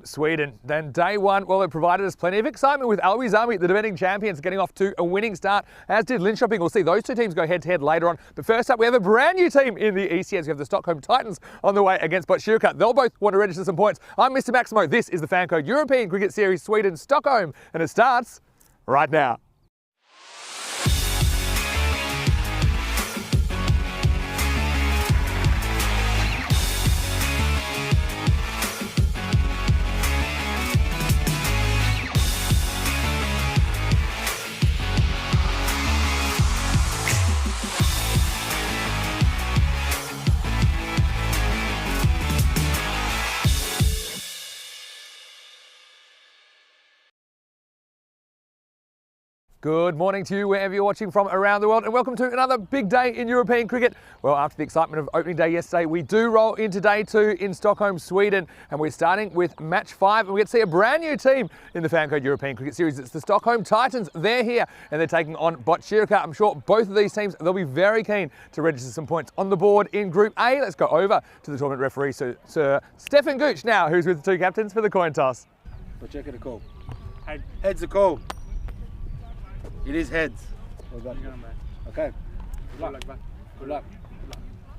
Sweden. Then day one, well, it provided us plenty of excitement with Alby's Army, the defending champions, getting off to a winning start, as did Linköping. We'll see those two teams go head-to-head later on. But first up, we have a brand new team in the ECS. We have the Stockholm Titans on the way against Botkyrka. They'll both want to register some points. I'm Mr. Maximo. This is the FanCode European Cricket Series Sweden, Stockholm, and it starts right now. Good morning to you wherever you're watching from around the world, and welcome to another big day in European cricket. Well, after the excitement of opening day yesterday, we do roll into day two in Stockholm, Sweden, and we're starting with match 5, and we get to see a brand new team in the FanCode European Cricket Series. It's the Stockholm Titans. They're here and they're taking on Botkyrka. I'm sure both of these teams, they'll be very keen to register some points on the board in Group A. Let's go over to the tournament referee, Sir Stefan Gooch now, who's with the two captains for the coin toss. Botkyrka the call. Heads the call. It is heads. Okay. Good luck. Good luck.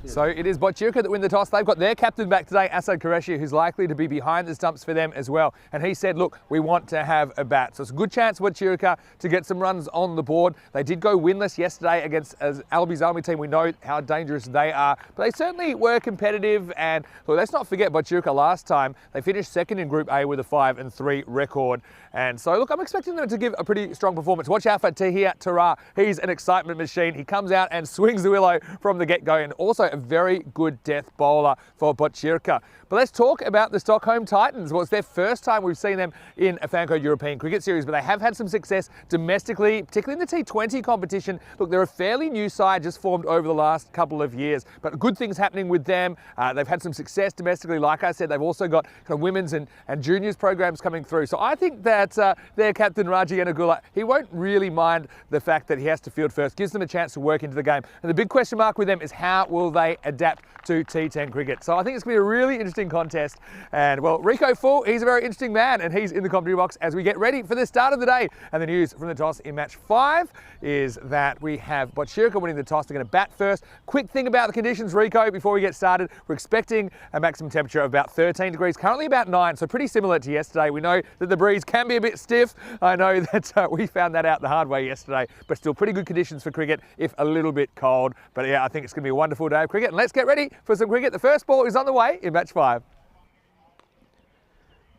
So it is Botkyrka that win the toss. They've got their captain back today, Asad Qureshi, who's likely to be behind the stumps for them as well. And he said, look, we want to have a bat. So it's a good chance for Botkyrka to get some runs on the board. They did go winless yesterday against Alby's Army team. We know how dangerous they are, but they certainly were competitive. And look, let's not forget Botkyrka last time. They finished second in Group A with a 5-3 record. And so, look, I'm expecting them to give a pretty strong performance. Watch out for Tahir Tara. He's an excitement machine. He comes out and swings the willow from the get-go, and also a very good death bowler for Botkyrka. But let's talk about the Stockholm Titans. Well, it's their first time we've seen them in a FanCode European Cricket Series, but they have had some success domestically, particularly in the T20 competition. Look, they're a fairly new side, just formed over the last couple of years, but good things happening with them. They've had some success domestically. Like I said, they've also got kind of women's and juniors programs coming through. So I think that their captain, Raji Yanagula, he won't really mind the fact that he has to field first, gives them a chance to work into the game. And the big question mark with them is how will they adapt to T10 cricket? So I think it's going to be a really interesting contest. And well, Rico Full, he's a very interesting man, and he's in the commentary box as we get ready for the start of the day. And the news from the toss in match 5 is that we have Botkyrka winning the toss. They're going to bat first. Quick thing about the conditions, Rico, before we get started. We're expecting a maximum temperature of about 13 degrees, currently about 9, so pretty similar to yesterday. We know that the breeze can be a bit stiff. I know that we found that out the hard way yesterday, but still pretty good conditions for cricket, if a little bit cold. But yeah, I think it's going to be a wonderful day of cricket, and let's get ready for some cricket. The first ball is on the way in match 5.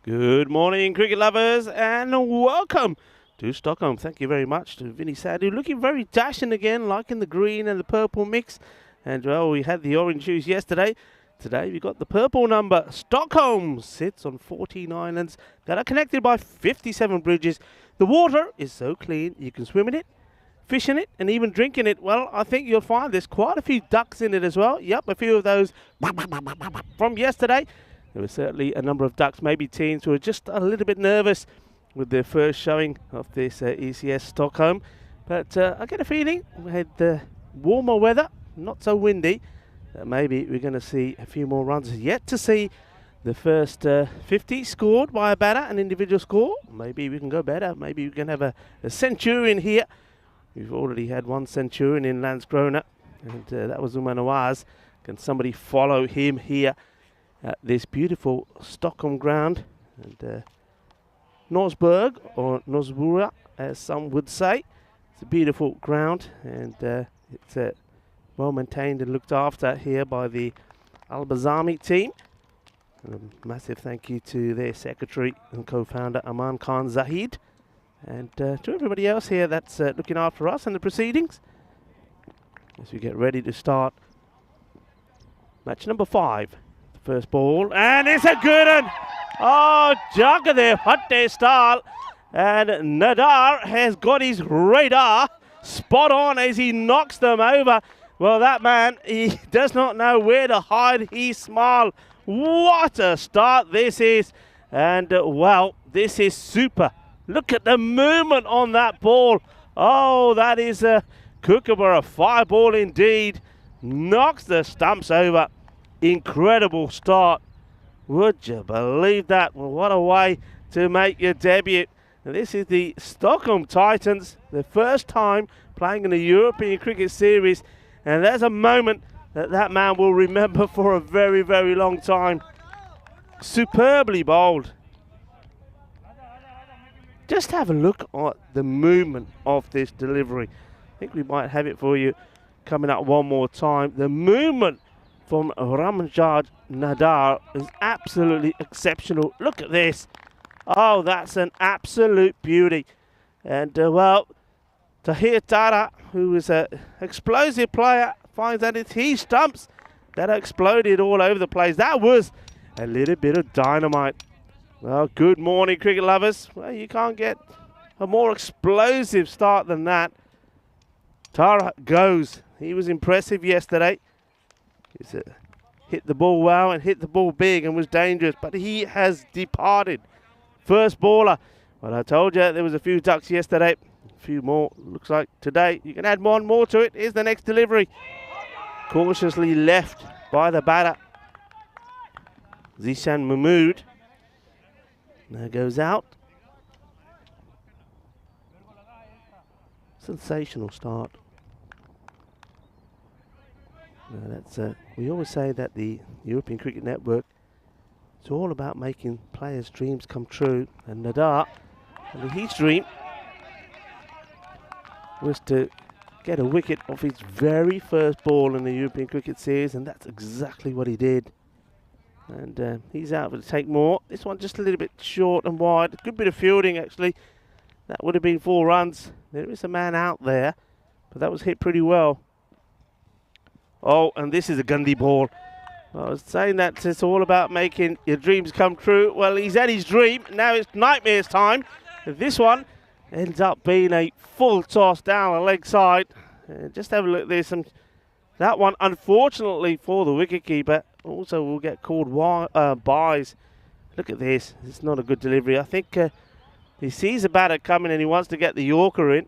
Good morning, cricket lovers, and welcome to Stockholm. Thank you very much to Vinny Sadhu, looking very dashing again, liking the green and the purple mix. And well, we had the orange shoes yesterday. Today we got the purple number. Stockholm sits on 14 islands that are connected by 57 bridges. The water is so clean you can swim in it, fish in it, and even drink in it. Well, I think you'll find there's quite a few ducks in it as well. Yep, a few of those from yesterday. There was certainly a number of ducks, maybe teens, who were just a little bit nervous with their first showing of this ECS Stockholm. But I get a feeling we had warmer weather, not so windy. Maybe we're going to see a few more runs. Yet to see the first 50 scored by a batter, an individual score. Maybe we can go better. Maybe we can have a centurion here. We've already had one centurion in Landskrona, and that was Umar Nawaz. Can somebody follow him here at this beautiful Stockholm ground? And Norsburg, or Norsbura, as some would say. It's a beautiful ground, and it's well maintained and looked after here by the Albazami team. And a massive thank you to their secretary and co-founder Aman Khan Zahid, and to everybody else here that's looking after us and the proceedings as we get ready to start match number 5. The first ball, and it's a good one. Oh, Jagga there, Fatte style, and Nadar has got his radar spot on as he knocks them over. Well, that man, he does not know where to hide his smile. What a start this is. And, well, this is super. Look at the movement on that ball. Oh, that is a Kookaburra 5-ball indeed. Knocks the stumps over. Incredible start. Would you believe that? Well, what a way to make your debut. And this is the Stockholm Titans, the first time playing in the European Cricket Series. And there's a moment that man will remember for a very, very long time. Superbly bowled. Just have a look at the movement of this delivery. I think we might have it for you coming up one more time. The movement from Ramjad Nadar is absolutely exceptional. Look at this. Oh, that's an absolute beauty. And, well, Tahir Tara, who is an explosive player, finds that it's his stumps that exploded all over the place. That was a little bit of dynamite. Well, good morning, cricket lovers. Well, you can't get a more explosive start than that. Tara goes. He was impressive yesterday. He's hit the ball well and hit the ball big and was dangerous, but he has departed. First baller. Well, I told you there was a few ducks yesterday. A few more, looks like today. You can add one more to it. Here's the next delivery. Cautiously left by the batter, Zishan Mahmood. Now goes out. Sensational start. Now that's we always say that the European Cricket Network, it's all about making players' dreams come true. And Nadar, his dream was to get a wicket off his very first ball in the European Cricket Series, and that's exactly what he did. And he's out for the take more. This one just a little bit short and wide. A good bit of fielding, actually. That would have been 4 runs. There is a man out there, but that was hit pretty well. Oh, and this is a Gandhi ball. I was saying that it's all about making your dreams come true. Well, he's had his dream. Now it's nightmares time. And this one ends up being a full toss down the leg side. Just have a look. There's some. That one, unfortunately for the wicketkeeper, also will get called byes. Look at this. It's not a good delivery. I think he sees a batter coming and he wants to get the Yorker in.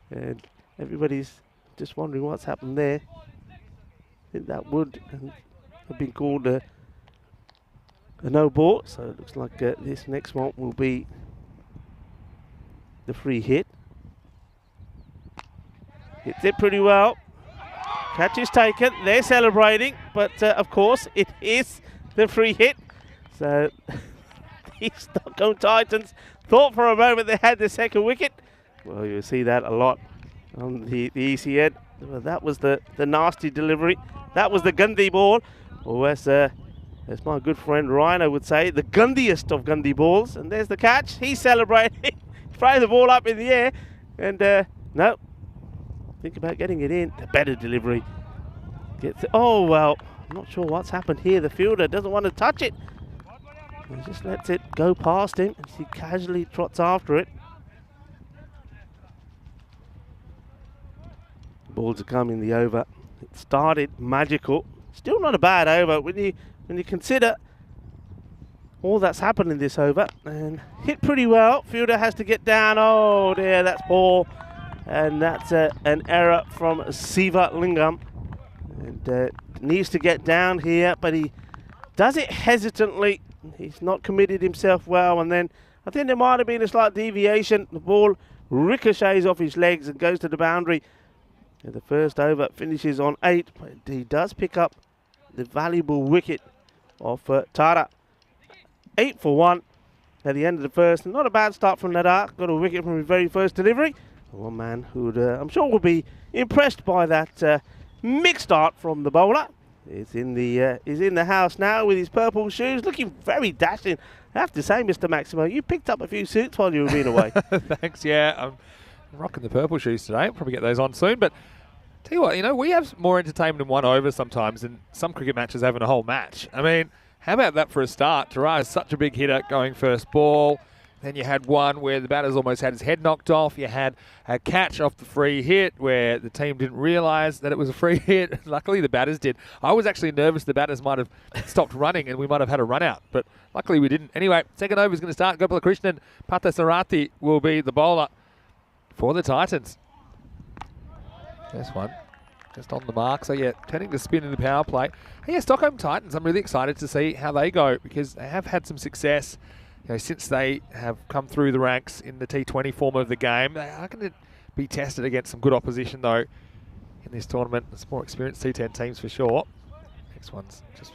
And everybody's just wondering what's happened there. I think that would have been called a no ball. So it looks like this next one will be the free hit. Hits it pretty well. Catch is taken. They're celebrating, but of course it is the free hit. So the Stockholm Titans thought for a moment they had the second wicket. Well, you'll see that a lot on the ECN. Well, that was the nasty delivery. That was the Gandhi ball. Or as my good friend Rhino would say, the Gandhiest of Gandhi balls. And there's the catch. He's celebrating. Throwing the ball up in the air. And no. Think about getting it in. The better delivery. Oh, well, I'm not sure what's happened here. The fielder doesn't want to touch it. He just lets it go past him. And he casually trots after it. Ball to come in the over. It started magical. Still not a bad over when you consider all that's happened in this over. And hit pretty well. Fielder has to get down. Oh dear, that's poor. And that's an error from Siva Lingam. And needs to get down here, but he does it hesitantly. He's not committed himself well. And then I think there might have been a slight deviation. The ball ricochets off his legs and goes to the boundary. And the first over finishes on 8, but he does pick up the valuable wicket of Tara. 8 for 1 at the end of the first. Not a bad start from Nadar. Got a wicket from his very first delivery. One man who I'm sure will be impressed by that mixed start from the bowler. He's in the house now with his purple shoes, looking very dashing. I have to say, Mr. Maximo, you picked up a few suits while you were being away. Thanks, yeah. I'm rocking the purple shoes today. I'll probably get those on soon. But tell you what, we have more entertainment in one over sometimes than some cricket matches having a whole match. I mean, how about that for a start? Tara is such a big hitter going first ball. Then you had one where the batter's almost had his head knocked off. You had a catch off the free hit where the team didn't realise that it was a free hit. Luckily, the batters did. I was actually nervous the batters might have stopped running and we might have had a run out, but luckily we didn't. Anyway, second over is going to start. Gopalakrishnan Pathasarathi will be the bowler for the Titans. First one. just on the mark. So yeah, turning to spin in the power play. And yeah, Stockholm Titans, I'm really excited to see how they go because they have had some success since they have come through the ranks in the T20 form of the game. They are going to be tested against some good opposition though in this tournament. There's more experienced T10 teams for sure. Next one's just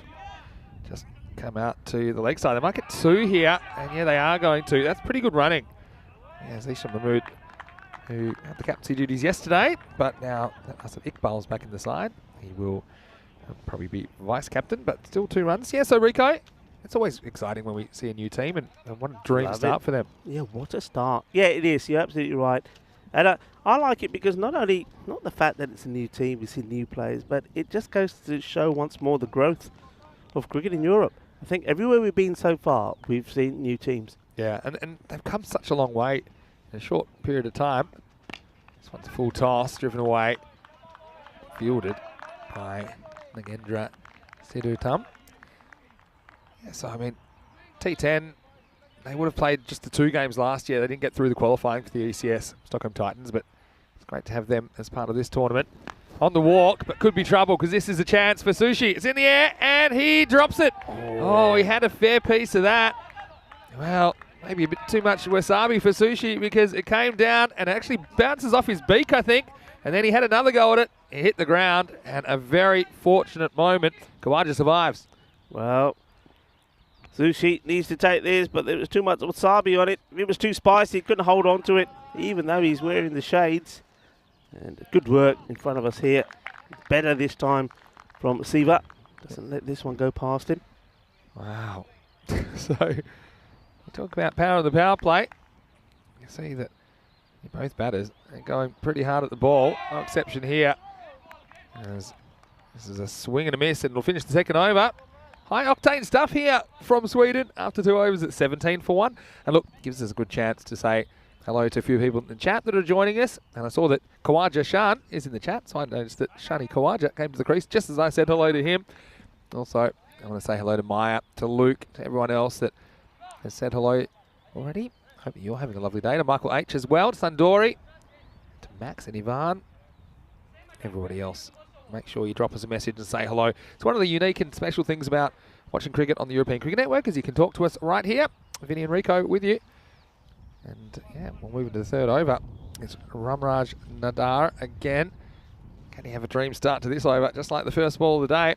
come out to the leg side. They might get 2 here, and yeah, they are going to. That's pretty good running. Yeah, Zisha Mahmood, who had the captaincy duties yesterday, but now Asad Iqbal's back in the side. He will probably be vice captain, but still 2 runs. Yeah, so Rico, it's always exciting when we see a new team, and what a dream start for them. Yeah, what a start. Yeah, it is. You're absolutely right. And I like it because not the fact that it's a new team, we see new players, but it just goes to show once more the growth of cricket in Europe. I think everywhere we've been so far, we've seen new teams. Yeah, and they've come such a long way in a short period of time. This one's a full toss, driven away, fielded by Nagendra Sidutam. Yeah, so I mean, T10, they would have played just the 2 games last year. They didn't get through the qualifying for the ECS Stockholm Titans, but it's great to have them as part of this tournament. On the walk, but could be trouble because this is a chance for Sushi. It's in the air, and he drops it. Oh, he had a fair piece of that. Well, maybe a bit too much wasabi for Sushi because it came down and actually bounces off his beak, I think. And then he had another go at it. It hit the ground, and a very fortunate moment. Khawaja survives. Well, Sushi needs to take this, but there was too much wasabi on it. It was too spicy. He couldn't hold on to it, even though he's wearing the shades. And good work in front of us here. Better this time from Siva. Doesn't let this one go past him. Wow. So, you talk about power of the power play. You see that both batters are going pretty hard at the ball. No exception here. As this is a swing and a miss, and it'll finish the second over. High octane stuff here from Sweden after 2 overs at 17 for 1. And look, gives us a good chance to say hello to a few people in the chat that are joining us. And I saw that Khawaja Shan is in the chat, so I noticed that Shani Khawaja came to the crease just as I said hello to him. Also, I want to say hello to Maya, to Luke, to everyone else that has said hello already. Hope you're having a lovely day. To Michael H as well, to Sundori, to Max and Ivan, everybody else. Make sure you drop us a message and say hello. It's one of the unique and special things about watching cricket on the European Cricket Network is you can talk to us right here. Vinny and Rico with you. And yeah, we'll move into the 3rd over. It's Ramraj Nadar again. Can he have a dream start to this over, just like the first ball of the day?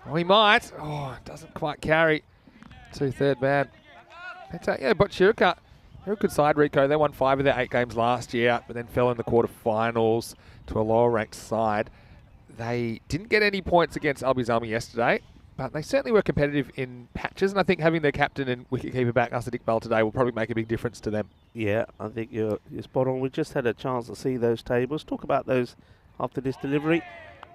Well, he might. Oh, it doesn't quite carry to 3rd man. But yeah, Botchirka, they're a good side, Rico. They won 5 of their 8 games last year, but then fell in the quarterfinals to a lower-ranked side. They didn't get any points against Albizami yesterday, but they certainly were competitive in patches, and I think having their captain and wicketkeeper back, Asad Iqbal, today will probably make a big difference to them. Yeah, I think you're spot on. We just had a chance to see those tables. Talk about those after this delivery.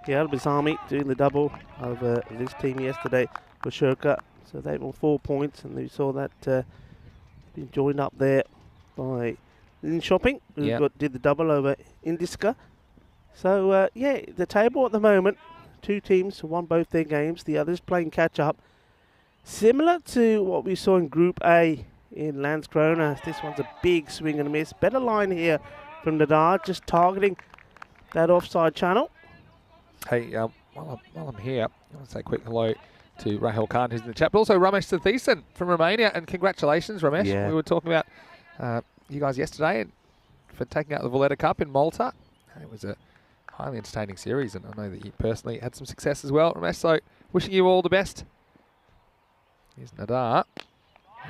Yeah, Albizami doing the double over this team yesterday for Shurka. So they won 4 points, and we saw that being joined up there by Lin Shopping, who did the double over Indiska. So, yeah, the table at the moment, 2 teams who won both their games, the others playing catch-up. Similar to what we saw in Group A in Landskrona. This one's a big swing and a miss. Better line here from Nadar, just targeting that offside channel. Hey, while I'm here, I want to say a quick hello to Rahel Khan, who's in the chat, but also Ramesh Satheesan from Romania, and congratulations, Ramesh. Yeah. We were talking about you guys yesterday for taking out the Valletta Cup in Malta. It was a highly entertaining series, and I know that you personally had some success as well, Ramesh, so wishing you all the best. Here's Nadar.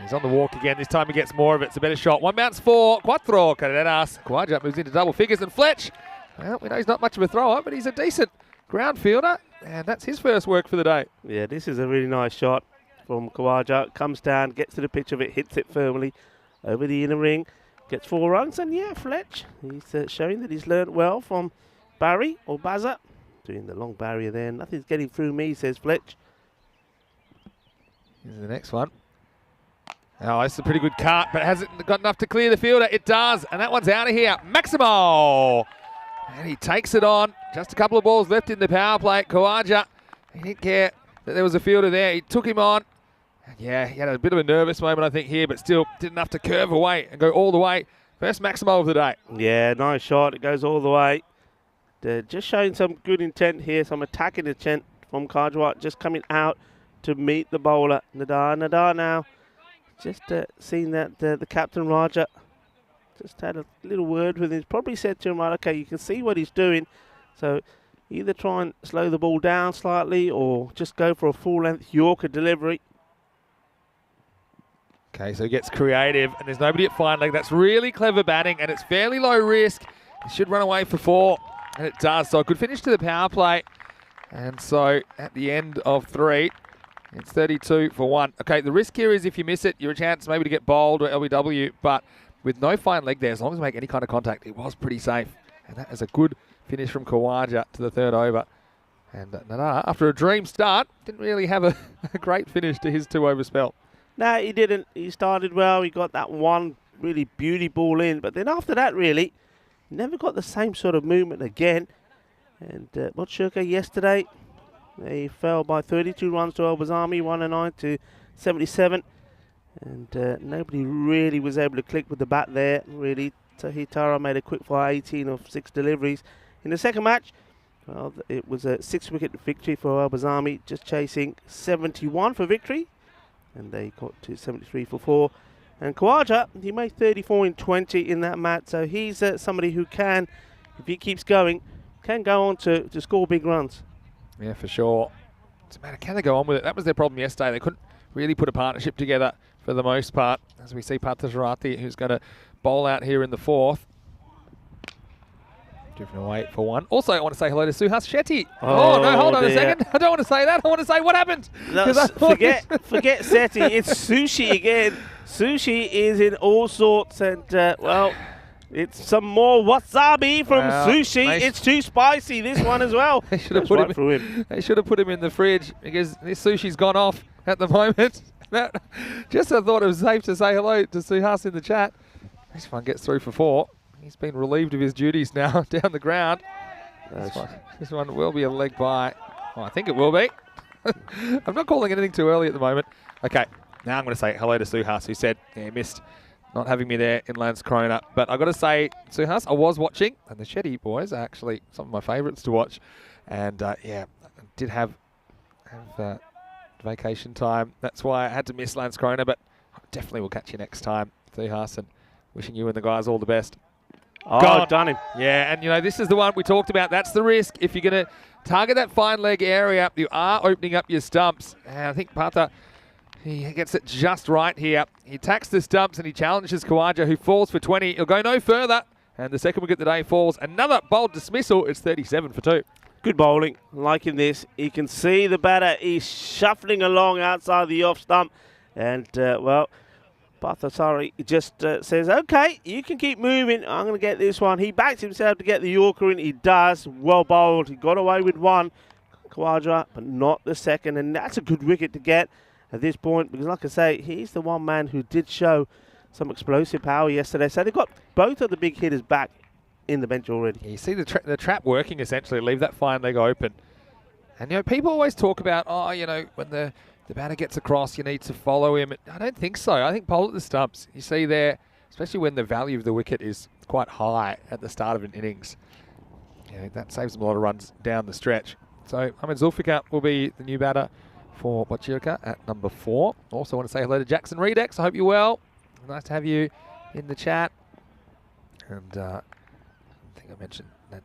He's on the walk again. This time he gets more of it. It's a better shot. 1 bounce for Quattro Carreras. Khawaja moves into double figures, and Fletch, well, we know he's not much of a thrower, but he's a decent ground fielder, and that's his first work for the day. Yeah, this is a really nice shot from Khawaja. Comes down, gets to the pitch of it, hits it firmly over the inner ring, gets 4 runs, and yeah, Fletch, he's showing that he's learnt well from Barry or Bazza. Doing the long barrier there. Nothing's getting through me, says Fletch. Here's the next one. Oh, it's a pretty good cut, but has it got enough to clear the fielder? It does, and that one's out of here. Maximo! And he takes it on. Just a couple of balls left in the power play. Khawaja, he didn't care that there was a fielder there. He took him on. And yeah, he had a bit of a nervous moment, I think, here, but still did enough to curve away and go all the way. First Maximo of the day. Yeah, nice shot. It goes all the way. just showing some good intent here, some attacking intent from Kajwat, just coming out to meet the bowler. Nadar now. Just seeing that the captain Raja just had a little word with him. He's probably said to him, right, okay, you can see what he's doing. So either try and slow the ball down slightly or just go for a full-length Yorker delivery. Okay, so he gets creative, and there's nobody at fine leg. That's really clever batting, and it's fairly low risk. It should run away for 4, and it does. So a good finish to the power play. And so at the end of 3, it's 32 for 1. Okay, the risk here is if you miss it, you're a chance maybe to get bowled or LBW, but with no fine leg there, as long as you make any kind of contact, it was pretty safe. And that is a good finish from Khawaja to the 3rd over. And Nadar, after a dream start, didn't really have a great finish to his 2-over spell. No, he didn't. He started well. He got that one really beauty ball in. But then after that, really, never got the same sort of movement again. And Botchirka yesterday, they fell by 32 runs to Albazami, 109 to 77. And nobody really was able to click with the bat there, really. Tahitara made a quick fire, 18 of 6 deliveries. In the second match, well, it was a 6-wicket victory for Albazami, just chasing 71 for victory. And they got to 73 for 4. And Khawaja, he made 34 in 20 in that match. So he's somebody who can, if he keeps going, can go on to score big runs. Yeah, for sure. It's a matter, can they go on with it? That was their problem yesterday. They couldn't really put a partnership together for the most part. As we see Pathasarati, who's going to bowl out here in the 4th. Driven away for 1. Also, I want to say hello to Suhas Shetty. Oh no, hold on a second. I don't want to say that. I want to say what happened. No, forget Seti. It's Sushi again. Sushi is in all sorts, and well, it's some more wasabi from Sushi. It's too spicy, this one as well. They should have put him. They should have put him in the fridge because this sushi's gone off at the moment. Just I thought it was safe to say hello to Suhas in the chat. This one gets through for 4. He's been relieved of his duties now down the ground. This one will be a leg by. Oh, I think it will be. I'm not calling anything too early at the moment. Okay, now I'm going to say hello to Suhas, who said he missed not having me there in Landskrona. But I've got to say, Suhas, I was watching, and the Shetty boys are actually some of my favourites to watch. And yeah, I did have vacation time. That's why I had to miss Landskrona, but definitely will catch you next time, Suhas, and wishing you and the guys all the best. Oh, done him. Yeah, and you know, this is the one we talked about. That's the risk. If you're going to target that fine leg area, you are opening up your stumps. And I think Patha, he gets it just right here. He attacks the stumps and he challenges Khawaja, who falls for 20. He'll go no further. And the second wicket of the day falls. Another bold dismissal. It's 37 for 2. Good bowling. Liking this. You can see the batter is shuffling along outside the off stump. And, well, Pathasari just says, okay, you can keep moving. I'm going to get this one. He backs himself to get the Yorker in. He does. Well bowled. He got away with 1, Khawaja, but not the second. And that's a good wicket to get at this point because, like I say, he's the one man who did show some explosive power yesterday. So they've got both of the big hitters back in the bench already. Yeah, you see the trap working, essentially. Leave that fine leg open. And, you know, people always talk about, oh, you know, when the batter gets across, you need to follow him. I don't think so. I think bowl at the stumps. You see there, especially when the value of the wicket is quite high at the start of an innings. You know, that saves them a lot of runs down the stretch. So Ahmed Zulfikar will be the new batter for Botchirka at number 4. Also want to say hello to Jackson Redex. I hope you're well. Nice to have you in the chat. And I think I mentioned that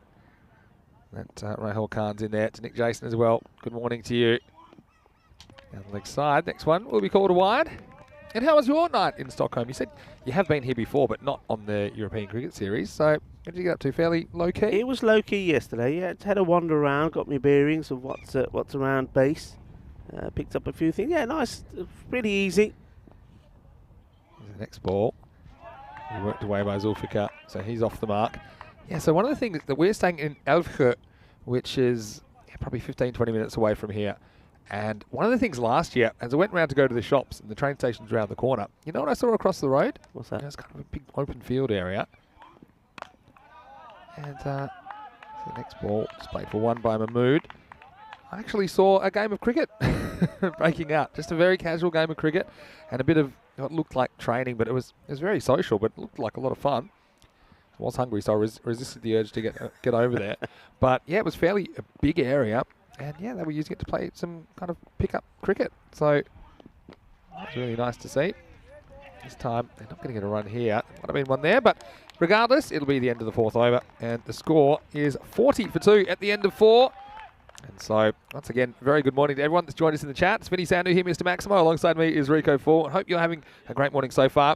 Rahul Khan's in there. To Nick Jason as well. Good morning to you. Down the leg side. Next one will be called a wide. And how was your night in Stockholm? You said you have been here before, but not on the European Cricket Series. So what did you get up to? Fairly low-key? It was low-key yesterday. Yeah, had a wander around, got me bearings of what's around base. Picked up a few things. Yeah, nice. Pretty easy. The next ball. He worked away by Zulfikar, so he's off the mark. Yeah, so one of the things that we're staying in Elfke, which is probably 15, 20 minutes away from here. And one of the things last year, as I went around to go to the shops, and the train station's around the corner, you know what I saw across the road? What's that? It's kind of a big open field area. And the next ball is played for 1 by Mahmood. I actually saw a game of cricket breaking out. Just a very casual game of cricket and a bit of what looked like training, but it was very social, but it looked like a lot of fun. I was hungry, so I resisted the urge to get over there. But yeah, it was fairly a big area, and yeah, they were using it to play some kind of pick-up cricket. So it's really nice to see. This time they're not going to get a run here. Might have been one there, but regardless, it'll be the end of the 4th over, and the score is 40 for 2 at the end of 4. And so, once again, very good morning to everyone that's joined us in the chat. It's Vinny Sandu here, Mr. Maximo. Alongside me is Rico 4. I hope you're having a great morning so far.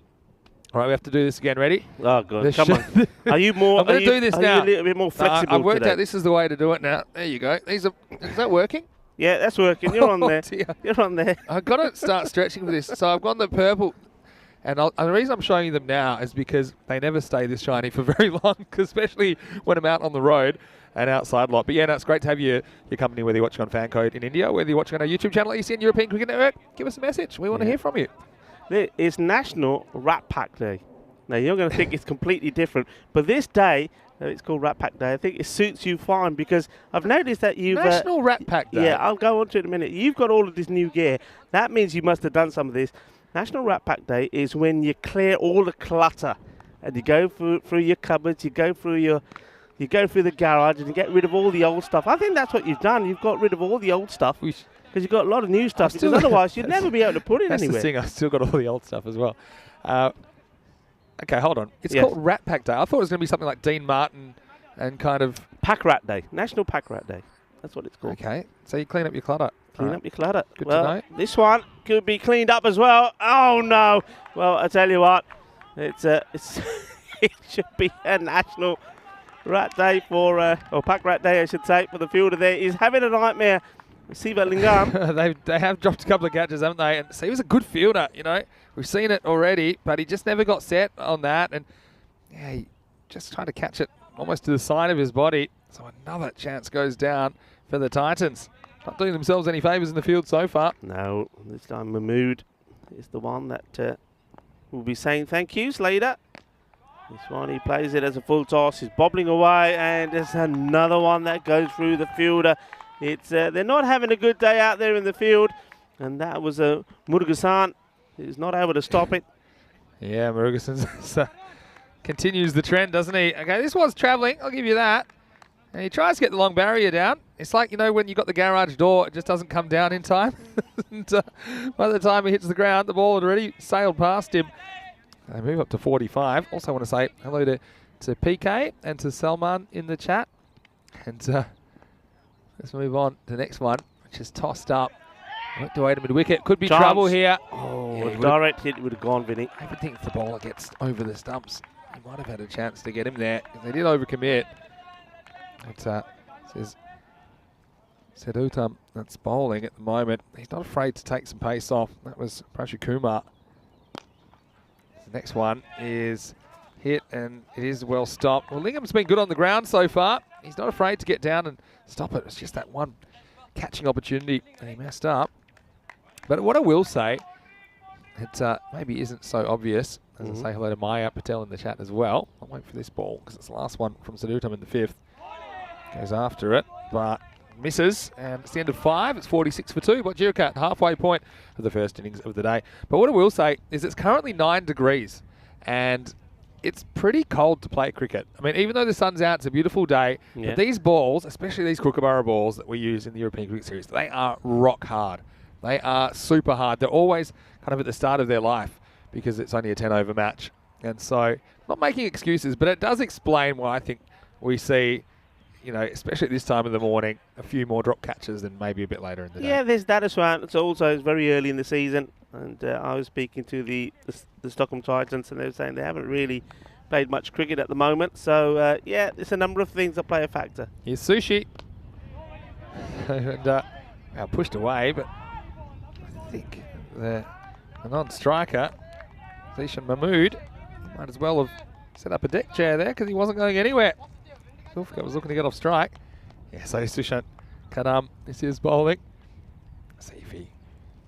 All right, we have to do this again. Ready? Oh, God. Come on. Are you more... I'm going to do this now. Are you a little bit more flexible I've worked today? out this is the way to do it now. There you go. Is that working? Yeah, that's working. You're on there. Dear. You're on there. I've got to start stretching for this. So I've gone the purple. And the reason I'm showing you them now is because they never stay this shiny for very long, especially when I'm out on the road and outside a lot. But yeah, no, it's great to have your company, whether you're watching on FanCode in India, whether you're watching on our YouTube channel, ECN European Cricket Network. Give us a message. We want to hear from you. It's National Rat Pack Day. Now, you're going to think it's completely different, but this day, it's called Rat Pack Day, I think it suits you fine because I've noticed that you've... National Rat Pack Day? Yeah, I'll go on to it in a minute. You've got all of this new gear. That means you must have done some of this. National Rat Pack Day is when you clear all the clutter and you go through your cupboards, you go through the garage and you get rid of all the old stuff. I think that's what you've done. You've got rid of all the old stuff because you've got a lot of new stuff. Because otherwise, you'd never be able to put it that's anywhere. That's the thing. I've still got all the old stuff as well. Okay, hold on. It's called Rat Pack Day. I thought it was going to be something like Dean Martin and kind of... Pack Rat Day. National Pack Rat Day. That's what it's called. Okay, so you clean up your clutter. Clean up your clutter. Good well, to know. This one could be cleaned up as well. Oh, no. Well, I tell you what, it should be a National Rat Day or Pack Rat Day, I should say, for the fielder there. He's having a nightmare. Siva Lingam. they have dropped a couple of catches, haven't they? And so he was a good fielder, you know. We've seen it already, but he just never got set on that. And yeah, he just tried to catch it almost to the side of his body. So another chance goes down for the Titans. Not doing themselves any favours in the field so far. No, this time Mahmood is the one that will be saying thank yous later. This one, he plays it as a full toss. He's bobbling away, and there's another one that goes through the fielder. It's they're not having a good day out there in the field, and that was Murugasan. He's not able to stop it. Yeah, Murugasan continues the trend, doesn't he? Okay, this one's travelling. I'll give you that. And he tries to get the long barrier down. It's like, you know, when you got the garage door, it just doesn't come down in time. And by the time he hits the ground, the ball had already sailed past him. They move up to 45. Also want to say hello to PK and to Salman in the chat. And let's move on to the next one, which is tossed up. Went away to mid-wicket. Could be trouble here. Oh, yeah, direct hit would have gone, Vinny. I would think if the bowler gets over the stumps, he might have had a chance to get him there. They did overcommit. It says Sedutam, that's bowling at the moment. He's not afraid to take some pace off. That was Prashu Kumar. The next one is hit, and it is well stopped. Well, Lingham's been good on the ground so far. He's not afraid to get down and stop it. It's just that one catching opportunity, and he messed up. But what I will say, it maybe isn't so obvious. As I say hello to Maya Patel in the chat as well. I'll wait for this ball because it's the last one from Sedutam in the 5th. Goes after it, but misses, and it's the end of 5. It's 46 for 2. But Jirka, halfway point of the first innings of the day. But what I will say is it's currently 9 degrees, and it's pretty cold to play cricket. I mean, even though the sun's out, it's a beautiful day. But these balls, especially these Kookaburra balls that we use in the European Cricket Series, they are rock hard. They are super hard. They're always kind of at the start of their life because it's only a 10-over match. And so, not making excuses, but it does explain why I think we see, you know, especially at this time of the morning, a few more drop catches than maybe a bit later in the day. Yeah, there's that as well. It's also very early in the season, and I was speaking to the Stockholm Titans, and they were saying they haven't really played much cricket at the moment. So, yeah, there's a number of things that play a factor. Here's Sushi. And pushed away, but I think the non-striker, Zishan Mahmood, might as well have set up a deck chair there because he wasn't going anywhere. Zulfikar was looking to get off strike. Yeah, so Sushant Kadam, this is bowling. See if he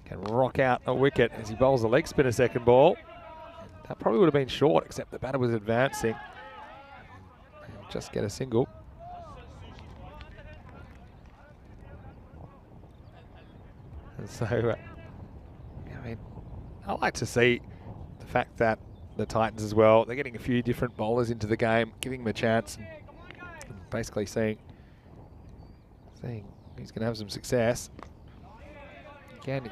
can rock out a wicket as he bowls a leg spinner second ball. And that probably would have been short, except the batter was advancing. He'll just get a single. And so, I mean, I like to see the fact that the Titans as well. They're getting a few different bowlers into the game, giving them a chance, and basically seeing who's going to have some success. Again,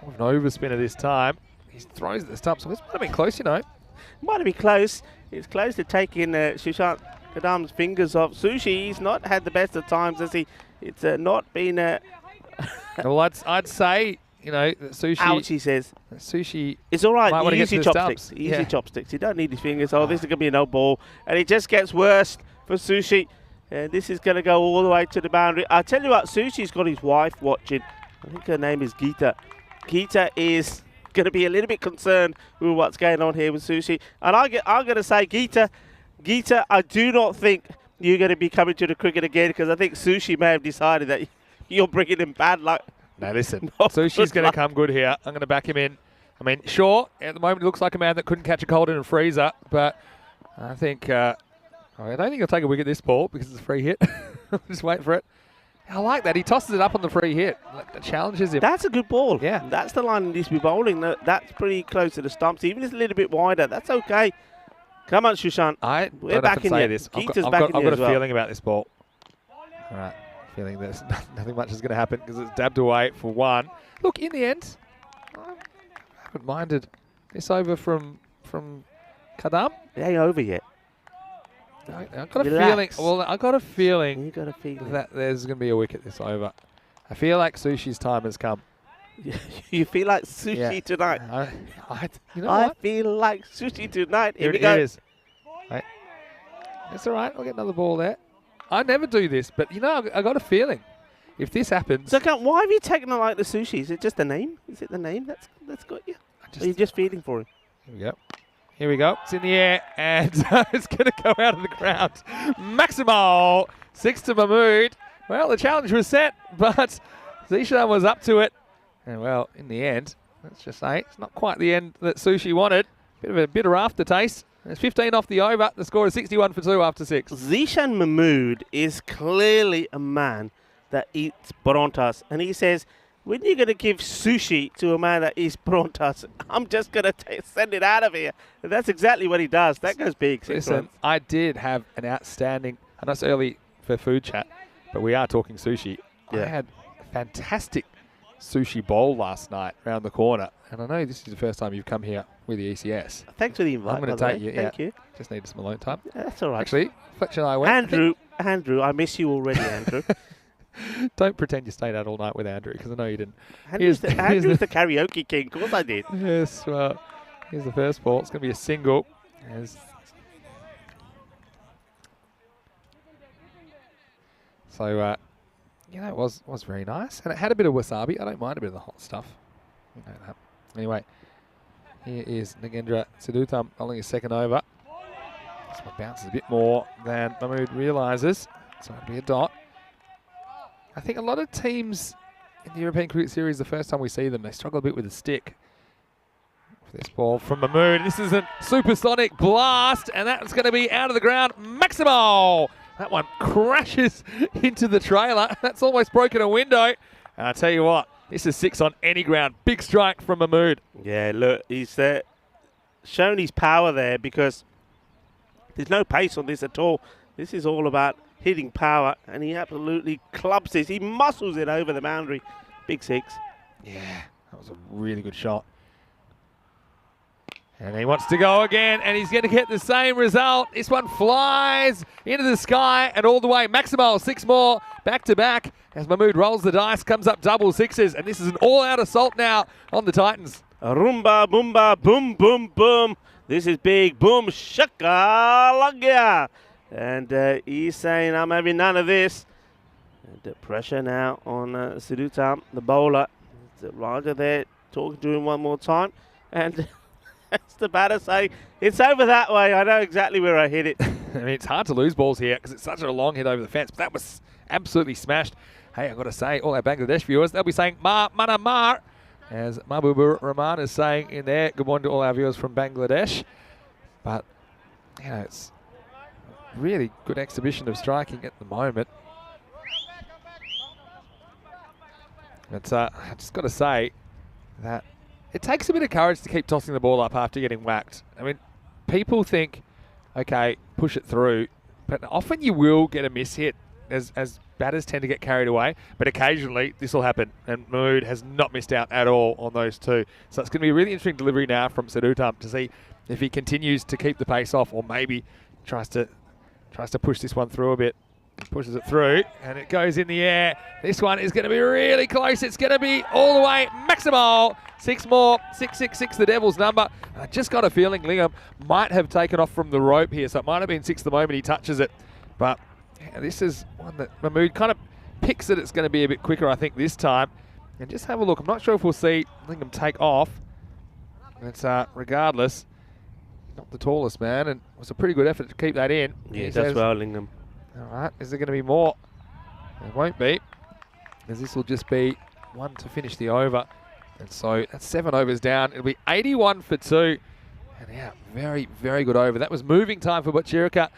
more of an overspinner this time. He throws at the stump, so this might have been close, you know. Might have been close. It's close to taking Sushant Kadam's fingers off. Sushi, he's not had the best of times, has he? It's not been... well, I'd say, you know, that Sushi... Ouch, he says. Sushi... It's all right. Might Use your chopsticks. Use your chopsticks. You don't need his fingers. Oh, this is going to be a no ball. And it just gets worse for Sushi. This is going to go all the way to the boundary. I'll tell you what, Sushi's got his wife watching. I think her name is Geeta. Geeta is going to be a little bit concerned with what's going on here with Sushi. And I'm going to say, Geeta, I do not think you're going to be coming to the cricket again, because I think Sushi may have decided that you're bringing him bad luck. No, listen, Sushi's going to come good here. I'm going to back him in. I mean, sure, at the moment he looks like a man that couldn't catch a cold in a freezer, but I think... I don't think he'll take a wicket this ball because it's a free hit. Just wait for it. I like that. He tosses it up on the free hit. That challenges him. That's a good ball. Yeah. That's the line he needs to be bowling. That's pretty close to the stumps. Even if it's a little bit wider, that's okay. Come on, Sushant. We're back in this. I've got a feeling about this ball. All right. Feeling there's nothing much is going to happen because it's dabbed away for one. Look, in the end, I haven't minded this over from Kadam. It ain't over yet. I've got a feeling. Well, I got a feeling. You got a feeling that there's going to be a wicket this over. I feel like Sushi's time has come. You feel like Sushi tonight. You know what? I feel like Sushi tonight. Here it is. Right. It's all right. I'll get another ball there. I never do this, but you know, I got a feeling if this happens. So, why have you taken it like the Sushi? Is it just the name? Is it the name that's got you? Or are you just feeling for him? Here we go. Here we go. It's in the air, and it's going to go out of the ground. Maximal, 6 to Mahmood. Well, the challenge was set, but Zishan was up to it. And, well, in the end, let's just say, it's not quite the end that Sushi wanted. Bit of a bitter aftertaste. There's 15 off the over. The score is 61 for 2 after 6. Zishan Mahmood is clearly a man that eats Brontas. And he says, when you're going to give sushi to a man that eats Brontas, I'm just going to send it out of here. And that's exactly what he does. That goes big. Listen, I did have an outstanding, I know it's early for food chat, but we are talking sushi. Yeah. I had a fantastic sushi bowl last night around the corner. And I know this is the first time you've come here with the ECS. Thanks for the invite. I'm going to take you. Thank you. Just needed some alone time. Yeah, that's all right. Actually, Fletcher and I went. Andrew, I miss you already, Andrew. Don't pretend you stayed out all night with Andrew, because I know you didn't. Andrew's the karaoke king. Of course I did. Yes, well, here's the first ball. It's going to be a single. So, you know, it was very nice. And it had a bit of wasabi. I don't mind a bit of the hot stuff. You know that. Anyway, here is Nagendra Sidutham bowling his second over. This one bounces a bit more than Mahmood realises. So it'll be a dot. I think a lot of teams in the European Cricket Series, the first time we see them, they struggle a bit with the stick. For this ball from Mahmood. This is a supersonic blast, and that's going to be out of the ground. Maximal! That one crashes into the trailer. That's almost broken a window. And I tell you what, this is 6 on any ground. Big strike from Mahmood. Yeah, look, he's shown his power there, because there's no pace on this at all. This is all about hitting power, and he absolutely clubs this. He muscles it over the boundary. Big 6. Yeah, that was a really good shot. And he wants to go again, and he's going to get the same result. This one flies into the sky and all the way. Maximal, 6 more, back to back. As Mahmood rolls the dice, comes up double 6s, and this is an all-out assault now on the Titans. Rumba, boomba, boom, boom, boom. This is big. Boom, shakalaka. And he's saying, I'm having none of this. And the pressure now on Sidutham, the bowler. The rider there talking to him one more time. And that's the batter saying, it's over that way. I know exactly where I hit it. I mean, it's hard to lose balls here because it's such a long hit over the fence. But that was absolutely smashed. Hey, I've got to say, all our Bangladesh viewers, they'll be saying, Ma, mana, mar. As Mahbubur Rahman is saying in there, good morning to all our viewers from Bangladesh. But, you know, it's really good exhibition of striking at the moment. But I just got to say that it takes a bit of courage to keep tossing the ball up after getting whacked. I mean, people think, okay, push it through, but often you will get a miss hit as batters tend to get carried away, but occasionally this will happen, and Mahmood has not missed out at all on those two. So it's going to be a really interesting delivery now from Sadutam to see if he continues to keep the pace off, or maybe tries to push this one through a bit. Pushes it through, and it goes in the air. This one is going to be really close. It's going to be all the way maximal. 6 more, 666, the Devils' number. I just got a feeling Lingham might have taken off from the rope here, so it might have been 6 the moment he touches it. But yeah, this is one that Mahmood kind of picks it. It's going to be a bit quicker, I think, this time. And just have a look. I'm not sure if we'll see Lingham take off. It's regardless, not the tallest man, and it was a pretty good effort to keep that in. Yeah, that's well, Lingham. All right, is there going to be more? There won't be, as this will just be one to finish the over. And so that's 7 overs down. It'll be 81 for 2. And yeah, very, very good over. That was moving time for Butchirika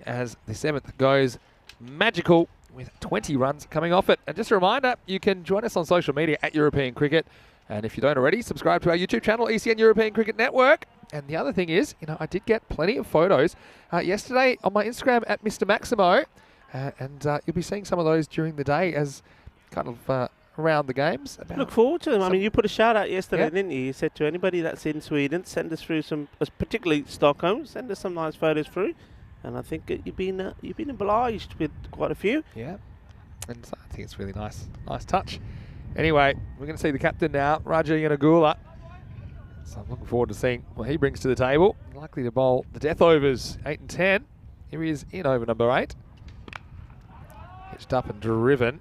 as the 7th goes magical with 20 runs coming off it. And just a reminder, you can join us on social media at European Cricket. And if you don't already, subscribe to our YouTube channel, ECN European Cricket Network. And the other thing is, I did get plenty of photos yesterday on my Instagram at Mr. Maximo. And you'll be seeing some of those during the day as kind of around the games. Look forward to them. I mean, you put a shout out yesterday, didn't you? You said to anybody that's in Sweden, send us through some, particularly Stockholm, send us some nice photos through. And I think you've been obliged with quite a few. Yeah, and so I think it's really nice touch. Anyway, we're going to see the captain now, Raja Yanagula. So I'm looking forward to seeing what he brings to the table. Likely to bowl the death overs, 8 and 10. Here he is in over number 8. Hitched up and driven.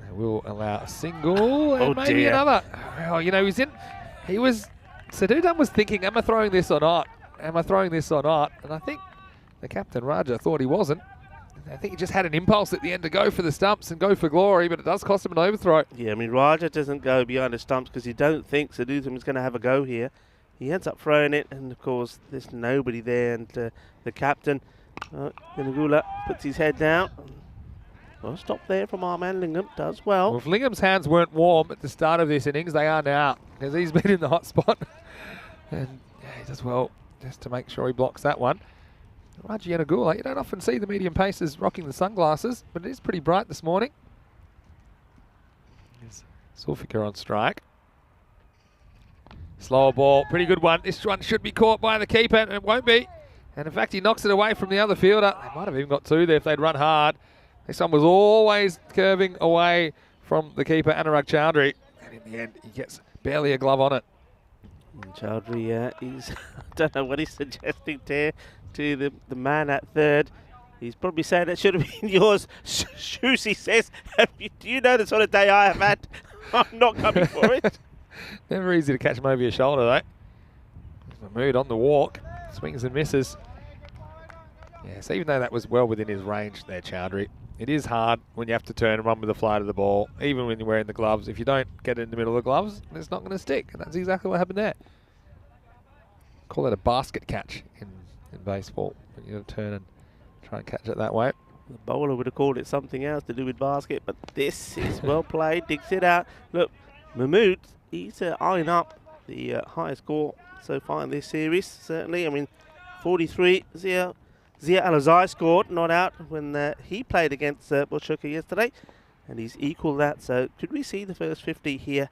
They will allow a single and maybe another. Oh, Sadutam was thinking, am I throwing this or not? Am I throwing this or not? And I think the captain, Raja, thought he wasn't. I think he just had an impulse at the end to go for the stumps and go for glory, but it does cost him an overthrow. Yeah, I mean, Raja doesn't go behind the stumps because he don't think Sadutam is going to have a go here. He ends up throwing it, and of course, there's nobody there, and the captain, Yanagula, puts his head down. Well, stop there from our man Lingham, does well. Well, if Lingham's hands weren't warm at the start of this innings, they are now, because he's been in the hot spot. And yeah, he does well just to make sure he blocks that one. Raja Yanagula, you don't often see the medium pacers rocking the sunglasses, but it is pretty bright this morning. There's Sulfika on strike. Slower ball, pretty good one. This one should be caught by the keeper, and it won't be. And in fact, he knocks it away from the other fielder. They might have even got 2 there if they'd run hard. This one was always curving away from the keeper, Anurag Chowdhury. And in the end, he gets barely a glove on it. Chowdhury, I don't know what he's suggesting there to the man at third. He's probably saying that should have been yours. Shoes, he says. Do you know the sort of day I have had? I'm not coming for it. Never easy to catch him over your shoulder, though. Mahmood on the walk. Swings and misses. Yes, even though that was well within his range there, Chowdhury. It is hard when you have to turn and run with the flight of the ball, even when you're wearing the gloves. If you don't get it in the middle of the gloves, it's not going to stick. And that's exactly what happened there. Call that a basket catch in baseball. You got to turn and try and catch it that way. The bowler would have called it something else to do with basket, but this is well played. Digs it out. Look, Mahmood, he's eyeing up the highest score so far in this series, certainly. I mean, 43. Zia Al-Azai scored, not out, when he played against Butchirika yesterday, and he's equalled that. So could we see the first 50 here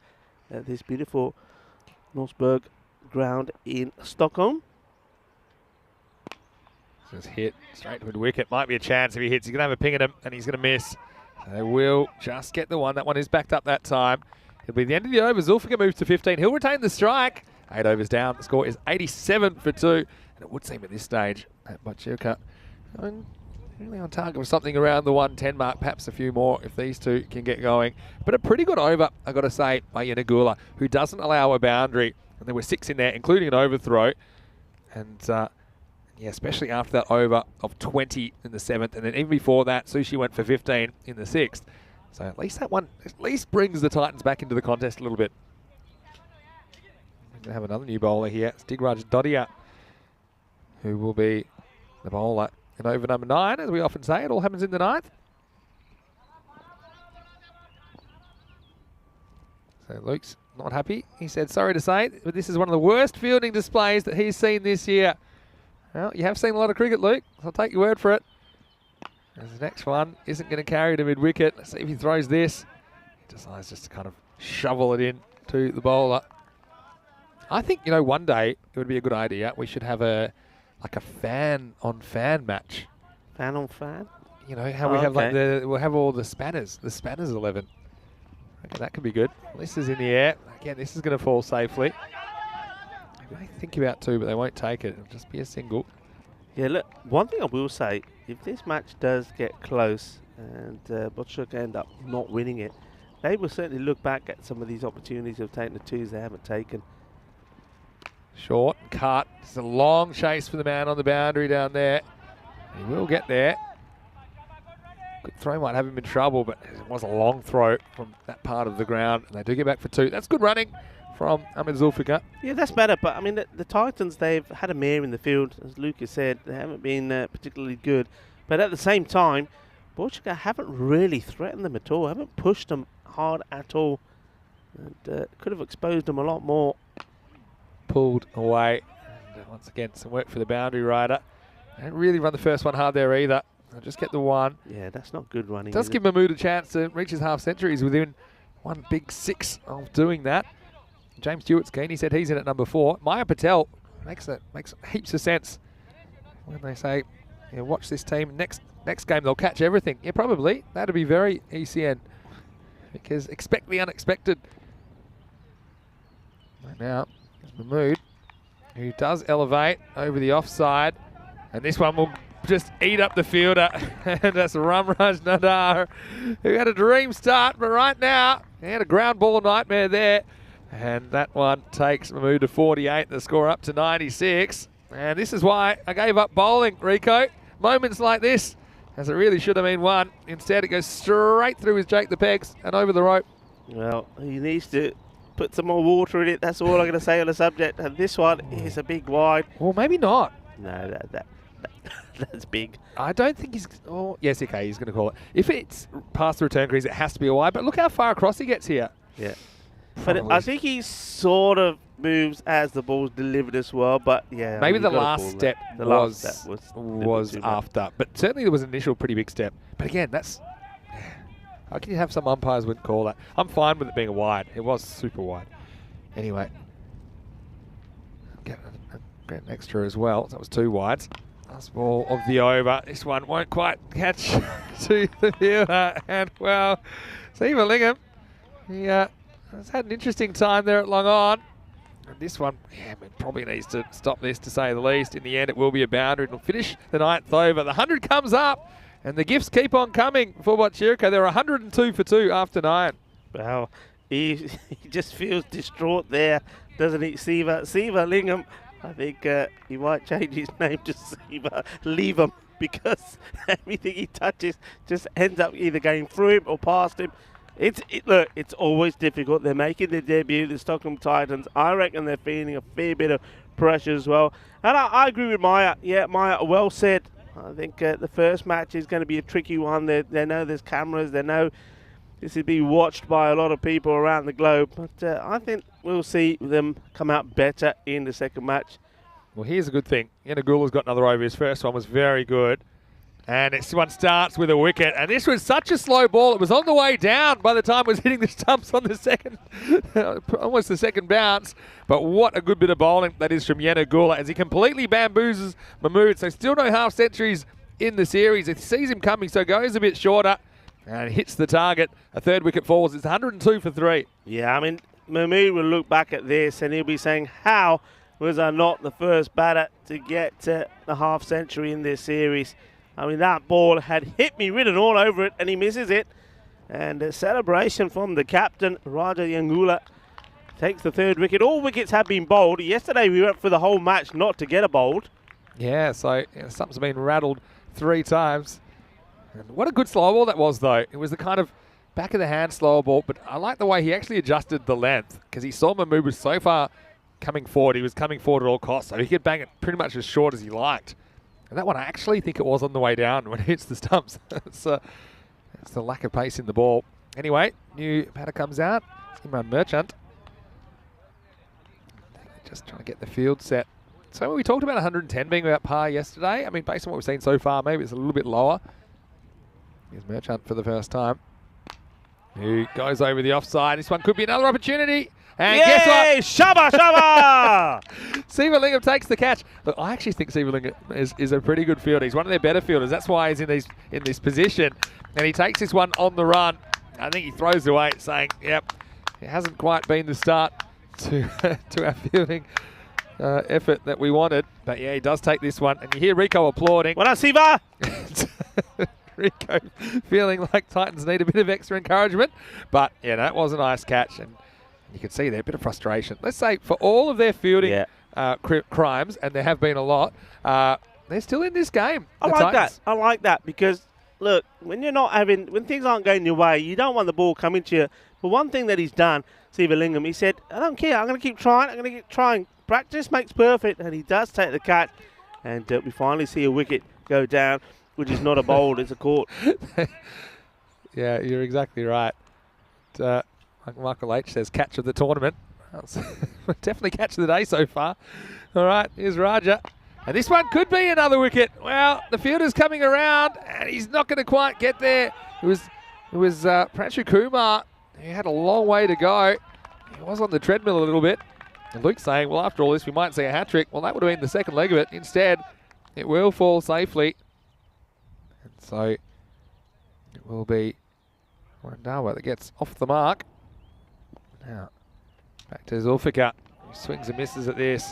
at this beautiful Norsberg ground in Stockholm? Just hit straight to the wicket. Might be a chance if he hits. He's going to have a ping at him, and he's going to miss. They will just get the one. That one is backed up that time. It'll be the end of the over. Zulfikar moves to 15. He'll retain the strike. 8 overs down. The score is 87 for 2. And it would seem at this stage that Butchirika really on target for something around the 110 mark. Perhaps a few more if these two can get going. But a pretty good over, I've got to say, by Yanagula, who doesn't allow a boundary. And there were 6 in there, including an overthrow. And yeah, especially after that over of 20 in the 7th. And then even before that, Sushi went for 15 in the 6th. So at least that one brings the Titans back into the contest a little bit. We're going to have another new bowler here. It's Digraj Dodia, who will be the bowler in over number 9. As we often say, it all happens in the 9th. So Luke's not happy. He said, sorry to say, but this is one of the worst fielding displays that he's seen this year. Well, you have seen a lot of cricket, Luke. I'll take your word for it. As the next one isn't going to carry to mid-wicket. Let's see if he throws this. He decides just to kind of shovel it in to the bowler. I think, you know, one day it would be a good idea. We should have a fan-on-fan match. Fan-on-fan? You know, how we have like we'll have all the spanners 11. Okay, that could be good. This is in the air. Again, this is going to fall safely. They may think about 2, but they won't take it. It'll just be a single. Yeah, look, one thing I will say, if this match does get close and Botchuk end up not winning it, they will certainly look back at some of these opportunities of taking the 2s they haven't taken. Short, cut. It's a long chase for the man on the boundary down there. He will get there. Good throw might have him in trouble, but it was a long throw from that part of the ground. And they do get back for 2. That's good running from Ahmed Zulfikar. Yeah, that's better. But, I mean, the Titans, they've had a mare in the field. As Lucas said, they haven't been particularly good. But at the same time, Portugal haven't really threatened them at all. Haven't pushed them hard at all. And could have exposed them a lot more. Pulled away. And once again, some work for the boundary rider. They didn't really run the first one hard there either. They'll just get the 1. Yeah, that's not good running. Does give Mahmood a chance to reach his half centuries within 1 big 6 of doing that. James Stewart's keen. He said he's in at number 4. Maya Patel makes heaps of sense when they say, yeah, watch this team. Next game they'll catch everything. Yeah, probably. That'd be very ECN because expect the unexpected. Right now, there's Mahmood, who does elevate over the offside, and this one will just eat up the fielder. And that's Ramraj Nadar, who had a dream start, but right now he had a ground ball nightmare there. And that one takes Mahmood to 48, the score up to 96. And this is why I gave up bowling, Rico. Moments like this, as it really should have been 1. Instead, it goes straight through his Jake the Pegs and over the rope. Well, he needs to put some more water in it. That's all I'm going to say on the subject. And this one is a big wide. Well, maybe not. No, that's big. I don't think he's... Oh, yes, okay, he's going to call it. If it's past the return crease, it has to be a wide. But look how far across he gets here. Yeah. But I think he sort of moves as the ball's delivered as well. But yeah, maybe the last step was after. But certainly there was an initial pretty big step. But again, that's... How can you have some umpires wouldn't call that? I'm fine with it being a wide. It was super wide. Anyway. Get an extra as well. That was 2 wides. Last ball of the over. This one won't quite catch to the fielder. And well, Steve Lingham, he has had an interesting time there at Long On. And this one, yeah, probably needs to stop this to say the least. In the end, it will be a boundary. It'll finish the 9th over. The 100 comes up, and the gifts keep on coming for Botchirka. They're 102 for 2 after 9. Wow, he just feels distraught there, doesn't he, Siva Lingham? I think he might change his name to Siva Leavem because everything he touches just ends up either going through him or past him. Look, it's always difficult. They're making their debut, the Stockholm Titans. I reckon they're feeling a fair bit of pressure as well. And I agree with Maya. Yeah, Maya, well said. I think the first match is going to be a tricky one. They know there's cameras. They know this is being watched by a lot of people around the globe. But I think we'll see them come out better in the second match. Well, here's a good thing. Yanagula's got another over. His first one was very good. And this one starts with a wicket. And this was such a slow ball. It was on the way down by the time it was hitting the stumps on the second, almost the second bounce. But what a good bit of bowling that is from Yanagula as he completely bamboozles Mahmood. So still no half centuries in the series. He sees him coming, so goes a bit shorter and hits the target. A 3rd wicket falls. It's 102 for 3. Yeah, I mean, Mahmood will look back at this and he'll be saying, how was I not the first batter to get the half century in this series? I mean, that ball had hit me written all over it, and he misses it. And a celebration from the captain, Raja Yangula, takes the 3rd wicket. All wickets have been bowled. Yesterday, we went for the whole match not to get a bowled. Yeah, so something's been rattled 3 times. And what a good slow ball that was, though. It was the kind of back of the hand slow ball, but I like the way he actually adjusted the length because he saw Mahmood was so far coming forward. He was coming forward at all costs, so he could bang it pretty much as short as he liked. And that one, I actually think it was on the way down when it hits the stumps. It's the lack of pace in the ball. Anyway, new batter comes out. Imran Merchant. Just trying to get the field set So we talked about 110 being about par yesterday. I mean, based on what we've seen so far, maybe it's a little bit lower. Here's Merchant for the first time. He goes over the offside. This one could be another opportunity. And guess what? Shabba, shabba! Sivalingam takes the catch. Look, I actually think Sivalingam is a pretty good fielder. He's one of their better fielders. That's why he's in this position. And he takes this one on the run. I think he throws it away, saying, yep, it hasn't quite been the start to our fielding effort that we wanted. But yeah, he does take this one. And you hear Rico applauding. Well done, Siva! Rico feeling like Titans need a bit of extra encouragement. But yeah, that was a nice catch. And you can see there a bit of frustration. Let's say for all of their fielding crimes, and there have been a lot, they're still in this game. I like that because, look, when things aren't going your way, you don't want the ball coming to you. But one thing that he's done, Sivalingam, he said, I don't care, I'm going to keep trying, I'm going to keep trying. Practice makes perfect, and he does take the catch. And we finally see a wicket go down, which is not a bold, it's a caught. Yeah, you're exactly right. Like Michael H says, catch of the tournament. Definitely catch of the day so far. All right, here's Raja. And this one could be another wicket. Well, the fielder's coming around, and he's not going to quite get there. It was Pranshu Kumar. He had a long way to go. He was on the treadmill a little bit. And Luke's saying, well, after all this, we might see a hat-trick. Well, that would have been the second leg of it. Instead, it will fall safely. And so it will be Randawa that gets off the mark. Now, back to Zulfikar. He swings and misses at this.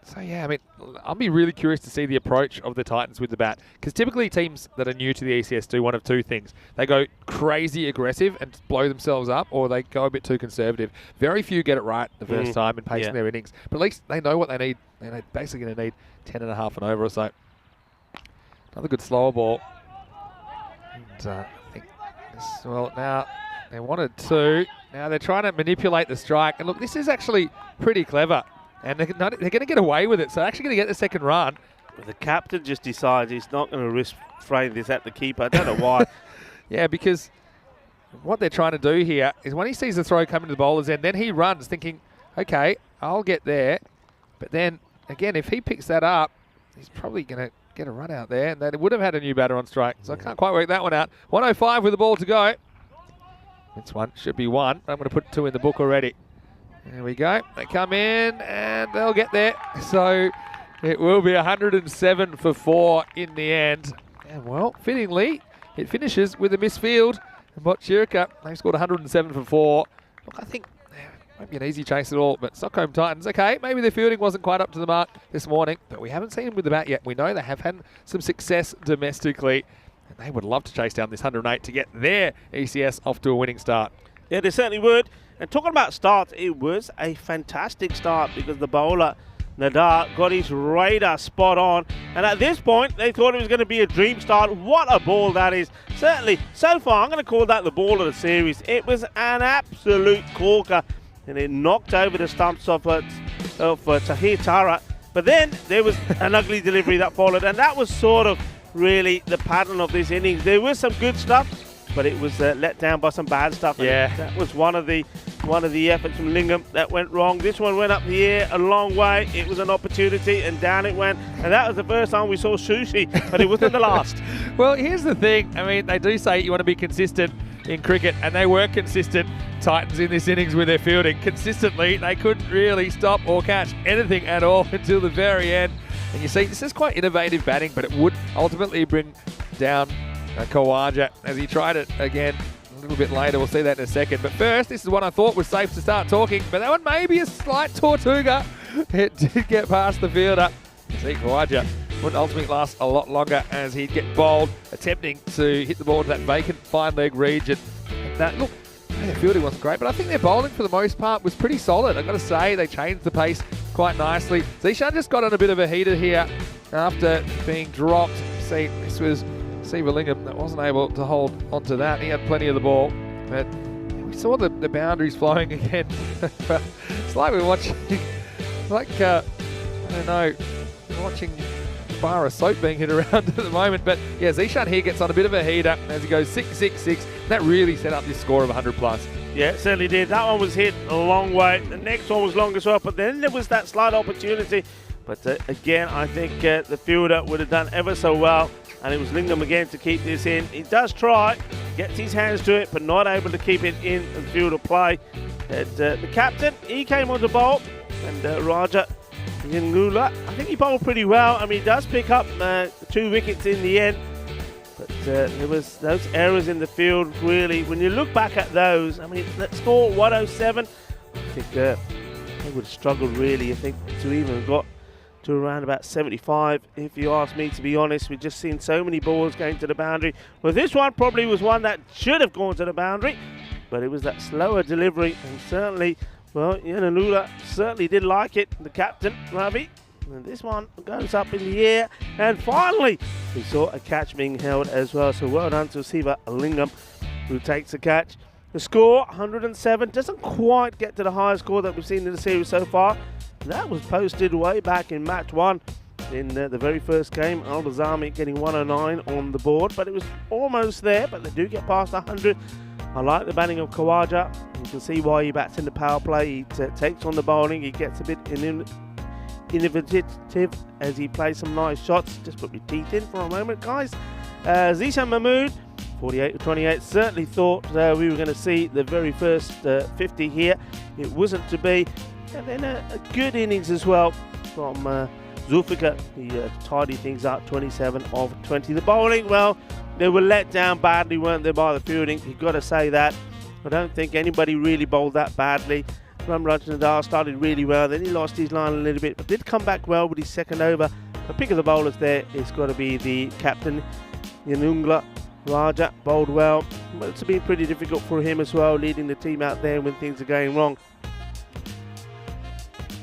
So, yeah, I mean, I'll be really curious to see the approach of the Titans with the bat. Because typically teams that are new to the ECS do one of two things. They go crazy aggressive and blow themselves up, or they go a bit too conservative. Very few get it right the first time in pacing their innings. But at least they know what they need. They're basically going to need 10.5 and over or so. Another good slower ball. And I think well, now they wanted to. Now they're trying to manipulate the strike. And look, this is actually pretty clever. And they're going to get away with it. So they're actually going to get the second run. The captain just decides he's not going to risk throwing this at the keeper. I don't know why. Yeah, because what they're trying to do here is when he sees the throw coming to the bowler's end, then he runs thinking, okay, I'll get there. But then, again, if he picks that up, he's probably going to get a run out there. And they would have had a new batter on strike. So I can't quite work that one out. 105 with the ball to go. This one should be one. I'm going to put 2 in the book already. There we go. They come in and they'll get there. So it will be 107 for 4 in the end. And well, fittingly, it finishes with a misfield. And Botchirka, they've scored 107 for 4. Look, I think it won't be an easy chase at all. But Stockholm Titans, okay, maybe their fielding wasn't quite up to the mark this morning. But we haven't seen them with the bat yet. We know they have had some success domestically. And they would love to chase down this 108 to get their ECS off to a winning start. Yeah, they certainly would. And talking about starts, it was a fantastic start because the bowler, Nadar, got his radar spot on. And at this point, they thought it was going to be a dream start. What a ball that is. Certainly, so far, I'm going to call that the ball of the series. It was an absolute corker. And it knocked over the stumps of Tahir Tara. But then there was an ugly delivery that followed. And that was sort of really the pattern of this innings. There was some good stuff, but it was let down by some bad stuff. Yeah, and that was one of the efforts from Lingam that went wrong. This one went up the air a long way. It was an opportunity, and down it went. And that was the first time we saw sushi, but it wasn't the last. Well, here's the thing. I mean, they do say you want to be consistent in cricket, and they were consistent, Titans, in this innings with their fielding. Consistently, they couldn't really stop or catch anything at all until the very end. And you see, this is quite innovative batting, but it would ultimately bring down Khawaja as he tried it again a little bit later. We'll see that in a second. But first, this is one I thought was safe to start talking, but that one may be a slight Tortuga. It did get past the fielder. See, Khawaja would ultimately last a lot longer as he'd get bowled, attempting to hit the ball to that vacant fine leg region. And that, look, their fielding wasn't great, but I think their bowling for the most part was pretty solid. I've got to say, they changed the pace quite nicely. Zishan just got on a bit of a heater here after being dropped. See, this was Sivalingam that wasn't able to hold onto that. He had plenty of the ball, but we saw the boundaries flowing again. It's like we're watching, like, I don't know, we're watching a bar of soap being hit around at the moment. But yeah, Zishan here gets on a bit of a heater as he goes 6-6-6. That really set up this score of 100 plus. Yeah, it certainly did. That one was hit a long way. The next one was long as well, but then there was that slight opportunity. But again, I think the fielder would have done ever so well, and it was Lingam again to keep this in. He does try, gets his hands to it, but not able to keep it in the field of play. And, the captain, he came on to bowl, and Raja Yangula, I think he bowled pretty well. I mean, he does pick up 2 wickets in the end. But there was those errors in the field, really. When you look back at those, I mean, that score 107, I think they would have struggled, really, I think, to even have got to around about 75, if you ask me, to be honest. We've just seen so many balls going to the boundary. Well, this one probably was one that should have gone to the boundary, but it was that slower delivery, and certainly, well, Yananula certainly did like it, the captain, Ravi. And this one goes up in the air, and finally we saw a catch being held as well. So well done to Siva Lingam, who takes the catch. The score 107 doesn't quite get to the highest score that we've seen in the series so far. That was posted way back in match 1 in the very first game. Al-Bazami getting 109 on the board, but it was almost there. But they do get past 100. I like the batting of Khawaja. You can see why he bats in the power play. He takes on the bowling. He gets a bit innovative as he plays some nice shots. Just put my teeth in for a moment, guys. Zishan Mahmood, 48-28, certainly thought we were going to see the very first 50 here. It wasn't to be. And then a good innings as well from Zulfikar. He tidied things up, 27 of 20. The bowling, well, they were let down badly, weren't they, by the fielding? You've got to say that. I don't think anybody really bowled that badly. Ramraj Nadal started really well, then he lost his line a little bit, but did come back well with his second over. The pick of the bowlers there is got to be the captain, Yanungla Raja, bowled well. But it's been pretty difficult for him as well, leading the team out there when things are going wrong.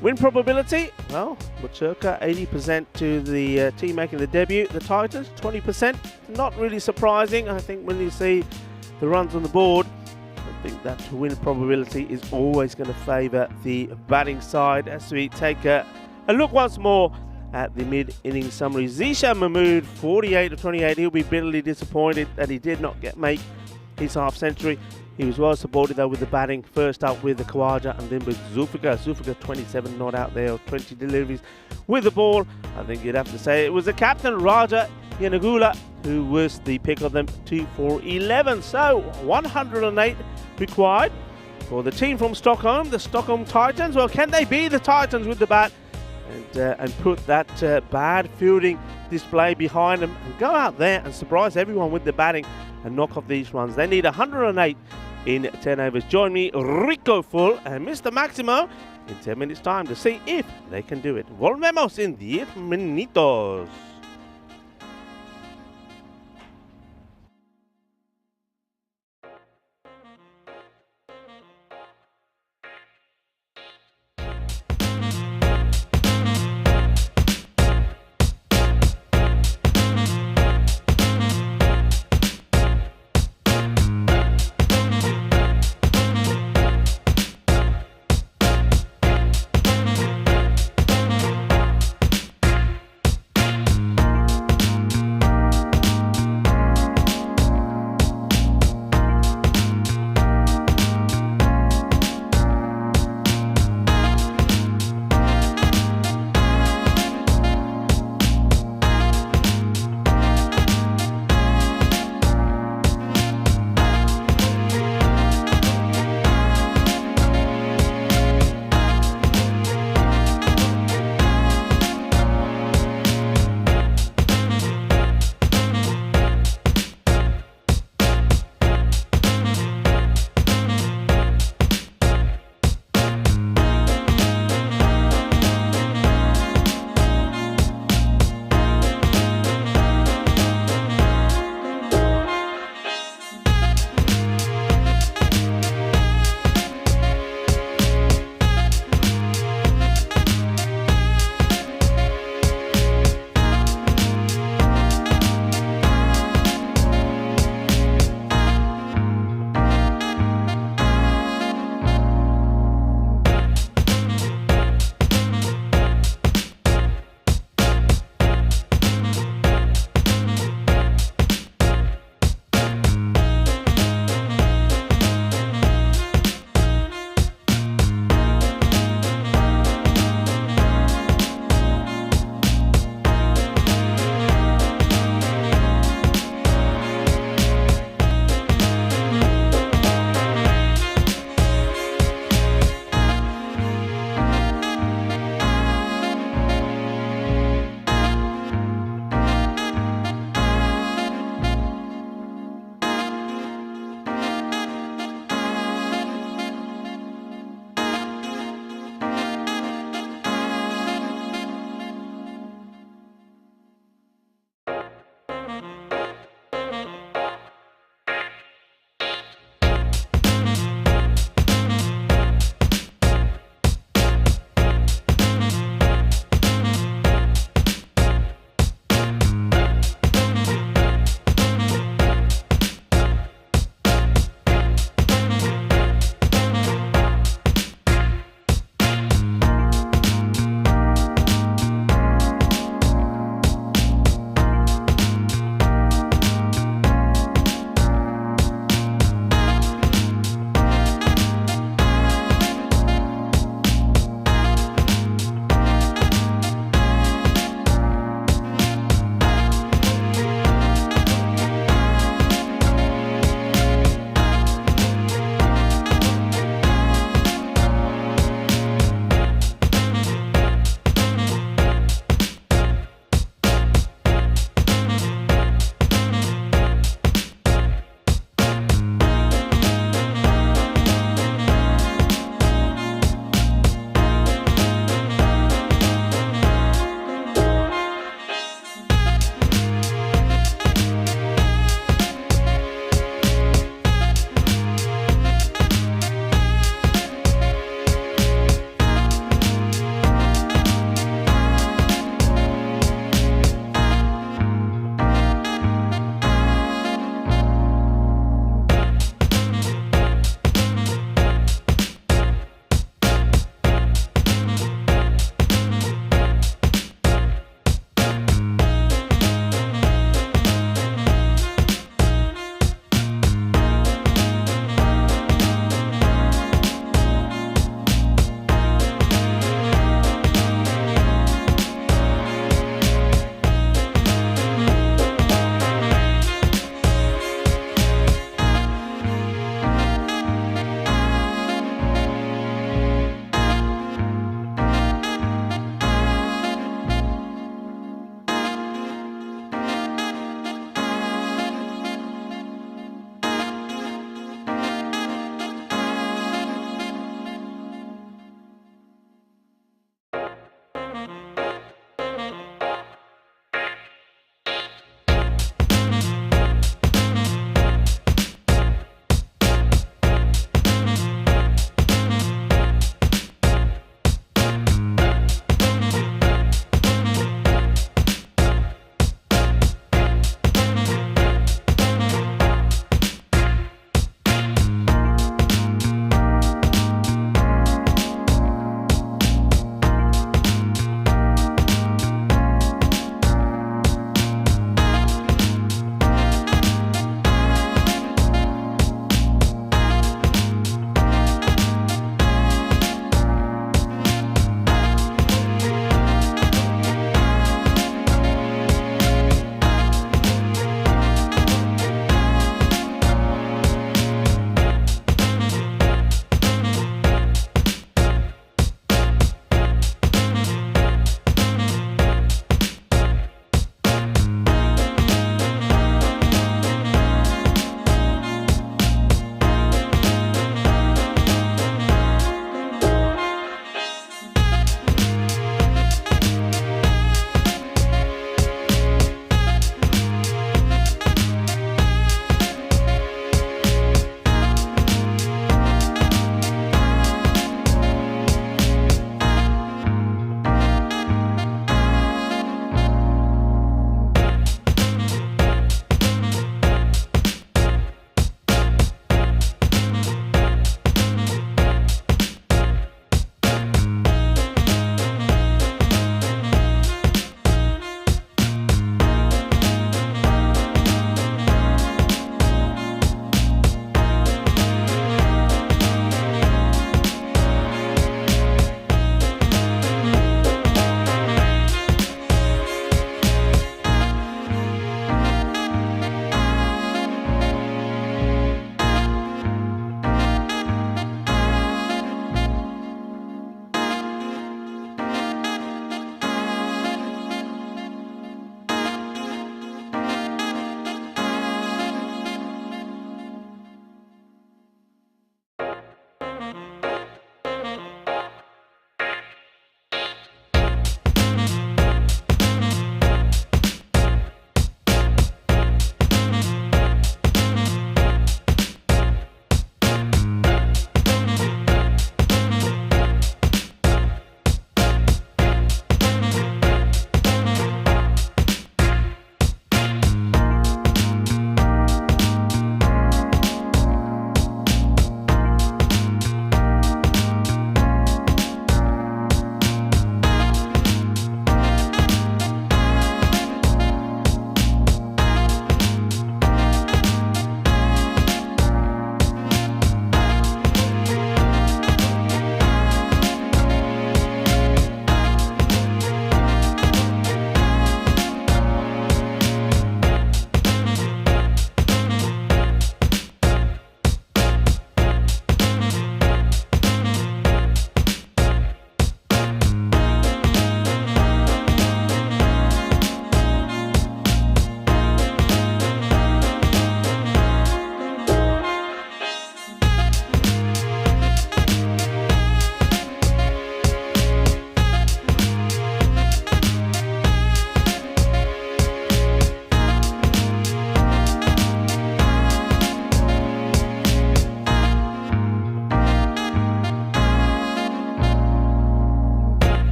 Win probability, well, Maturka 80% to the team making the debut. The Titans 20%, not really surprising. I think when you see the runs on the board, I think that win probability is always going to favour the batting side. As we take a look once more at the mid-inning summary. Zishan Mahmood, 48-28. He'll be bitterly disappointed that he did not make his half-century. He was well supported though with the batting. First up with the Khawaja and then with Zulfikar. Zulfikar 27 not out there, 20 deliveries with the ball. I think you'd have to say it was the captain, Raja Yanagula, who was the pick of them, 2 for 11. So 108 required for the team from Stockholm, the Stockholm Titans. Well, can they be the Titans with the bat and put that bad fielding display behind them and go out there and surprise everyone with the batting and knock off these runs? They need 108 in 10 overs. Join me, Rico Full and Mr. Maximo in 10 minutes time to see if they can do it. Volvemos en 10 minutos.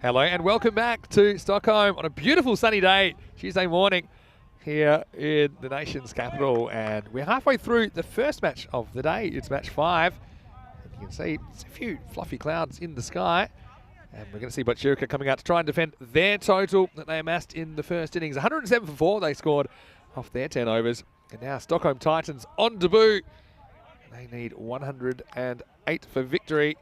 Hello and welcome back to Stockholm on a beautiful sunny day, Tuesday morning here in the nation's capital. And we're halfway through the first match of the day. It's match 5. And you can see it's a few fluffy clouds in the sky. And we're going to see Bocurica coming out to try and defend their total that they amassed in the first innings. 107 for 4 they scored off their 10 overs. And now Stockholm Titans on debut. They need 108 for victory.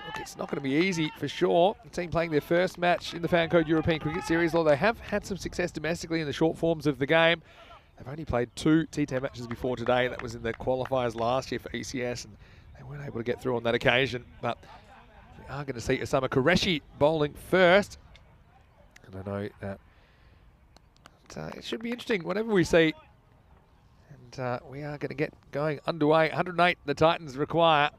Look, it's not going to be easy for sure. The team playing their first match in the FanCode European Cricket Series, although they have had some success domestically in the short forms of the game. They've only played 2 T10 matches before today. That was in the qualifiers last year for ECS, and they weren't able to get through on that occasion. But we are going to see Osama Qureshi bowling first. And I know that it should be interesting whatever we see. And we are going to get going underway. 108 the Titans require.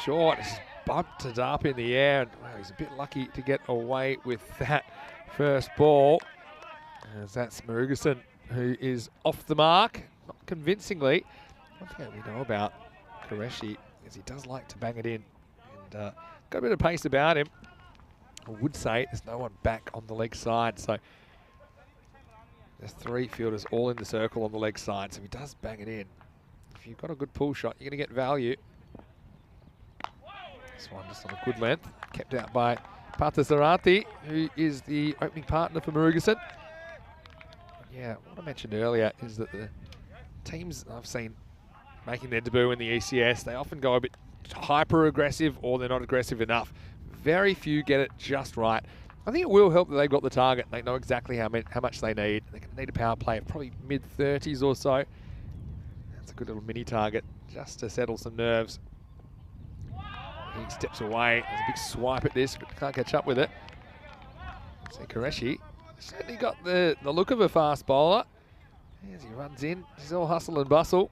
Short, it's bumped it up in the air, and wow, he's a bit lucky to get away with that first ball. As that's Murugeson, who is off the mark, not convincingly. One thing that we know about Qureshi is he does like to bang it in, and got a bit of pace about him. I would say there's no one back on the leg side, so there's 3 fielders all in the circle on the leg side, so he does bang it in. If you've got a good pull shot, you're going to get value. This one just on a good length, kept out by Pathasarati, who is the opening partner for Murugeson. Yeah, what I mentioned earlier is that the teams I've seen making their debut in the ECS, they often go a bit hyper aggressive or they're not aggressive enough. Very few get it just right. I think it will help that they've got the target. They know exactly how much they need. They're going to need a power play of probably mid-30s or so. That's a good little mini target just to settle some nerves. He steps away. There's a big swipe at this, but can't catch up with it. So Qureshi certainly got the look of a fast bowler. As he runs in, he's all hustle and bustle.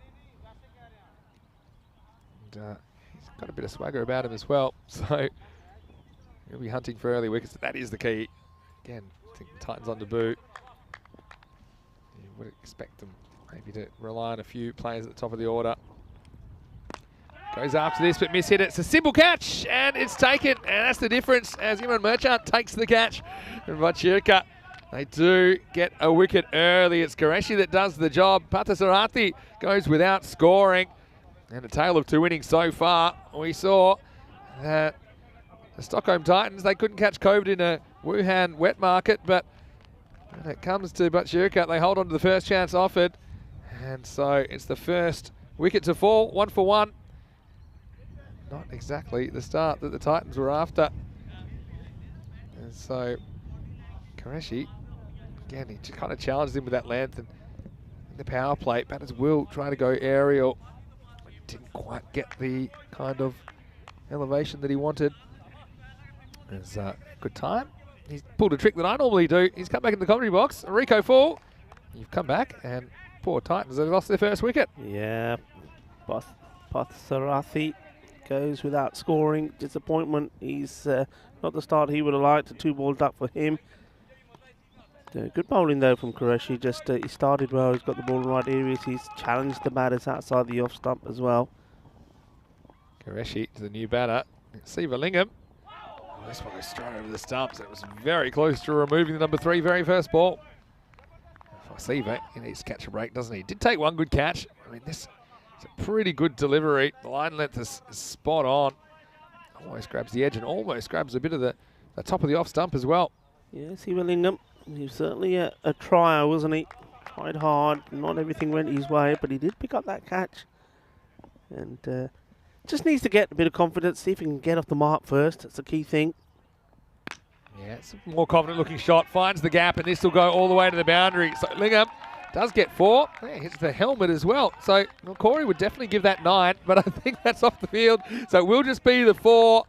And he's got a bit of swagger about him as well. So he'll be hunting for early wickets. That is the key. Again, I think the Titans on debut. You would expect them maybe to rely on a few players at the top of the order. Goes after this, but mishit it. It's a simple catch, and it's taken, and that's the difference as Imran Merchant takes the catch. And Bocurica, they do get a wicket early. It's Qureshi that does the job. Pathasarati goes without scoring. And a tale of 2 innings so far. We saw that the Stockholm Titans, they couldn't catch COVID in a Wuhan wet market, but when it comes to Bocurica, they hold on to the first chance offered. And so it's the first wicket to fall, 1 for 1. Not exactly the start that the Titans were after. And so Qureshi, again, he just kind of challenged him with that length, and in the power play, batters will try to go aerial. Didn't quite get the kind of elevation that he wanted. It's a good time. He's pulled a trick that I normally do. He's come back in the commentary box. Rico Fall, you've come back, and poor Titans have lost their first wicket. Yeah, Pathasarati goes without scoring. Disappointment. He's not the start he would have liked. A 2-ball duck for him. Good bowling though from Qureshi. Just he started well. He's got the ball in the right areas. He's challenged the batters outside the off stump as well. Qureshi to the new batter, Sivalingam. Oh, this one goes straight over the stumps. It was very close to removing the number 3 very first ball. For Siva, he needs to catch a break, doesn't he? Did take one good catch. I mean, this is a pretty good delivery. The line length is spot on. Almost grabs the edge and almost grabs a bit of the top of the off stump as well. Yes, Sivalingam. He was certainly a trier, wasn't he? Tried hard. Not everything went his way, but he did pick up that catch. And just needs to get a bit of confidence, see if he can get off the mark first. That's the key thing. Yeah, it's a more confident looking shot. Finds the gap, and this will go all the way to the boundary. So Lingham does get 4. Yeah, hits the helmet as well. So Corey would definitely give that 9, but I think that's off the field. So it will just be the 4.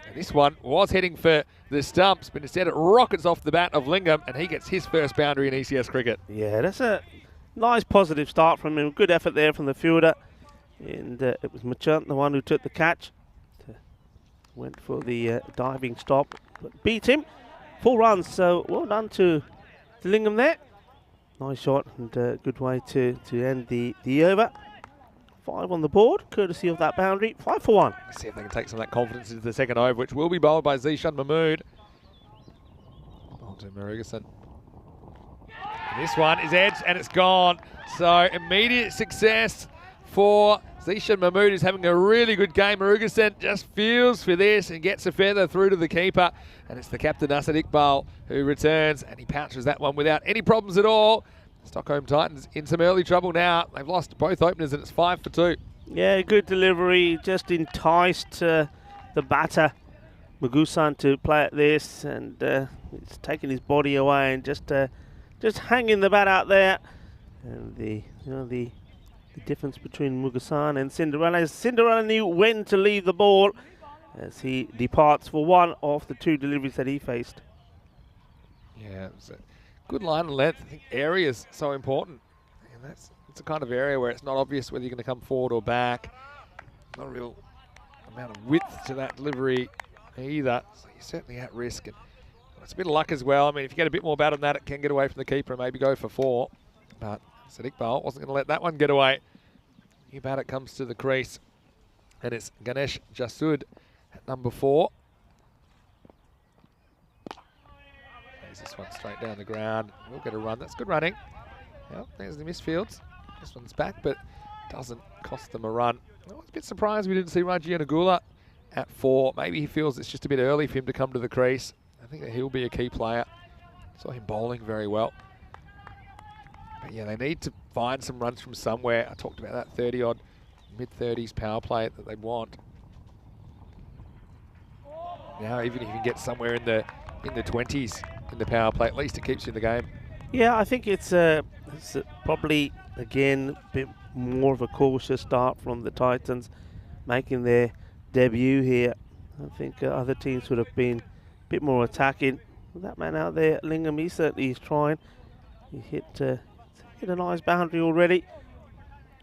And this one was heading for the stumps, but instead it rockets off the bat of Lingham, and he gets his first boundary in ECS cricket. Yeah, that's a nice positive start from him. Good effort there from the fielder. And it was Merchant, the one who took the catch. Went for the diving stop, but beat him. 4 runs, so well done to Lingham there. Nice shot and good way to end the over. 5 on the board, courtesy of that boundary. 5 for 1. Let's see if they can take some of that confidence into the second over, which will be bowled by Zishan Mahmood. On to Murugasan. This one is edged and it's gone. So immediate success for Zishan Mahmood, who's having a really good game. Murugasan just feels for this and gets a feather through to the keeper. And it's the captain, Asad Iqbal, who returns, and he pouches that one without any problems at all. Stockholm Titans in some early trouble now. They've lost both openers and it's 5 for 2. Yeah, good delivery. Just enticed the batter, Mugusan, to play at this, and it's taking his body away and just hanging the bat out there. And the difference between Mugusan and Cinderella is Cinderella knew when to leave the ball as he departs for one of the 2 deliveries that he faced. Yeah, it was a good line of length. I think area is so important. And it's a kind of area where it's not obvious whether you're going to come forward or back. Not a real amount of width to that delivery either. So you're certainly at risk. And it's a bit of luck as well. I mean, if you get a bit more bat on that, it can get away from the keeper and maybe go for 4. But Sadiq Bal wasn't going to let that one get away. New batter comes to the crease. And it's Ganesh Jasud at number 4. Plays this one straight down the ground. We'll get a run. That's good running. Yep, there's the misfields. This one's back, but doesn't cost them a run. I was a bit surprised we didn't see Raji Anagula at 4. Maybe he feels it's just a bit early for him to come to the crease. I think that he'll be a key player. Saw him bowling very well. But yeah, they need to find some runs from somewhere. I talked about that 30-odd, mid-30s power play that they want. Now, even if you can get somewhere in the 20s in the power play, at least it keeps you in the game. Yeah, I think it's probably, again, a bit more of a cautious start from the Titans making their debut here. I think other teams would have been a bit more attacking. That man out there, Lingham, he certainly is trying. He hit a nice boundary already.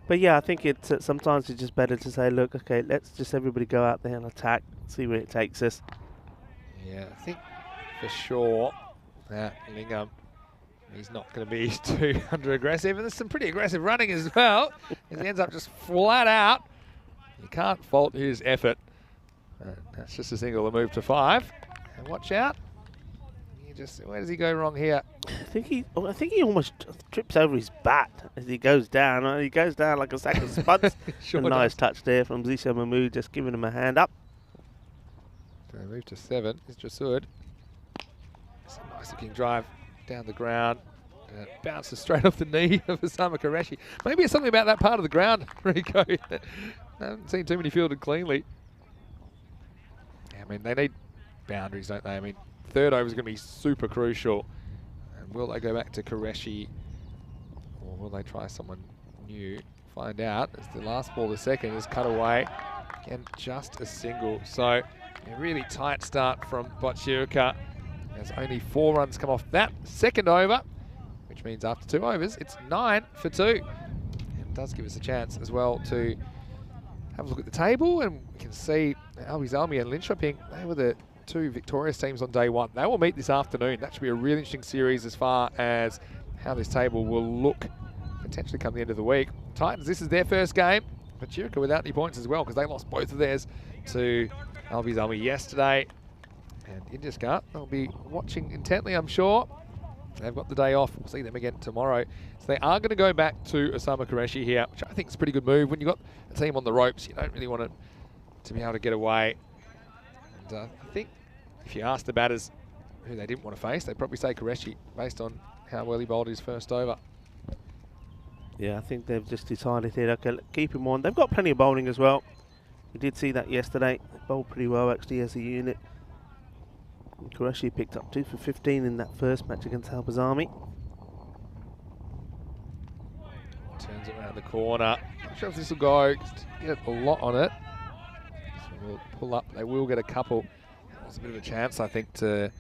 But yeah, I think it's sometimes it's just better to say, look, okay, let's just everybody go out there and attack, see where it takes us. Yeah, I think for sure that Lingham, he's not going to be too under aggressive, and there's some pretty aggressive running as well. He ends up just flat out. You can't fault his effort. That's just a single, a move to 5. And watch out. Where does he go wrong here? I think he almost trips over his bat as he goes down. He goes down like a sack of spuds. Sure, a nice touch there from Zishan Mahmood, just giving him a hand up. So move to 7 is Jasud. It's a nice looking drive down the ground. And it bounces straight off the knee of Osama Qureshi. Maybe it's something about that part of the ground, Rico. I haven't seen too many fielded cleanly. Yeah, I mean, they need boundaries, don't they? I mean, third over is going to be super crucial. And will they go back to Qureshi, or will they try someone new? Find out as the last ball of the second is cut away. Again, just a single. So a really tight start from Botchirka. There's only 4 runs come off that second over, which means after 2 overs, it's 9 for 2. And it does give us a chance as well to have a look at the table, and we can see Albies Army and Linköping, they were the 2 victorious teams on day 1. They will meet this afternoon. That should be a really interesting series as far as how this table will look potentially come the end of the week. Titans, this is their first game, but Chirica without any points as well, because they lost both of theirs to Albies Army yesterday. And Indiscart, they'll be watching intently, I'm sure. They've got the day off. We'll see them again tomorrow. So they are going to go back to Osama Qureshi here, which I think is a pretty good move. When you've got a team on the ropes, you don't really want to be able to get away. And I think if you ask the batters who they didn't want to face, they'd probably say Qureshi, based on how well he bowled his first over. Yeah, I think they've just decided here, okay, keep him on. They've got plenty of bowling as well. We did see that yesterday. They bowled pretty well, actually, as a unit. And Qureshi picked up 2 for 15 in that first match against Albies Army. Turns it around the corner. Not sure if this will go. Get a lot on it. So we'll pull up. They will get a couple. There's a bit of a chance, I think, to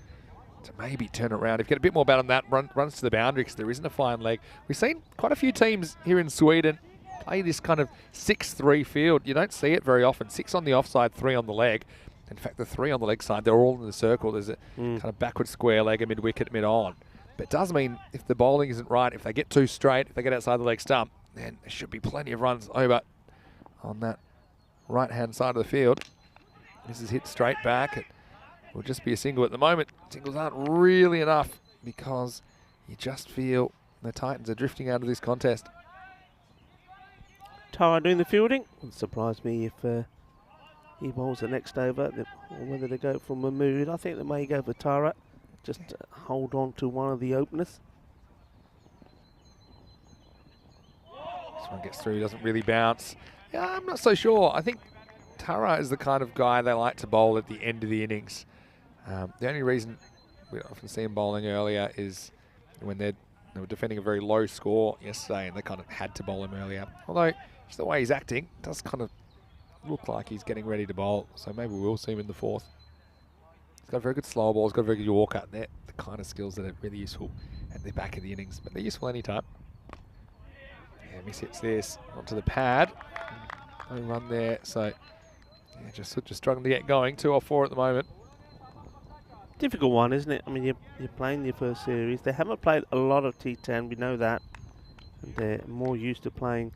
maybe turn it around. If you get a bit more bat on that, runs to the boundary, because there isn't a fine leg. We've seen quite a few teams here in Sweden play this kind of 6-3 field. You don't see it very often. 6 on the offside, 3 on the leg. In fact, the 3 on the leg side, they're all in the circle. There's a kind of backward square leg, a mid-wicket, mid-on. But it does mean if the bowling isn't right, if they get too straight, if they get outside the leg stump, then there should be plenty of runs over on that right-hand side of the field. This is hit straight back. It will just be a single at the moment. Singles aren't really enough because you just feel the Titans are drifting out of this contest. Tara doing the fielding. Wouldn't surprise me if he bowls the next over, or whether they go for Mahmood. I think they may go for Tara. Just hold on to one of the openers. This one gets through, doesn't really bounce. Yeah, I'm not so sure. I think Tara is the kind of guy they like to bowl at the end of the innings. The only reason we often see him bowling earlier is when they were defending a very low score yesterday and they kind of had to bowl him earlier. Although, just the way he's acting, it does kind of look like he's getting ready to bowl. So maybe we'll see him in the 4th. He's got a very good slow ball. He's got a very good Yorker. And they're the kind of skills that are really useful at the back of the innings. But they're useful anytime. Yeah, miss hits this onto the pad. No run there. So, yeah, just struggling to get going. 2 or 4 at the moment. Difficult one, isn't it? I mean, you're playing your first series. They haven't played a lot of T10. We know that. And they're more used to playing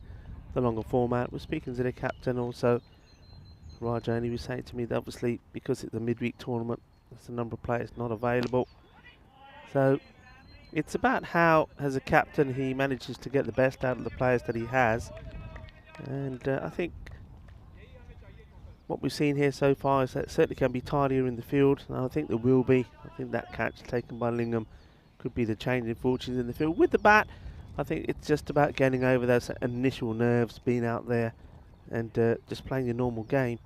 the longer format. We're speaking to the captain also, Raja, and he was saying to me that obviously because it's a midweek tournament, there's a number of players not available. So it's about how, as a captain, he manages to get the best out of the players that he has. And I think what we've seen here so far is that it certainly can be tidier in the field, and I think there will be. I think that catch taken by Lingham could be the change in fortunes in the field. With the bat, I think it's just about getting over those initial nerves, being out there and just playing your normal game.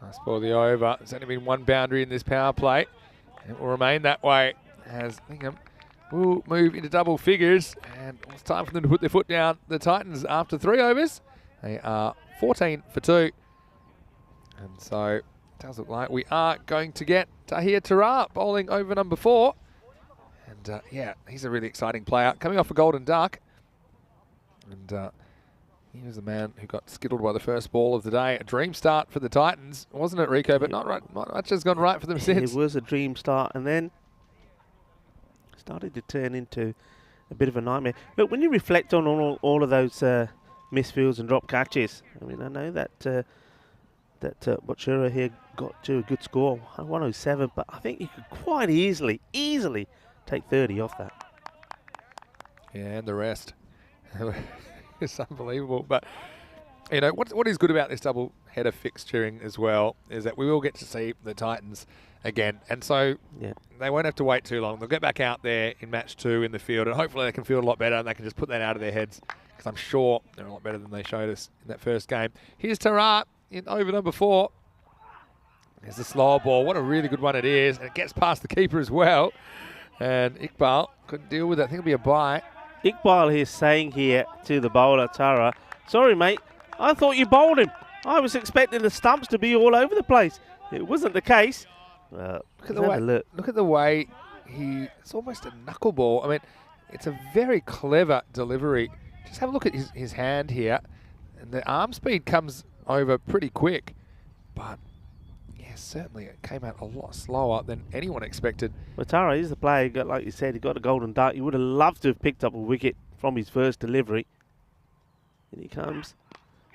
Nice ball the over. There's only been 1 boundary in this power play. It will remain that way as Lingham will move into double figures. And it's time for them to put their foot down. The Titans, after 3 overs, they are 14 for 2. And so it does look like we are going to get Tahir Tara bowling over number 4. And yeah, he's a really exciting player. Coming off a golden duck. And he was the man who got skittled by the first ball of the day. A dream start for the Titans, wasn't it, Rico? But not much has gone right for them since. It was a dream start and then started to turn into a bit of a nightmare. Look, when you reflect on all of those misfields and drop catches, I mean, I know that Bachura here got to a good score, 107, but I think you could quite easily take 30 off that. Yeah, and the rest. It's unbelievable. But, you know, what is good about this double header fixturing as well is that we will get to see the Titans again. And so they won't have to wait too long. They'll get back out there in match 2 in the field, and hopefully they can field a lot better and they can just put that out of their heads because I'm sure they're a lot better than they showed us in that first game. Here's Tara in over number 4. There's the slower ball. What a really good one it is. And it gets past the keeper as well. And Iqbal couldn't deal with it. I think it'll be a bye. Iqbal is saying here to the bowler, Tara, sorry, mate, I thought you bowled him. I was expecting the stumps to be all over the place. It wasn't the case. Look at the way it's almost a knuckleball. I mean, it's a very clever delivery. Just have a look at his hand here. And the arm speed comes over pretty quick. But, yeah, certainly it came out a lot slower than anyone expected. Well, Tara is the player, like you said, he got a golden duck. He would have loved to have picked up a wicket from his first delivery. And he comes.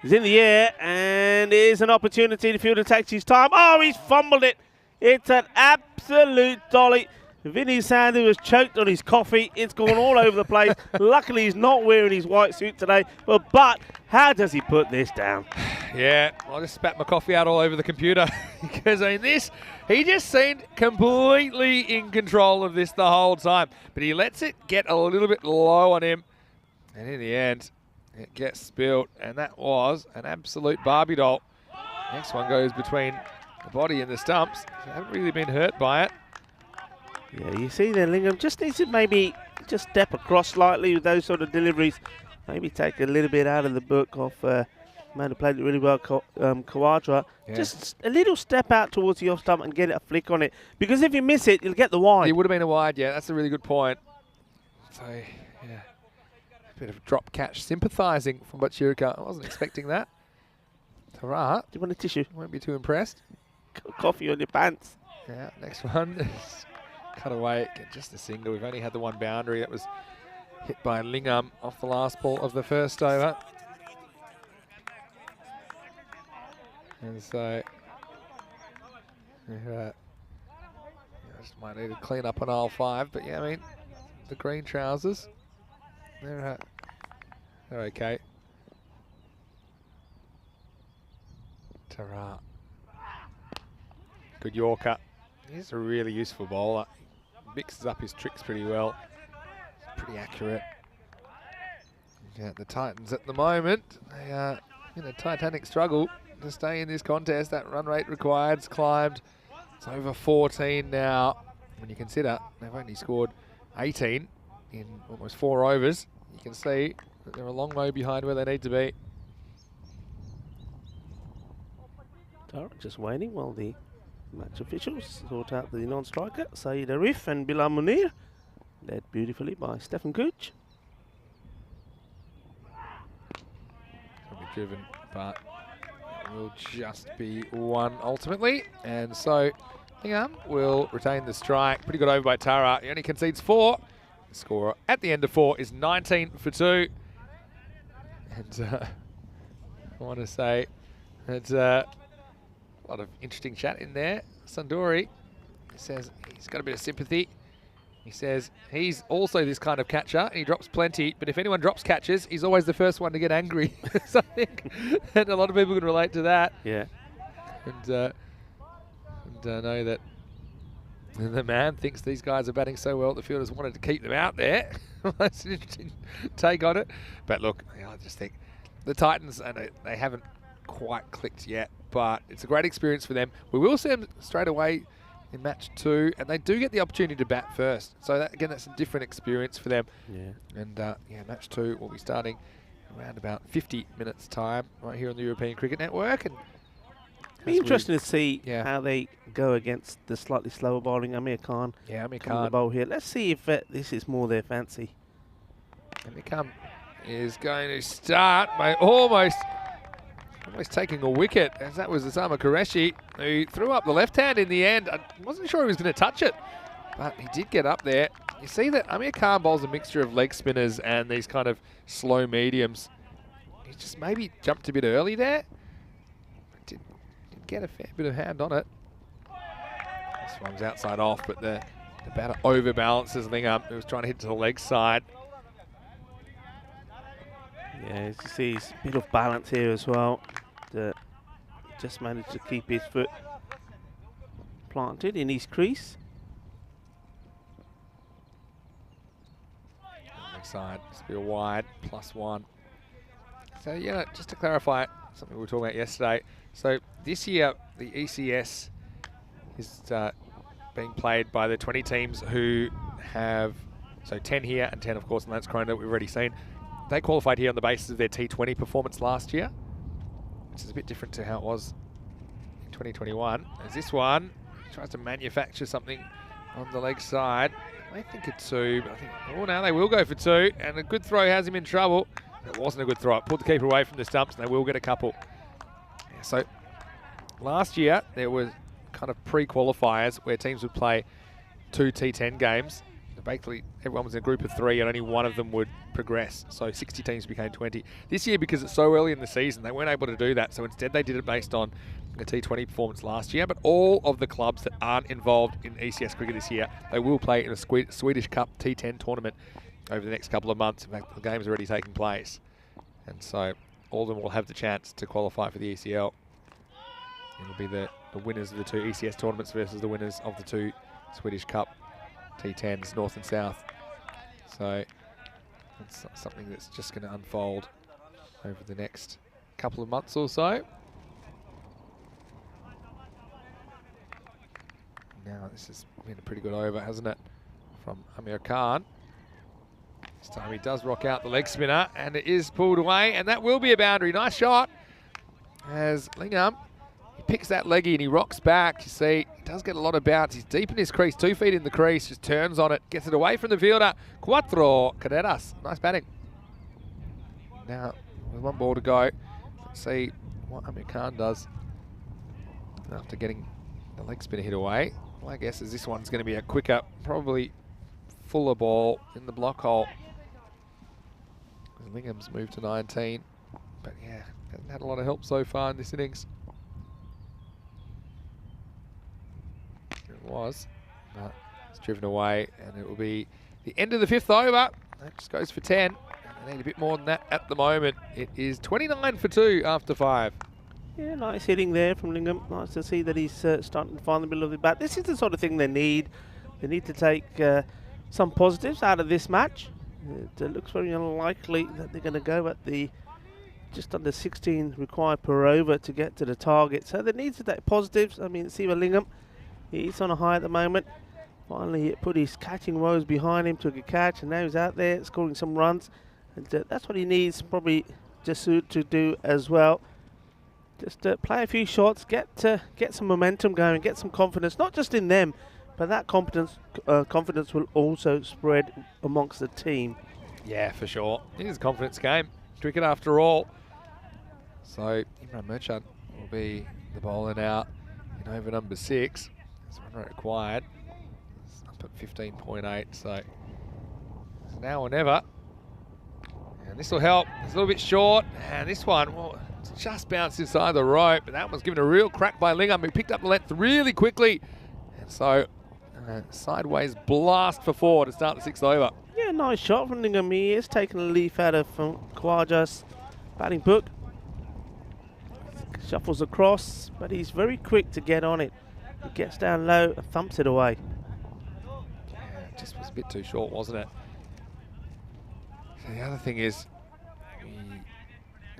He's in the air, and here's an opportunity. The fielder takes his time. Oh, he's fumbled it. It's an absolute dolly. Vinny Sandhu has choked on his coffee. It's gone all over the place. Luckily, he's not wearing his white suit today. But how does he put this down? Yeah, I just spat my coffee out all over the computer because I mean he just seemed completely in control of this the whole time. But he lets it get a little bit low on him. And in the end, it gets spilled. And that was an absolute Barbie doll. Next one goes between the body and the stumps. So haven't really been hurt by it. Yeah, you see there, Lingham just needs to maybe just step across slightly with those sort of deliveries. Maybe take a little bit out of the book of man who played it really well, Kawadra. Yeah. Just a little step out towards the off stump and get a flick on it. Because if you miss it, you'll get the wide. It would have been a wide, yeah. That's a really good point. So, yeah, a bit of drop catch sympathising from Bachirika. I wasn't expecting that. Tara. Do you want a tissue? Won't be too impressed. Coffee on your pants. Yeah, next one. Cut away, get just a single. We've only had the 1 boundary that was hit by Lingham off the last ball of the first over. And so, I just might need to clean up on aisle 5, but yeah, I mean, the green trousers, they're okay. Ta-ra. Good Yorker. He's a really useful bowler. Mixes up his tricks pretty well. Pretty accurate. Yeah, the Titans at the moment, they are in a titanic struggle to stay in this contest. That run rate required's climbed. It's over 14 now. When you consider they've only scored 18 in almost 4 overs, you can see that they're a long way behind where they need to be. Just waiting while the match officials sort out the non-striker, Saeed Arif and Bilal Munir, led beautifully by Stefan Cooch. Will be driven, but it will just be 1 ultimately. And so Hingham will retain the strike. Pretty good over by Tara. He only concedes 4. The score at the end of 4 is 19 for 2. And I want to say that a lot of interesting chat in there. Sundori says he's got a bit of sympathy. He says he's also this kind of catcher, and he drops plenty, but if anyone drops catches, he's always the first one to get angry. So I think and a lot of people can relate to that. Yeah. And know that the man thinks these guys are batting so well, the fielders wanted to keep them out there. That's an interesting take on it. But look, I just think the Titans, and they haven't quite clicked yet, but it's a great experience for them. We will see them straight away in match 2, and they do get the opportunity to bat first. So that, again, that's a different experience for them. Yeah. And yeah, match 2 will be starting around about 50 minutes time right here on the European Cricket Network. And be interesting to see yeah. how they go against the slightly slower bowling Amir Khan. Yeah, Amir Khan Khan. bowl here. Let's see if this is more their fancy. Amir Khan is going to start by almost taking a wicket, as that was Osama Qureshi, who threw up the left hand in the end. I wasn't sure he was going to touch it, but he did get up there. You see that Amir Khan bowls a mixture of leg spinners and these kind of slow mediums. He just maybe jumped a bit early there. Did get a fair bit of hand on it. This one's outside off, but the batter overbalances Lingham, who was trying to hit to the leg side. Yeah, as you see, he's a bit of balance here as well. Just managed to keep his foot planted in his crease. Leg side, just be a wide, +1. So yeah, just to clarify something we were talking about yesterday. So this year, the ECS is being played by the 20 teams who have, so 10 here and 10 of course in Lance Corona that we've already seen. They qualified here on the basis of their T20 performance last year, which is a bit different to how it was in 2021. As this one tries to manufacture something on the leg side. I think it's 2, but I think, oh, now they will go for 2, and a good throw has him in trouble. It wasn't a good throw. It pulled the keeper away from the stumps, and they will get a couple. Yeah, so last year, there was kind of pre-qualifiers where teams would play 2 T10 games. Basically, everyone was in a group of 3 and only one of them would progress. So 60 teams became 20. This year, because it's so early in the season, they weren't able to do that. So instead, they did it based on the T20 performance last year. But all of the clubs that aren't involved in ECS cricket this year, they will play in a Swedish Cup T10 tournament over the next couple of months. In fact, the game's already taking place. And so all of them will have the chance to qualify for the ECL. It'll be the winners of the 2 ECS tournaments versus the winners of the 2 Swedish Cup T10s, North and South. So it's something that's just going to unfold over the next couple of months or so. Now this has been a pretty good over, hasn't it, from Amir Khan. This time he does rock out the leg spinner, and it is pulled away, and that will be a boundary. Nice shot as Lingham, he picks that leggy and he rocks back. You see, he does get a lot of bounce. He's deep in his crease, 2 feet in the crease, just turns on it, gets it away from the fielder. Cuatro carreras. Nice batting. Now, with 1 ball to go, let's see what Amir Khan does after getting the leg spinner hit away. My guess is this one's going to be a quicker, probably fuller ball in the block hole. Lingham's moved to 19, but yeah, hasn't had a lot of help so far in this innings. was. But it's driven away, and it will be the end of the 5th over. That just goes for 10. And they need a bit more than that at the moment. It is 29 for 2 after 5. Yeah, nice hitting there from Lingham. Nice to see that he's starting to find the middle of the bat. This is the sort of thing they need. They need to take some positives out of this match. It looks very unlikely that they're going to go at the just under 16 required per over to get to the target. So they need to take positives. I mean, see Lingham, he's on a high at the moment. Finally, he put his catching woes behind him, took a catch, and now he's out there scoring some runs. And that's what he needs, probably Jasud to do as well. Just play a few shots, get some momentum going, get some confidence, not just in them, but that confidence will also spread amongst the team. Yeah, for sure. It is a confidence game. Cricket after all. So Imran Merchant will be the bowler now in over number 6. There's one run required. It's up at 15.8, so it's now or never. And this will help. It's a little bit short. And this one, well, it's just bounced inside the rope. But that one's given a real crack by Lingham, who picked up the length really quickly. And so sideways blast for 4 to start the 6th over. Yeah, nice shot from Lingham. He is taking a leaf out of Khawaja's batting book. Shuffles across, but he's very quick to get on it. He gets down low and thumps it away. Yeah, it just was a bit too short, wasn't it? So the other thing is, we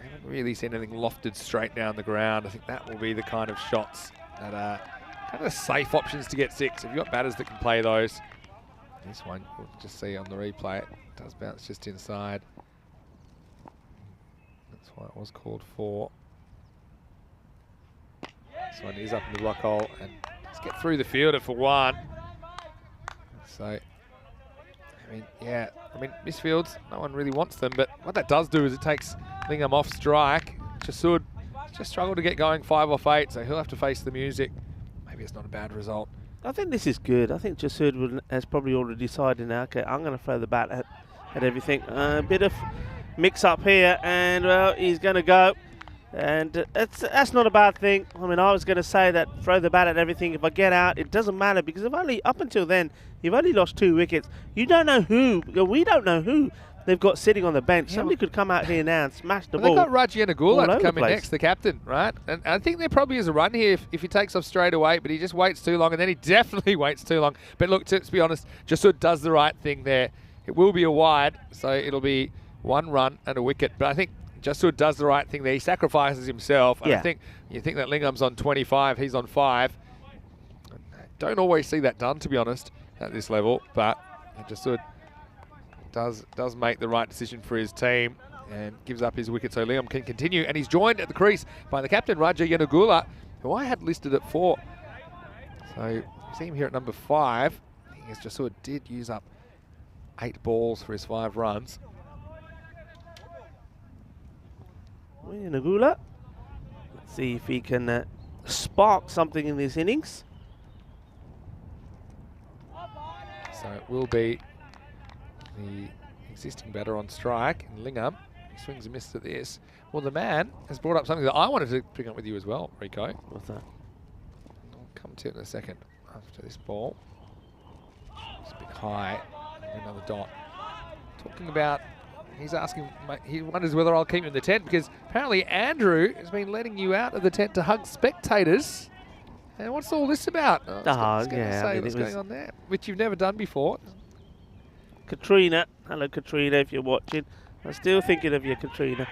haven't really seen anything lofted straight down the ground. I think that will be the kind of shots that are kind of safe options to get 6. If you've got batters that can play those. This one, we'll just see on the replay, it does bounce just inside. That's why it was called 4. This one is up in the block hole, and let's get through the fielder for 1. So, I mean, yeah, misfields, no one really wants them, but what that does do is it takes Lingham off strike. Jasud just struggled to get going 5 off 8, so he'll have to face the music. Maybe it's not a bad result. I think this is good. I think Jasud has probably already decided now, okay, I'm going to throw the bat at everything. A bit of mix-up here, and, well, he's going to go. And that's not a bad thing. I mean, I was going to say that throw the bat at everything. If I get out, it doesn't matter, because up until then, you've only lost 2 wickets. You don't know who, we don't know who they've got sitting on the bench. Yeah, somebody could come out here now and smash the ball. They've got Raji Anagula coming next, the captain, right? And I think there probably is a run here if he takes off straight away, but he just waits too long, and then he definitely waits too long. But look, to be honest, Jasud does the right thing there. It will be a wide, so it'll be 1 run and a wicket. But I think Jasud does the right thing there. He sacrifices himself. And I think you think that Lingham's on 25, he's on 5. Don't always see that done, to be honest, at this level. But Jasud does make the right decision for his team and gives up his wicket, so Liam can continue. And he's joined at the crease by the captain, Raja Yanagula, who I had listed at 4. So you see him here at number 5. I think Jasud did use up 8 balls for his 5 runs. Yanagula, let's see if he can spark something in this innings. So it will be the existing batter on strike, and Lingham. He swings and misses at this. Well, the man has brought up something that I wanted to pick up with you as well, Rico. What's that? I'll come to it in a second after this ball. It's a bit high. Another dot. Talking about, he's asking, he wonders whether I'll keep him in the tent, because apparently Andrew has been letting you out of the tent to hug spectators. And what's all this about? Oh, what's going on there, which you've never done before. Katrina, hello Katrina, if you're watching. I'm still thinking of you, Katrina.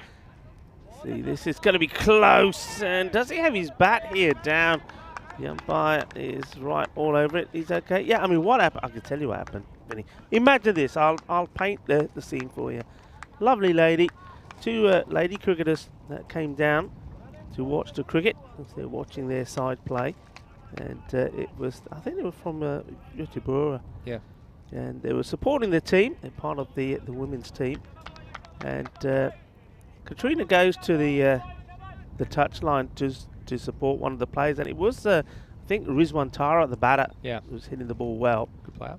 See, this is going to be close. And does he have his bat here down? The umpire is right all over it. He's okay. Yeah, I mean, what happened? I can tell you what happened, Vinny. Imagine this. I'll paint the scene for you. Lovely lady. 2 lady cricketers that came down to watch the cricket as they're watching their side play. And it was, I think they were from Göteborg. Yeah. And they were supporting the team. They're part of the women's team. And Katrina goes to the touchline to support one of the players. And it was, I think, Rizwan Tara, the batter, who was hitting the ball well. Good player.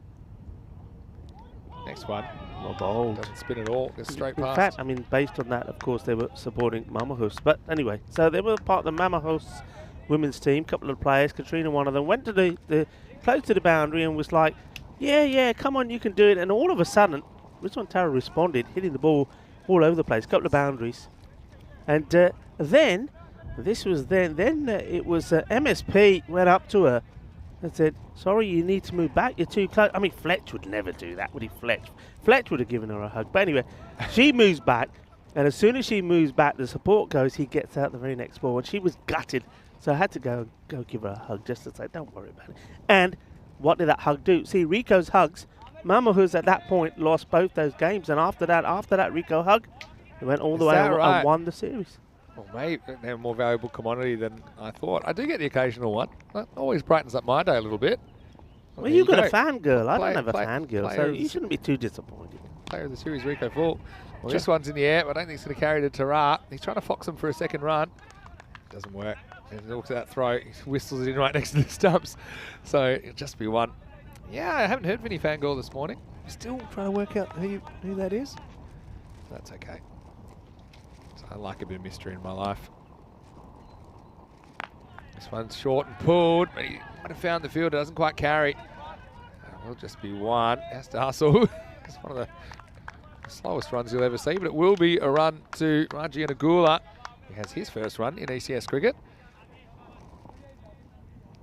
Next one. Well bowled. Doesn't spin at all. Goes straight past. In fact, I mean, based on that, of course, they were supporting Mamahus. But anyway, so they were part of the Mamahus women's team. Couple of players, Katrina one of them, went to the close to the boundary and was like, yeah, come on, you can do it. And all of a sudden, Rizwan Tara responded, hitting the ball all over the place, a couple of boundaries. And then it was MSP went up to her and said, sorry, you need to move back, you're too close. I mean, Fletch would never do that, would he, Fletch? Fletch would have given her a hug. But anyway, she moves back, and as soon as she moves back, the support goes, he gets out the very next ball, and she was gutted. So I had to go give her a hug just to say, don't worry about it. And what did that hug do? See, Rico's hugs, Mama Who's at that point lost both those games, and after that Rico hug, they went all the way and won the series. Well, maybe they're a more valuable commodity than I thought. I do get the occasional one. That always brightens up my day a little bit. Well, you've got a fangirl. I don't have a fangirl, so you shouldn't be too disappointed. Player of the series, Rico Full. Well, this one's in the air, but I don't think it's going to carry to Tara. He's trying to fox him for a second run. Doesn't work. And he looks at that throw. He whistles it in right next to the stumps. So it'll just be one. Yeah, I haven't heard Vinny Fangirl this morning. Still trying to work out who that is. That's okay. So I like a bit of mystery in my life. This one's short and pulled, but he might have found the fielder. Doesn't quite carry. It will just be one. Has to hustle. It's one of the slowest runs you'll ever see, but it will be a run to Raji Anagula. He has his first run in ECS cricket.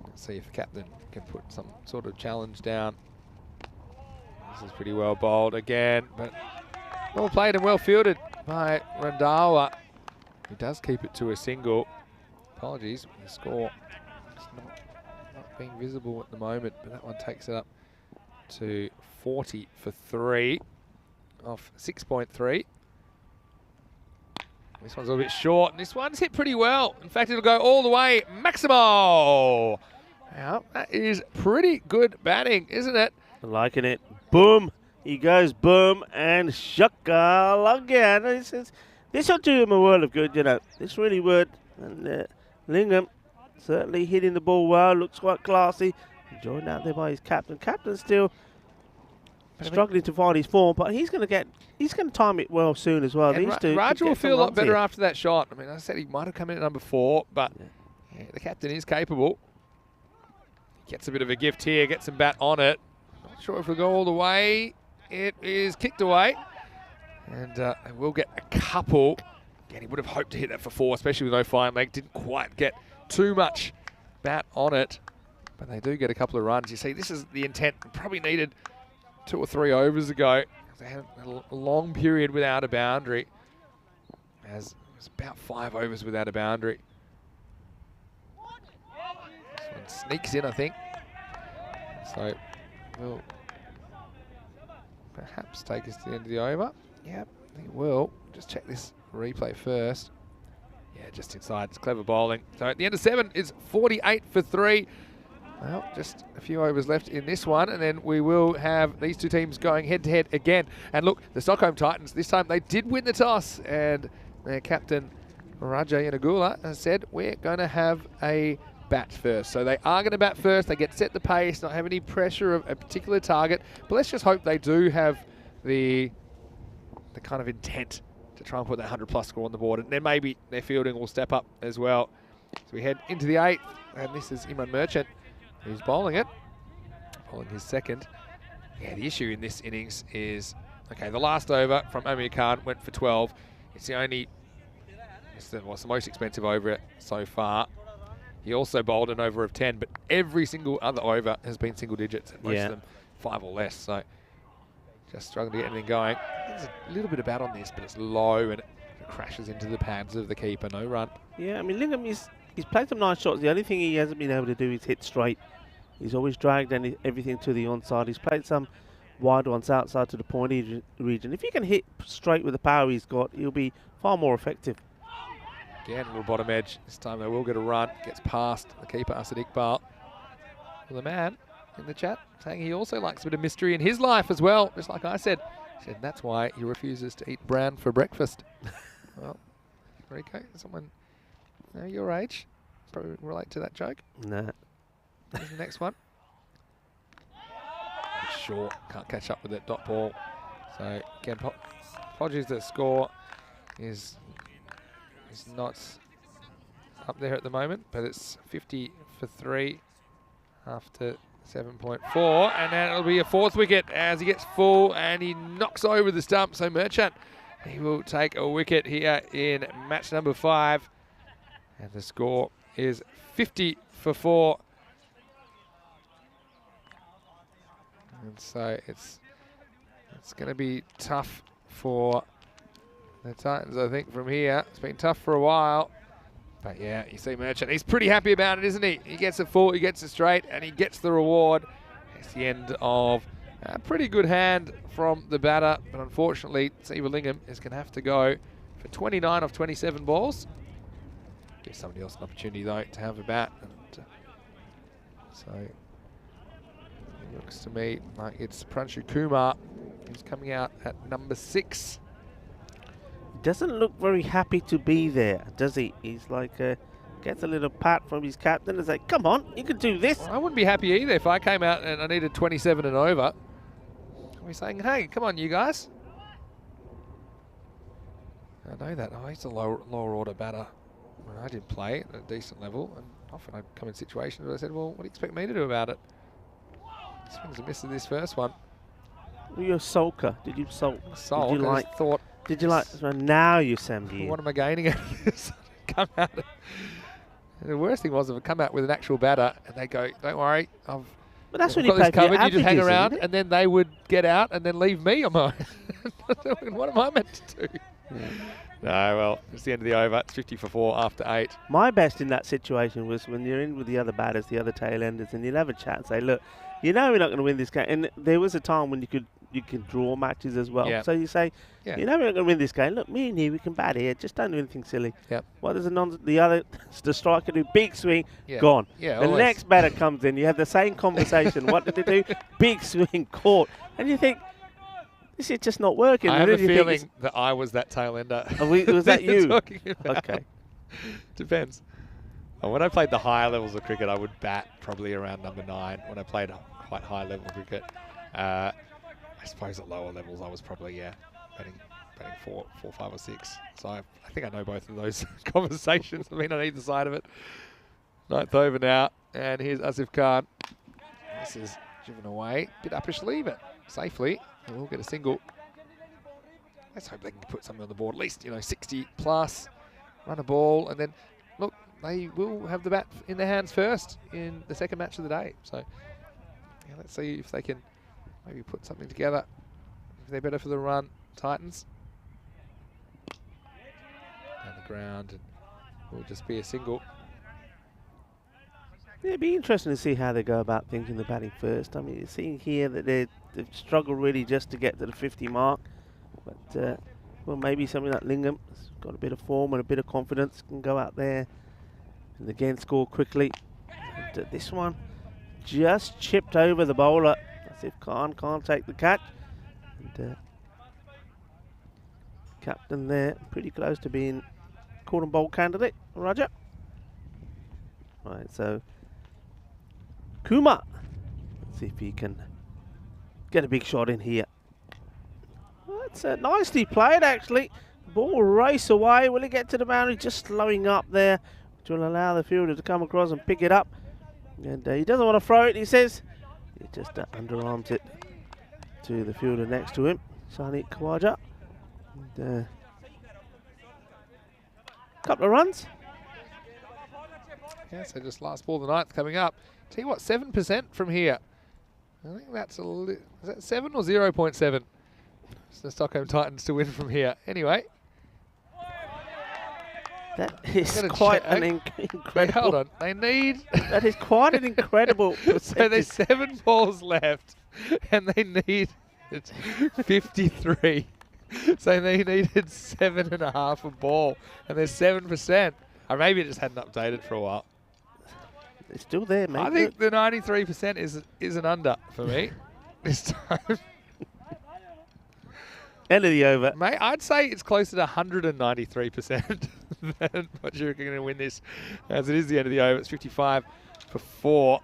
Let's see if the captain can put some sort of challenge down. This is pretty well bowled again, but well played and well fielded by Randhawa. He does keep it to a single. Apologies, the score is not being visible at the moment, but that one takes it up to 40 for 3 off 6.3. This one's a little bit short, and this one's hit pretty well. In fact, it'll go all the way. Maximo! Now, that is pretty good batting, isn't it? Liking it. Boom! He goes boom, and shaka again. This will do him a world of good, you know. This really would. And Lingham certainly hitting the ball well. Looks quite classy. Joined out there by his captain. Captain's still struggling to find his form, but he's going to time it well soon as well. These two Raj will feel a lot better after that shot. I mean, I said he might have come in at number 4, but yeah, the captain is capable. Gets a bit of a gift here, gets some bat on it. Not sure if it'll go all the way. It is kicked away, and they will get a couple. Again, he would have hoped to hit that for 4, especially with no fine leg. Didn't quite get too much bat on it, but they do get a couple of runs. You see, this is the intent. Probably needed 2 or 3 overs ago. They had a long period without a boundary. As it was about 5 overs without a boundary. This one sneaks in, I think. So we'll perhaps take us to the end of the over. Yep, I think it will. Just check this replay first. Yeah, just inside. It's clever bowling. So at the end of 7, it's 48 for 3. Well, just a few overs left in this one, and then we will have these two teams going head-to-head again. And look, the Stockholm Titans, this time they did win the toss, and their captain, Rajay Yanagula, has said, we're going to have a bat first. So they are going to bat first. They get to set the pace, not have any pressure of a particular target. But let's just hope they do have the kind of intent to try and put that 100-plus score on the board. And then maybe their fielding will step up as well. So we head into the 8th, and this is Imran Merchant, who's bowling it, bowling his second. Yeah, the issue in this innings is, okay, the last over from Amir Khan went for 12. It's the most expensive over so far. He also bowled an over of 10, but every single other over has been single digits, and most of them 5 or less. So just struggling to get anything going. There's a little bit of bat on this, but it's low, and it crashes into the pads of the keeper. No run. Yeah, I mean, Lingham he's played some nice shots. The only thing he hasn't been able to do is hit straight. He's always dragged everything to the onside. He's played some wide ones outside to the pointy region. If he can hit straight with the power he's got, he'll be far more effective. Again, a little bottom edge. This time they will get a run. Gets past the keeper, Asad Iqbal. Well, the man in the chat saying he also likes a bit of mystery in his life as well, just like I said. He said that's why he refuses to eat bran for breakfast. Well, Rico, someone your age probably relate to that joke. Nah. Here's the next one. It's short, can't catch up with that dot ball. So again, apologies, the score is not up there at the moment, but it's 50 for 3 after 7.4, and then it'll be a 4th wicket as he gets full and he knocks over the stump. So Merchant, he will take a wicket here in match number 5. And the score is 50 for 4. And so it's going to be tough for the Titans, I think, from here. It's been tough for a while. But yeah, you see Merchant, he's pretty happy about it, isn't he? He gets it full, he gets it straight, and he gets the reward. It's the end of a pretty good hand from the batter. But unfortunately, Sivalingam is going to have to go for 29 of 27 balls. Give somebody else an opportunity, though, to have a bat. And, so it looks to me like it's Pranshu Kumar who's coming out at number 6. Doesn't look very happy to be there, does he? He's like, gets a little pat from his captain and say, come on, you can do this. Well, I wouldn't be happy either if I came out and I needed 27 and over. I'd be saying, hey, come on, you guys. I know that. Oh, he's a lower order batter. When I did play at a decent level, and often I'd come in situations where I said, well, what do you expect me to do about it? Swings and misses this first one. Were you a sulker? Did you sulk? Sulk, Did you I like, just thought, did you like, well, now you Sambi. what am I gaining out of this? Come out. And the worst thing was if I come out with an actual batter and they go, don't worry, But that's I've when you got play this for your covered, you just hang averages, around, isn't it? and then they would get out and then leave me on my own. What am I meant to do? Yeah. No, well, it's the end of the over. It's 50 for 4 after 8. My best in that situation was when you're in with the other batters, the other tail enders, and you'll have a chat and say, look, you know we're not going to win this game. And there was a time when you could draw matches as well. Yeah. So you say, Yeah. you know we're not going to win this game. Look, me and you, we can bat here. Just don't do anything silly. Yep. What does the striker do? Big swing, Yeah. gone. Yeah, The always. next batter comes in. You have the same conversation. What did they do? Big swing, caught. And you think, this is just not working. I And have a then you think feeling that I was that tail ender. was that you're you? talking about. Okay. Depends. When I played the higher levels of cricket, I would bat probably around number 9. When I played quite high level cricket, I suppose at lower levels I was probably batting 4, 5 or 6. So I think I know both of those conversations. I've been on either side of it. 9th over now, and here's Asif Khan. This is driven away, bit uppishly, but safely. And we'll get a single. Let's hope they can put something on the board, at least 60 plus, run a ball, and then look, they will have the bat in their hands first in the second match of the day. So yeah, let's see if they can maybe put something together. If they're better for the run, Titans. Down the ground, and will just be a single. Yeah, it'd be interesting to see how they go about things in the batting first. I mean, you're seeing here that they've struggled really just to get to the 50 mark. But, well, maybe something like Lingam has got a bit of form and a bit of confidence, can go out there and again score quickly. And, this one just chipped over the bowler as if Khan can't take the catch. And, captain there, pretty close to being caught and bowl candidate, Roger. Right, so Kumar, let's see if he can get a big shot in here. Well, that's nicely played, actually. Ball race away. Will he get to the boundary? Just slowing up there, which will allow the fielder to come across and pick it up. And he doesn't want to throw it, he says. He just underarms it to the fielder next to him, Sani Khawaja. And, couple of runs. Yeah, so just last ball of the 9th coming up. Tell you what, 7% from here. I think that's is that 7 or 0.7? It's the Stockholm Titans to win from here. Anyway. That is Gonna quite check. an Wait, incredible. hold on. They need. That is quite an incredible. So there's 7 balls left, and they need 53. So they needed 7.5 a ball, and there's 7%. Or maybe it just hadn't updated for a while. It's still there, mate. I think the 93% is an under for me this time. End of the over. Mate, I'd say it's closer to 193% than what you're going to win this, as it is the end of the over. It's 55 for 4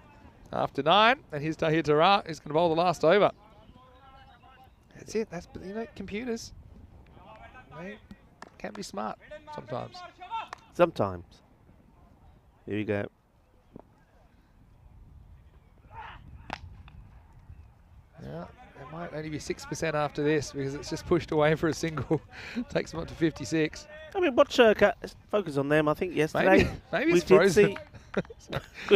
after 9, and here's Tahir Tara, who's going to bowl the last over. That's it. That's computers. They can be smart sometimes. Sometimes. Here we go. Yeah, it might only be 6% after this because it's just pushed away for a single. Takes them up to 56. I mean, what Churka, focus on them. I think yesterday maybe we it's did frozen. see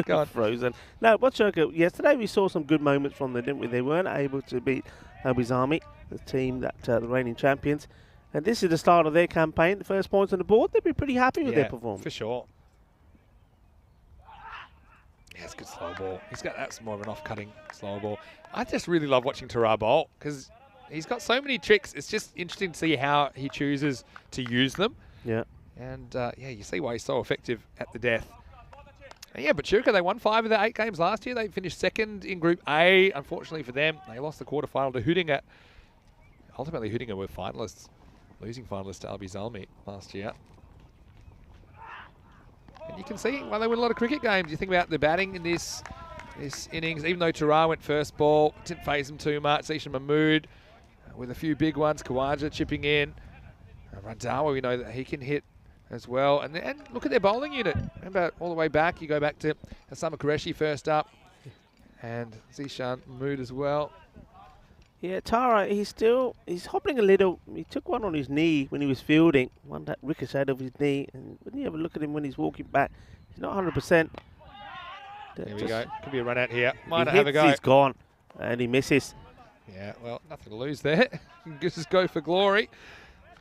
Go on. frozen. No, what Churka, yesterday we saw some good moments from them, didn't we? They weren't able to beat Abu's Army, the team that the reigning champions. And this is the start of their campaign. The first points on the board. They'd be pretty happy with their performance. For sure. Yeah, it's good slow ball. That's more of an off-cutting slow ball. I just really love watching Tara bowl because he's got so many tricks. It's just interesting to see how he chooses to use them. Yeah. And yeah, you see why he's so effective at the death. And yeah, but Churka, they won 5 of their 8 games last year. They finished second in Group A. Unfortunately for them, they lost the quarterfinal to Hudinger. Ultimately, Hudinger were finalists, losing finalists to Abu Zalmi last year. And you can see why they win a lot of cricket games. You think about the batting in this innings, even though Tara went first ball, didn't phase them too much. Zishan Mahmood with a few big ones, Kawaja chipping in. Randawa, we know that he can hit as well. And look at their bowling unit. Remember, all the way back, you go back to Asama Qureshi first up. And Zishan Mahmood as well. Yeah, Tara, he's hobbling a little. He took one on his knee when he was fielding, one that ricocheted off his knee. And when you have a look at him when he's walking back, he's not 100%. There we go. Could be a run out here. Might have a go. He's gone, and he misses. Yeah, well, nothing to lose there. Just go for glory.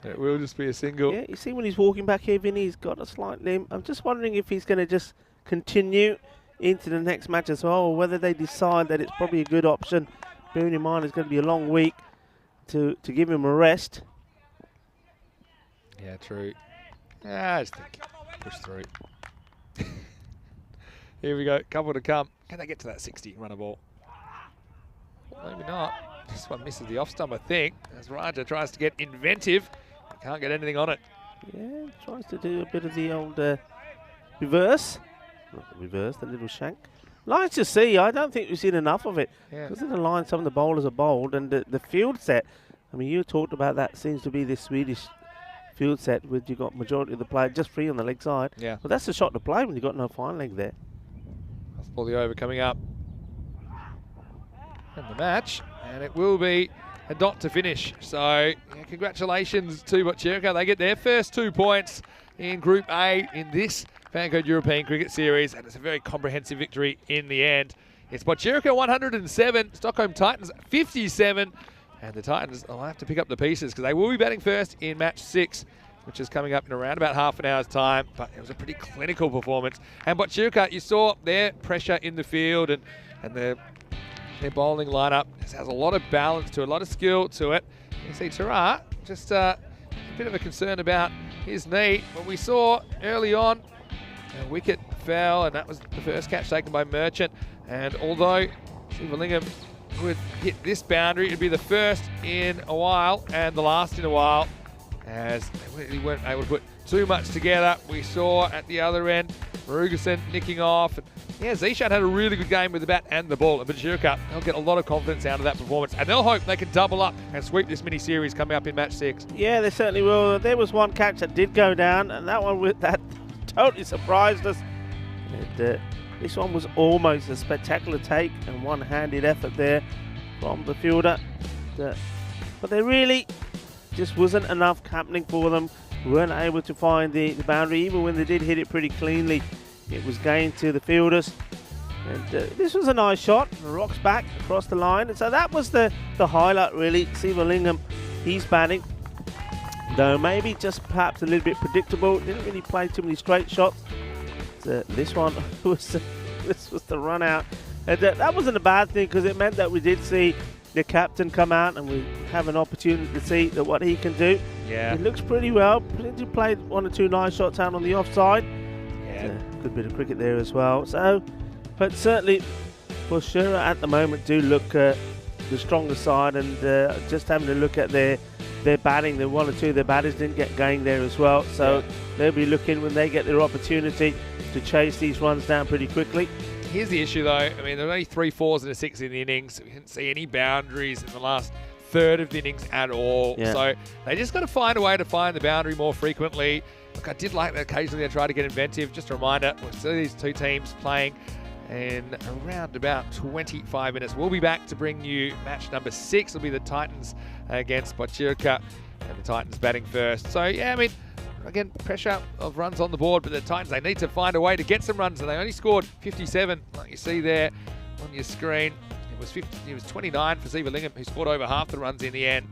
It will just be a single. Yeah, you see when he's walking back here, Vinny, he's got a slight limp. I'm just wondering if he's going to just continue into the next match as well, or whether they decide that it's probably a good option. Bearing in mind it's going to be a long week to give him a rest. Yeah, true. Yeah, I just think push through. Here we go, couple to come. Can they get to that 60 run a ball? Maybe not. This one misses the off stump, I think, as Raja tries to get inventive. He can't get anything on it. Yeah, tries to do a bit of the old reverse. Not the reverse, the little shank. Nice to see. I don't think we've seen enough of it. Because of the line some of the bowlers are bowled, and the field set. I mean, you talked about that. Seems to be this Swedish field set where you got majority of the play just free on the leg side. Yeah. But that's the shot to play when you got no fine leg there. That's for the over coming up. And the match, and it will be a dot to finish. So yeah, congratulations to Bochirka. They get their first 2 points in Group A in this FanCode European Cricket Series, and it's a very comprehensive victory in the end. It's Bochirka 107, Stockholm Titans 57, and the Titans will have to pick up the pieces because they will be batting first in match 6, which is coming up in around about half an hour's time. But it was a pretty clinical performance. And Bochirka, you saw their pressure in the field and their bowling lineup has a lot of balance to it, a lot of skill to it. You see Tara, just a bit of a concern about his knee. But we saw early on, a wicket fell, and that was the first catch taken by Merchant. And although Sivalingam would hit this boundary, it'd be the first in a while and the last in a while, as they really weren't able to put too much together. We saw at the other end, Murugason nicking off. And yeah, Zishan had a really good game with the bat and the ball. And Bochirka, they'll get a lot of confidence out of that performance. And they'll hope they can double up and sweep this mini-series coming up in match 6. Yeah, they certainly will. There was one catch that did go down, and that one that totally surprised us. And, this one was almost a spectacular take and one-handed effort there from the fielder. But there really just wasn't enough happening for them. We weren't able to find the boundary. Even when they did hit it pretty cleanly, it was gained to the fielders. And this was a nice shot. The rocks back across the line. And so that was the highlight, really. Sivalingam, he's batting. Though maybe just perhaps a little bit predictable. Didn't really play too many straight shots. This one was the run out. And that wasn't a bad thing because it meant that we did see the captain come out and we have an opportunity to see what he can do. Yeah. He looks pretty well. He played 1 or 2 nice shots out on the offside. Yeah. Good bit of cricket there as well. So, but certainly, Bochirka at the moment do look the stronger side, and just having a look at their batting, the 1 or 2 of their batters didn't get going there as well. So they'll be looking when they get their opportunity to chase these runs down pretty quickly. Here's the issue though. I mean, there were only 3 4s and a 6 in the innings. We didn't see any boundaries in the last third of the innings at all. Yeah. So they just got to find a way to find the boundary more frequently. Look, I did like that occasionally they try to get inventive. Just a reminder, we'll see these 2 teams playing in around about 25 minutes. We'll be back to bring you match number 6. It'll be the Titans against Bochirka, and the Titans batting first. So, yeah, I mean, again, pressure of runs on the board, but the Titans, they need to find a way to get some runs, and they only scored 57, like you see there on your screen. It was 29 for Ziva Lingham, who scored over half the runs in the end.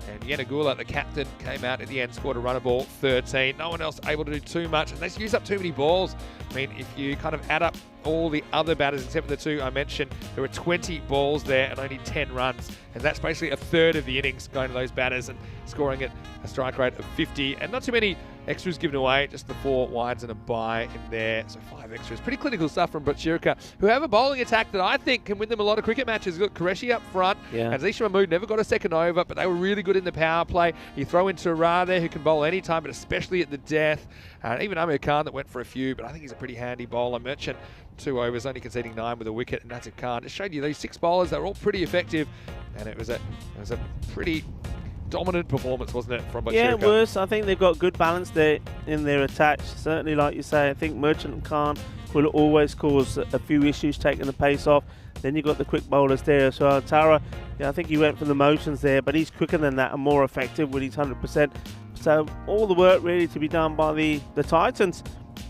And Yanagula, the captain, came out at the end, scored a runner ball, 13. No one else able to do too much, and they used up too many balls. I mean, if you kind of add up all the other batters, except for the two I mentioned, there were 20 balls there and only 10 runs. And that's basically a third of the innings going to those batters and scoring at a strike rate of 50. And not too many extras given away, just the 4 wides and a bye in there. So 5 extras. Pretty clinical stuff from Bochirka, who have a bowling attack that I think can win them a lot of cricket matches. You've got Qureshi up front, and Zisha Mahmood never got a second over, but they were really good in the power play. You throw in Ra there, who can bowl any time, but especially at the death. Even Amir Khan that went for a few, but I think he's a pretty handy bowler. Merchant, 2 overs, only conceding 9 with a wicket, and Nazif Khan just showed you these 6 bowlers. They were all pretty effective, and it was a pretty dominant performance, wasn't it, from Bochirka? Yeah, it was. I think they've got good balance there in their attack. Certainly, like you say, I think Merchant and Khan will always cause a few issues taking the pace off. Then you've got the quick bowlers there as well. Tara, yeah, I think he went for the motions there, but he's quicker than that and more effective with his 100%. So all the work really to be done by the Titans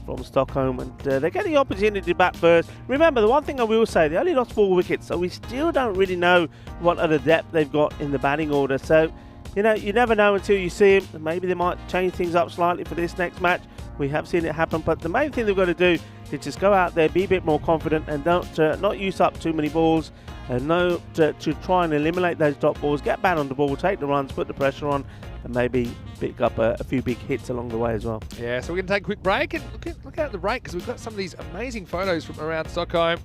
from Stockholm, and they get the opportunity to bat first. Remember, the one thing I will say, they only lost 4 wickets, so we still don't really know what other depth they've got in the batting order. So, you know, you never know until you see them. Maybe they might change things up slightly for this next match. We have seen it happen, but the main thing they've got to do is just go out there, be a bit more confident, and don't not use up too many balls, and to try and eliminate those dot balls, get bat on the ball, take the runs, put the pressure on, and maybe pick up a few big hits along the way as well. Yeah, so we're going to take a quick break, and look out the break, because we've got some of these amazing photos from around Stockholm.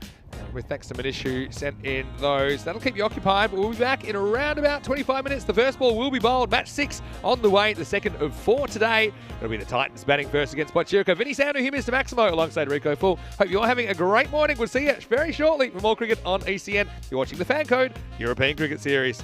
With thanks to Manishu sent in those. That'll keep you occupied, but we'll be back in around about 25 minutes. The first ball will be bowled. Match 6 on the way, the second of 4 today. It'll be the Titans batting first against Bochirka. Vinny Sandu here, Mr. Maximo, alongside Rico Full. Hope you're having a great morning. We'll see you very shortly for more cricket on ECN. You're watching the FanCode European Cricket Series.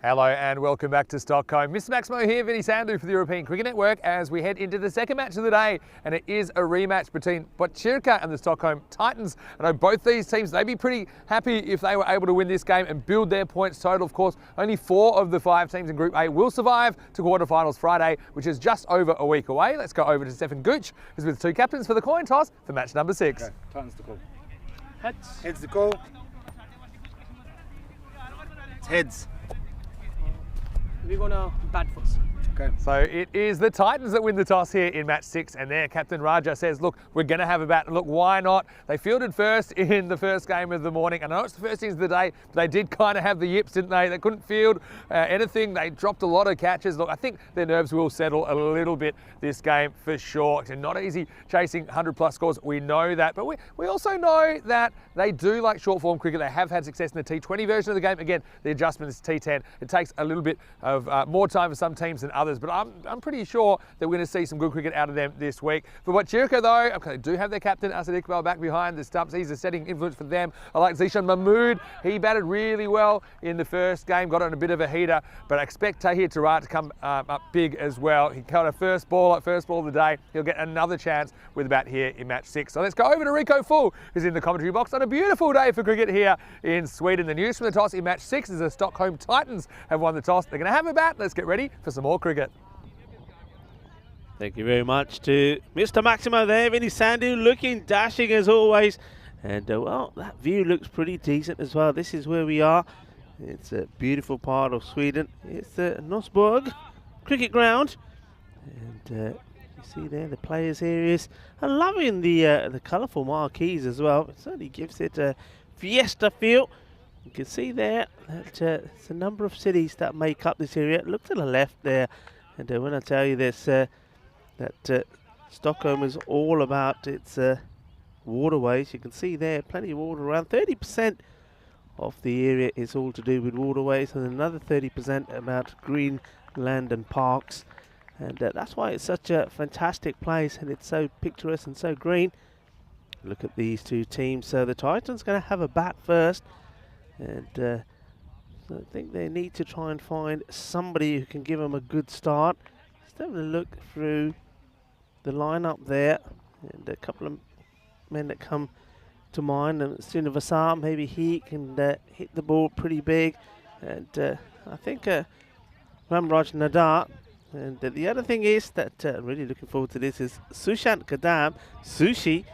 Hello and welcome back to Stockholm. Mr. Maximo here, Vinny Sandhu for the European Cricket Network as we head into the second match of the day, and it is a rematch between Botkyrka and the Stockholm Titans. I know both these teams, they'd be pretty happy if they were able to win this game and build their points total. Of course, only 4 of the 5 teams in Group A will survive to quarterfinals Friday, which is just over a week away. Let's go over to Stefan Gooch, who's with 2 captains for the coin toss for match number 6. Okay, Titans to call. Heads. Heads to call. It's heads. We're gonna bat first. Okay. So it is the Titans that win the toss here in match 6, and their captain Raja says, look, we're going to have a bat, and look, why not? They fielded first in the first game of the morning. I know it's the first innings of the day, but they did kind of have the yips, didn't they? They couldn't field anything. They dropped a lot of catches. Look, I think their nerves will settle a little bit this game for sure. It's not easy chasing 100+ scores. We know that, but we also know that they do like short form cricket. They have had success in the T20 version of the game. Again, the adjustment is T10. It takes a little bit of more time for some teams than others, but I'm pretty sure that we're going to see some good cricket out of them this week. For Botkyrka though, okay, they do have their captain Asad Iqbal back behind the stumps. He's a setting influence for them. I like Zishan Mahmood. He batted really well in the first game, got on a bit of a heater, but I expect Tahir Tarat to come up big as well. He got a first ball of the day. He'll get another chance with a bat here in match 6. So let's go over to Rico Full, who's in the commentary box on a beautiful day for cricket here in Sweden. The news from the toss in match 6 is the Stockholm Titans have won the toss. They're going to have a bat. Let's get ready for some more cricket. Thank you very much to Mr. Maximo there, Vinny Sandhu, looking dashing as always. And well, that view looks pretty decent as well. This is where we are. It's a beautiful part of Sweden. It's the Norsborg cricket ground. And you see there the players' areas. I'm loving the colourful marquees as well. It certainly gives it a fiesta feel. You can see there that it's a number of cities that make up this area. Look to the left there. And when I tell you this, that Stockholm is all about its waterways. You can see there plenty of water around. 30% of the area is all to do with waterways, and another 30% about green land and parks. And that's why it's such a fantastic place, and it's so picturesque and so green. Look at these 2 teams. So the Titans going to have a bat first, and so I think they need to try and find somebody who can give them a good start. Just having a look through the lineup there, and a couple of men that come to mind. And Srinivasar, maybe he can hit the ball pretty big, and I think Ramraj Nadar. And the other thing is that really looking forward to this is Sushant Kadam. Sushi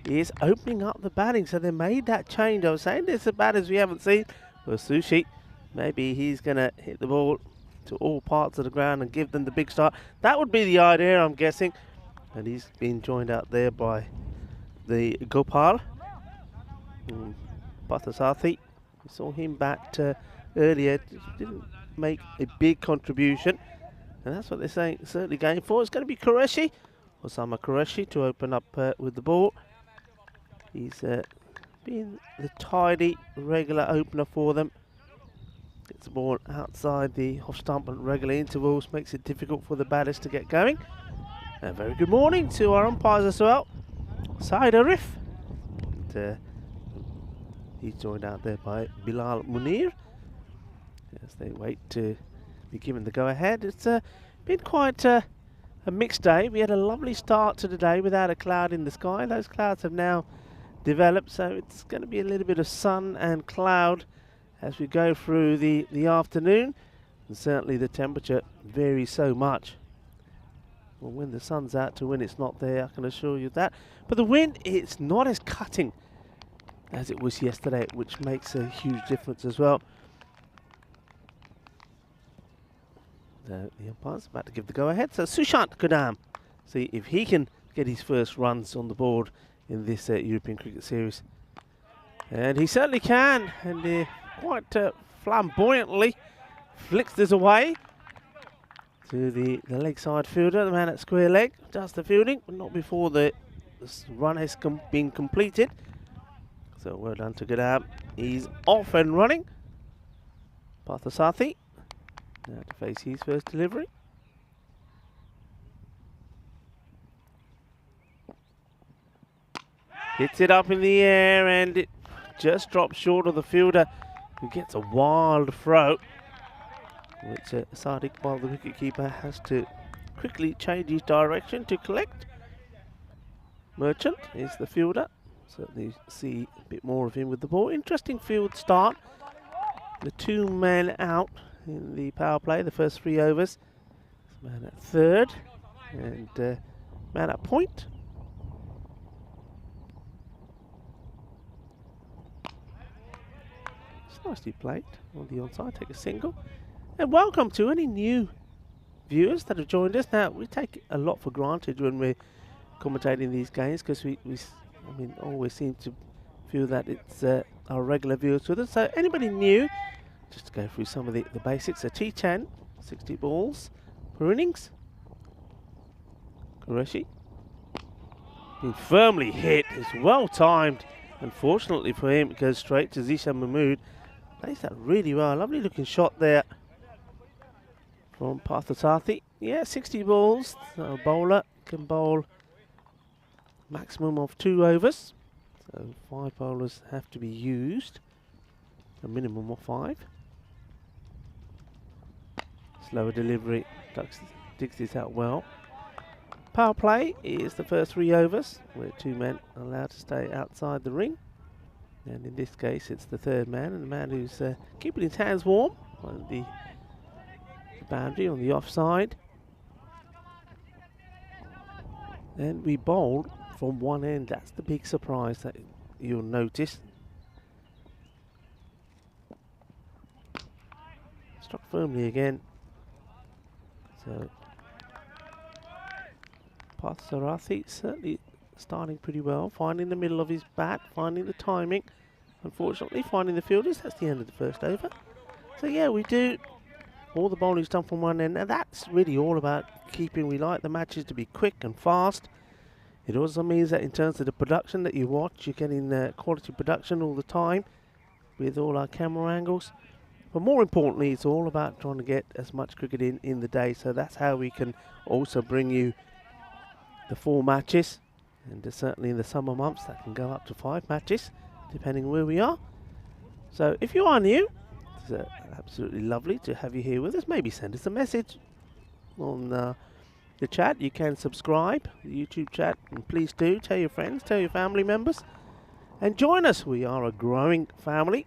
is opening up the batting, so they made that change. I was saying there's some batters we haven't seen. Well, Sushi, maybe he's going to hit the ball to all parts of the ground and give them the big start. That would be the idea, I'm guessing. And he's been joined out there by the Gopal Pathasathi. We saw him bat earlier. Didn't make a big contribution. And that's what they're saying, certainly going for. It's going to be Qureshi, Osama Qureshi, to open up with the ball. He's been the tidy, regular opener for them. Gets the ball outside the off stump at regular intervals, makes it difficult for the batters to get going. A very good morning to our umpires as well. Said Arif. He's joined out there by Bilal Munir as they wait to be given the go-ahead. It's been quite a mixed day. We had a lovely start to the day without a cloud in the sky. Those clouds have now developed, so it's going to be a little bit of sun and cloud as we go through the afternoon. And certainly the temperature varies so much. Well, when the sun's out to when it's not there, I can assure you that. But the wind, it's not as cutting as it was yesterday, which makes a huge difference as well. The umpire's about to give the go-ahead. So Sushant Kadam, see if he can get his first runs on the board in this European Cricket Series. And he certainly can, and quite flamboyantly flicks this away to the leg side fielder, the man at square leg. Does the fielding, but not before the run has been completed. So well done to Kadam. He's off and running. Parthasathi now to face his first delivery. Hits it up in the air, and it just drops short of the fielder, who gets a wild throw. which Sadiq, while the wicketkeeper, has to quickly change his direction to collect. Merchant is the fielder. Certainly see a bit more of him with the ball. Interesting field start. The 2 men out in the power play, the first 3 overs. Man at third and man at point. It's nicely played on the onside. Take a single. And welcome to any new viewers that have joined us. Now, we take a lot for granted when we're commentating these games because we always seem to feel that it's our regular viewers with us. So anybody new, just to go through some of the basics. A T10, 60 balls per innings. Qureshi being firmly hit. It's well timed. Unfortunately for him, it goes straight to Zishan Mahmood. Plays that really well. Lovely looking shot there from Parthasarathy. Yeah, 60 balls. A bowler can bowl maximum of 2 overs. So 5 bowlers have to be used. A minimum of 5. Slower delivery. Digs this out well. Power play is the first 3 overs, where 2 men are allowed to stay outside the ring. And in this case, it's the 3rd man, and the man who's keeping his hands warm on the boundary on the offside. And we bowled from one end. That's the big surprise that you'll notice. Struck firmly again. So Parthasarathy certainly starting pretty well, finding the middle of his bat, finding the timing. Unfortunately, finding the fielders. That's the end of the first over. So yeah, we do all the bowling's done from one end, and that's really all about keeping. We like the matches to be quick and fast. It also means that in terms of the production that you watch, you're getting quality production all the time with all our camera angles. But more importantly, it's all about trying to get as much cricket in the day. So that's how we can also bring you the 4 matches. And certainly in the summer months, that can go up to 5 matches, depending where we are. So if you are new, it's absolutely lovely to have you here with us. Maybe send us a message on the chat. You can subscribe, the YouTube chat, and please do tell your friends, tell your family members, and join us. We are a growing family,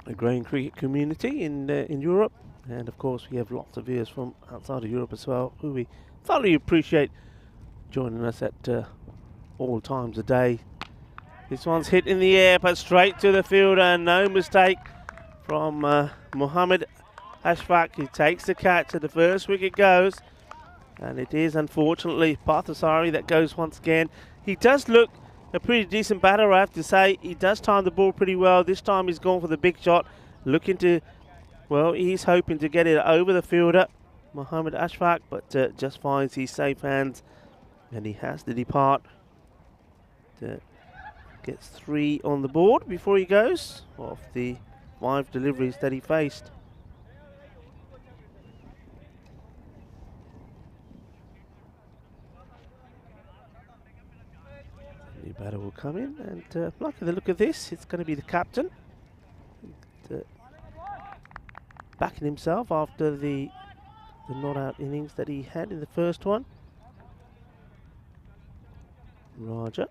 a growing cricket community in Europe, and of course we have lots of viewers from outside of Europe as well, who we thoroughly appreciate joining us at all times of day. This one's hit in the air, but straight to the fielder, and no mistake from Mohammed Ashfaq. He takes the catch, and the first wicket goes, and it is unfortunately Parthasarathy that goes once again. He does look a pretty decent batter, I have to say. He does time the ball pretty well. This time he's gone for the big shot, looking to, well, he's hoping to get it over the fielder, Mohammed Ashfaq, but just finds his safe hands, and he has to depart. Gets 3 on the board before he goes off the 5 deliveries that he faced. New batter will come in, and like the look of this, it's going to be the captain. Backing himself after the not-out innings that he had in the first one. Raja.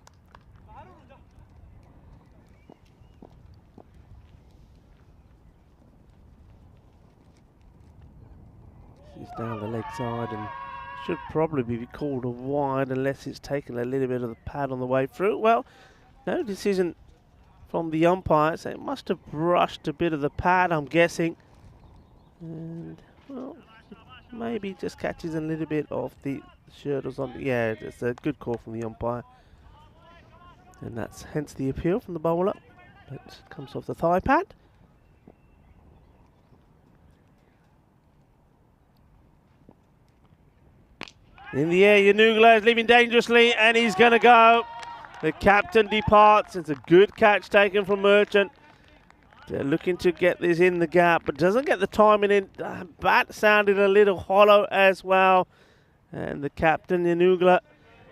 He's down the leg side and should probably be called a wide unless it's taken a little bit of the pad on the way through. Well, no decision from the umpire, so it must have brushed a bit of the pad, I'm guessing. And, well, maybe just catches a little bit of the shirt or something. Yeah, it's a good call from the umpire. And that's hence the appeal from the bowler. It comes off the thigh pad. In the air, Yanugla is leaving dangerously, and he's going to go. The captain departs. It's a good catch taken from Merchant. They're looking to get this in the gap, but doesn't get the timing in. Bat sounded a little hollow as well. And the captain, Yanugla,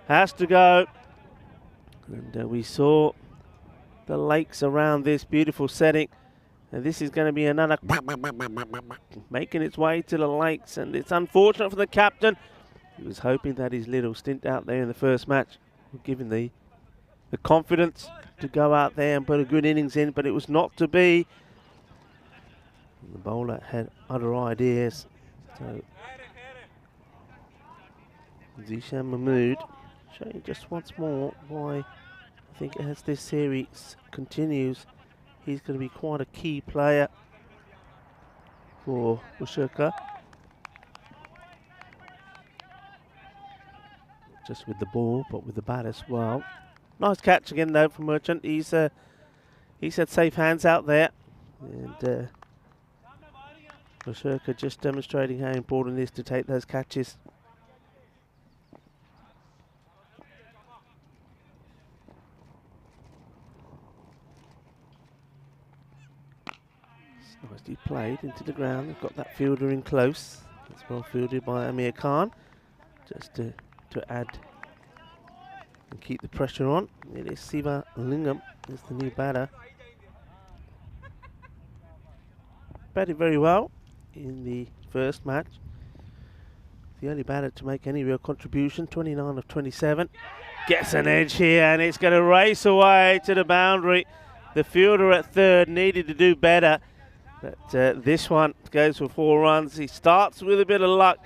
has to go. And we saw the lakes around this beautiful setting. And this is going to be another making its way to the lakes. And it's unfortunate for the captain. He was hoping that his little stint out there in the first match would give him the confidence to go out there and put a good innings in, but it was not to be. The bowler had other ideas. So Zishan Mahmood showing just once more why I think as this series continues, he's going to be quite a key player for Ushaka. Just with the ball, but with the bat as well. Nice catch again though from Merchant. He's had safe hands out there, and Ushaka just demonstrating how important it is to take those catches. Nicely played into the ground. They've got that fielder in close. It's well fielded by Amir Khan, just to add and keep the pressure on. It is Siva Lingam is the new batter. Batted very well in the first match. The only batter to make any real contribution, 29 of 27. Gets an edge here and it's going to race away to the boundary. The fielder at third needed to do better, but this one goes for 4 runs. He starts with a bit of luck,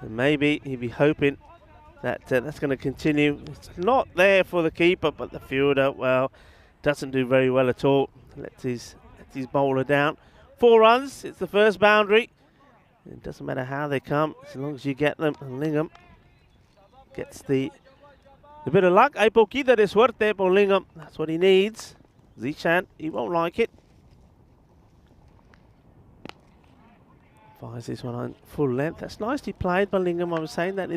and maybe he'd be hoping that that's going to continue. It's not there for the keeper, but the fielder, well, doesn't do very well at all. Lets his bowler down. 4 runs, it's the first boundary. It doesn't matter how they come, as long as you get them. And Lingam gets the bit of luck. Hay poquita de suerte por Lingam. That's what he needs. Zishan, he won't like it. Fires this one on full length. That's nicely played by Lingam. I was saying that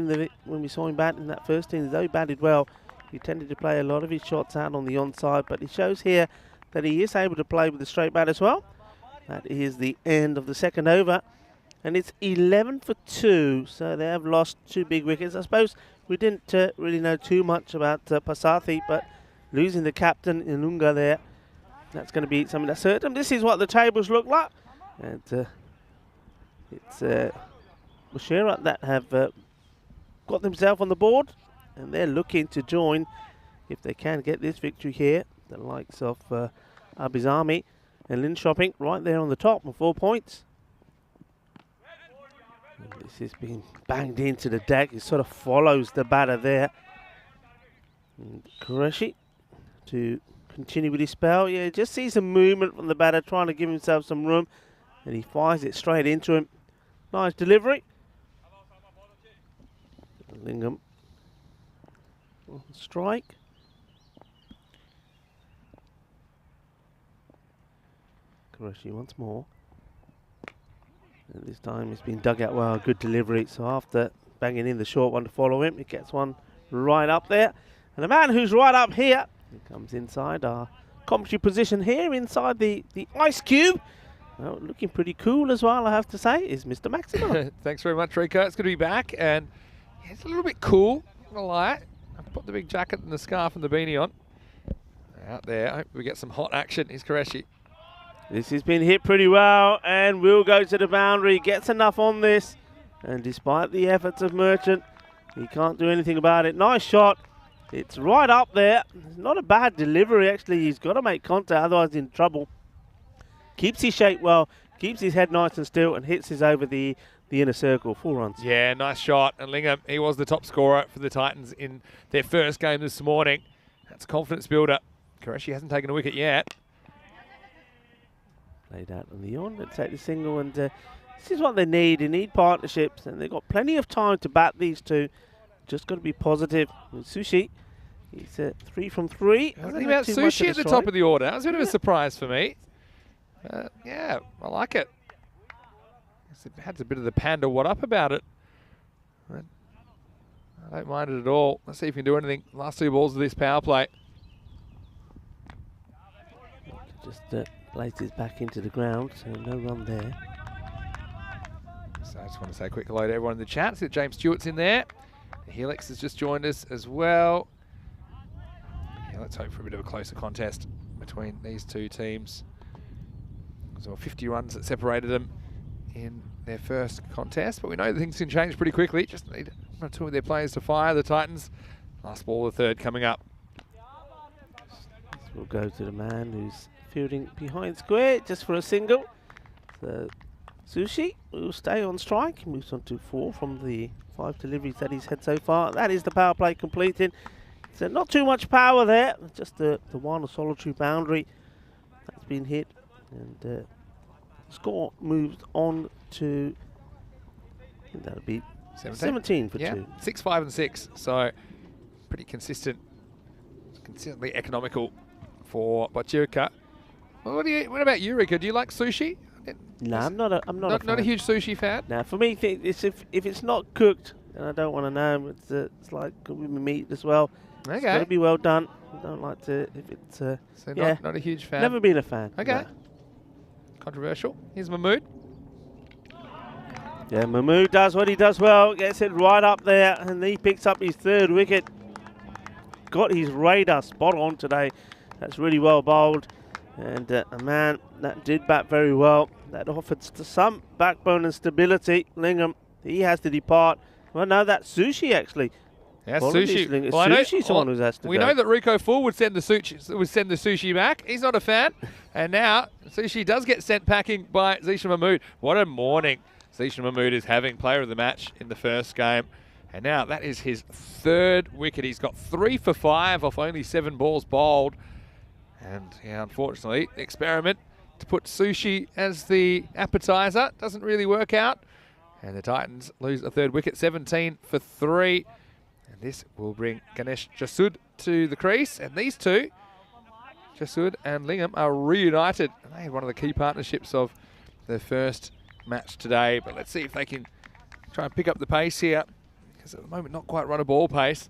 when we saw him bat in that first inning, though he batted well, he tended to play a lot of his shots out on the onside, but it shows here that he is able to play with the straight bat as well. That is the end of the second over, and it's 11 for 2, so they have lost 2 big wickets. I suppose we didn't really know too much about Pasathi, but losing the captain Ilunga there, that's going to be something that's certain. This is what the tables look like, and it's Mushira that have got themselves on the board, and they're looking to join, if they can get this victory here, the likes of Abizami and Lin Shopping right there on the top with 4 points. And this is being banged into the deck. It sort of follows the batter there. And Qureshi to continue with his spell. Yeah, just see some movement from the batter, trying to give himself some room, and he fires it straight into him. Nice delivery. Lingam. Strike. Qureshi once more. And this time it's been dug out well. Good delivery. So after banging in the short one to follow him, it gets one right up there. And the man who's right up here, he comes inside our commentary position here, inside the ice cube. Well, looking pretty cool as well, I have to say, is Mr. Maximo. Thanks very much, Rico. It's good to be back, and yeah, it's a little bit cool, I'm gonna lie. I've put the big jacket and the scarf and the beanie on. Out there, I hope we get some hot action. Here's Qureshi. This has been hit pretty well, and will go to the boundary. Gets enough on this, and despite the efforts of Merchant, he can't do anything about it. Nice shot. It's right up there. It's not a bad delivery, actually. He's got to make contact, otherwise he's in trouble. Keeps his shape well, keeps his head nice and still, and hits us over the inner circle. 4 runs. Yeah, nice shot. And Lingam, he was the top scorer for the Titans in their first game this morning. That's a confidence builder. Qureshi hasn't taken a wicket yet. Played out on the on. Let's take the single, and this is what they need. They need partnerships, and they've got plenty of time to bat these two. Just got to be positive. With Sushi, he's 3 from 3. I was thinking about Sushi at the top of the order. That was a bit of a surprise for me. Yeah, I like it. It had a bit of the panda what up about it. But I don't mind it at all. Let's see if we can do anything. Last 2 balls of this power play. Just places back into the ground, so no run there. So I just want to say a quick hello to everyone in the chat. See that James Stewart's in there. Helix has just joined us as well. Yeah, let's hope for a bit of a closer contest between these two teams. There were 50 runs that separated them in their first contest, but we know that things can change pretty quickly. Just need one or two of their players to fire. The Titans, last ball of the third coming up. We'll go to the man who's fielding behind square just for a single. So Sushi will stay on strike. Moves on to 4 from the 5 deliveries that he's had so far. That is the power play completed. So not too much power there. Just the one solitary boundary that's been hit. And score moves on to, I think that'll be 17 for 2. 6, 5 and 6. So pretty consistently economical for Bachirka. Well, what about Eureka? Do you like sushi? No, I'm not a huge sushi fan. Now, for me, it's if it's not cooked, and I don't want to know. It's like with meat as well. Okay. It's got to be well done. I don't like to if it's. So yeah, not a huge fan. Never been a fan. Okay. No. Controversial. Here's Mahmood. Yeah, Mahmood does what he does well. Gets it right up there, and he picks up his 3rd wicket. Got his radar spot on today. That's really well bowled. And a man that did bat very well. That offered some backbone and stability. Lingham, he has to depart. Well, no, that's Sushi actually. Yeah, Sushi. Sushi's the one who has to We go. know that Rico Full would send the sushi back. He's not a fan. And now Sushi does get sent packing by Zishan Mahmood. What a morning Zishan Mahmood is having. Player of the match in the first game. And now that is his 3rd wicket. He's got 3 for 5 off only 7 balls bowled. And yeah, unfortunately, the experiment to put Sushi as the appetizer doesn't really work out. And the Titans lose a 3rd wicket, 17 for 3. And this will bring Ganesh Jasud to the crease. And these two, Jasud and Lingham, are reunited. And they had one of the key partnerships of their first match today. But let's see if they can try and pick up the pace here. Because at the moment, not quite run a ball pace.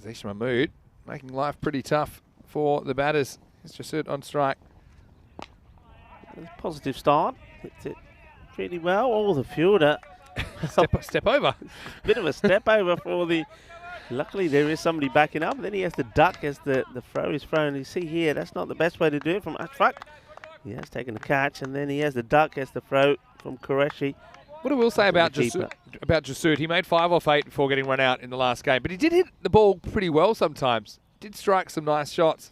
Zishan Mahmood making life pretty tough for the batters. It's Jasud on strike. Positive start. Hits it pretty well. Oh, the fielder. Step over. Bit of a step over for the... Luckily, there is somebody backing up. Then he has to duck as the throw is thrown. You see here, that's not the best way to do it from Ashfaq. He has taken the catch, and then he has the duck as the throw from Qureshi. What I will say about Jasud, he made 5 off 8 before getting run out in the last game, but he did hit the ball pretty well sometimes. Did strike some nice shots.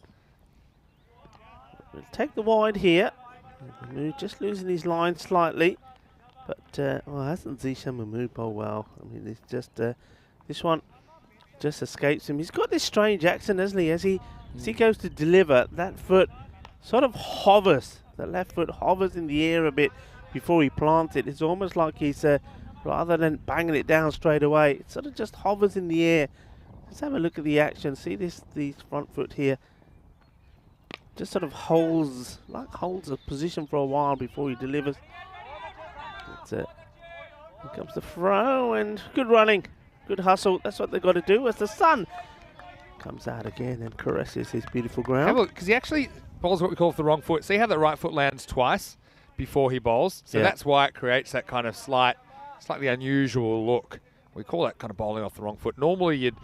We'll take the wide here. Just losing his line slightly. But, well, hasn't Zishan Mahmood bowled well? I mean, it's just, this one just escapes him. He's got this strange accent, hasn't he? As he goes to deliver, that foot sort of hovers. The left foot hovers in the air a bit before he plants it. It's almost like he's, rather than banging it down straight away, it sort of just hovers in the air. Let's have a look at the action. See this front foot here. Just sort of holds a position for a while before he delivers. Here comes the throw, and good running, good hustle. That's what they've got to do as the sun comes out again and caresses his beautiful ground. Have a look, because he actually bowls what we call off the wrong foot. See how the right foot lands twice before he bowls? So that's why it creates that kind of slightly unusual look. We call that kind of bowling off the wrong foot. Normally you'd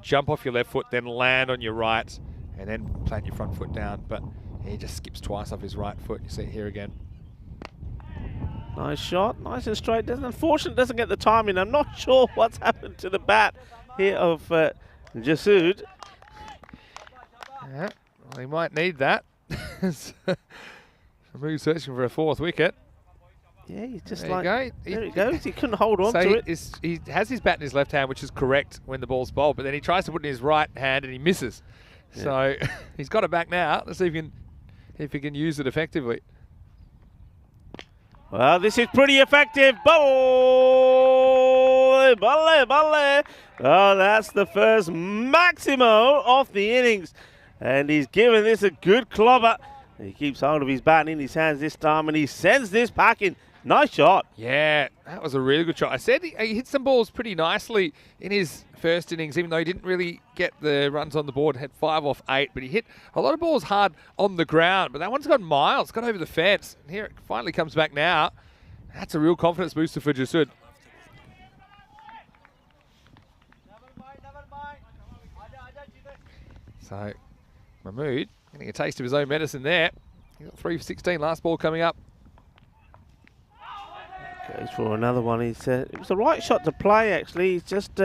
jump off your left foot, then land on your right, and then plant your front foot down. But he just skips twice off his right foot. You see it here again. Nice shot, nice and straight. Unfortunately, doesn't get the timing. I'm not sure what's happened to the bat here of Jasud. Yeah, well, he might need that. Mahmood searching for a 4th wicket. Yeah, he's just there there he goes. He couldn't hold on to it. He has his bat in his left hand, which is correct when the ball's bowled, but then he tries to put it in his right hand and he misses. Yeah. So he's got it back now. Let's see if he can use it effectively. Well, this is pretty effective. Ball! Balle! Oh, that's the first Maximo of the innings. And he's given this a good clobber. He keeps hold of his bat in his hands this time, and he sends this packing. Nice shot. Yeah, that was a really good shot. I said he hit some balls pretty nicely in his first innings, even though he didn't really get the runs on the board. Had 5 off 8, but he hit a lot of balls hard on the ground. But that one's gone miles, got over the fence. And here it finally comes back now. That's a real confidence booster for Jasud. So Mahmood getting a taste of his own medicine there. He got 3 for 16. Last ball coming up. Goes for another one. It was the right shot to play, actually. He's just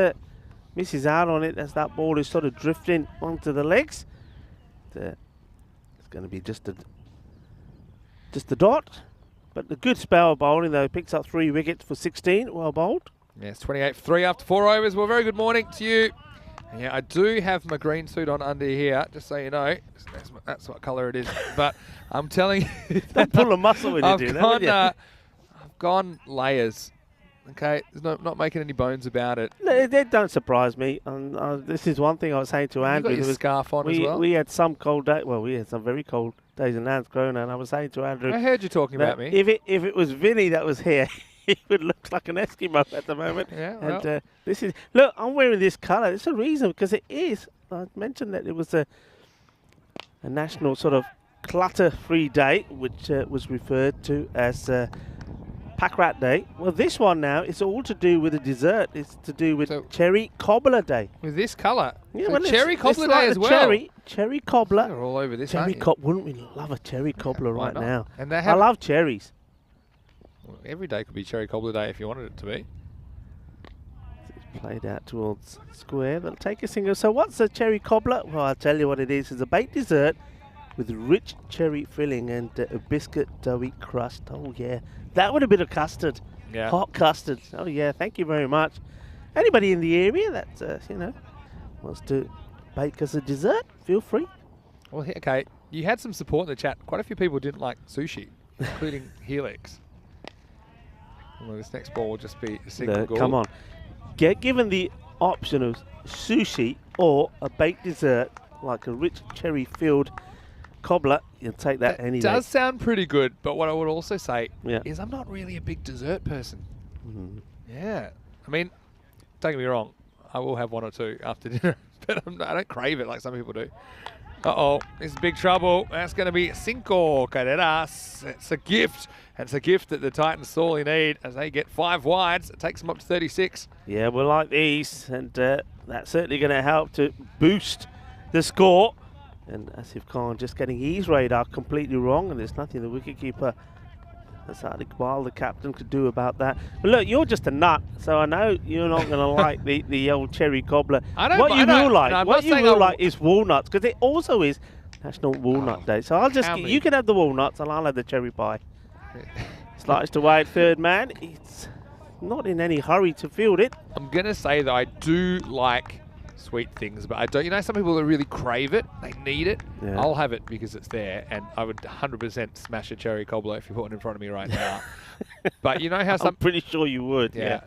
misses out on it as that ball is sort of drifting onto the legs. It's going to be just a dot. But a good spell of bowling, though. Picks up 3 wickets for 16. Well bowled. Yes, 28 for 3 after 4 overs. Well, very good morning to you. Yeah, I do have my green suit on under here, just so you know. That's what colour it is. But I'm telling you, don't pull a muscle when you do that. I've gone layers. Okay, there's not making any bones about it. No, they don't surprise me. This is one thing I was saying to Andrew. You got your scarf on as well. We had some cold days. Well, we had some very cold days in Landskrona, and I was saying to Andrew. I heard you talking about me. If it was Vinny that was here, he would look like an Eskimo at the moment. Yeah, well. And this is look. I'm wearing this colour. It's a reason because it is. I mentioned that it was a national sort of clutter-free day, which was referred to as Pack Rat Day. Well, this one now is all to do with a dessert. It's to do with Cherry Cobbler Day. With this colour? Yeah, so well, Cherry Cobbler Day as well? Cherry Cobbler. They're all over this, Cherry Cobbler. Wouldn't we love a Cherry Cobbler right now? And they I love cherries. Well, every day could be Cherry Cobbler Day if you wanted it to be. It's played out towards square. They'll take a single. So what's a Cherry Cobbler? Well, I'll tell you what it is. It's a baked dessert with rich cherry filling and a biscuit doughy crust. Oh, yeah. That would have been a custard. Yeah. Hot custard. Oh, yeah. Thank you very much. Anybody in the area that, wants to bake us a dessert, feel free. Well, okay. You had some support in the chat. Quite a few people didn't like sushi, including Helix. Well, this next ball will just be a single goal. Come on. Get given the option of sushi or a baked dessert like a rich cherry-filled cobbler, you'll take that any day. It does sound pretty good, but what I would also say Yeah. is I'm not really a big dessert person. Mhm. Yeah. I mean, don't get me wrong. I will have 1 or 2 after dinner, but I don't crave it like some people do. Uh-oh, this is big trouble. That's going to be 5 carreras. It's a gift. And it's a gift that the Titans sorely need as they get 5 wides. It takes them up to 36. Yeah, we like these, and that's certainly going to help to boost the score. And Asif Khan just getting his radar completely wrong, and there's nothing the wicketkeeper, Asad Iqbal, the captain, could do about that. But look, you're just a nut, so I know you're not going to like the old cherry cobbler. What you will like is walnuts, because it also is National Walnut Day. So I'll just you can have the walnuts, and I'll have the cherry pie. Slides to wide third man. It's not in any hurry to field it. I'm going to say that I do like sweet things, but I don't. You know, some people that really crave it, they need it. Yeah. I'll have it because it's there, and I would 100% smash a cherry cobbler if you put it in front of me right now. But you know how some... I'm pretty sure you would. Yeah.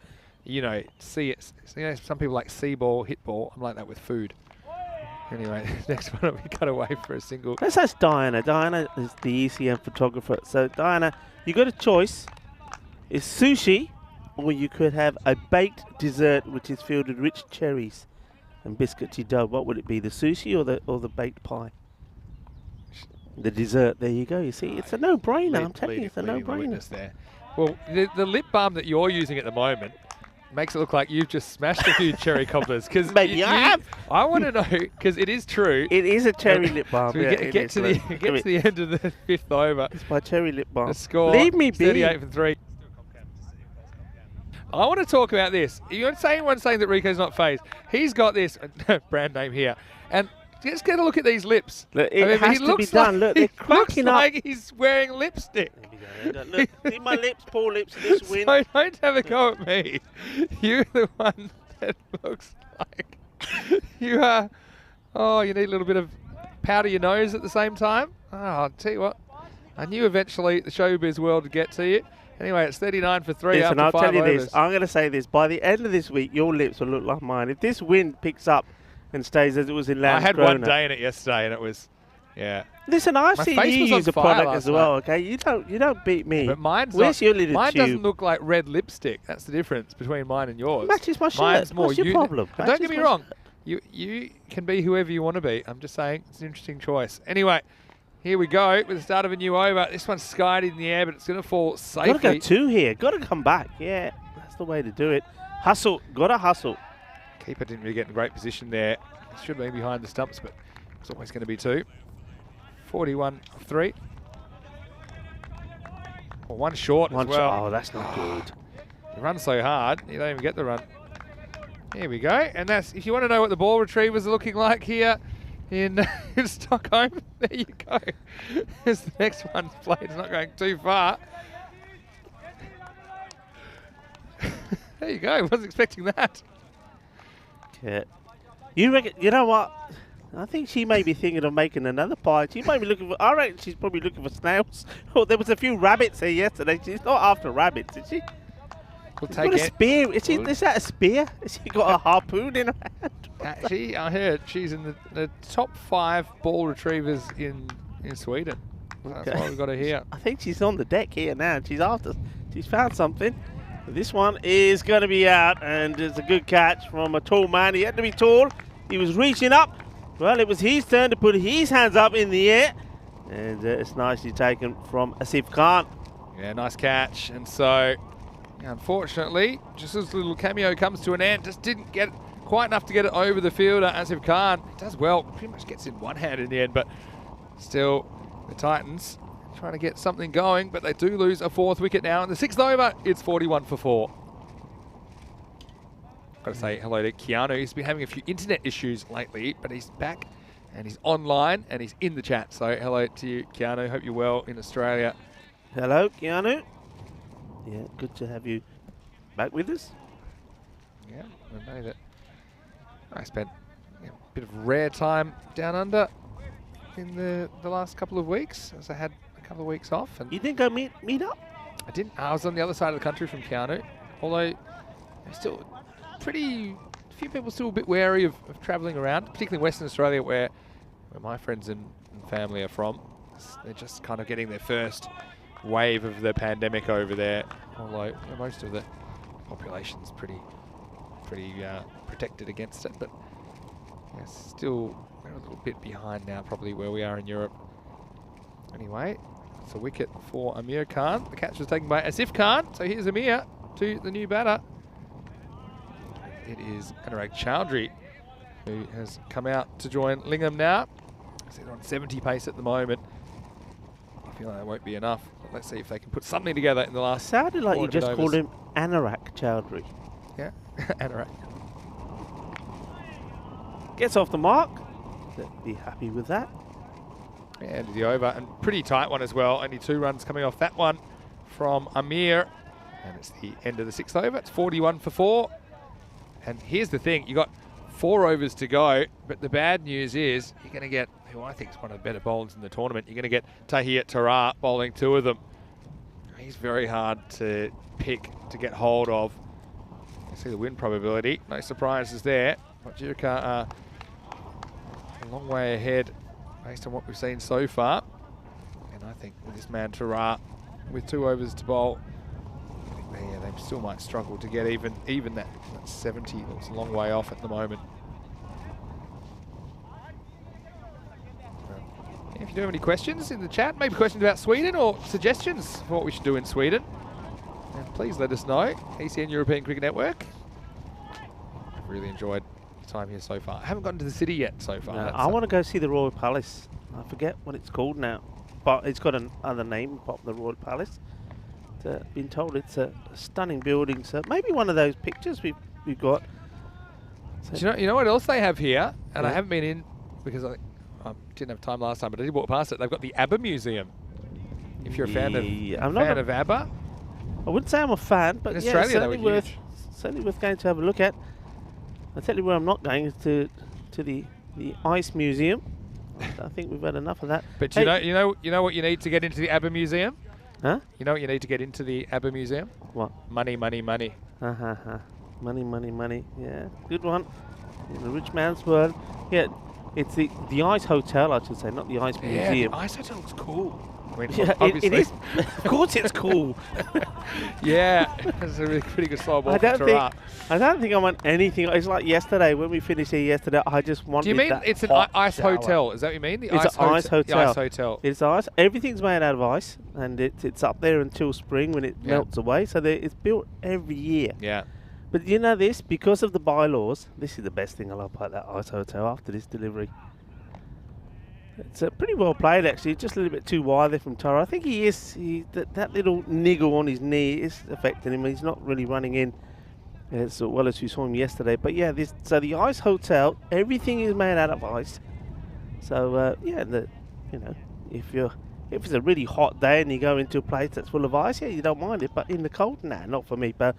You know, some people like see ball, hit ball. I'm like that with food. Anyway, next one will be cut away for a single. Let's ask Diana. Diana is the ECM photographer. So Diana, you got a choice. It's sushi, or you could have a baked dessert which is filled with rich cherries and biscuity dough. What would it be, the sushi or the baked pie? The dessert. There you go. You see, it's a no-brainer. I'm telling you, it's a no-brainer. There. Well, the lip balm that you're using at the moment makes it look like you've just smashed a few cherry cobblers. Because I want to know, because it is true. It is a cherry lip balm. So get to the end of the 5th over. It's my cherry lip balm. The score, leave me be. 38 for 3. I want to talk about this. You're saying that Rico's not phased. He's got this brand name here, and just get a look at these lips. Look, it has to be done. Look, they're cracking up. Like he's wearing lipstick. Look, see my lips, poor lips, this wind. So don't have a go at me. You're the one that looks like you are. Oh, you need a little bit of powder your nose at the same time. Oh, I'll tell you what. I knew eventually the showbiz world would get to you. Anyway, it's 39 for 3 after 5 overs. I'll tell you this. I'm going to say this. By the end of this week, your lips will look like mine. If this wind picks up and stays as it was in Landskrona. I had one day in it yesterday, and it was, yeah. Listen, I've seen you use a product as well. Okay, you don't beat me. But mine's Where's your little mine tube? Doesn't look like red lipstick. That's the difference between mine and yours. Matches my shirt. Mine's more What's your problem? But don't get me wrong. You can be whoever you want to be. I'm just saying it's an interesting choice. Anyway, here we go with the start of a new over. This one's skied in the air, but it's going to fall safely. Got to go 2 here. Got to come back. Yeah, that's the way to do it. Hustle. Got to hustle. Keeper didn't really get in a great position there. Should have been behind the stumps, but it's always going to be 2. 41 for 3. Well, one short as well. Oh, that's not good. You run so hard, you don't even get the run. Here we go. And that's, if you want to know what the ball retrievers are looking like here in, in Stockholm, there you go. As the next one's played, it's not going too far. There you go. Wasn't expecting that. Yeah. You reckon? You know what? I think she may be thinking of making another pie. She might be looking for. I reckon she's probably looking for snails. Oh, there was a few rabbits here yesterday. She's not after rabbits, is she? We'll She's take got a it. spear. Is that a spear? Has she got a harpoon in her hand? Actually, I heard she's in the top 5 ball retrievers in Sweden. That's why we've got her here. I think she's on the deck here now. She's after. She's found something. This one is going to be out, and it's a good catch from a tall man. He had to be tall. He was reaching up. Well, it was his turn to put his hands up in the air, and it's nicely taken from Asif Khan. Yeah, nice catch. And so, unfortunately, just as the little cameo comes to an end, just didn't get quite enough to get it over the fielder. Asif Khan does well, pretty much gets in one hand in the end, but still, the Titans trying to get something going, but they do lose a 4th wicket now. In the 6th over, it's 41 for 4. Got to say hello to Keanu. He's been having a few internet issues lately, but he's back and he's online and he's in the chat. So hello to you, Keanu. Hope you're well in Australia. Hello, Keanu. Yeah, good to have you back with us. Yeah, I know that I spent a bit of rare time down under in the last couple of weeks, as I had a couple of weeks off. And you didn't go meet up? I didn't. I was on the other side of the country from Keanu, although there's still a few people still a bit wary of travelling around, particularly in Western Australia, where my friends and family are from. They're just kind of getting their first wave of the pandemic over there, although most of the population's pretty protected against it, but still we're a little bit behind now, probably where we are in Europe. Anyway, it's a wicket for Amir Khan. The catch was taken by Asif Khan, so here's Amir to the new batter. It is Anurag Chowdhury, who has come out to join Lingham now. They're on 70 pace at the moment. I feel like that won't be enough. But let's see if they can put something together in the last. Sounded like you just called him Anurag Chowdhury. Yeah, Anurag. Gets off the mark. Be happy with that. Yeah, end of the over, and pretty tight one as well. Only 2 runs coming off that one from Amir. And it's the end of the 6th over. It's 41 for 4. And here's the thing, you got 4 overs to go, but the bad news is you're going to get who I think is one of the better bowlers in the tournament. You're going to get Tahir Tarar bowling 2 of them. He's very hard to pick, to get hold of. You see the win probability, no surprises there. But Jirka are a long way ahead based on what we've seen so far. And I think with this man Tarar, with 2 overs to bowl, they still might struggle to get even that 70. Looks a long way off at the moment. If you do have any questions in the chat, maybe questions about Sweden or suggestions for what we should do in Sweden, and please let us know. ECN European Cricket Network. I've really enjoyed the time here so far. I haven't gotten to the city yet so far. No, I want to go see the Royal Palace. I forget what it's called now, but it's got another name, the Royal Palace. Been told it's a stunning building, so maybe one of those pictures we've got. So you know what else they have here, and I haven't been in because I didn't have time last time, but I did walk past it. They've got the ABBA Museum. If you're a fan of ABBA, I wouldn't say I'm a fan, but in Australia, certainly worth going to have a look at. I'll tell you where I'm not going is to the Ice Museum. I think we've had enough of that. But you know what you need to get into the ABBA Museum? Huh? You know what you need to get into the ABBA Museum? What? Money, money, money. Money, money, money. Yeah, good one. In the rich man's world. Yeah, it's the Ice Hotel, I should say, not the Ice Museum. Yeah, the Ice Hotel looks cool. I mean, yeah, it is. Of course it's cool. Yeah, it's a really pretty good slow ball. I don't think I want anything. It's like yesterday, when we finished here yesterday, I just wanted. Do you mean it's an ice hotel? Is that what you mean? It's an ice hotel. The ice hotel. It's ice. Everything's made out of ice, and it's up there until spring when it melts away. So it's built every year. Yeah. But you know this, because of the bylaws, this is the best thing I love about that ice hotel after this delivery. It's pretty well played, actually. Just a little bit too wide there from Tara. I think he is. That little niggle on his knee is affecting him. He's not really running in as well as we saw him yesterday. But yeah, so the ice hotel, everything is made out of ice. So yeah, if it's a really hot day and you go into a place that's full of ice, yeah, you don't mind it. But in the cold, nah, not for me. But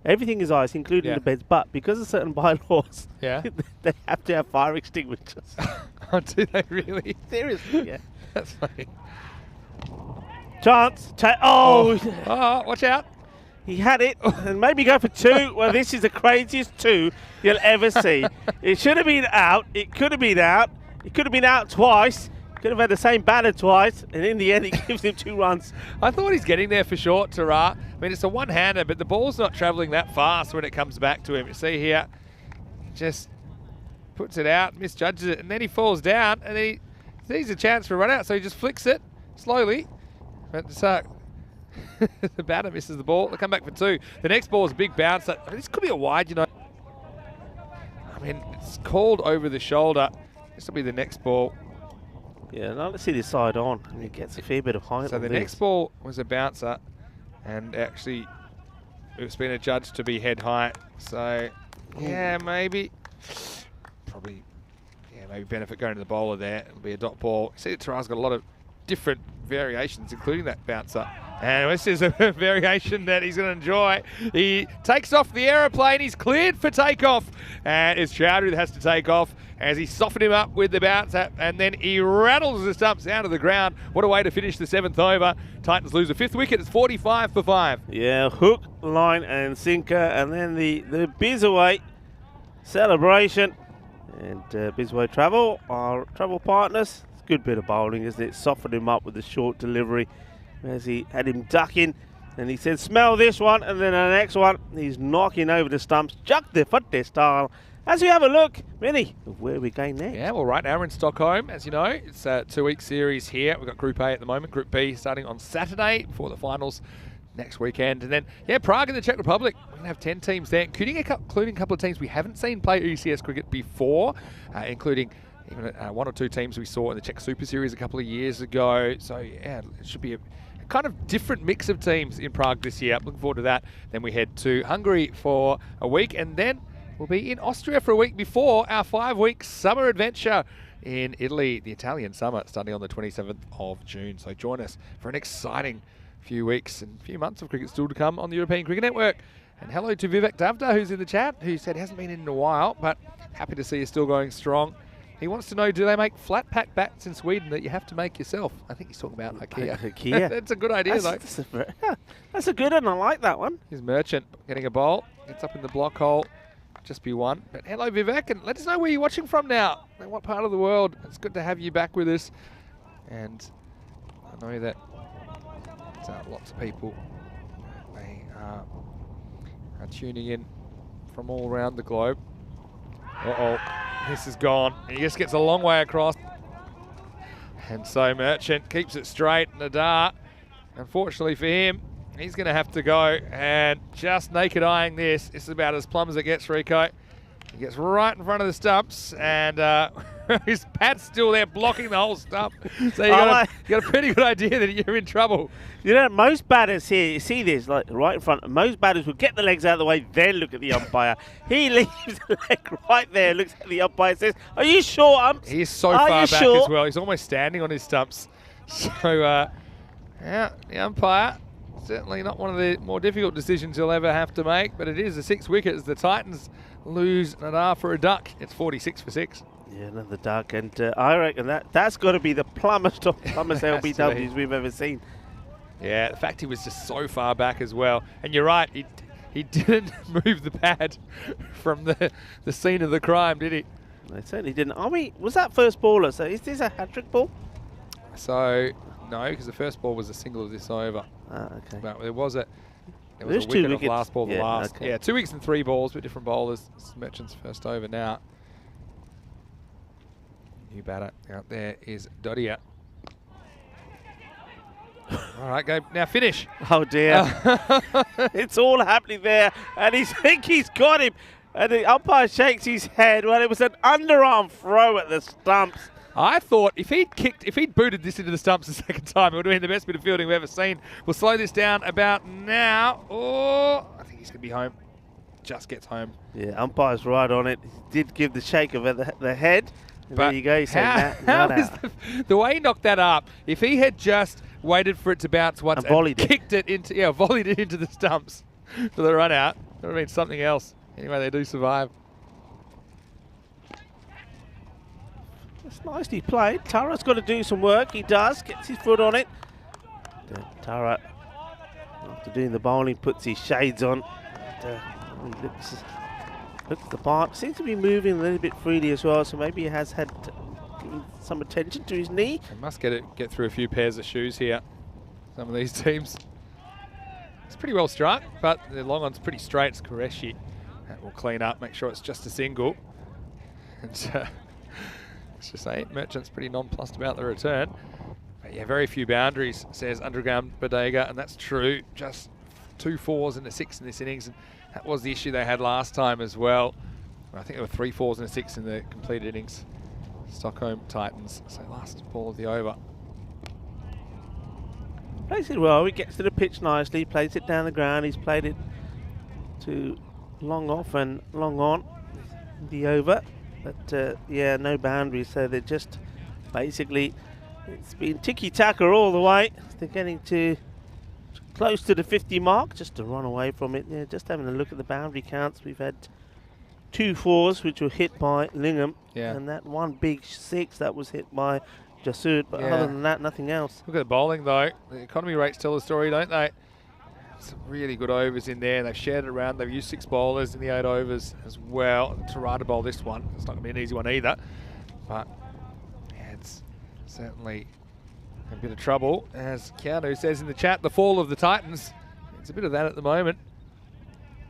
everything is ice, including the beds. But because of certain bylaws, Yeah. they have to have fire extinguishers. Oh, do they really? Seriously, yeah. That's funny. Chance. Oh, watch out. He had it, and maybe go for two. Well, this is the craziest two you'll ever see. It should have been out. It could have been out. It could have been out twice. Could have had the same batter twice, and in the end, it gives him 2 runs. I thought he's getting there for short, Tara. I mean, it's a one-hander, but the ball's not travelling that fast when it comes back to him. You see here, just puts it out, misjudges it, and then he falls down, and then he sees a chance for a run out, so he just flicks it slowly. But the batter misses the ball. They come back for 2. The next ball is a big bounce. I mean, this could be a wide, you know. I mean, it's called over the shoulder. This will be the next ball. Yeah, now let's see this side on. And it gets a fair bit of height. So the next ball was a bouncer, and actually it's been adjudged to be head height. So yeah, maybe, probably, yeah, maybe benefit going to the bowler there. It'll be a dot ball. See that Tara's got a lot of different variations, including that bouncer. And this is a variation that he's going to enjoy. He takes off the aeroplane. He's cleared for takeoff. And it's Chowdhury that has to take off as he softened him up with the bouncer. And then he rattles the stumps out of the ground. What a way to finish the 7th over. Titans lose a 5th wicket. It's 45 for 5. Yeah, hook, line and sinker. And then the Bizaway celebration. And Bizaway Travel, our travel partners. It's a good bit of bowling, isn't it? Softened him up with the short delivery as he had him ducking, and he said, smell this one, and then the next one, he's knocking over the stumps, chuck the foot there style. As we have a look, Vinny, where are we going next? Yeah, well, right now we're in Stockholm, as you know. It's a 2-week series here. We've got Group A at the moment, Group B starting on Saturday before the finals next weekend. And then, yeah, Prague in the Czech Republic. We're going to have 10 teams there, including a couple of teams we haven't seen play ECS cricket before, including even 1 or 2 teams we saw in the Czech Super Series a couple of years ago. So, yeah, it should be a kind of different mix of teams in Prague this year. Looking forward to that. Then we head to Hungary for a week, and then we'll be in Austria for a week before our 5-week summer adventure in Italy, the Italian summer, starting on the 27th of June. So join us for an exciting few weeks and few months of cricket still to come on the European Cricket Network. And hello to Vivek Davda, who's in the chat, who said he hasn't been in a while, but happy to see you still going strong. He wants to know, do they make flat pack bats in Sweden that you have to make yourself? I think he's talking about IKEA. IKEA. That's a good idea, though. That's a good one. I like that one. Here's Merchant getting a bowl. Gets up in the block hole. Just be one. But hello, Vivek, and let us know where you're watching from now. And what part of the world. It's good to have you back with us. And I know that lots of people, they are tuning in from all around the globe. Uh-oh. This is gone. He just gets a long way across. And so Merchant keeps it straight. Nadar, unfortunately for him, he's going to have to go. And just naked eyeing this. This is about as plumb as it gets, Rico. He gets right in front of the stumps. And his pad's still there blocking the whole stump. So you got a pretty good idea that you're in trouble. You know, most batters here, you see this, like right in front, most batters will get the legs out of the way, then look at the umpire. He leaves the leg right there, looks at the umpire, says, are you sure, umps? He's so far back as well. He's almost standing on his stumps. So, yeah, the umpire, certainly not one of the more difficult decisions he'll ever have to make, but it is the 6 wickets. The Titans lose Nadar for a duck. It's 46 for 6. Yeah, another duck, and I reckon that's got to be the plumbest of plumbest LBWs we've ever seen. Yeah, the fact he was just so far back as well. And you're right, he didn't move the pad from the scene of the crime, did he? They certainly didn't. I mean, was that first baller? So is this a hat-trick ball? So, no, because the first ball was a single of this over. Ah, okay. But there was a There's wicket 2 of wickets. last ball, the Yeah, last. okay. Yeah, 2 wickets and 3 balls with different bowlers. This is Merchant's first over now. New batter out there is Dodia. All right, go now. Finish. Oh dear! It's all happening there, and I think he's got him. And the umpire shakes his head. Well, it was an underarm throw at the stumps. I thought if he'd booted this into the stumps the second time, it would have been the best bit of fielding we've ever seen. We'll slow this down about now. Oh, I think he's going to be home. Just gets home. Yeah, umpire's right on it. He did give the shake of the head. And there you go. He said, how is the way he knocked that up? If he had just waited for it to bounce once and kicked it into, volleyed it into the stumps for the run out, that would have been something else. Anyway, they do survive. It's nicely played. Tara's got to do some work. He does. Gets his foot on it. Tara, after doing the bowling, puts his shades on. He looks the part. Seems to be moving a little bit freely as well, so maybe he has had some attention to his knee. They must get through a few pairs of shoes here. Some of these teams. It's pretty well struck, but the long on's pretty straight. It's Qureshi. That will clean up, make sure it's just a single. And let's just say Merchant's pretty nonplussed about the return. But yeah, very few boundaries, says Underground Bodega, and that's true. Just 2 4s and a 6 in this innings, and that was the issue they had last time as well. I think there were 3 4s and a 6 in the completed innings. Stockholm Titans, so last ball of the over. Plays it well, he gets to the pitch nicely, plays it down the ground, he's played it to long off and long on the over. But yeah, no boundaries, so they're just basically, it's been ticky-taka all the way. They're getting to close to the 50 mark, just to run away from it. Yeah, just having a look at the boundary counts, we've had 2 4s which were hit by Lingham, and that one big 6 that was hit by Jasud, but other than that, nothing else. Look at the bowling though. The economy rates tell the story, don't they? Some really good overs in there. They've shared it around. They've used 6 bowlers in the 8 overs as well. Tarada bowl this one. It's not going to be an easy one either. But yeah, it's certainly a bit of trouble. As Keanu says in the chat, the fall of the Titans. It's a bit of that at the moment.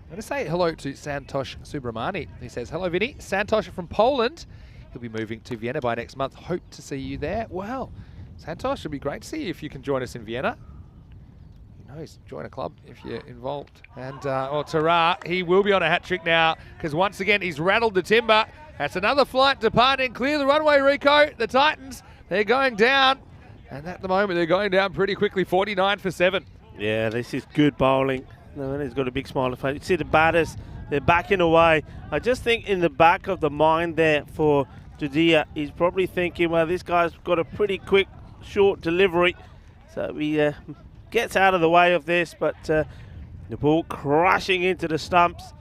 I'm going to say hello to Santosh Subramani. He says, hello Vinny. Santosh from Poland. He'll be moving to Vienna by next month. Hope to see you there. Well, Santosh, it'll be great to see you if you can join us in Vienna. Join a club if you're involved. And Tara, he will be on a hat trick now because once again he's rattled the timber. That's another flight departing. Clear the runway, Rico. The Titans, they're going down. And at the moment they're going down pretty quickly, 49 for 7. Yeah, this is good bowling. No, he's got a big smile on his face. You see the batters, they're backing away. I just think in the back of the mind there for Judia, he's probably thinking, well, this guy's got a pretty quick, short delivery. So he gets out of the way of this, but the ball crashing into the stumps.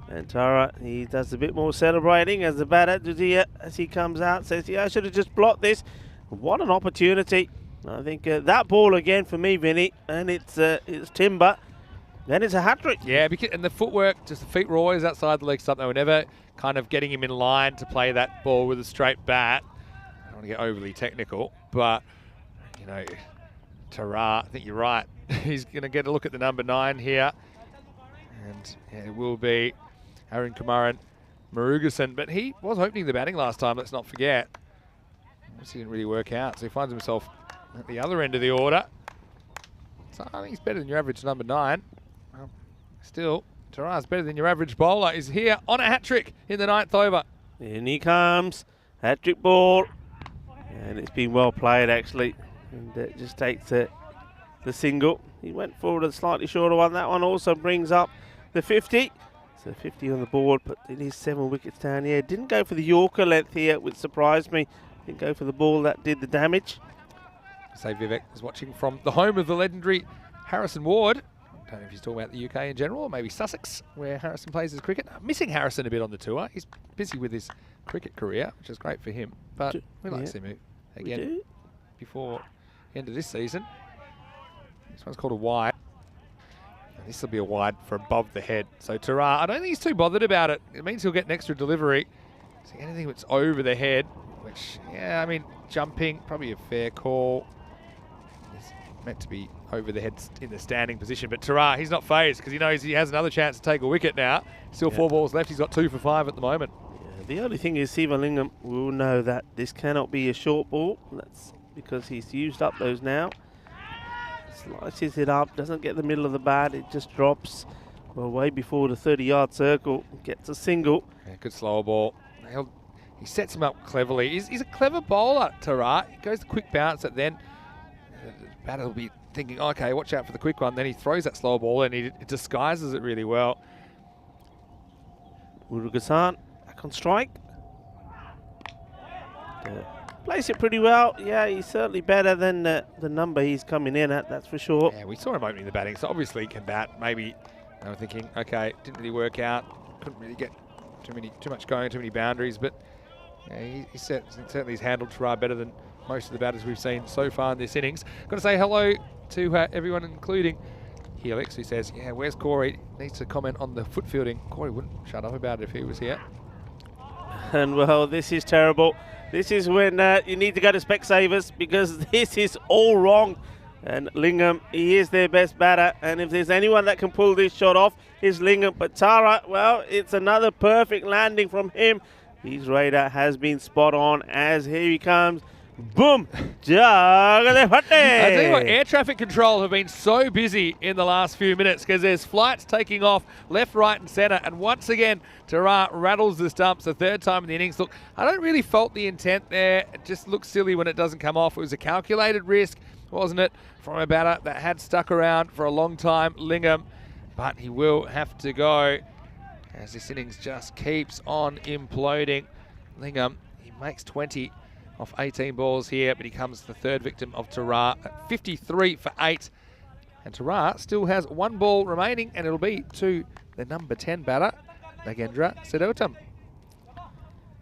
And Tara, he does a bit more celebrating as the batter, Judia, as he comes out, says, yeah, I should have just blocked this. What an opportunity. I think that ball again for me, Vinny, and it's timber. Then it's a hat-trick. Yeah, because, and the footwork, just the feet were always outside the leg stump. They were never kind of getting him in line to play that ball with a straight bat. I don't want to get overly technical, but, you know, Tara, I think you're right. He's going to get a look at the number 9 here. And yeah, it will be Aaron Kumaran Murugason. But he was opening the batting last time, let's not forget. Obviously didn't really work out, so he finds himself at the other end of the order. So I think he's better than your average number 9. Well, still, Tara's better than your average bowler. Is here on a hat-trick in the 9th over. In he comes. Hat-trick ball. And it's been well played, actually. And it just takes the single. He went forward a slightly shorter one. That one also brings up the 50. So 50 on the board, but it is 7 wickets down here. Didn't go for the Yorker length here, which surprised me. Didn't go for the ball that did the damage. Say Vivek is watching from the home of the legendary Harrison Ward. I don't know if he's talking about the UK in general, or maybe Sussex, where Harrison plays his cricket. I'm missing Harrison a bit on the tour. He's busy with his cricket career, which is great for him. But we like to see him again before the end of this season. This one's called a wide. And this will be a wide for above the head. So Tara, I don't think he's too bothered about it. It means he'll get an extra delivery. So anything that's over the head, which, yeah, I mean, jumping, probably a fair call. He's meant to be over the head in the standing position. But Tara, he's not phased because he knows he has another chance to take a wicket now. Still 4 balls left. He's got 2 for 5 at the moment. Yeah, the only thing is Siva Lingham will know that this cannot be a short ball. That's because he's used up those now. Slices it up, doesn't get the middle of the bat. It just drops way before the 30-yard circle. Gets a single. Yeah, good slower ball. he sets him up cleverly. He's a clever bowler, Tarat. He goes the quick bounce, and then the batter will be thinking, okay, watch out for the quick one. Then he throws that slow ball, and he disguises it really well. Murugasan back on strike. Plays it pretty well. Yeah, he's certainly better than the number he's coming in at, that's for sure. Yeah, we saw him opening the batting, so obviously he can bat. Maybe they were thinking, okay, didn't really work out. Couldn't really get too much going, too many boundaries, but yeah, certainly he's handled Tarat better than most of the batters we've seen so far in this innings. Got to say hello to everyone, including Helix, who says, yeah, where's Corey? Needs to comment on the foot fielding. Corey wouldn't shut up about it if he was here. And well, this is terrible. This is when you need to go to Specsavers, because this is all wrong. And Lingham, he is their best batter. And if there's anyone that can pull this shot off, it's Lingham. But Tara, well, it's another perfect landing from him. His radar has been spot on as here he comes. Boom! I tell you what, air traffic control have been so busy in the last few minutes because there's flights taking off left, right and centre, and once again Tarat rattles the stumps the third time in the innings. Look, I don't really fault the intent there. It just looks silly when it doesn't come off. It was a calculated risk, wasn't it, from a batter that had stuck around for a long time, Lingham, but he will have to go as this innings just keeps on imploding. Lingham, he makes 20 off 18 balls here, but he comes the third victim of Tarat at 53 for 8. And Tarat still has 1 ball remaining, and it'll be to the number 10 batter, Nagendra Sedotam.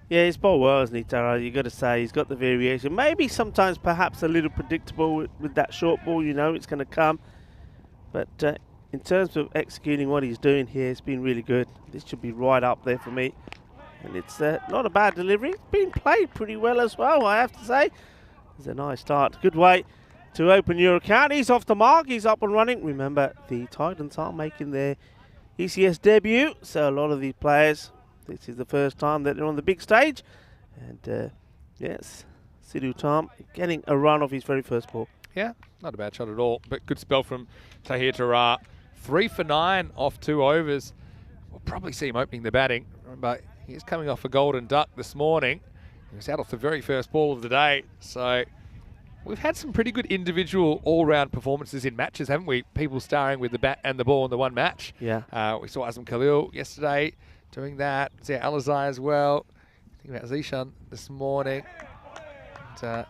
Yeah, he's bowled well, isn't he, Tarat? You've got to say, he's got the variation. Maybe sometimes perhaps a little predictable with that short ball, you know, it's going to come. But in terms of executing what he's doing here, it's been really good. This should be right up there for me. And it's not a bad delivery. It's been played pretty well as well, I have to say. It's a nice start. Good way to open your account. He's off the mark. He's up and running. Remember, the Titans are making their ECS debut. So a lot of these players, this is the first time that they're on the big stage. And yes, Sidhu Tam getting a run off his very first ball. Yeah, not a bad shot at all. But good spell from Tahir Tarat. 3 for 9 off 2 overs. We'll probably see him opening the batting. Remember, he's coming off a golden duck this morning. He was out off the very first ball of the day. So we've had some pretty good individual all-round performances in matches, haven't we? People starring with the bat and the ball in the one match. Yeah. We saw Azam Khalil yesterday doing that. Zia Alizai as well. Think about Zishan this morning. And, at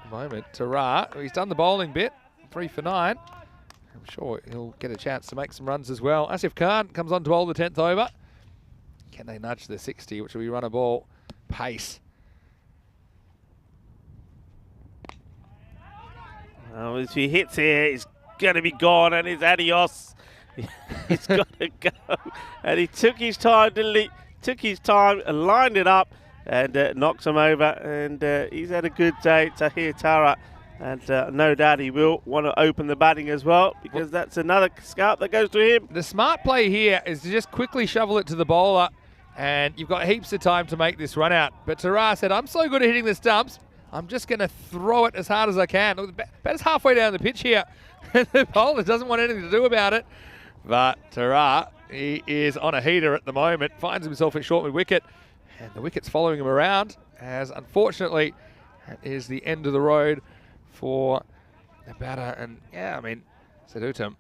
the moment, Tarat, he's done the bowling bit. 3 for 9. I'm sure he'll get a chance to make some runs as well. Asif Khan comes on to bowl the 10th over. Can they nudge the 60, which will be run a ball pace? Oh, if he hits here, he's going to be gone, and it's adios. He's got to go. And he took his time, didn't he? Took his time and lined it up and knocks him over. And he's had a good day, Tahir Tarat. And no doubt he will want to open the batting as well, because that's another scout that goes to him. The smart play here is to just quickly shovel it to the bowler, and you've got heaps of time to make this run out. But Tarat said, I'm so good at hitting the stumps, I'm just going to throw it as hard as I can. Look, the batter's halfway down the pitch here. The bowler doesn't want anything to do about it. But Tarat, he is on a heater at the moment, finds himself at short mid-wicket, and the wicket's following him around, as unfortunately that is the end of the road for the batter. And yeah, I mean, Sedutum,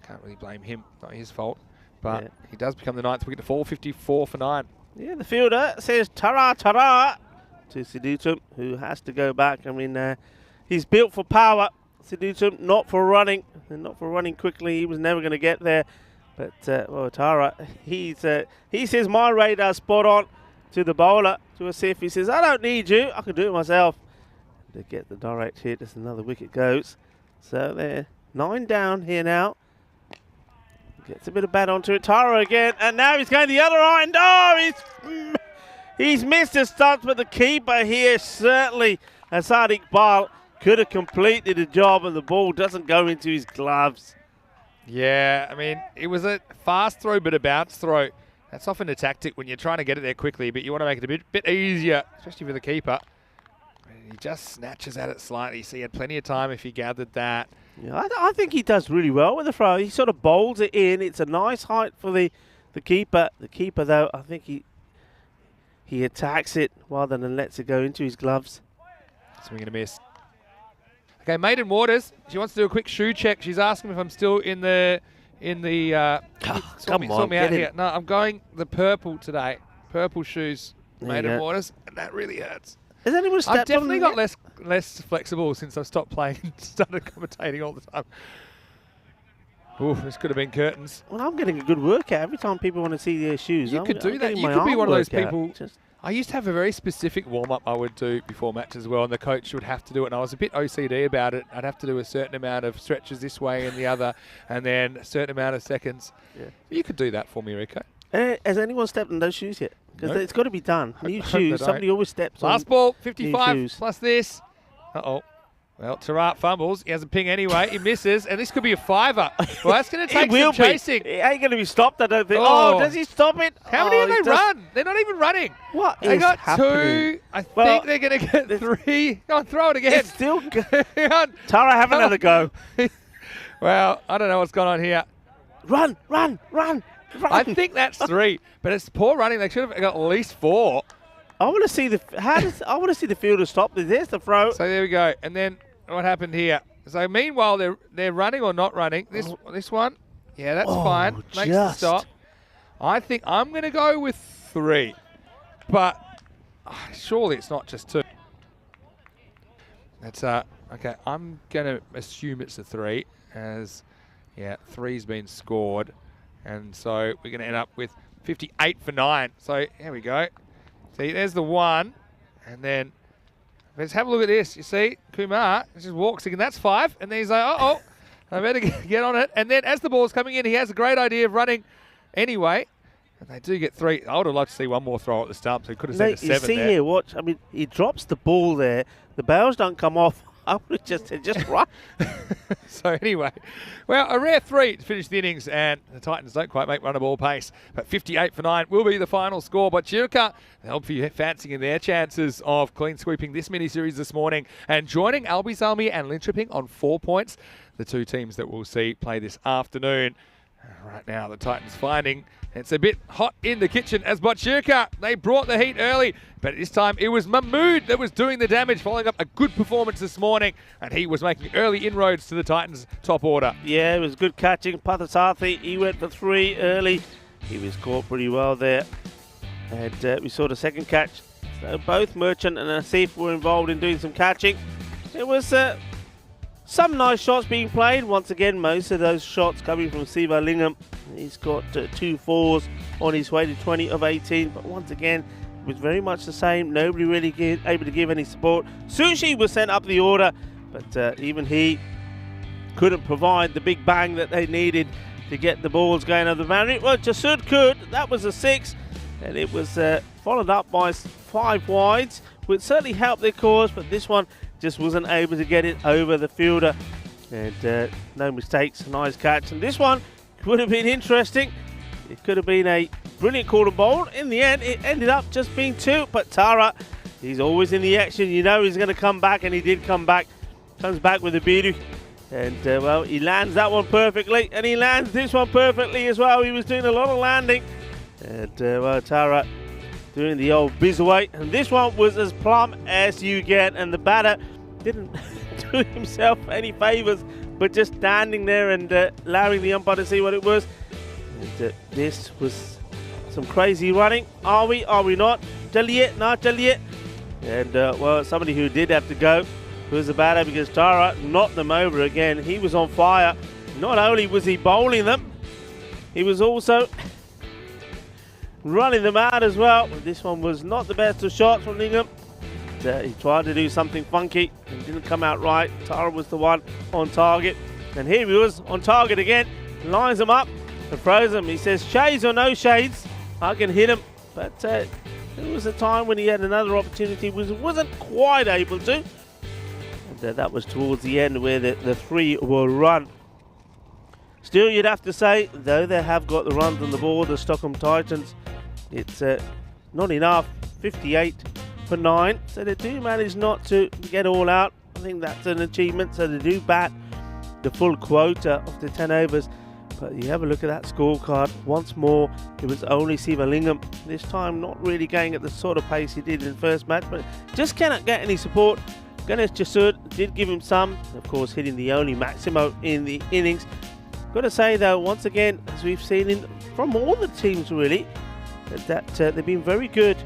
can't really blame him, not his fault, but he does become the 9th wicket to fall, 54 for 9. Yeah, the fielder says Tarat to Sedutum, who has to go back. I mean, he's built for power, Sedutum, not for running, and not for running quickly. He was never going to get there. But well, Tarat, he says my radar spot on to the bowler, to Asif. He says, I don't need you, I can do it myself. To get the direct hit as another wicket goes. So they're 9 down here now. Gets a bit of bat onto it. Tara again, and now he's going the other end. Oh, he's missed his stumps, but the keeper here certainly, Asad Iqbal, could have completed the job, and the ball doesn't go into his gloves. Yeah, I mean, it was a fast throw, but a bounce throw. That's often a tactic when you're trying to get it there quickly, but you want to make it a bit easier, especially for the keeper. He just snatches at it slightly, so he had plenty of time if he gathered that. Yeah, I think he does really well with the throw. He sort of bowls it in. It's a nice height for the keeper. The keeper, though, I think he he attacks it rather than lets it go into his gloves. Swing and a miss. Okay, Maiden Waters. She wants to do a quick shoe check. She's asking if I'm still in the Come on, sort me out get in. here. No, I'm going the purple today. Purple shoes, There you Maiden go. Waters, and that really hurts. Has anyone I've stepped definitely on got less flexible since I've stopped playing and started commentating all the time. Ooh, this could have been curtains. Well, I'm getting a good workout every time people want to see their shoes. You could do I'm that. getting You my could be arm one of those workout. people. Just- I used to have a very specific warm-up I would do before match as well, and the coach would have to do it, and I was a bit OCD about it. I'd have to do a certain amount of stretches this way and the other, and then a certain amount of seconds. Yeah. You could do that for me, Rico. Has anyone stepped on those shoes yet? Because Nope. it's got to be done. New hope they shoes. don't. Somebody always steps on. Last ball, shoes. 55 plus this. Uh-oh. Well, Tarat fumbles. He has a ping anyway. He misses, and this could be a fiver. Well, that's going to take some chasing. It ain't going to be stopped, I don't think. Oh. Oh, does he stop it? How many Oh, have he they does- run? They're not even running. What They is got happening? 2. I Well, think they're going to get 3. Go on, throw it again. It's still good. Hang on. Tara, have another go. Well, I don't know what's going on here. Run, run, run, run. I think that's 3, but it's poor running. They should have got at least 4. I want to see the I want to see the fielder stop this. There's the throw. So there we go. And then what happened here? So meanwhile, they're running or not running. This one, yeah, that's fine. Makes the just. stop. I think I'm going to go with 3, but surely it's not just 2. That's okay. I'm going to assume it's a 3, as 3's been scored, and so we're going to end up with 58 for 9. So here we go. See, there's the 1, and then let's have a look at this. You see, Kumar just walks again. That's 5, and then he's like, uh-oh, I better get on it. And then as the ball's coming in, he has a great idea of running anyway, and they do get 3. I would have liked to see one more throw at the stump, so he could have sent a 7 you see there. here, watch. I mean, he drops the ball there. The bails don't come off. I would have just said, just run. So anyway, well, a rare 3 to finish the innings, and the Titans don't quite make run of ball pace. But 58 for 9 will be the final score. But Chirka, they'll be fancying their chances of clean sweeping this mini-series this morning and joining Albi Salmi and Linköping on 4 points, the 2 teams that we'll see play this afternoon. Right now, the Titans finding it's a bit hot in the kitchen as Botchirka. They brought the heat early, but this time it was Mahmood that was doing the damage, following up a good performance this morning, and he was making early inroads to the Titans' top order. Yeah, it was good catching. Pathasathi, he went for 3 early. He was caught pretty well there. And we saw the second catch. So both Merchant and Asif were involved in doing some catching. It was some nice shots being played. Once again, most of those shots coming from Siva Lingam. He's got 2 4s on his way to 20 of 18. But once again, it was very much the same. Nobody really able to give any support. Sushi was sent up the order, but even he couldn't provide the big bang that they needed to get the balls going over the boundary. Well, Jasud could. That was a 6. And it was followed up by 5 wides, which certainly helped their cause, but this one just wasn't able to get it over the fielder. And no mistakes, nice catch. And this one would have been interesting. It could have been a brilliant call and bowl. In the end, it ended up just being 2. But Tara, he's always in the action. You know he's going to come back, and he did come back. Comes back with a beauty. And, well, he lands that one perfectly. And he lands this one perfectly as well. He was doing a lot of landing. And, well, Tara doing the old biz away. And this one was as plumb as you get. And the batter didn't do himself any favours, but just standing there and allowing the umpire to see what it was. And, this was some crazy running. Are we? Are we not? Jaliyet? Not Jaliyet. And, well, somebody who did have to go was the batter, because Tara knocked them over again. He was on fire. Not only was he bowling them, he was also running them out as well. This one was not the best of shots from Lingham. He tried to do something funky and didn't come out right. Tara was the one on target. And here he was on target again. Lines him up and throws him. He says, shades or no shades, I can hit him. But there was a time when he had another opportunity, wasn't quite able to. And that was towards the end where the 3 were run. Still, you'd have to say, though they have got the runs on the board, the Stockholm Titans, it's not enough. 58 for 9. So they do manage not to get all out. I think that's an achievement. So they do bat the full quota of the 10 overs. But you have a look at that scorecard. Once more, it was only Sivalingam. This time not really going at the sort of pace he did in the first match, but just cannot get any support. Ganesh Jasud did give him some, of course hitting the only Maximo in the innings. Got to say though, once again, as we've seen from all the teams really, that they've been very good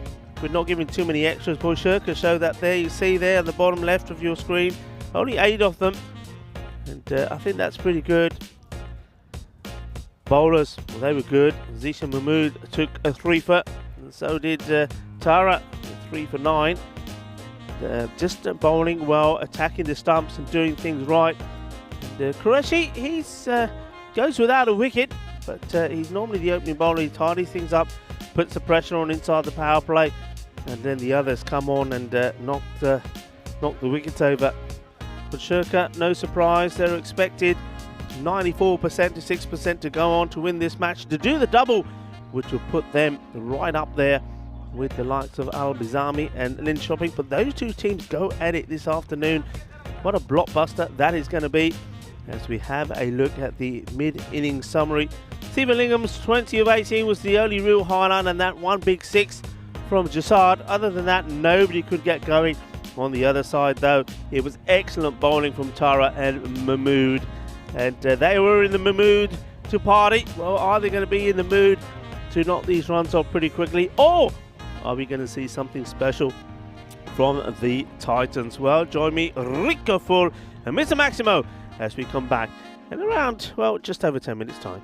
with not giving too many extras. Boyshirka show that there, you see there on the bottom left of your screen, only 8 of them, and I think that's pretty good. Bowlers, well, they were good. Zisha Mahmood took a 3-for, and so did Tara, 3 for 9. Just bowling well, attacking the stumps and doing things right. And Qureshi, he's goes without a wicket, but he's normally the opening bowler. He tidies things up, puts the pressure on inside the power play, and then the others come on and knock the wickets over. But Shirka, no surprise, they're expected 94% to 6% to go on to win this match, to do the double, which will put them right up there with the likes of Al Bizami and Lynn Shopping. But those two teams go at it this afternoon. What a blockbuster that is going to be, as we have a look at the mid-innings summary. Sivalingam's 20 of 18 was the only real highlight, and that one big 6 from Jasad. Other than that, nobody could get going. On the other side though, it was excellent bowling from Tara and Mahmood, and they were in the mood to party. Well, are they going to be in the mood to knock these runs off pretty quickly, or are we going to see something special from the Titans? Well, join me, Rico Full and Mr. Maximo, as we come back in around, well, just over 10 minutes time.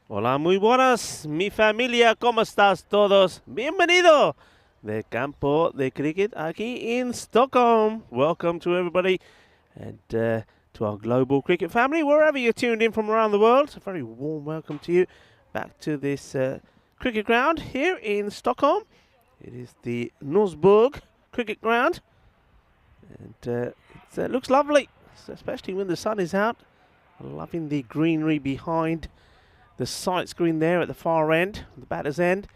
Hola, muy buenas, mi familia, ¿cómo estás todos? Bienvenido de campo de cricket aquí in Stockholm. Welcome to everybody and to our global cricket family, wherever you're tuned in from around the world. A very warm welcome to you back to this cricket ground here in Stockholm. It is the Norsburg cricket ground and it looks lovely, especially when the sun is out. Loving the greenery behind the sight screen there at the far end, the batter's end.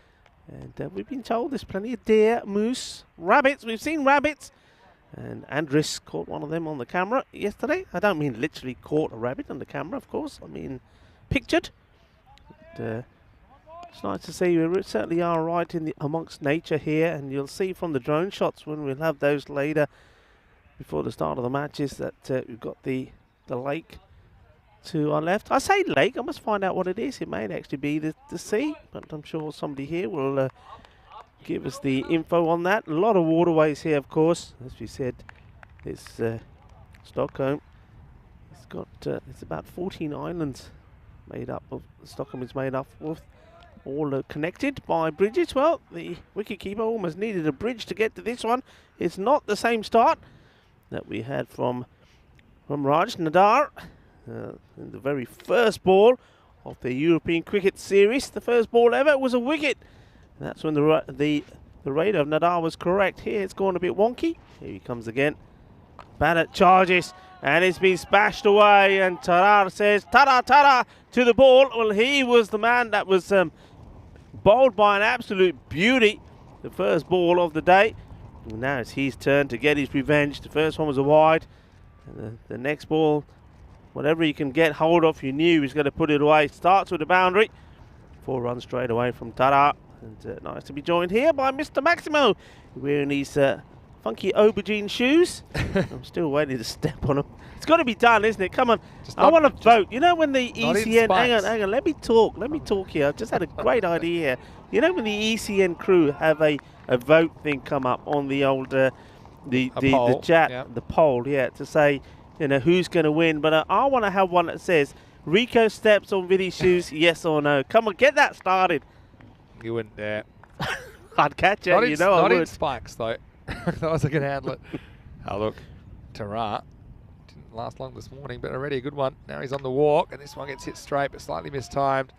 And we've been told there's plenty of deer, moose, rabbits. We've seen rabbits. And Andris caught one of them on the camera yesterday. I don't mean literally caught a rabbit on the camera, of course. I mean pictured. But, it's nice to see. We certainly are right in amongst nature here. And you'll see from the drone shots when we'll have those later before the start of the matches that we've got the lake to our left. I say lake, I must find out what it is. It may actually be the sea, but I'm sure somebody here will give us the info on that. A lot of waterways here, of course. As we said, it's Stockholm. It's got it's about 14 islands made up of. Stockholm is made up of, all connected by bridges. Well, the wicketkeeper almost needed a bridge to get to this one. It's not the same start that we had from Raj Nadar. In the very first ball of the European Cricket Series, the first ball ever was a wicket. And that's when the radar of Nadar was correct. Here it's gone a bit wonky. Here he comes again. Batter charges and it's been spashed away. And Tarar says, "Tara, Tara," to the ball. Well, he was the man that was bowled by an absolute beauty. The first ball of the day. And now it's his turn to get his revenge. The first one was a wide. And the next ball, whatever he can get hold of, you knew he was going to put it away. Starts with a boundary. 4 runs straight away from Tara. And nice to be joined here by Mr. Maximo, wearing his funky aubergine shoes. I'm still waiting to step on them. It's got to be done, isn't it? Come on. I want to vote. You know when the ECN... Hang on. Let me talk here. I've just had a great idea here. You know when the ECN crew have a vote thing come up on the old... the chat, yeah. The poll, yeah, to say... You know, who's going to win. But I want to have one that says, Rico steps on Vinny's shoes, yes or no. Come on, get that started. You wouldn't dare. I'd catch it, you know I would. Not in spikes, though. Otherwise I can handle it. Oh, look. Tara didn't last long this morning, but already a good one. Now he's on the walk, and this one gets hit straight, but slightly mistimed.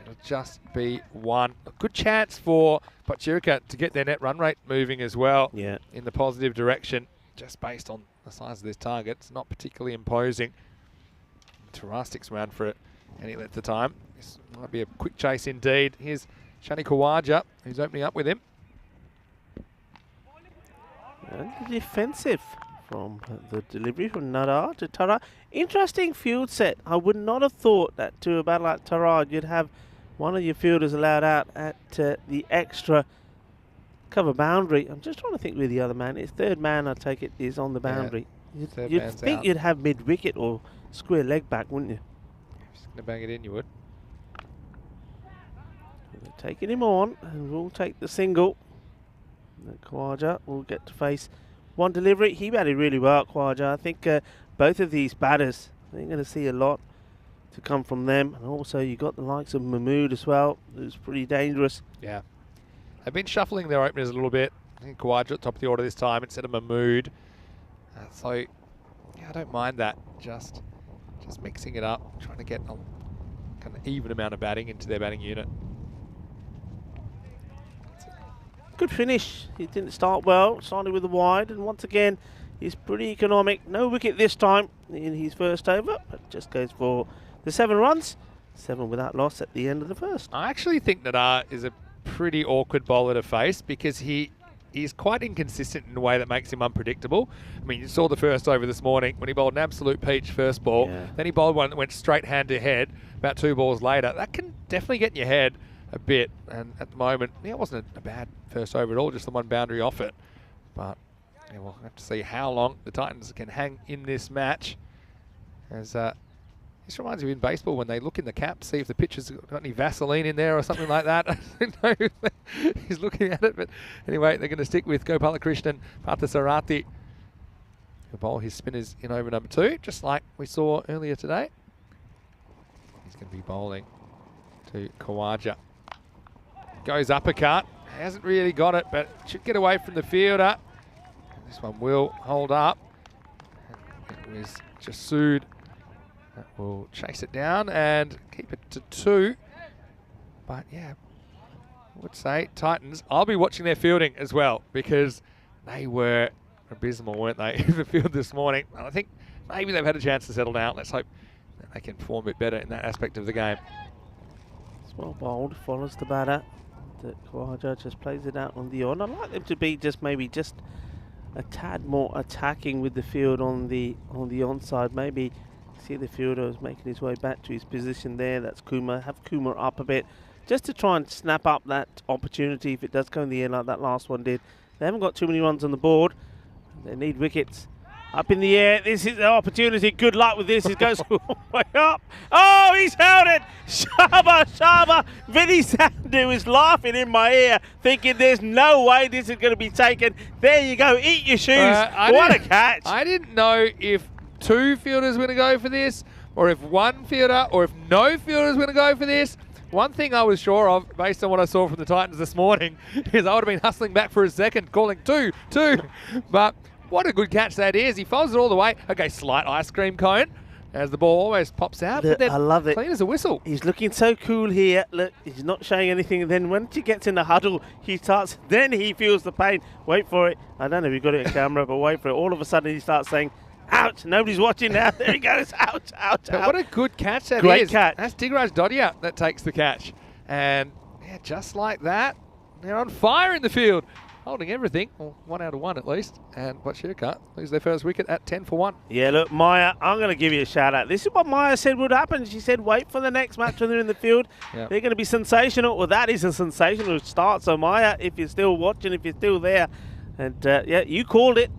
It'll just be one. A good chance for Butchirka to get their net run rate moving as well. Yeah. In the positive direction, just based on the size of this target. It's not particularly imposing. Tara sticks around for it any length of time. This might be a quick chase indeed. Here's Shani Kawaja, who's opening up with him. And defensive from the delivery from Nadar to Tara. Interesting field set. I would not have thought that to a battle like Tara, you'd have one of your fielders allowed out at the extra cover boundary. I'm just trying to think where the other man is. Third man, I take it, is on the boundary. Yeah, you'd think out. You'd have mid-wicket or square leg back, wouldn't you? If he's going to bang it in, you would. They're taking him on, and we'll take the single. Khawaja will get to face one delivery. He batted really well, Khawaja. I think both of these batters, they're going to see a lot to come from them. And also, you got the likes of Mahmood as well, who's pretty dangerous. Yeah. They've been shuffling their openers a little bit. I think Khawaja at top of the order this time instead of Mahmood. So, yeah, I don't mind that. Just mixing it up, trying to get a kind of even amount of batting into their batting unit. Good finish. He didn't start well. Started with a wide, and once again, he's pretty economic. No wicket this time in his first over, but just goes for the 7 runs. 7 without loss at the end of the first. I actually think Nadar is a pretty awkward bowler to face because he's quite inconsistent in a way that makes him unpredictable. I mean, you saw the first over this morning when he bowled an absolute peach first ball. Yeah. Then he bowled one that went straight hand to head about 2 balls later. That can definitely get in your head a bit. And at the moment, yeah, it wasn't a bad first over at all, just the one boundary off it. But yeah, we'll have to see how long the Titans can hang in this match. As this reminds me of in baseball when they look in the cap to see if the pitcher's got any Vaseline in there or something like that. I don't know if he's looking at it, but anyway, they're going to stick with Gopalakrishnan Parthasarathi, who bowl his spinners in over number 2, just like we saw earlier today. He's going to be bowling to Khawaja. Goes uppercut. Hasn't really got it, but should get away from the fielder. This one will hold up. It was Jasud that will chase it down and keep it to 2. But yeah, I would say Titans, I'll be watching their fielding as well because they were abysmal, weren't they, in the field this morning. And I think maybe they've had a chance to settle down. Let's hope that they can perform a bit better in that aspect of the game. It's well bowled, follows the batter. The Khawaja just plays it out on the on. I'd like them to be maybe just a tad more attacking with the field on the onside. Maybe see the fielder is making his way back to his position there. That's Kumar. Have Kumar up a bit just to try and snap up that opportunity if it does go in the air like that last one did. They haven't got too many runs on the board. They need wickets. Up in the air, this is the opportunity. Good luck with this. It goes all the way up. Oh, he's held it. Shaba. Vinny Sandhu is laughing in my ear, thinking there's no way this is going to be taken. There you go. Eat your shoes. What a catch. I didn't know if 2 fielders were going to go for this, or if 1 fielder, or if no fielder is going to go for this. One thing I was sure of, based on what I saw from the Titans this morning, is I would have been hustling back for a second, calling 2. But what a good catch that is. He follows it all the way. Okay, slight ice cream cone as the ball almost pops out. But then I love it. Clean as a whistle. He's looking so cool here. Look, he's not showing anything. And then once he gets in the huddle, then he feels the pain. Wait for it. I don't know if you've got it on camera, but wait for it. All of a sudden he starts saying, ouch, nobody's watching now. There he goes, ouch. But what a good catch that is. Great catch. That's Digraj Dodia that takes the catch. And yeah, just like that, they're on fire in the field. Holding everything, well, 1 out of 1 at least, and Butcherka lose their first wicket at 10 for 1. Yeah, look, Maya, I'm going to give you a shout out. This is what Maya said would happen. She said, wait for the next match when they're in the field. Yep. They're going to be sensational. Well, that is a sensational start. So, Maya, if you're still watching, if you're still there, and yeah, you called it.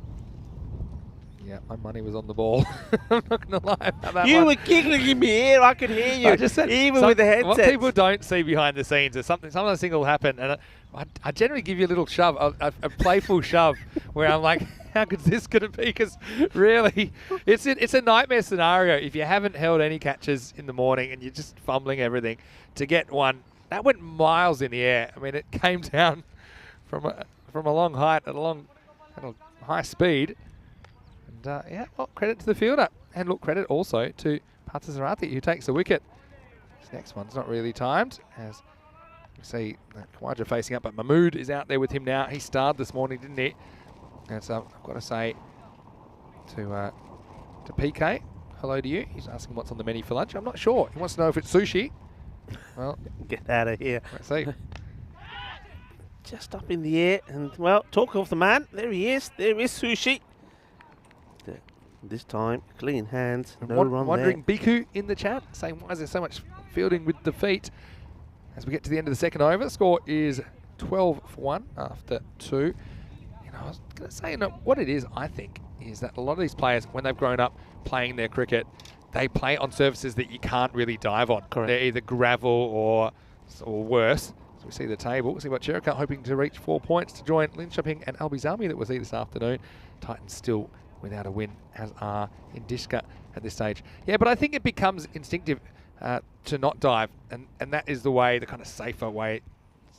Yeah, my money was on the ball. I'm not going to lie about that. You were giggling in my ear. I could hear you. I just said, even with the headset. What people don't see behind the scenes is some of those things will happen, and I generally give you a little shove, a playful shove, where I'm like, how good is this going to be? Because really, it's a nightmare scenario. If you haven't held any catches in the morning and you're just fumbling everything, to get one, that went miles in the air. I mean, it came down from a long height at a high speed. And yeah, well, credit to the fielder. And look, credit also to Parthasarathi, who takes the wicket. This next one's not really timed, as you see Khawaja facing up, but Mahmood is out there with him now. He starred this morning, didn't he? And so I've got to say to PK, hello to you. He's asking what's on the menu for lunch. I'm not sure. He wants to know if it's sushi. Well, get out of here. Let's see. Just up in the air, and well, talk of the man. There he is. There is sushi. This time, clean hands, no run wondering there. Biku in the chat, saying why is there so much fielding with the feet? As we get to the end of the second over, the score is 12 for 1 after 2. You know, I was going to say, what it is, I think, is that a lot of these players, when they've grown up playing their cricket, they play on surfaces that you can't really dive on. Correct. They're either gravel or worse. So we see the table. We see what Cherokee hoping to reach 4 points to join Linköping and Albizami that we'll see this afternoon. Titans still without a win, as are Indishka at this stage. Yeah, but I think it becomes instinctive to not dive, and that is the kind of safer way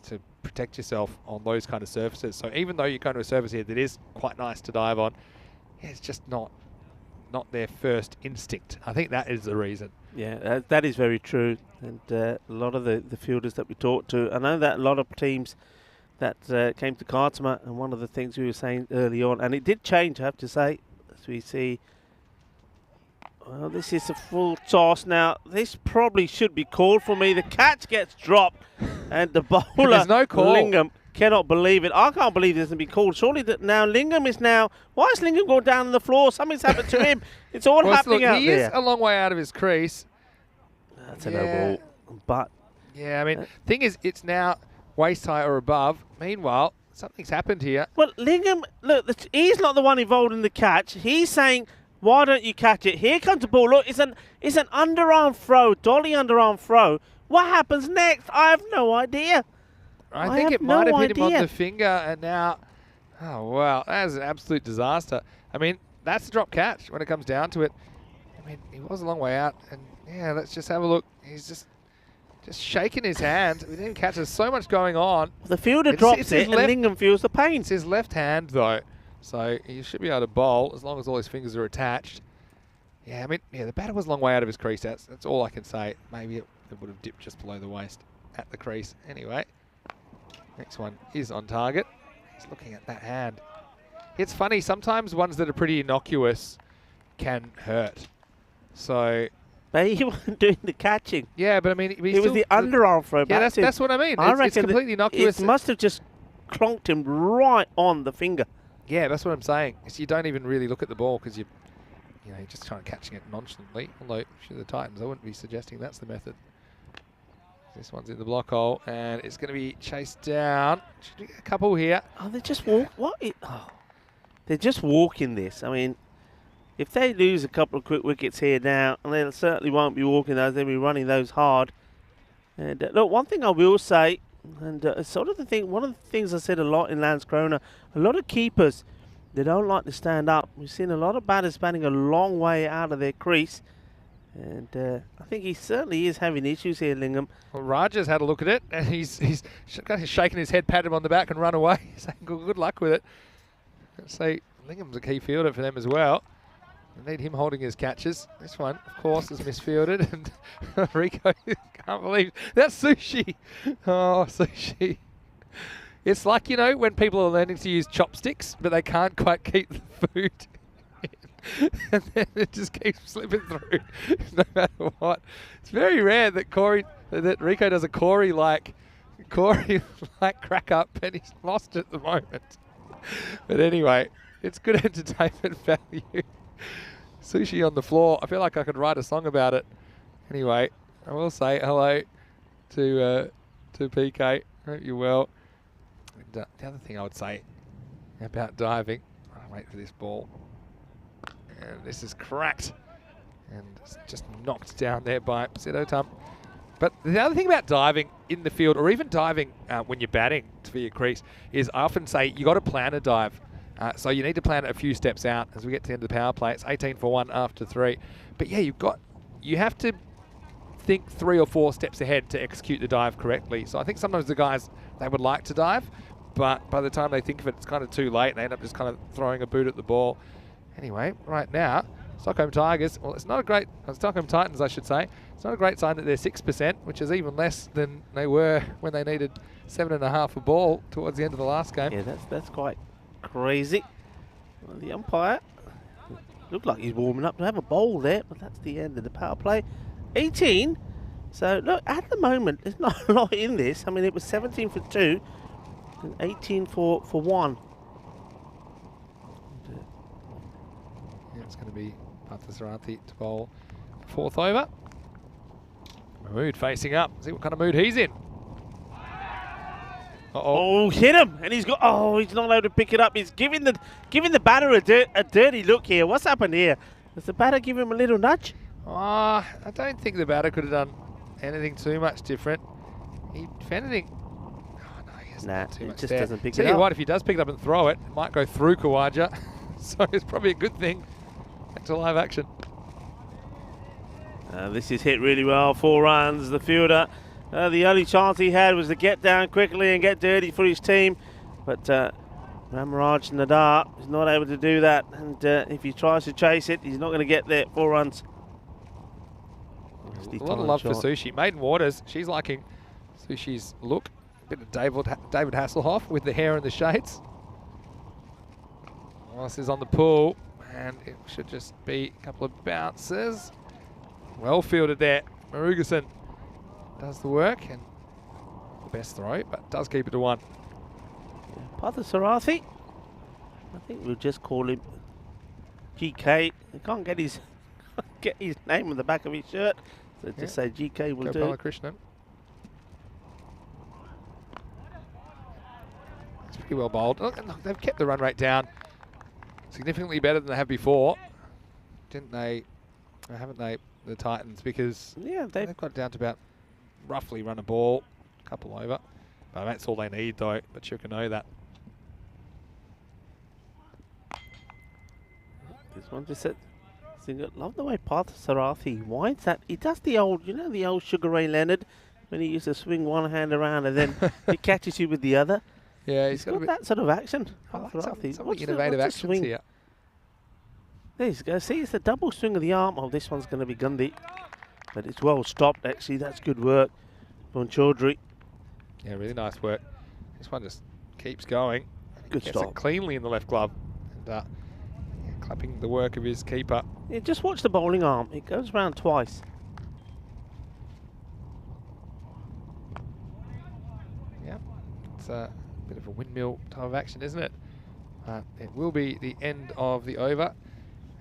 to protect yourself on those kind of surfaces. So even though you're going to a surface here that is quite nice to dive on, yeah, it's just not their first instinct. I think that is the reason. Yeah, that is very true. And a lot of the fielders that we talked to, I know that a lot of teams that came to Kartsma, and one of the things we were saying early on, and it did change, I have to say, as we see. Well, this is a full toss now. This probably should be called for me. The catch gets dropped, and the bowler, there's no call. Lingam, cannot believe it. I can't believe this has been called. Surely that now Lingam is now. Why is Lingam going down on the floor? Something's happened to him. It's all happening out there. He is a long way out of his crease. That's a no ball. But yeah, I mean, thing is, it's now waist high or above. Meanwhile, something's happened here. Well, Lingam, look, he's not the one involved in the catch. He's saying, why don't you catch it? Here comes the ball. Look, it's an underarm throw, dolly underarm throw. What happens next? I have no idea. I think it might have hit him on the finger, and now, oh, wow, that is an absolute disaster. I mean, that's a drop catch when it comes down to it. I mean, he was a long way out, and yeah, let's just have a look. He's just Just shaking his hand. We didn't catch. There's so much going on. The fielder drops it, and Lingham feels the pain. It's his left hand, though. So he should be able to bowl as long as all his fingers are attached. Yeah, I mean, yeah, the batter was a long way out of his crease. That's all I can say. Maybe it would have dipped just below the waist at the crease. Anyway, next one is on target. He's looking at that hand. It's funny, sometimes ones that are pretty innocuous can hurt. So... But he wasn't doing the catching. Yeah, but I mean... It was the underarm throw back. Yeah, that's what I mean. It's completely innocuous. It must have just clonked him right on the finger. Yeah, that's what I'm saying. So you don't even really look at the ball because you're just kind of catching it nonchalantly. Although, if you're the Titans, I wouldn't be suggesting that's the method. This one's in the block hole, and it's going to be chased down. Should we get a couple here? Oh, they just walk. What? They're just walking this. I mean, if they lose a couple of quick wickets here now, and they certainly won't be walking those, they'll be running those hard. And look, one thing I will say, and sort of the thing, one of the things I said a lot in Landskrona, a lot of keepers, they don't like to stand up. We've seen a lot of batters batting a long way out of their crease. And I think he certainly is having issues here, Lingham. Well, Raja's had a look at it, and he's shaking his head, pat him on the back, and run away. Saying good luck with it. So Lingham's a key fielder for them as well. They need him holding his catches. This one, of course, is misfielded, and Rico can't believe that's Sushi. Oh, Sushi. It's like, you know, when people are learning to use chopsticks, but they can't quite keep the food. And then it just keeps slipping through no matter what. It's very rare that Rico does a Corey-like crack up, and he's lost at the moment. But anyway, it's good entertainment value. Sushi on the floor. I feel like I could write a song about it. Anyway, I will say hello to PK. Hope you're well. And, the other thing I would say about diving, I'll wait for this ball. And this is cracked. And it's just knocked down there by Sidotum. But the other thing about diving in the field, or even diving when you're batting for your crease, is I often say you got to plan a dive. So you need to plan it a few steps out as we get to the end of the power play. It's 18 for 1 after 3. But yeah, you have to think 3 or 4 steps ahead to execute the dive correctly. So I think sometimes the guys, they would like to dive, but by the time they think of it, it's kind of too late, and they end up just kind of throwing a boot at the ball. Anyway, right now, Stockholm Tigers, well, it's not a great, Stockholm Titans, I should say, it's not a great sign that they're 6%, which is even less than they were when they needed 7.5 a ball towards the end of the last game. Yeah, that's quite crazy. Well, the umpire looked like he's warming up to have a bowl there, but that's the end of the power play. 18. So look, at the moment, there's not a lot in this. I mean, it was 17 for 2 and 18 for 1. Yeah, it's going to be Parthasarathi to bowl 4th over. Mahmood facing up. See what kind of mood he's in. Oh, hit him, and he's got. Oh, he's not able to pick it up. He's giving the batter a dirty look here. What's happened here? Does the batter give him a little nudge? I don't think the batter could have done anything too much different. If anything, no, he hasn't done too much just there. doesn't pick it Tell up. you what, if he does pick it up and throw it, it might go through Khawaja. So it's probably a good thing. Back to live action. This is hit really well. 4 runs. The fielder. The only chance he had was to get down quickly and get dirty for his team. But Ramaraj Nadar is not able to do that. And if he tries to chase it, he's not going to get there. 4 runs. A lot of love for Sushi. Maiden Waters, she's liking Sushi's look. A bit of David Hasselhoff with the hair and the shades. Wallace is on the pull, and it should just be a couple of bounces. Well fielded there. Murugason does the work, and the best throw, but does keep it to 1. Parthasarathi, I think we'll just call him GK. He can't get his name on the back of his shirt, so just say GK will do. Krishnan. It's pretty well bowled. Look, they've kept the run rate down significantly better than they have before, didn't they? Haven't they, the Titans? Because yeah, they've got it down to about roughly run a ball, a couple over. But that's all they need, though. But you can know that. This one just said, love the way Parthasarathi winds that. He does the old, you know, the old Sugar Ray Leonard. when he used to swing one hand around and then he catches you with the other. Yeah, He's got that sort of action. I like Arthur, some of the innovative actions swing? here. There you go. See, it's the double swing of the arm. Oh, this one's going to be Gundy. But it's well stopped, actually. That's good work from Chaudhry. Yeah, really nice work. This one just keeps going. Good Gets stop. it cleanly in the left glove. And yeah, clapping the work of his keeper. Yeah, just watch the bowling arm. It goes round twice. Yeah, it's a bit of a windmill type of action, isn't it? It will be the end of the over.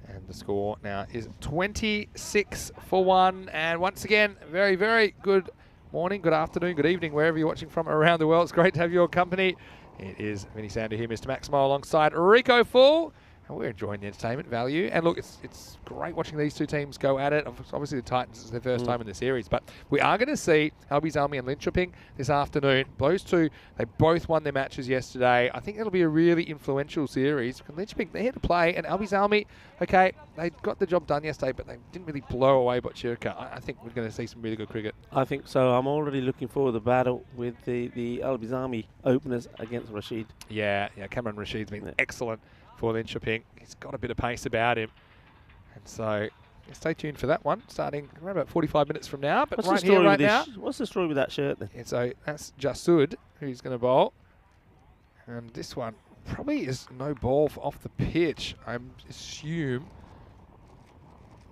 And the score now is 26 for 1. And once again, very, very good morning, good afternoon, good evening, wherever you're watching from around the world. It's great to have your company. It is Vinny Sandu here, Mr. Maximo, alongside Rico Full. And we're enjoying the entertainment value. And look, it's great watching these two teams go at it. Obviously, the Titans is their first time in the series. But we are going to see Albies Army and Linköping this afternoon. Those two, they both won their matches yesterday. I think it'll be a really influential series. Linköping, they're here to play. And Albies Army, okay, they got the job done yesterday, but they didn't really blow away Botchirka. I think we're going to see some really good cricket. I think so. I'm already looking forward to the battle with the Albies Army openers against Rashid. Yeah, Cameron Rashid's been excellent for Linköping. He's got a bit of pace about him. And so stay tuned for that one, starting around about 45 minutes from now. But right here, right now. What's the story with that shirt then? Yeah, so that's Jasud who's going to bowl. And this one probably is no ball off the pitch, I assume.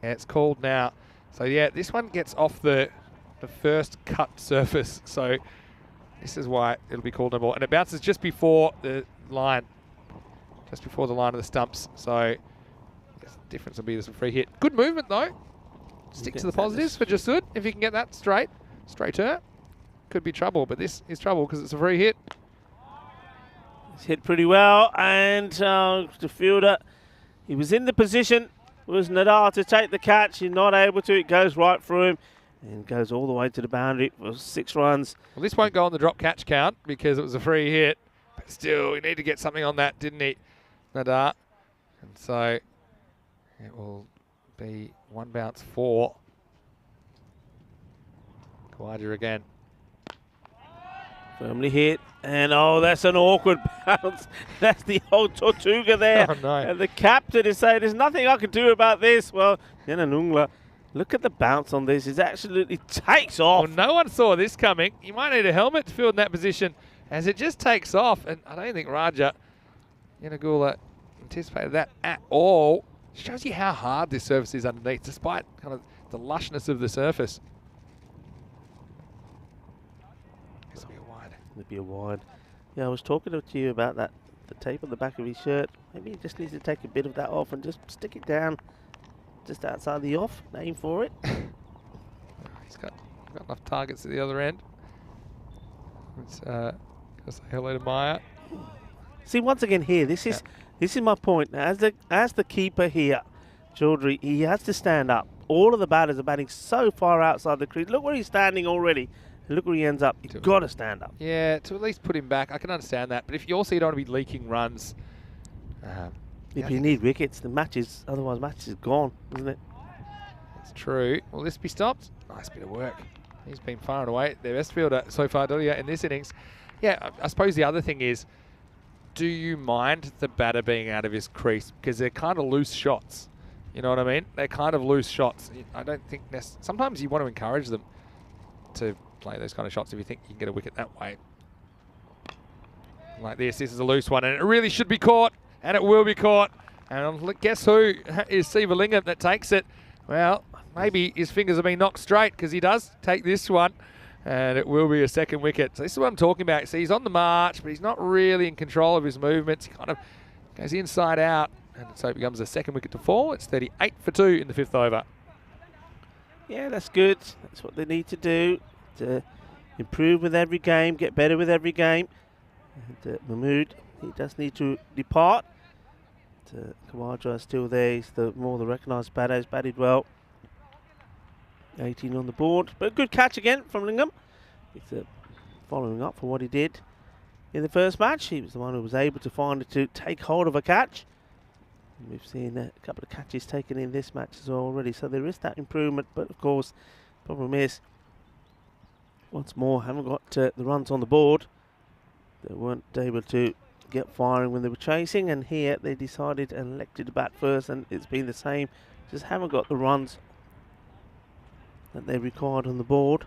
Yeah, it's called now. So yeah, this one gets off the first cut surface. So this is why it'll be called no ball. And it bounces just before the line. Just before the line of the stumps. So I guess the difference will be there's a free hit. Good movement though. Stick to the positives for Jasud. If you can get that straighter, could be trouble. But this is trouble because it's a free hit. It's hit pretty well. And the fielder, he was in the position. Was Nadar to take the catch. He's not able to. It goes right through him. And goes all the way to the boundary for 6 runs. Well, this won't go on the drop catch count because it was a free hit. But still, he needed to get something on that, didn't he? Nadar. And so it will be 1 bounce 4. Kawaja again. Firmly hit. And oh, that's an awkward bounce. That's the old Tortuga there. Oh, no. And the captain is saying, there's nothing I can do about this. Well, Yenanungla, look at the bounce on this. It absolutely takes off. Well, no one saw this coming. You might need a helmet to field in that position as it just takes off. And I don't think Raja Yanagula anticipated that at all. Shows you how hard this surface is underneath, despite kind of the lushness of the surface. This will be a wide. It'll be a wide. Yeah, I was talking to you about that, the tape on the back of his shirt. Maybe he just needs to take a bit of that off and just stick it down just outside the off. Aim for it. He's got enough targets at the other end. Let's say hello to Maya. See, once again here, this is my point. As the keeper here, Chaudhry, he has to stand up. All of the batters are batting so far outside the crease. Look where he's standing already. And look where he ends up. He's got to stand up. Yeah, to at least put him back. I can understand that. But if you also don't want to be leaking runs. If you need wickets, otherwise match is gone, isn't it? That's true. Will this be stopped? Nice bit of work. He's been far and away their best fielder so far, Dolia, in this innings. Yeah, I suppose the other thing is, do you mind the batter being out of his crease? Because they're kind of loose shots. You know what I mean? They're kind of loose shots. I don't think sometimes you want to encourage them to play those kind of shots if you think you can get a wicket that way. Like this is a loose one, and it really should be caught, and it will be caught. And guess who is Sivalingam that takes it? Well, maybe his fingers have been knocked straight because he does take this one. And it will be a second wicket. So this is what I'm talking about. See, he's on the march, but he's not really in control of his movements. He kind of goes inside out. And so it becomes a second wicket to fall. It's 38 for 2 in the 5th over. Yeah, that's good. That's what they need to do. To improve with every game, get better with every game. And Mahmood, he does need to depart. Kawaja is still there. He's the recognised batter. He's batted well. 18 on the board, but a good catch again from Lingam. He's following up for what he did in the first match. He was the one who was able to find it to take hold of a catch. And we've seen a couple of catches taken in this match as well already, so there is that improvement. But of course, the problem is once more haven't got the runs on the board. They weren't able to get firing when they were chasing, and here they decided and elected to bat first, and it's been the same. Just haven't got the runs that they required on the board.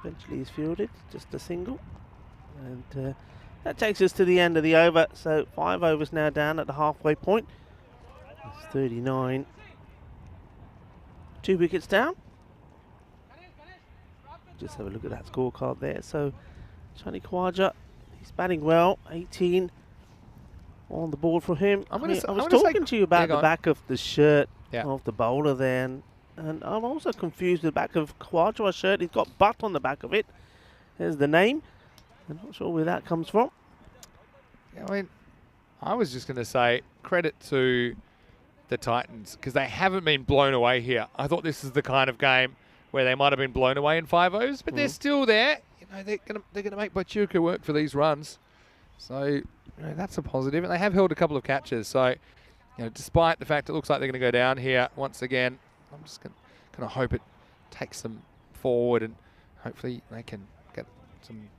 Eventually he's fielded, just a single. And that takes us to the end of the over. So 5 overs now down at the halfway point. It's 39. 2 wickets down. Just have a look at that scorecard there. So Shani Khawaja, he's batting well. 18 on the board for him. I was talking to you about the back of the shirt of the bowler there. And I'm also confused with the back of Khawaja's shirt. He's got Butt on the back of it. There's the name. I'm not sure where that comes from. Yeah, I mean, I was just going to say credit to the Titans because they haven't been blown away here. I thought this is the kind of game where they might have been blown away in 5 overs, but they're still there. You know, they're gonna make Bachirka work for these runs. So you know, that's a positive, and they have held a couple of catches. So you know, despite the fact it looks like they're going to go down here once again, I'm just going to hope it takes them forward, and hopefully they can get some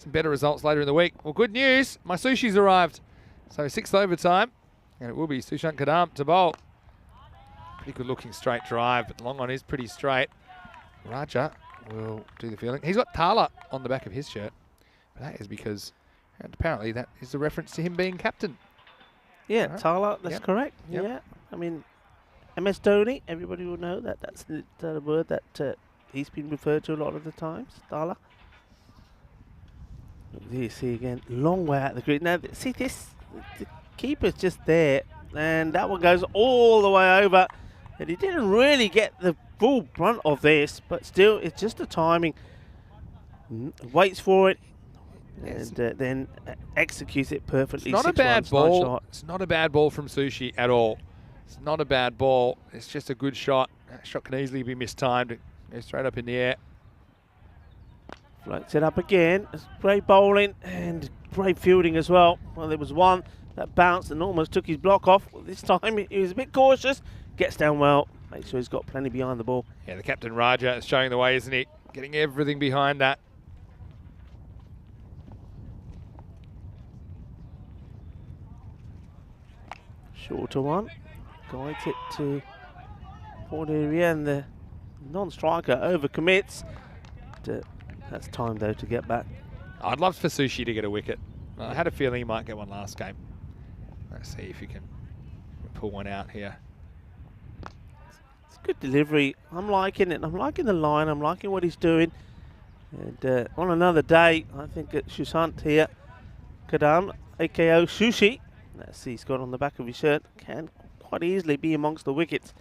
better results later in the week. Well, good news, my sushi's arrived. So 6th overtime, and it will be Sushant Kadam to bowl. Pretty good looking straight drive, but the long one is pretty straight. Raja will do the fielding. He's got Tala on the back of his shirt, but that is because, and apparently that is a reference to him being captain. Yeah, right. Tala, that's correct. Yep. Yeah, I mean, MS Dhoni, everybody will know that that's the word that he's been referred to a lot of the times, Tala. There you see again, long way out the grid. Now, see this, the keeper's just there, and that one goes all the way over, and he didn't really get the full brunt of this, but still, it's just the timing. Waits for it, and then executes it perfectly. It's not a bad ball. It's not a bad ball from Sushi at all. It's not a bad ball. It's just a good shot. That shot can easily be mistimed. It goes straight up in the air. Floats it up again. It's great bowling and great fielding as well. Well, there was one that bounced and almost took his block off. Well, this time he was a bit cautious. Gets down well. Makes sure he's got plenty behind the ball. Yeah, the captain Raja is showing the way, isn't he? Getting everything behind that. Shorter one. Guides it to forward area, and the non-striker overcommits. That's time though to get back. I'd love for Sushi to get a wicket. I had a feeling he might get one last game. Let's see if he can pull one out here. It's a good delivery. I'm liking it. I'm liking the line. I'm liking what he's doing. And on another day, I think that Sushant here, Kadam, AKO Sushi, that's he's got on the back of his shirt, can quite easily be amongst the wickets.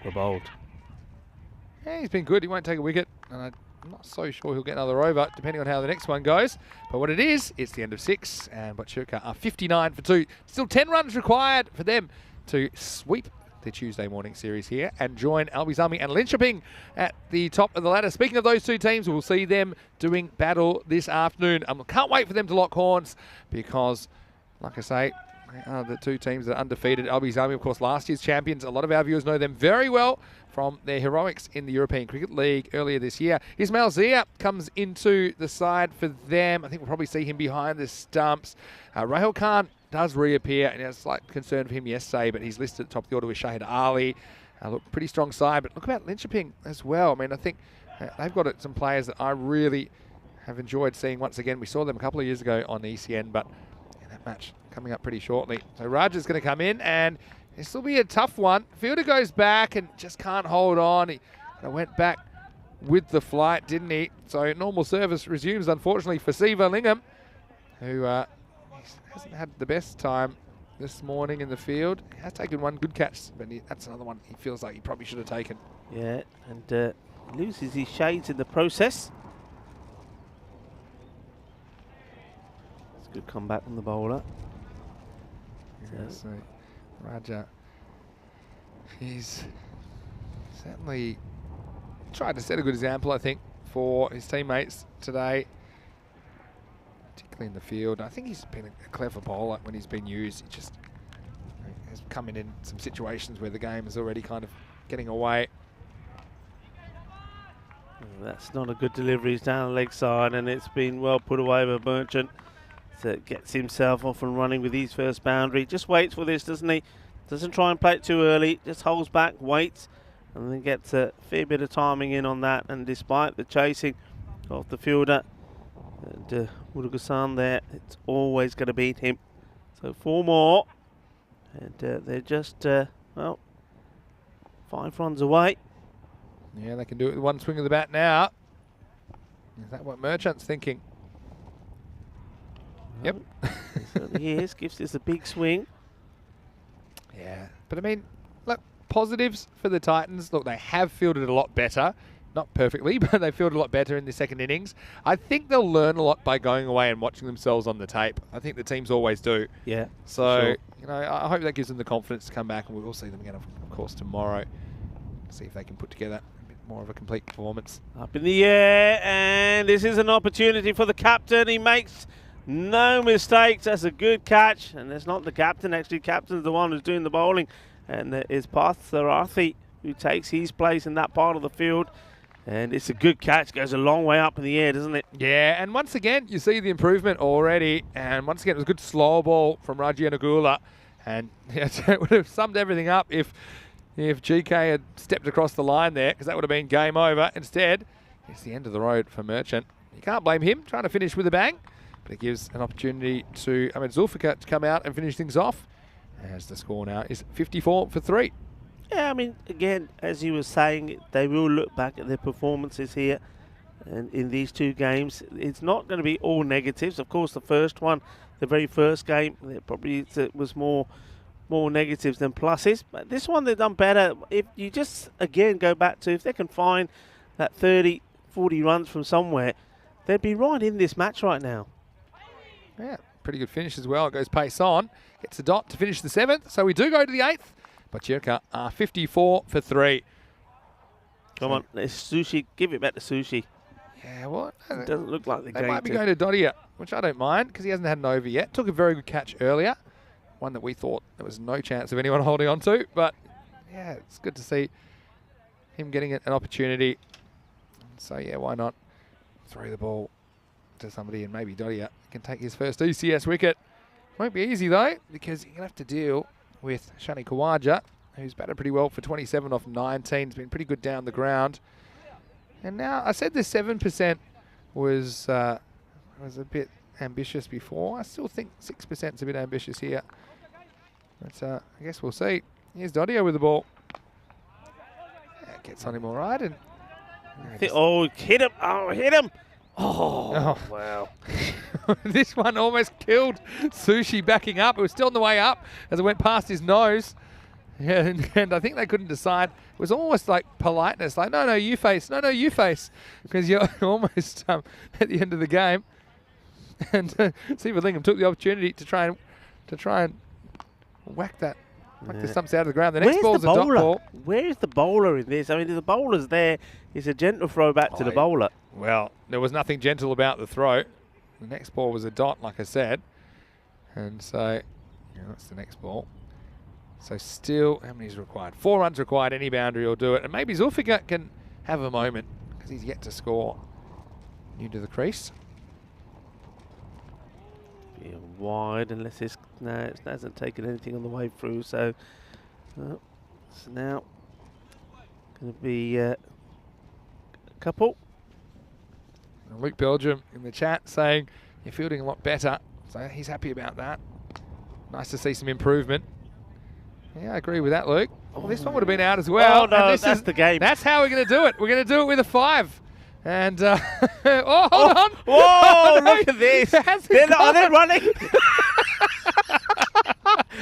For bowled. Yeah, he's been good. He won't take a wicket, and I'm not so sure he'll get another over, depending on how the next one goes. But what it is, it's the end of 6, and Bachirka are 59 for 2. Still 10 runs required for them to sweep the Tuesday morning series here and join Albizami and Linköping at the top of the ladder. Speaking of those two teams, we'll see them doing battle this afternoon. Can't wait for them to lock horns because, like I say, they are the two teams that are undefeated. Albizami, of course, last year's champions. A lot of our viewers know them very well from their heroics in the European Cricket League earlier this year. Ismail Zia comes into the side for them. I think we'll probably see him behind the stumps. Rahul Khan does reappear, and there's slight concern for him yesterday, but he's listed at the top of the order with Shahid Ali. Look, pretty strong side, but look about Linköping as well. I mean, I think they've got some players that I really have enjoyed seeing once again. We saw them a couple of years ago on ECN, but that match coming up pretty shortly. So Raja's going to come in, and this will be a tough one. Fielder goes back and just can't hold on. He went back with the flight, didn't he? So normal service resumes, unfortunately, for Siva Lingam, who hasn't had the best time this morning in the field. He has taken one good catch, but that's another one he feels like he probably should have taken. Yeah, and loses his shades in the process. It's a good comeback from the bowler. Yes, so Raja, he's certainly tried to set a good example, I think, for his teammates today, particularly in the field. I think he's been a clever bowler when he's been used. He just has come in some situations where the game is already kind of getting away. That's not a good delivery. He's down the leg side, and it's been well put away by Merchant. So gets himself off and running with his first boundary. Just waits for this, doesn't he? Doesn't try and play it too early. Just holds back, waits, and then gets a fair bit of timing in on that. And despite the chasing of the fielder, and Murugasan there, it's always going to beat him. So 4 more, and they're just, well, 5 runs away. Yeah, they can do it with one swing of the bat now. Is that what Merchant's thinking? Yep. He certainly is. Gives this a big swing. Yeah, but I mean, look, positives for the Titans. Look, they have fielded a lot better. Not perfectly, but they fielded a lot better in the second innings. I think they'll learn a lot by going away and watching themselves on the tape. I think the teams always do. Yeah. So, sure. you know, I hope that gives them the confidence to come back, and we will see them again, of course, tomorrow. See if they can put together a bit more of a complete performance. Up in the air, and this is an opportunity for the captain. He makes no mistakes. That's a good catch, and it's not the captain. Actually, captain's the one who's doing the bowling, and it's Parth Sarathi who takes his place in that part of the field. And it's a good catch. Goes a long way up in the air, doesn't it? Yeah, and once again, you see the improvement already. And once again, it was a good slow ball from Raji Nagula. And it would have summed everything up if GK had stepped across the line there, because that would have been game over. Instead, it's the end of the road for Merchant. You can't blame him, trying to finish with a bang. But it gives an opportunity to Ahmed Zulfikar to come out and finish things off. As the score now is 54 for 3. Yeah, I mean, again, as you were saying, they will look back at their performances here. And in these 2 games, it's not going to be all negatives. Of course, the first one, the very first game, there probably was more negatives than pluses. But this one, they've done better. If you just, again, go back to, if they can find that 30, 40 runs from somewhere, they'd be right in this match right now. Yeah, pretty good finish as well. It goes pace on. Gets a dot to finish the 7th. So we do go to the 8th. But Jirka are 54 for 3. Come on, there's Sushi. Give it back to Sushi. Yeah, what? It doesn't look like They might be going to Dodia, which I don't mind, because he hasn't had an over yet. Took a very good catch earlier. One that we thought there was no chance of anyone holding on to. But, yeah, it's good to see him getting an opportunity. So, yeah, why not throw the ball to somebody, and maybe Dodia can take his first ECS wicket. Won't be easy, though, because you're going to have to deal with Shani Kawaja, who's batted pretty well for 27 off 19. He's been pretty good down the ground. And now, I said this 7% was a bit ambitious before. I still think 6% is a bit ambitious here. But I guess we'll see. Here's Dodio with the ball. Gets on him all right. And oh, hit him. Oh, hit him. Oh, wow. This one almost killed Sushi backing up. It was still on the way up as it went past his nose. Yeah, and I think they couldn't decide. It was almost like politeness, like, no, you face, no, you face, because you're almost at the end of the game. And Sivalingham took the opportunity to try and whack the stumps out of the ground. The next ball's a dot ball. Where's the bowler in this? I mean, if the bowler's there, it's a gentle throw back to the bowler. Well, there was nothing gentle about the throw. The next ball was a dot, like I said. And so, yeah, that's the next ball. So still, how many is required? 4 runs required, any boundary will do it. And maybe Zulfikar can have a moment, because he's yet to score. New to the crease. Yeah, wide, unless it hasn't taken anything on the way through. So it's now going to be a couple. And Luke Belgium in the chat saying you're fielding a lot better. So he's happy about that. Nice to see some improvement. Yeah, I agree with that, Luke. Oh, this one would have been out as well. Oh, no, that's the game. That's how we're going to do it. We're going to do it with a 5. And, oh, hold on. Whoa, oh, no. Look at this. They're running.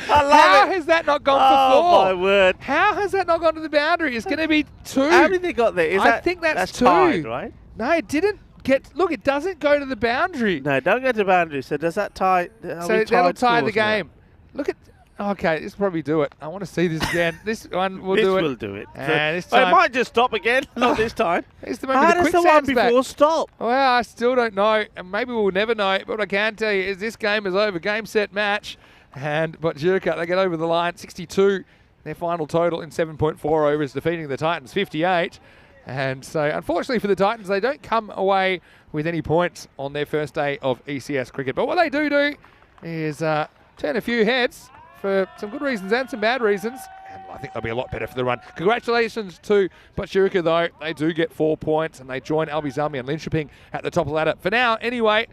I love How it. has that not gone for 4? Oh, my word. How has that not gone to the boundary? It's going to be 2. How many they got there? I think that's 2. Tied, right? No, it didn't get... Look, it doesn't go to the boundary. No, don't go to the boundary. So does that tie... So that'll tie the game. Look at... Okay, this will probably do it. I want to see this again. This one will do it. This will do it. And this So it time, might just stop again. Not this time. it's the How moment does the the one quicksand's back. before stop? Well, I still don't know, and maybe we'll never know. But what I can tell you is this game is over. Game, set, match. And Botjurka, they get over the line. 62, their final total in 7.4 overs, defeating the Titans 58. And so, unfortunately for the Titans, they don't come away with any points on their first day of ECS cricket. But what they do is turn a few heads for some good reasons and some bad reasons. And I think they'll be a lot better for the run. Congratulations to Botjurka, though. They do get 4 points, and they join Albi Zami and Linköping at the top of the ladder for now, anyway.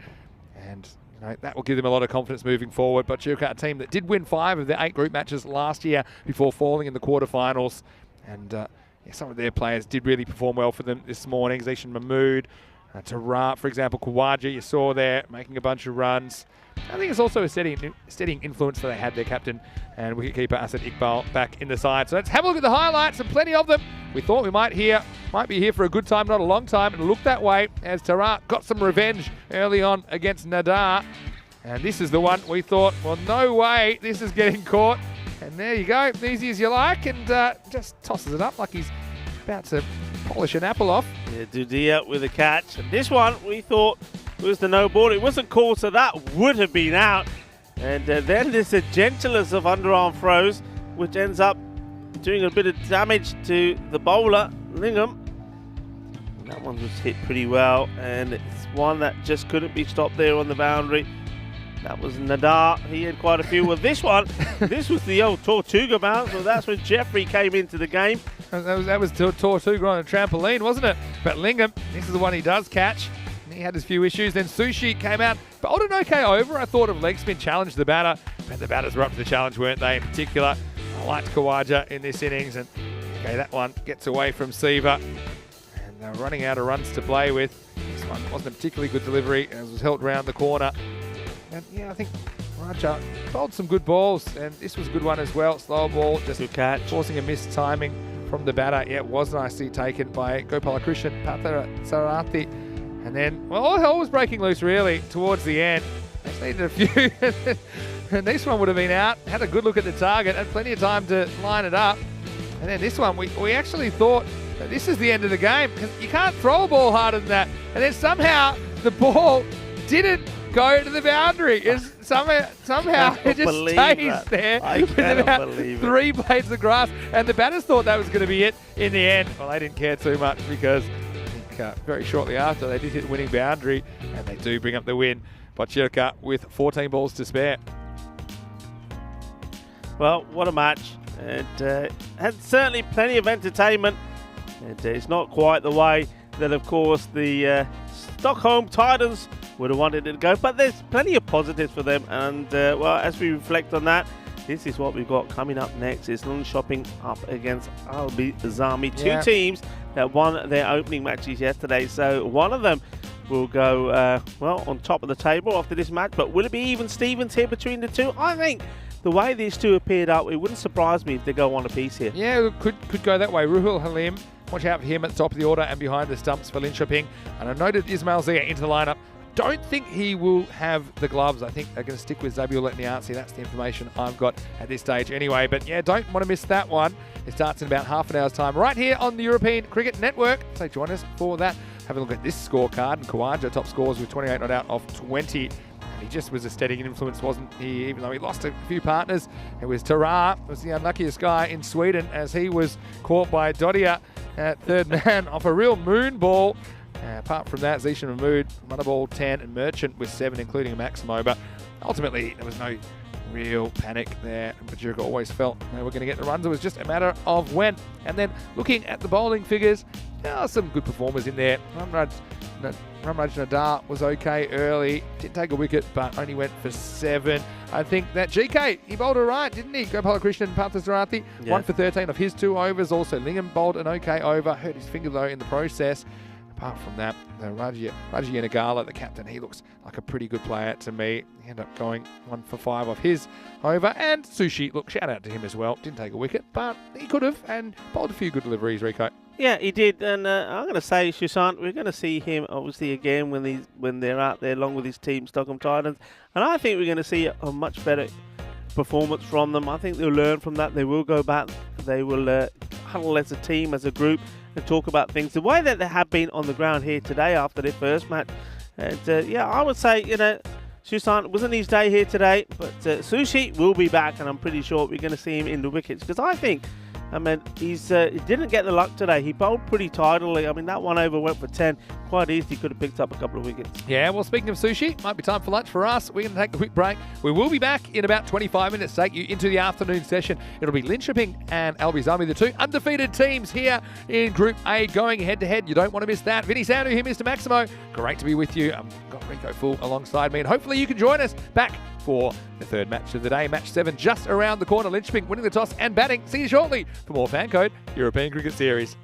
And that will give them a lot of confidence moving forward. Botjurka, a team that did win 5 of their 8 group matches last year before falling in the quarterfinals. And some of their players did really perform well for them this morning. Zishan Mahmood, Tarat, for example, Kawaja, you saw there, making a bunch of runs. I think it's also a steadying influence that they had their captain and wicketkeeper Asad Iqbal back in the side. So let's have a look at the highlights, and plenty of them. We thought we might be here for a good time, not a long time, and it looked that way as Tarat got some revenge early on against Nadar. And this is the one we thought, well, no way this is getting caught. And there you go, easy as you like, and just tosses it up like he's about to polish an apple off. Yeah, Dudia with a catch. And this one we thought was the no ball. It wasn't called, so that would have been out. And then there's the gentlest of underarm throws, which ends up doing a bit of damage to the bowler, Lingham. And that one was hit pretty well, and it's one that just couldn't be stopped there on the boundary. That was Nadar. He had quite a few. Well, this one, this was the old Tortuga bounce. Well, that's when Jeffrey came into the game. That was Tortuga on a trampoline, wasn't it? But Lingham, this is the one he does catch. He had his few issues. Then Sushi came out, bowled an okay over. I thought of leg spin, challenged the batter, but the batters were up to the challenge, weren't they? In particular, I liked Kawaja in this innings, and okay, that one gets away from Siva, and they're running out of runs to play with. This one wasn't a particularly good delivery, as it was held round the corner. And yeah, I think Raja bowled some good balls, and this was a good one as well. Slow ball, just good catch, forcing a missed timing from the batter. Yeah, it was nicely taken by Gopalakrishnan Patharathi. And then, well, all hell was breaking loose, really, towards the end. They just needed a few. And this one would have been out. Had a good look at the target. Had plenty of time to line it up. And then this one, we actually thought that this is the end of the game, because you can't throw a ball harder than that. And then somehow the ball didn't go to the boundary. Somehow it just stays there with about 3 blades of grass. And the batters thought that was going to be it in the end. Well, they didn't care too much, because very shortly after they did hit the winning boundary, and they do bring up the win. Botjurka with 14 balls to spare. Well, what a match. And had certainly plenty of entertainment. And it's not quite the way that, of course, the Stockholm Titans would have wanted it to go, but there's plenty of positives for them. And well, as we reflect on that, this is what we've got coming up next. It's Linköping up against Albi Zami. Two teams that won their opening matches yesterday. So one of them will go, well, on top of the table after this match. But will it be even Stevens here between the two? I think the way these two appeared up, it wouldn't surprise me if they go one apiece here. Yeah, it could go that way. Ruhul Halim, watch out for him at the top of the order and behind the stumps for Linköping. And I noted Ismail Zia into the lineup. Don't think he will have the gloves. I think they're going to stick with Zabiul Niazi. That's the information I've got at this stage anyway. But yeah, don't want to miss that one. It starts in about half an hour's time right here on the European Cricket Network. So join us for that. Have a look at this scorecard. And Kawaja top scores with 28 not out of 20. And he just was a steady influence, wasn't he? Even though he lost a few partners. It was Tarar was the unluckiest guy in Sweden, as he was caught by Dodia at third man off a real moon ball. Apart from that, Zishan Mahmood, Moneyball 10, and Merchant with 7, including a Maximo. But ultimately, there was no real panic there. Botjurka always felt they were going to get the runs. It was just a matter of when. And then looking at the bowling figures, there are some good performers in there. Ramraj Nadar was okay early. Didn't take a wicket, but only went for 7. I think that GK, he bowled all right, didn't he? Gopalakrishnan Patharathi, 1 for 13 of his 2 overs. Also, Lingham bowled an okay over. Hurt his finger, though, in the process. Apart from that, Raji Nagala, the captain, he looks like a pretty good player to me. He ended up going 1 for 5 off his over. And Sushi, look, shout out to him as well. Didn't take a wicket, but he could have, and bowled a few good deliveries, Rico. Yeah, he did. And I'm going to say, Sushant, we're going to see him, obviously, again when they're out there along with his team, Stockholm Titans. And I think we're going to see a much better performance from them. I think they'll learn from that. They will go back. They will huddle as a team, as a group, and talk about things the way that they have been on the ground here today after their first match. And yeah, I would say, you know, Susan wasn't his day here today, but Sushi will be back, and I'm pretty sure we're going to see him in the wickets, because I think, I mean, he didn't get the luck today. He bowled pretty tidily. I mean, that one over went for 10. Quite easily could have picked up a couple of wickets. Yeah, well, speaking of sushi, might be time for lunch for us. We're going to take a quick break. We will be back in about 25 minutes to take you into the afternoon session. It'll be Linköping and Albies, the two undefeated teams here in Group A going head-to-head. You don't want to miss that. Vinny Sandu here, Mr. Maximo. Great to be with you. I've got Rico Full alongside me, and hopefully you can join us back for the third match of the day. Match 7 just around the corner. Linköping winning the toss and batting. See you shortly for more FanCode European Cricket Series.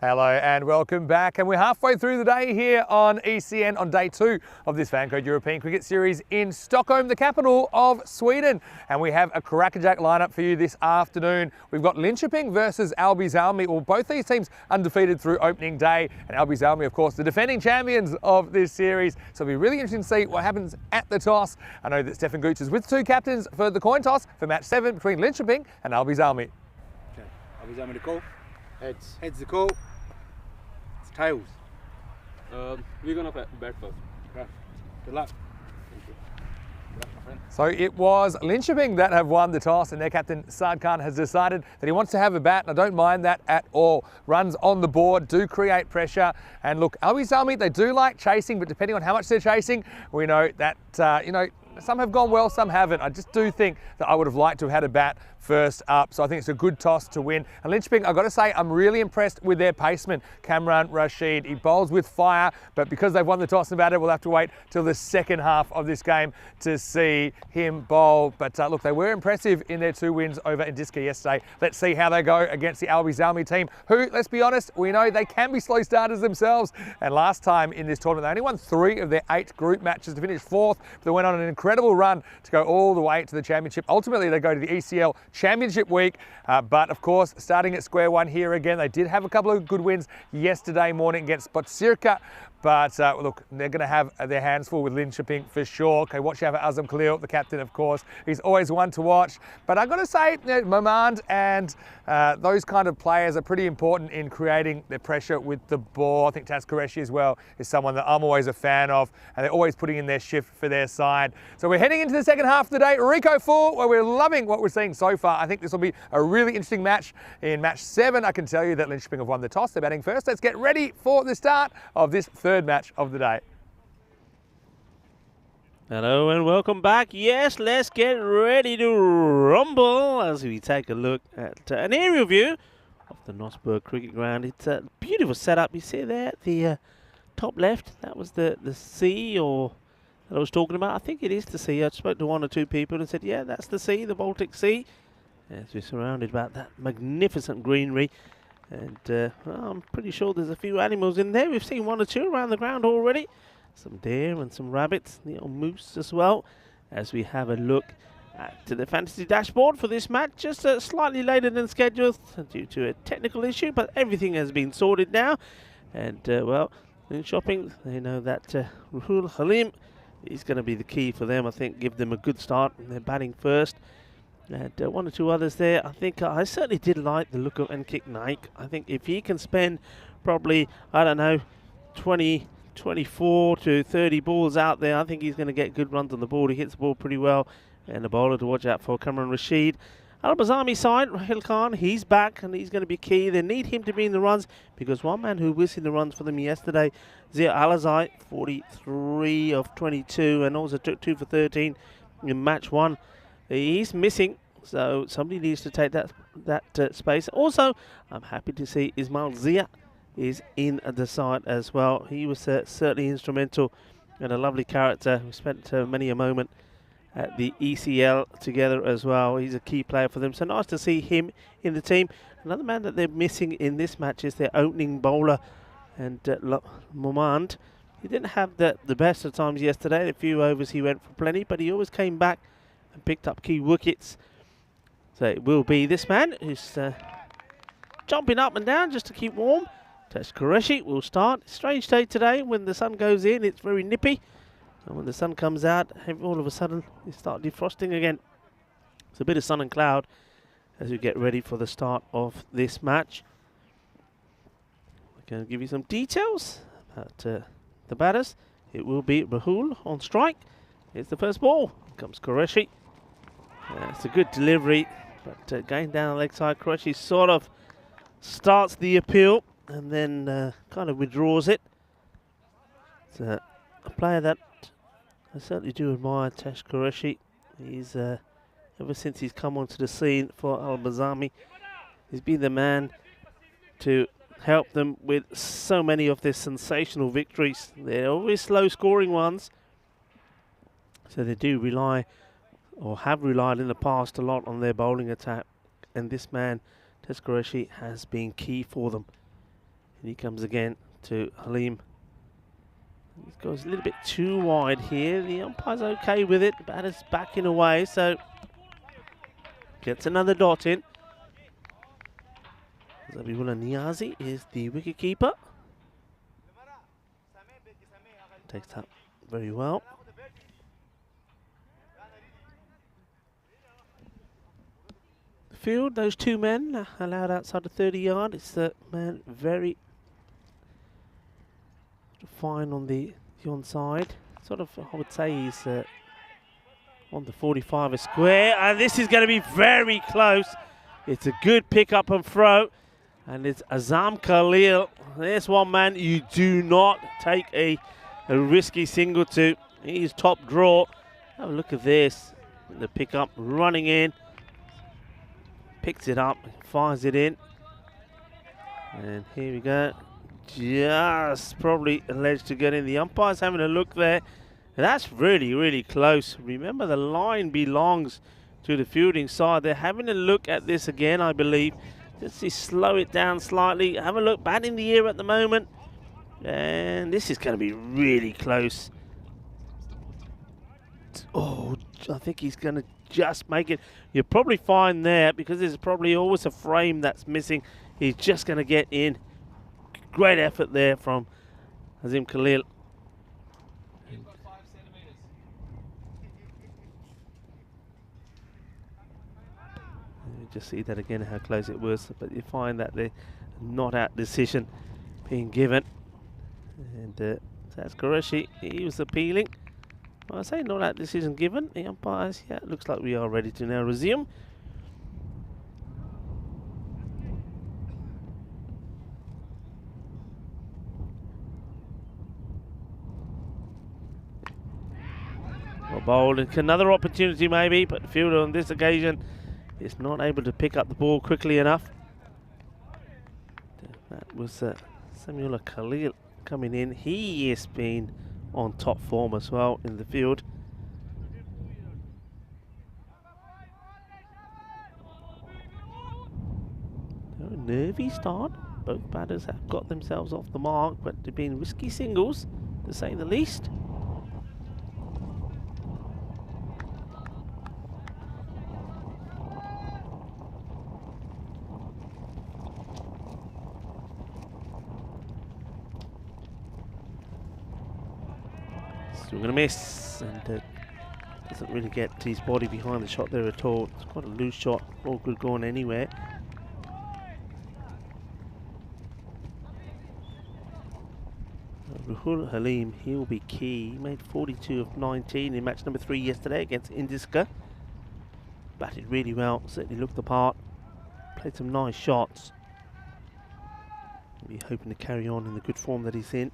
Hello and welcome back, and we're halfway through the day here on ECN on day 2 of this FanCode European Cricket Series in Stockholm, the capital of Sweden. And we have a crackerjack lineup for you this afternoon. We've got Linköping versus Alby Salmi. Well, both these teams undefeated through opening day, and Alby Salmi, of course, the defending champions of this series. So it'll be really interesting to see what happens at the toss. I know that Stefan Gooch is with 2 captains for the coin toss for match 7 between Linköping and Alby Salmi. Okay, Alby Salmi the call. Heads. Heads the call. It's tails. We're gonna bat first. Okay. Good luck. Thank you. Good luck, my friend. So it was Linköping that have won the toss, and their captain Saad Khan has decided that he wants to have a bat, and I don't mind that at all. Runs on the board do create pressure, and look, Alby Salmi, they do like chasing, but depending on how much they're chasing, we know that, some have gone well, some haven't. I just do think that I would have liked to have had a bat first up. So I think it's a good toss to win. And Linköping, I've got to say, I'm really impressed with their paceman, Kamran Rashid. He bowls with fire, but because they've won the toss and batted, we'll have to wait till the second half of this game to see him bowl. But look, they were impressive in their 2 wins over Indiska yesterday. Let's see how they go against the Alby Salmi team, who, let's be honest, we know they can be slow starters themselves. And last time in this tournament, they only won 3 of their 8 group matches to finish 4th. But they went on an incredible run to go all the way to the championship. Ultimately, they go to the ECL Championship Week, but of course, starting at square one here again. They did have a couple of good wins yesterday morning against Botsirka, but look, they're going to have their hands full with Linköping for sure. Okay, watch out for Azam Khalil, the captain, of course. He's always one to watch. But I've got to say, Mamand and those kind of players are pretty important in creating their pressure with the ball. I think Taz Qureshi as well is someone that I'm always a fan of, and they're always putting in their shift for their side. So we're heading into the second half of the day. Rico 4, where we're loving what we're seeing so far. I think this will be a really interesting match. In match 7, I can tell you that Linköping have won the toss. They're batting first. Let's get ready for the start of this third match of the day. Hello and welcome back. Yes, let's get ready to rumble as we take a look at an aerial view of the Nosberg Cricket Ground. It's a beautiful setup. You see there at the top left, that was the sea or that I was talking about. I think it is the sea. I spoke to 1 or 2 people and said, yeah, that's the sea, the Baltic Sea. As we're surrounded by that magnificent greenery. And well, I'm pretty sure there's a few animals in there. We've seen 1 or 2 around the ground already. Some deer and some rabbits, the old moose as well. As we have a look at the fantasy dashboard for this match, just slightly later than scheduled due to a technical issue, but everything has been sorted now. And well, in shopping, they know that Rahul Halim is going to be the key for them. I think give them a good start. They're batting first. And 1 or 2 others there. I think I certainly did like the look of Enkik Naik. I think if he can spend probably, I don't know, 24 to 30 balls out there, I think he's going to get good runs on the board. He hits the ball pretty well. And the bowler to watch out for, Kamran Rashid. Alby Salmi side, Rahil Khan, he's back and he's going to be key. They need him to be in the runs because one man who was in the runs for them yesterday, Zia Alazai, 43 of 22 and also took 2 for 13 in match 1. He's missing, so somebody needs to take that space. Also, I'm happy to see Ismail Zia is in the side as well. He was certainly instrumental and a lovely character. We spent many a moment at the ECL together as well. He's a key player for them, so nice to see him in the team. Another man that they're missing in this match is their opening bowler, and Momand. He didn't have the best of times yesterday. A few overs he went for plenty, but he always came back and picked up key wickets. So it will be this man who's jumping up and down just to keep warm. Taz Qureshi will start. Strange day today. When the sun goes in, it's very nippy. And when the sun comes out, all of a sudden, it starts defrosting again. It's a bit of sun and cloud as we get ready for the start of this match. I'm going to give you some details about the batters. It will be Rahul on strike. Here's the first ball. Here comes Qureshi. It's a good delivery, but going down the leg side, Qureshi sort of starts the appeal and then kind of withdraws it. It's a player that I certainly do admire, Taz Qureshi. He's ever since he's come onto the scene for Alby Salmi, he's been the man to help them with so many of their sensational victories. They're always slow-scoring ones, so they do rely, or have relied in the past, a lot on their bowling attack. And this man, Taz Qureshi, has been key for them. And he comes again to Halim. He goes a little bit too wide here. The umpire's okay with it. The batter's backing away, so gets another dot in. Zabihullah Niazi is the wicketkeeper. Takes that very well. The field, those two men allowed outside the 30-yard. It's the man very fine on the onside. Sort of, I would say he's on the 45 a square. And this is going to be very close. It's a good pick up and throw. And it's Azam Khalil. There's one man you do not take a risky single to. He's top draw. Have a look at this. The pick up running in. Picks it up, fires it in. And here we go. Just probably alleged to get in. The umpire's having a look there. And that's really, really close. Remember, the line belongs to the fielding side. They're having a look at this again, I believe. Let's see, slow it down slightly. Have a look, bat in the air at the moment. And this is going to be really close. Oh, I think he's going to just make it. You're probably fine there because there's probably always a frame that's missing. He's just going to get in. Great effort there from Azim Khalil. Just see that again, how close it was, but you find that the not out decision being given, and that's Qureshi. He was appealing. Well, I say not out decision given. The umpires, yeah, it looks like we are ready to now resume. Well bowled, another opportunity maybe, but the fielder on this occasion is not able to pick up the ball quickly enough. That was Samuel Khalil coming in. He has been on top form as well in the field. A nervy start. Both batters have got themselves off the mark, but they've been risky singles, to say the least. Still going to miss, and doesn't really get his body behind the shot there at all. It's quite a loose shot, all good going anywhere. Rahul Halim, he'll be key. He made 42 of 19 in match number 3 yesterday against Indiska. Batted really well, certainly looked the part. Played some nice shots. Be hoping to carry on in the good form that he's in.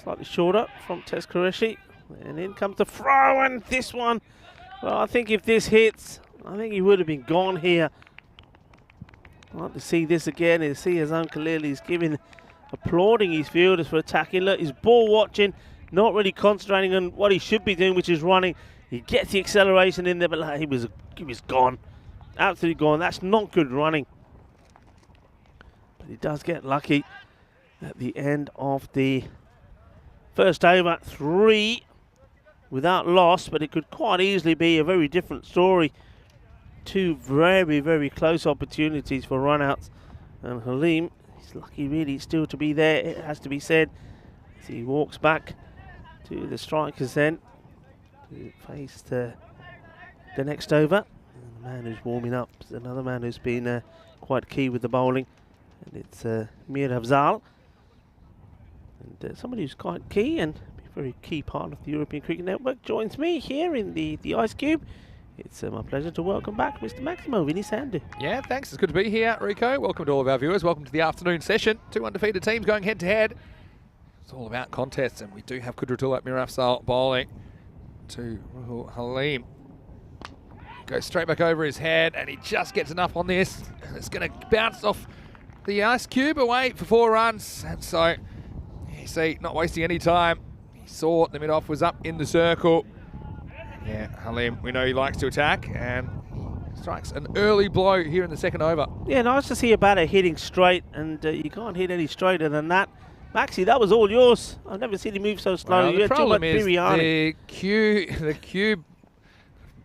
Slightly shorter from Tez Qureshi. And in comes the throw, and this one, well, I think if this hits, I think he would have been gone here. I'd like to see this again and see Azam Khalil is applauding his fielders for attacking. Look, he's ball watching, not really concentrating on what he should be doing, which is running. He gets the acceleration in there, but like, he was gone. Absolutely gone. That's not good running. But he does get lucky at the end of the first over. 3 without loss, but it could quite easily be a very different story. 2 very, very close opportunities for runouts. And Halim, he's lucky really still to be there, it has to be said, as he walks back to the strikers then to face the next over. And the man who's warming up is another man who's been quite key with the bowling, and it's Mir Afzal. And somebody who's quite key and a very key part of the European Cricket Network joins me here in the Ice Cube. It's my pleasure to welcome back Mr. Maximo Vinny Sandu. Yeah, thanks. It's good to be here, Rico. Welcome to all of our viewers. Welcome to the afternoon session. 2 undefeated teams going head-to-head. It's all about contests, and we do have Kudratullah Mirafsal bowling to Rahul Halim. Goes straight back over his head, and he just gets enough on this. And it's going to bounce off the Ice Cube away for 4 runs. And so, you see, not wasting any time. He saw the mid-off was up in the circle. Yeah, Halim, we know he likes to attack, and he strikes an early blow here in the second over. Yeah, nice to see a batter hitting straight, and you can't hit any straighter than that. Maxie, that was all yours. I've never seen you move so slow. Well, You the had too problem much is biryani. the cube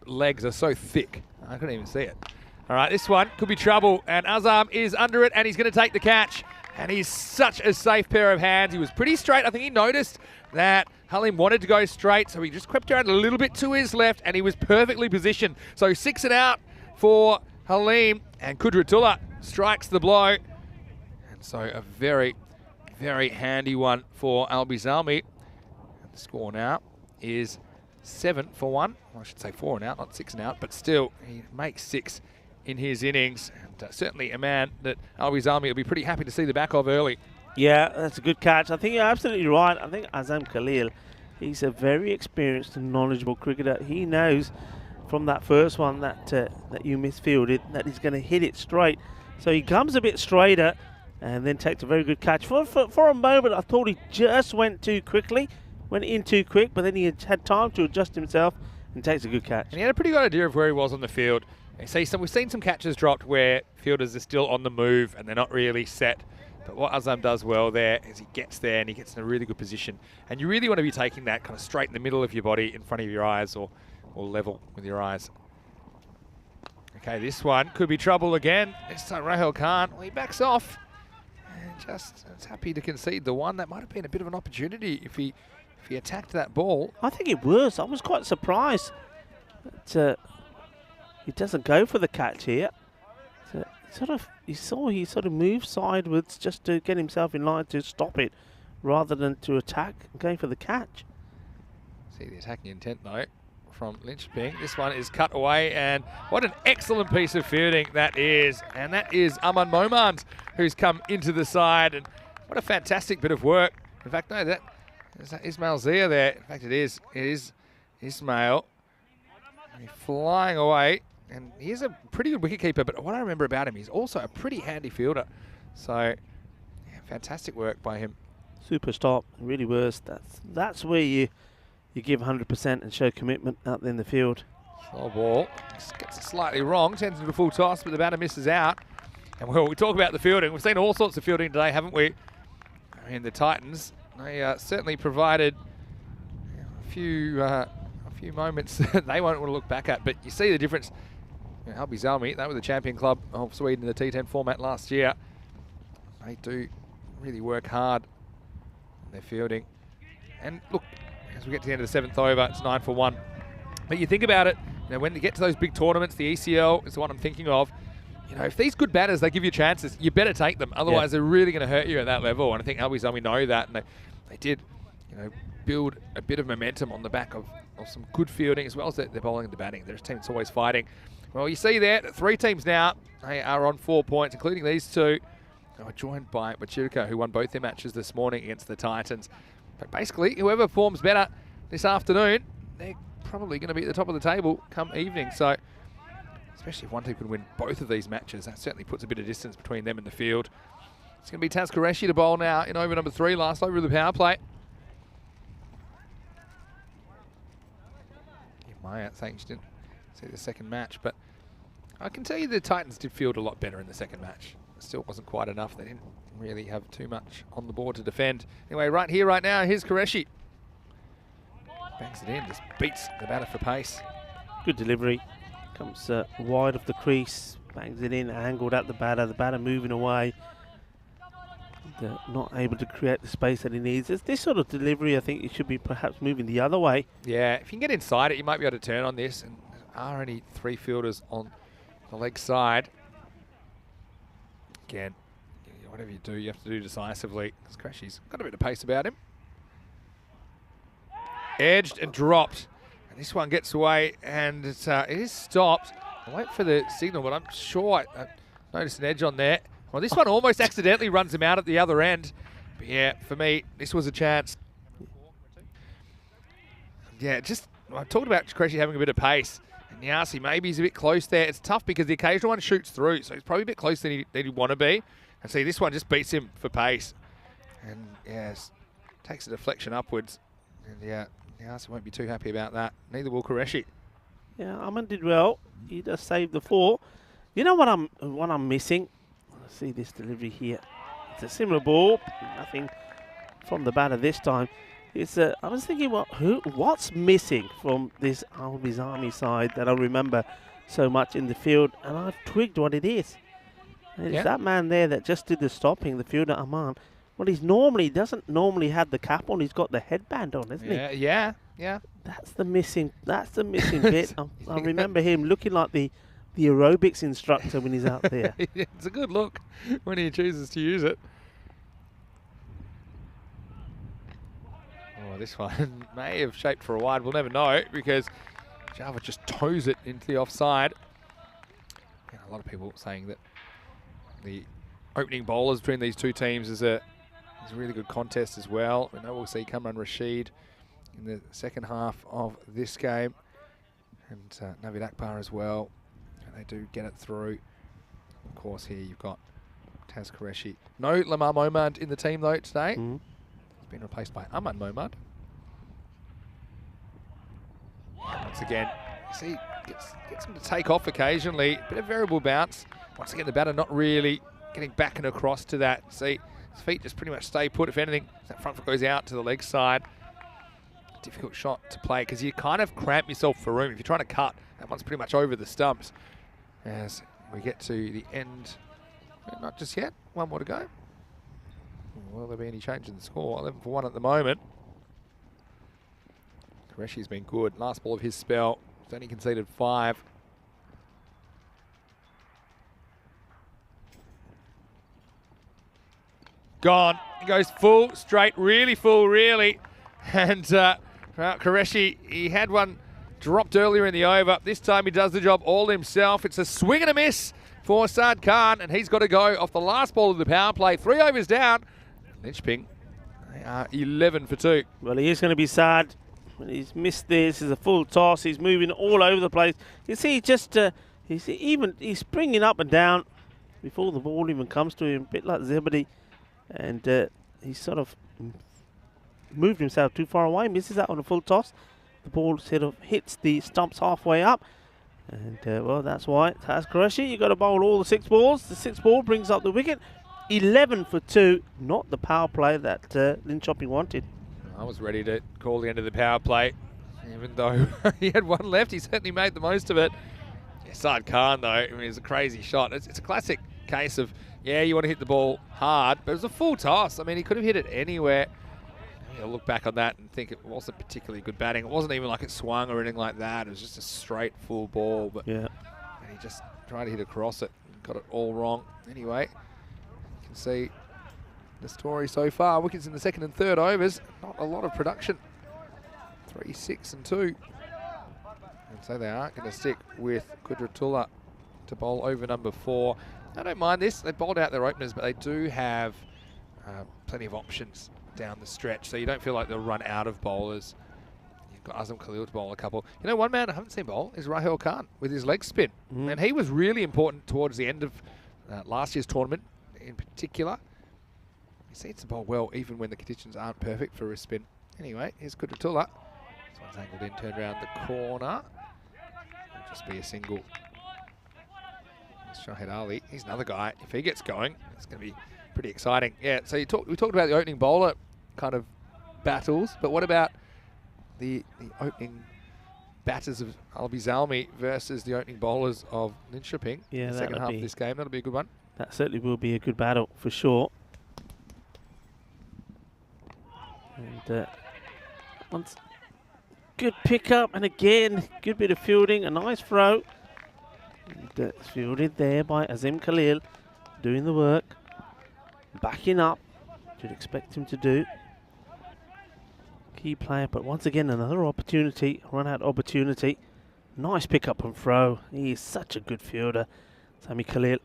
legs are so thick, I couldn't even see it. All right, this one could be trouble, and Azam is under it, and he's going to take the catch. And he's such a safe pair of hands. He was pretty straight. I think he noticed that Halim wanted to go straight, so he just crept around a little bit to his left, and he was perfectly positioned. So 6 and out for Halim, and Kudratullah strikes the blow. And so a very, very handy one for Albizalmi. The score now is 7 for 1. Well, I should say 4 and out, not 6 and out, but still, he makes 6 in his innings. And certainly a man that Albizalmi will be pretty happy to see the back of early. Yeah, that's a good catch. I think you're absolutely right. I think Azam Khalil, he's a very experienced and knowledgeable cricketer. He knows from that first one that that you misfielded that he's going to hit it straight. So he comes a bit straighter and then takes a very good catch. For a moment, I thought he just went too quickly, went in too quick, but then he had time to adjust himself and takes a good catch. And he had a pretty good idea of where he was on the field. We've seen some catches dropped where fielders are still on the move and they're not really set. But what Azam does well there is he gets there and he gets in a really good position. And you really want to be taking that kind of straight in the middle of your body, in front of your eyes, or level with your eyes. Okay, this one could be trouble again. This time Rahul Khan, well, he backs off and just is happy to concede the one. That might have been a bit of an opportunity if he attacked that ball. I think it was. I was quite surprised that he doesn't go for the catch here. So he sort of moved sideways just to get himself in line to stop it, rather than to attack and going for the catch. See the attacking intent though from Lynchping. This one is cut away, and what an excellent piece of fielding that is. And that is Aman Momand, who's come into the side, and what a fantastic bit of work. In fact, no, that is Ismail Zia there. In fact, it is Ismail. He's flying away. And he's a pretty good wicketkeeper, but what I remember about him, he's also a pretty handy fielder. So, yeah, fantastic work by him. Super stop, it really was. That's where you give 100% and show commitment out there in the field. Slow ball, just gets it slightly wrong, turns into a full toss, but the batter misses out. And well, we talk about the fielding. We've seen all sorts of fielding today, haven't we? I mean, the Titans, they certainly provided a few moments that they won't want to look back at, but you see the difference. Albizalmi, they were the champion club of Sweden in the T10 format last year. They do really work hard on their fielding. And look, as we get to the end of the 7th over, it's 9 for 1. But you think about it, when you get to those big tournaments, the ECL is the one I'm thinking of. If these good batters, they give you chances, you better take them. Otherwise, they're really going to hurt you at that level. And I think Albizalmi know that, and they did, build a bit of momentum on the back of some good fielding, as well as their bowling and the batting. Their team's always fighting. Well, you see there, 3 teams now, they are on 4 points, including these 2. They were joined by Bachirka, who won both their matches this morning against the Titans. But basically, whoever performs better this afternoon, they're probably going to be at the top of the table come evening. So, especially if one team can win both of these matches, that certainly puts a bit of distance between them and the field. It's going to be Taz Qureshi to bowl now in over number 3, last over of the power play. Maya saying she didn't see the second match, but I can tell you the Titans did field a lot better in the second match. It still wasn't quite enough. They didn't really have too much on the board to defend. Anyway, right here, right now, here's Qureshi. Bangs it in, just beats the batter for pace. Good delivery. Comes wide of the crease, bangs it in, angled at the batter moving away. Not able to create the space that he needs. This sort of delivery, I think he should be perhaps moving the other way. Yeah, if you can get inside it, you might be able to turn on this. And there are only 3 fielders on the leg side. Again, whatever you do, you have to do decisively. Because Qureshi's got a bit of pace about him. Edged and dropped. And this one gets away, and it is stopped. I wait for the signal, but I'm sure I noticed an edge on there. Well, this one almost accidentally runs him out at the other end. But yeah, for me, this was a chance. Yeah, I talked about Qureshi having a bit of pace. And Nyasi, maybe he's a bit close there. It's tough because the occasional one shoots through, so he's probably a bit closer than he'd want to be. And see, this one just beats him for pace. And yes, takes a deflection upwards. And yeah, Yassi won't be too happy about that. Neither will Qureshi. Yeah, Aman did well. He just saved the 4. You know what I'm missing? I see this delivery here. It's a similar ball. Nothing from the batter this time. It's I was thinking, what's missing from this Albi's Army side that I remember so much in the field, and I've twigged what it is. It's that man there that just did the stopping, the fielder Aman. Well, he doesn't normally have the cap on. He's got the headband on, isn't he? Yeah. That's the missing bit. I remember him looking like the aerobics instructor when he's out there. It's a good look when he chooses to use it. Oh, this one may have shaped for a wide. We'll never know because Java just toes it into the offside. Yeah, a lot of people saying that the opening bowlers between these two teams is a really good contest as well. We know we'll see Kamran Rashid in the second half of this game, and Navid Akbar as well. And they do get it through. Of course, here you've got Taz Qureshi. No Lamar Momad in the team though today. He's been replaced by Aman Momad. Once again, you see, gets him to take off occasionally. Bit of variable bounce. Once again, the batter not really getting back and across to that. See, his feet just pretty much stay put. If anything, that front foot goes out to the leg side. Difficult shot to play because you kind of cramp yourself for room. If you're trying to cut, that one's pretty much over the stumps. As we get to the end, not just yet, one more to go. Will there be any change in the score? 11 for 1 at the moment. Qureshi's been good. Last ball of his spell, he's only conceded 5. Gone. He goes full, straight, really full, really. And Qureshi, he had one dropped earlier in the over. This time he does the job all himself. It's a swing and a miss for Saad Khan, and he's got to go off the last ball of the power play. 3 overs down. Linchping, they are 11 for 2. Well, he is going to be sad. He's missed this. It's a full toss. He's moving all over the place. You see, he's springing up and down before the ball even comes to him, a bit like Zebedee. And he's sort of moved himself too far away, misses out on a full toss. The ball sort of hits the stumps halfway up. And, well, that's why. Taz Qureshi, you've got to bowl all the 6 balls. The 6th ball brings up the wicket. 11 for 2, not the power play that Lin Chopping wanted. I was ready to call the end of the power play, even though he had one left. He certainly made the most of it. Yeah, Saad Khan, though, I mean, it's a crazy shot. It's a classic case of, yeah, you want to hit the ball hard, but it was a full toss. I mean, he could have hit it anywhere. You'll look back on that and think it wasn't particularly good batting. It wasn't even like it swung or anything like that. It was just a straight full ball. But yeah, and he just tried to hit across it and got it all wrong. Anyway, you can see the story so far. Wickets in the 2nd and 3rd overs. Not a lot of production. 3, 6 and 2. And so they are going to stick with Kudratullah to bowl over number 4. I don't mind this. They bowled out their openers, but they do have plenty of options down the stretch, so you don't feel like they'll run out of bowlers. You've got Azam Khalil to bowl a couple. You know, one man I haven't seen bowl is Rahul Khan with his leg spin. And he was really important towards the end of last year's tournament in particular. He seems to bowl well even when the conditions aren't perfect for a spin. Anyway, here's Kudratullah. This one's angled in, turned around the corner. It'll just be a single. Shahid Ali, he's another guy. If he gets going, it's going to be pretty exciting. Yeah, so we talked about the opening bowler kind of battles, but what about the opening batters of Albi Zalmi versus the opening bowlers of Linköping in the second half of this game? That'll be a good one. That certainly will be a good battle for sure. And once good pickup, and again, good bit of fielding, a nice throw. And, fielded there by Azim Khalil, doing the work, backing up. You'd expect him to do. Key player, but once again, another opportunity, run-out opportunity. Nice pickup and throw. He is such a good fielder, Sami Khalil.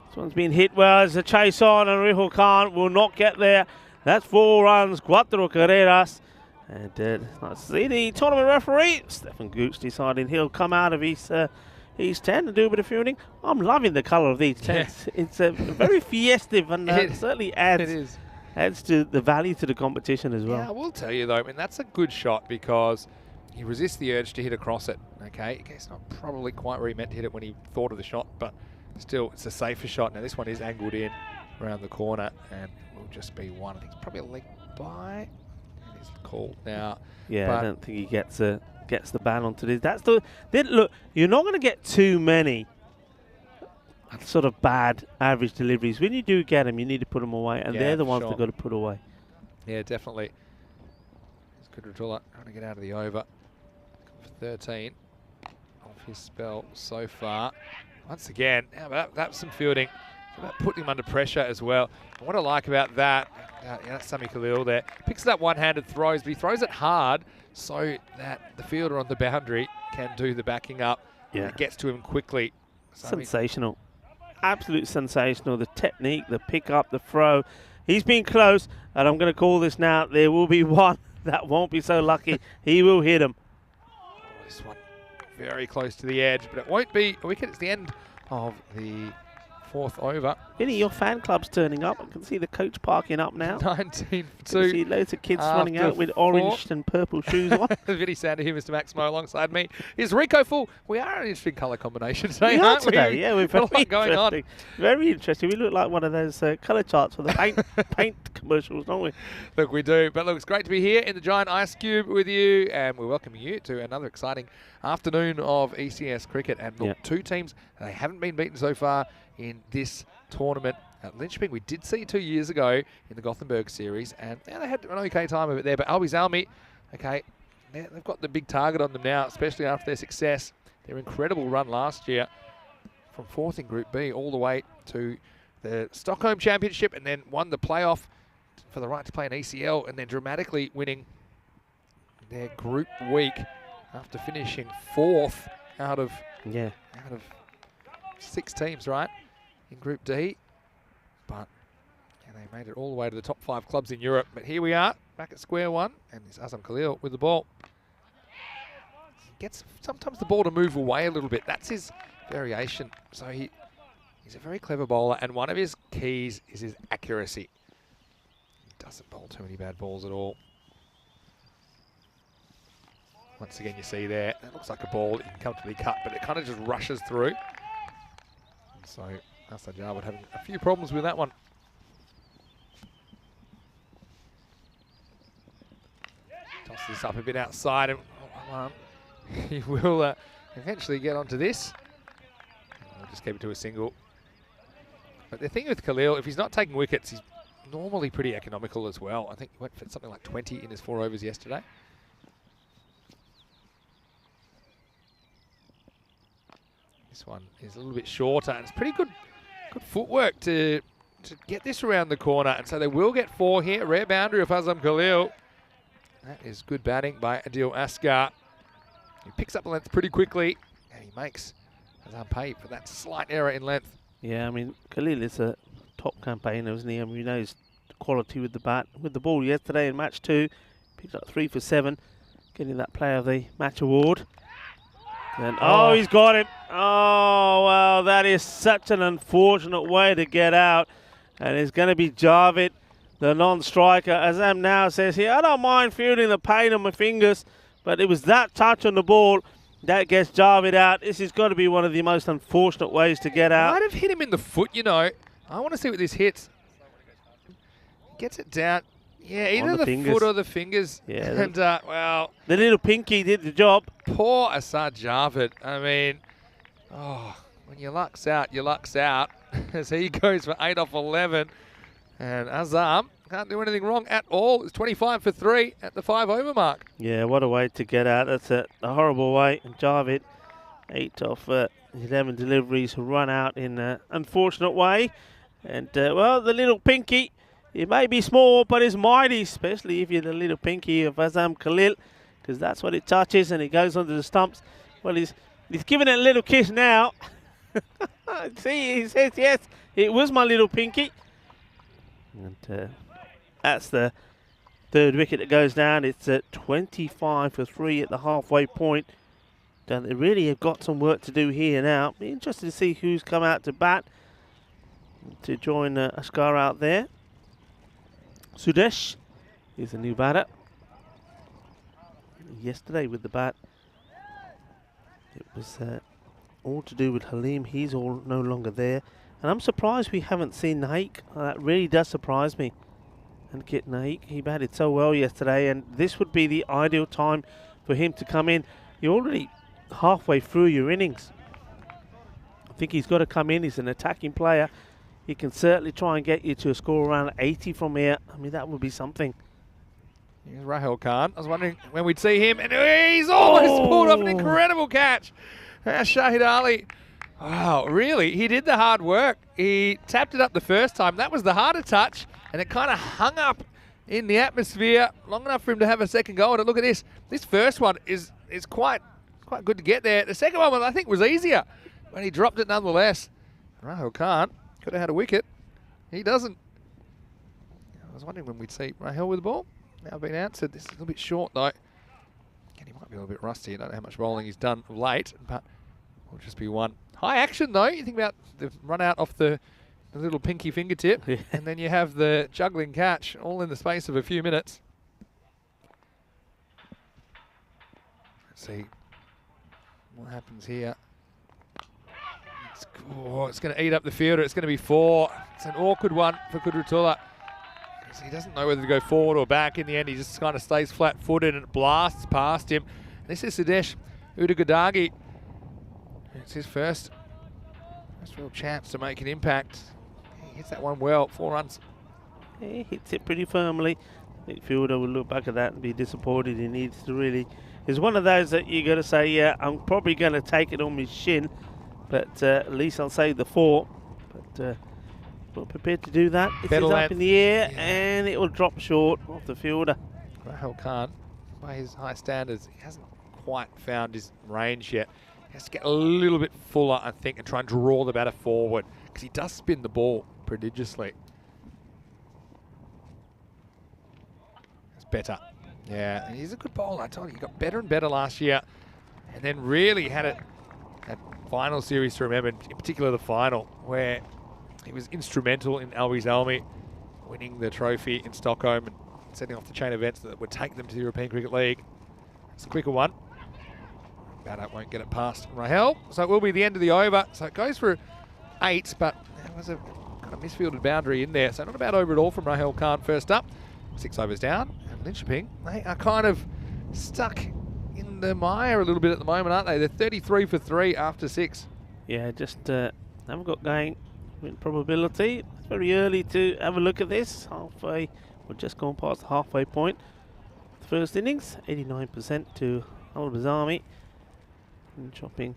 This one's been hit well as a chase on, and Rahul Khan will not get there. That's 4 runs, 4 carreras. And let's see the tournament referee, Stefan Gooch, deciding he'll come out of his 10 and do a bit of fielding. I'm loving the colour of these 10s. Yeah. It's very festive, and certainly adds adds to the value to the competition as well. Yeah, I will tell you though, I mean, that's a good shot because he resists the urge to hit across it, okay? It's not probably quite where he meant to hit it when he thought of the shot, but still, it's a safer shot. Now, this one is angled in around the corner and will just be one. I think it's probably a leg by. It is called now. Yeah, I don't think he gets the ban onto this. That's the look. You're not going to get too many sort of bad average deliveries. When you do get them, you need to put them away, and they're the ones that got to put away. Yeah, definitely. It's good Radula trying to get out of the over for 13 off his spell so far. Once again, that's some fielding. It's about putting him under pressure as well. And what I like about that, that's Sami Khalil there. Picks it up one-handed, throws, but he throws it hard so that the fielder on the boundary can do the backing up. Yeah. And it gets to him quickly. Sensational. Absolute sensational. The technique, the pick-up, the throw. He's been close, and I'm going to call this now. There will be one that won't be so lucky. He will hit him. This one very close to the edge, but it won't be a wicket. It's the end of the fourth over. Vinny, your fan club's turning up. I can see the coach parking up now. 19 for 2. See loads of kids running out with orange and purple shoes on. Vinny Sander here, Mr. Maximo alongside me. Is Rico full? We are an interesting colour combination today, we aren't today. we? Yeah, we've got a lot going on. Very interesting. We look like one of those colour charts for the paint commercials, don't we? Look, we do. But look, it's great to be here in the Giant Ice Cube with you, and we're welcoming you to another exciting afternoon of ECS cricket. And look, two teams, they haven't been beaten so far in this tournament. At Lynchping, we did see 2 years ago in the Gothenburg series, and yeah, they had an okay time of it there. But Albi Zalmi, okay, they've got the big target on them now, especially after their success. Their incredible run last year from 4th in Group B all the way to the Stockholm Championship, and then won the playoff for the right to play an ECL, and then dramatically winning their group week after finishing 4th out of 6 teams, right, in Group D. But they made it all the way to the top 5 clubs in Europe. But here we are, back at square one, and it's Azam Khalil with the ball. He gets sometimes the ball to move away a little bit. That's his variation. So he's a very clever bowler, and one of his keys is his accuracy. He doesn't bowl too many bad balls at all. Once again, you see there, that looks like a ball that you can comfortably cut, but it kind of just rushes through. So Asad Jarwood having a few problems with that one. Toss this up a bit outside, and he will eventually get onto this. We'll just keep it to a single. But the thing with Khalil, if he's not taking wickets, he's normally pretty economical as well. I think he went for something like 20 in his 4 overs yesterday. This one is a little bit shorter, and it's pretty good footwork to get this around the corner. And so they will get 4 here. Rare boundary of Azam Khalil. That is good batting by Adil Asghar. He picks up the length pretty quickly, and he makes Azam pay for that slight error in length. Yeah, I mean, Khalil is a top campaigner, isn't he? I mean, we know his quality with the bat. With the ball yesterday in match 2, picked up 3 for 7, getting that player of the match award. And, he's got him. Oh, well, that is such an unfortunate way to get out. And it's going to be Javed, the non-striker. Azam now says here, I don't mind feeling the pain on my fingers, but it was that touch on the ball that gets Javed out. This is got to be one of the most unfortunate ways to get out. Might have hit him in the foot, you know. I want to see what this hits. Gets it down. Yeah, either the foot or the fingers. Yeah. And, well... the little pinky did the job. Poor Asad Jarwood. I mean, when your luck's out, your luck's out. As he goes for 8 off 11. And Azam can't do anything wrong at all. It's 25 for 3 at the 5 over mark. Yeah, what a way to get out. That's a horrible way. And Javed, 8 off 11 deliveries, run out in an unfortunate way. And, well, the little pinky... it may be small, but it's mighty, especially if you're the little pinky of Azam Khalil, because that's what it touches, and it goes onto the stumps. Well, he's giving it a little kiss now. See, he says, yes, it was my little pinky. And that's the 3rd wicket that goes down. It's at 25 for 3 at the halfway point. And they really have got some work to do here now. Be interested to see who's come out to bat to join Asghar out there. Sudesh is a new batter. Yesterday with the bat, it was all to do with Halim. He's all no longer there. And I'm surprised we haven't seen Naik. That really does surprise me. And Kit Naik, he batted so well yesterday, and this would be the ideal time for him to come in. You're already halfway through your innings. I think he's got to come in. He's an attacking player. He can certainly try and get you to a score around 80 from here. I mean, that would be something. Here's Rahul Khan. I was wondering when we'd see him, and he's almost pulled off an incredible catch. Shahid Ali. Wow, really? He did the hard work. He tapped it up the first time. That was the harder touch, and it kind of hung up in the atmosphere long enough for him to have a second go. And look at this. This first one is quite good to get there. The second one, I think, was easier, but he dropped it nonetheless. Rahul Khan could have had a wicket. He doesn't. I was wondering when we'd see Rahul with the ball. Now been answered. This is a little bit short, though. And he might be a little bit rusty. I don't know how much bowling he's done of late, but will just be one. High action, though. You think about the run out off the little pinky fingertip, and then you have the juggling catch all in the space of a few minutes. Let's see what happens here. It's going to eat up the fielder. It's going to be 4. It's an awkward one for Kudratullah. He doesn't know whether to go forward or back. In the end, he just kind of stays flat-footed and it blasts past him. This is Sudesh Udagadagi. It's his first real chance to make an impact. He hits that one well, 4 runs. He hits it pretty firmly. Midfielder will look back at that and be disappointed. He needs to really... It's one of those that you got to say, yeah, I'm probably going to take it on my shin, but at least I'll save the 4. But not prepared to do that. It's up in the air, and it will drop short off the fielder. Rahul Khan, by his high standards, he hasn't quite found his range yet. He has to get a little bit fuller, I think, and try and draw the batter forward, because he does spin the ball prodigiously. It's better. Yeah, and he's a good bowler. I told you, he got better and better last year, and then really had that final series to remember, in particular the final, where he was instrumental in Albies Almy winning the trophy in Stockholm and setting off the chain events that would take them to the European Cricket League. It's a quicker one. Batter won't get it past Rahel, so it will be the end of the over. So it goes for 8, but there was a kind of misfielded boundary in there. So not a bad over at all from Rahel Khan first up. 6 overs down, and Linchping, they are kind of stuck in the mire a little bit at the moment, aren't they? They're 33 for 3 after 6. Yeah, just haven't got going with probability. It's very early to have a look at this. Halfway, we're just gone past the halfway point. The first innings, 89% to Albies Army. And chopping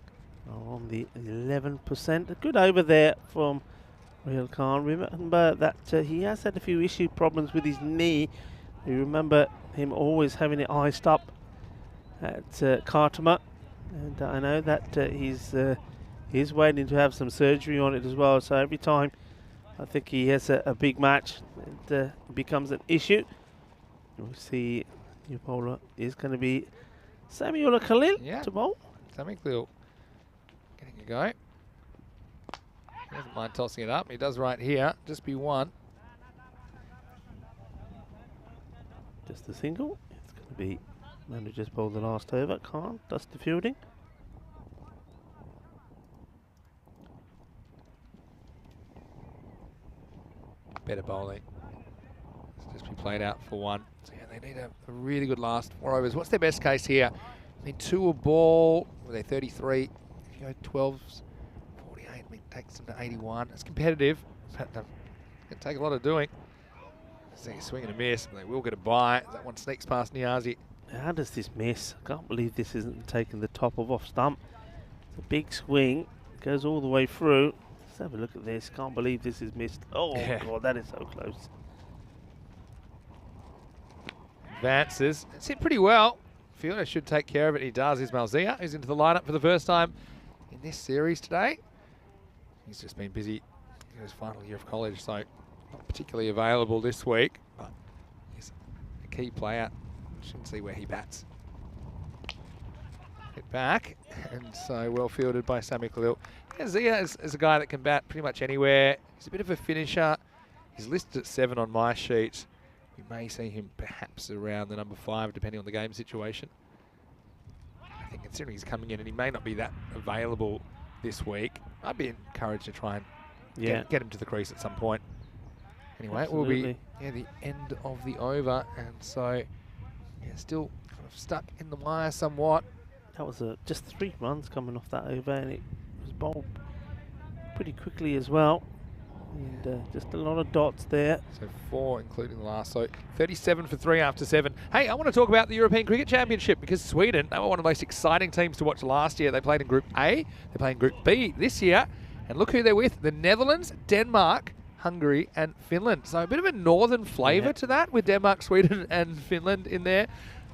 on the 11%. A good over there from Rahel Khan. Remember that he has had a few problems with his knee. You remember him always having it iced up at Khartoum. And I know that he's waiting to have some surgery on it as well. So every time I think he has a big match, it becomes an issue. We'll see. New bowler is going to be Samuel Khalil to bowl. Samuel Khalil getting a go. He doesn't mind tossing it up. He does right here. Just be 1. Just a single. It's going to be man who just bowled the last over. Khan does the fielding. Better bowling. It's just be played out for 1. So yeah, they need a really good last 4 overs. What's their best case here? I mean, 2 a ball. Were they 33? If you go 12s, 48. I mean, takes them to 81. It's competitive, but it's going to take a lot of doing. So you swing and a miss, but they will get a bye. That one sneaks past Niazi. How does this miss? I can't believe this isn't taking the top of off stump. It's a big swing. Goes all the way through. Let's have a look at this. Can't believe this is missed. Oh, yeah. God, that is so close. Advances. It's hit pretty well. Fielder should take care of it. He does. Ismail Zia, who's into the lineup for the first time in this series today. He's just been busy in his final year of college, so not particularly available this week, but he's a key player. Shouldn't see where he bats. Hit back, and so well fielded by Samuel Khalil. Yeah, Zia is a guy that can bat pretty much anywhere. He's a bit of a finisher. He's listed at 7 on my sheet. We may see him perhaps around the number 5, depending on the game situation. I think considering he's coming in and he may not be that available this week, I'd be encouraged to try and get him to the crease at some point. Anyway, Absolutely. it will be the end of the over, and so still kind of stuck in the wire somewhat. That was just 3 runs coming off that over, and it was bowled pretty quickly as well. And just a lot of dots there. So 4, including the last. So 37 for 3 after 7. Hey, I want to talk about the European Cricket Championship, because Sweden, they were one of the most exciting teams to watch last year. They played in Group A, they played in Group B this year. And look who they're with, the Netherlands, Denmark, Hungary and Finland. So a bit of a northern flavour to that, with Denmark, Sweden and Finland in there.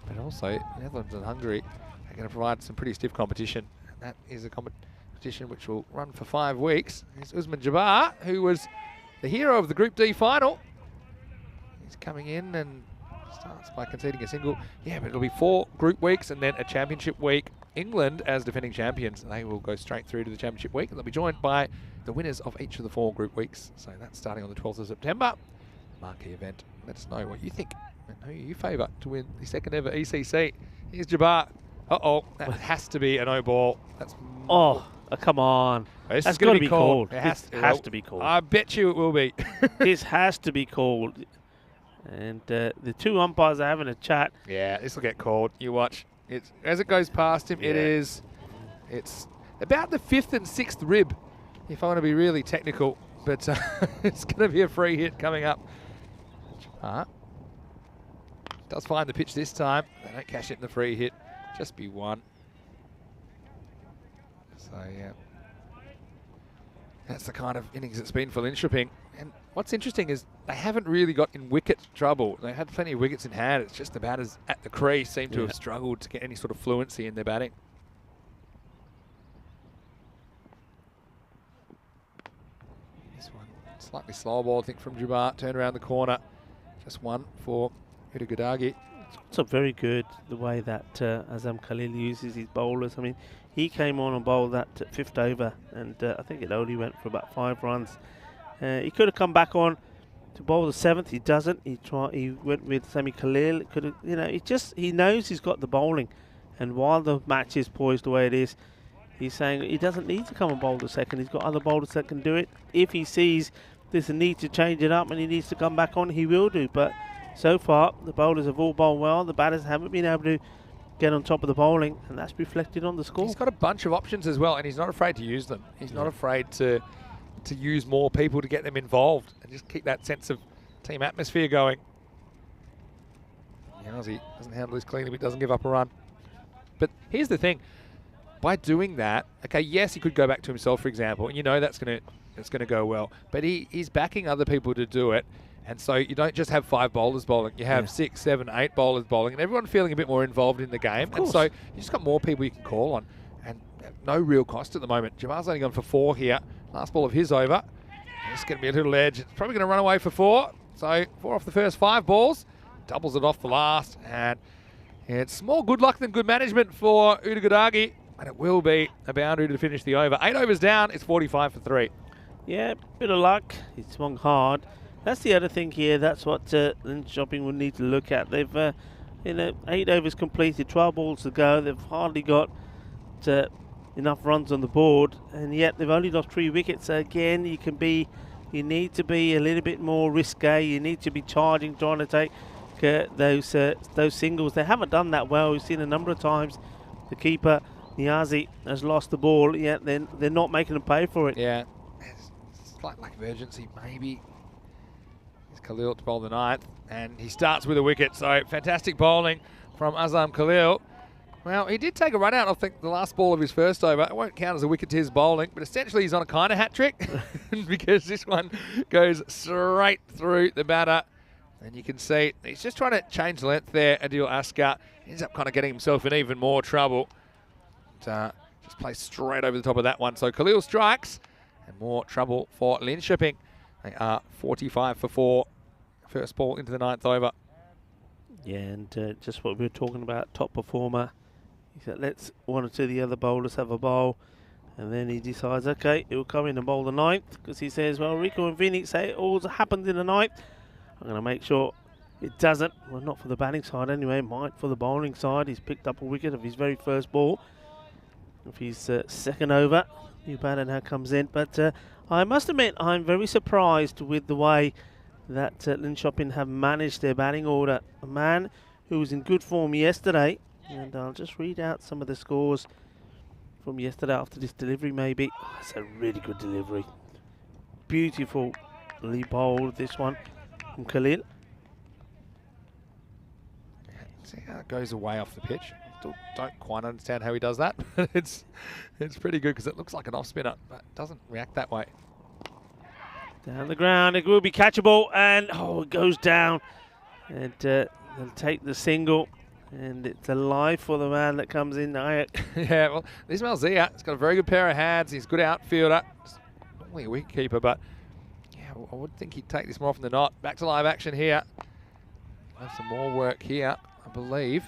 But also Netherlands and Hungary are going to provide some pretty stiff competition. And that is a competition which will run for 5 weeks. Here's Usman Jabbar, who was the hero of the Group D final. He's coming in and starts by conceding a single. Yeah, but it'll be 4 group weeks and then a championship week. England, as defending champions, they will go straight through to the championship week, and they'll be joined by the winners of each of the 4 group weeks. So that's starting on the 12th of September. Marquee event. Let us know what you think and who you favour to win the 2nd ever ECC. Here's Jabbar. Uh-oh, that has to be a no ball. That's come on. This That's is going got to be called. It has to be called. I bet you it will be. This has to be called. And the 2 umpires are having a chat. Yeah, this will get called. You watch. It's as it goes past him. It's about the 5th and 6th rib, if I want to be really technical. But it's going to be a free hit coming up. Does find the pitch this time. They don't cash it in the free hit. Just be 1. So yeah, that's the kind of innings it's been for Linköping. And what's interesting is they haven't really got in wicket trouble. They had plenty of wickets in hand. It's just about as at the crease seem to have struggled to get any sort of fluency in their batting. This one slightly slow ball, I think, from Jabbar. Turned around the corner. Just 1 for Udagudagi. It's very good the way that Azam Khalil uses his bowlers. I mean, he came on and bowled that 5th over, and I think it only went for about 5 runs. He could have come back on to bowl the 7th. He doesn't. He went with Sami Khalil. It could have, he knows he's got the bowling, and while the match is poised the way it is, he's saying he doesn't need to come and bowl the 2nd. He's got other bowlers that can do it. If he sees there's a need to change it up and he needs to come back on, he will do. But so far, the bowlers have all bowled well. The batters haven't been able to get on top of the bowling, and that's reflected on the score. He's got a bunch of options as well, and he's not afraid to use them. He's not afraid to use more people to get them involved and just keep that sense of team atmosphere going. Aussie doesn't handle this cleanly, but doesn't give up a run. But here's the thing. By doing that, okay, yes, he could go back to himself, for example, and that's going to go well. But he's backing other people to do it. And so you don't just have 5 bowlers bowling. You have 6, 7, 8 bowlers bowling, and everyone feeling a bit more involved in the game. And so you just got more people you can call on, and no real cost at the moment. Jamal's only gone for 4 here. Last ball of his over. It's going to be a little edge. It's probably going to run away for 4. So 4 off the first 5 balls. Doubles it off the last. And it's more good luck than good management for Udagudagi. And it will be a boundary to finish the over. 8 overs down. It's 45 for 3. Yeah, bit of luck. He swung hard. That's the other thing here. That's what Linköping will need to look at. They've, 8 overs completed, 12 balls to go. They've hardly got enough runs on the board, and yet they've only lost 3 wickets. So again, you need to be a little bit more risque. You need to be charging, trying to take those singles. They haven't done that well. We've seen a number of times the keeper Niazi has lost the ball, yet they're not making them pay for it. Yeah, slight lack of urgency, maybe. Khalil to bowl the 9th, and he starts with a wicket, so fantastic bowling from Azam Khalil. Well, he did take a run out, I think, the last ball of his first over. It won't count as a wicket to his bowling, but essentially he's on a kind of hat-trick because this one goes straight through the batter. And you can see he's just trying to change length there. Adil Askar ends up kind of getting himself in even more trouble. Just plays straight over the top of that one. So Khalil strikes, and more trouble for Linköping. They are 45 for 4. First ball into the 9th over. Yeah, and just what we were talking about, top performer. He said, let's 1 or 2 of the other bowlers have a bowl. And then he decides, okay, he'll come in and bowl the 9th. Because he says, well, Rico and Vinny say it all happened in the 9th. I'm going to make sure It doesn't. Well, not for the batting side anyway. Might for the bowling side. He's picked up a wicket of his very first ball. Of his second over. New batter now comes in. But I must admit, I'm very surprised with the way that Linköping have managed their batting order. A man who was in good form yesterday. And I'll just read out some of the scores from yesterday after this delivery maybe. Oh, it's a really good delivery. Beautifully bowled, this one from Khalil. See how it goes away off the pitch. Still don't quite understand how he does that. But it's pretty good because it looks like an off spinner, but it doesn't react that way. Down the ground, it will be catchable, and it goes down. And they'll take the single, and it's a life for the man that comes in. Yeah, well, Ismail Zia, he's got a very good pair of hands. He's a good outfielder. He's normally a wicketkeeper, but yeah, I would think he'd take this more often than not. Back to live action here. Have some more work here, I believe.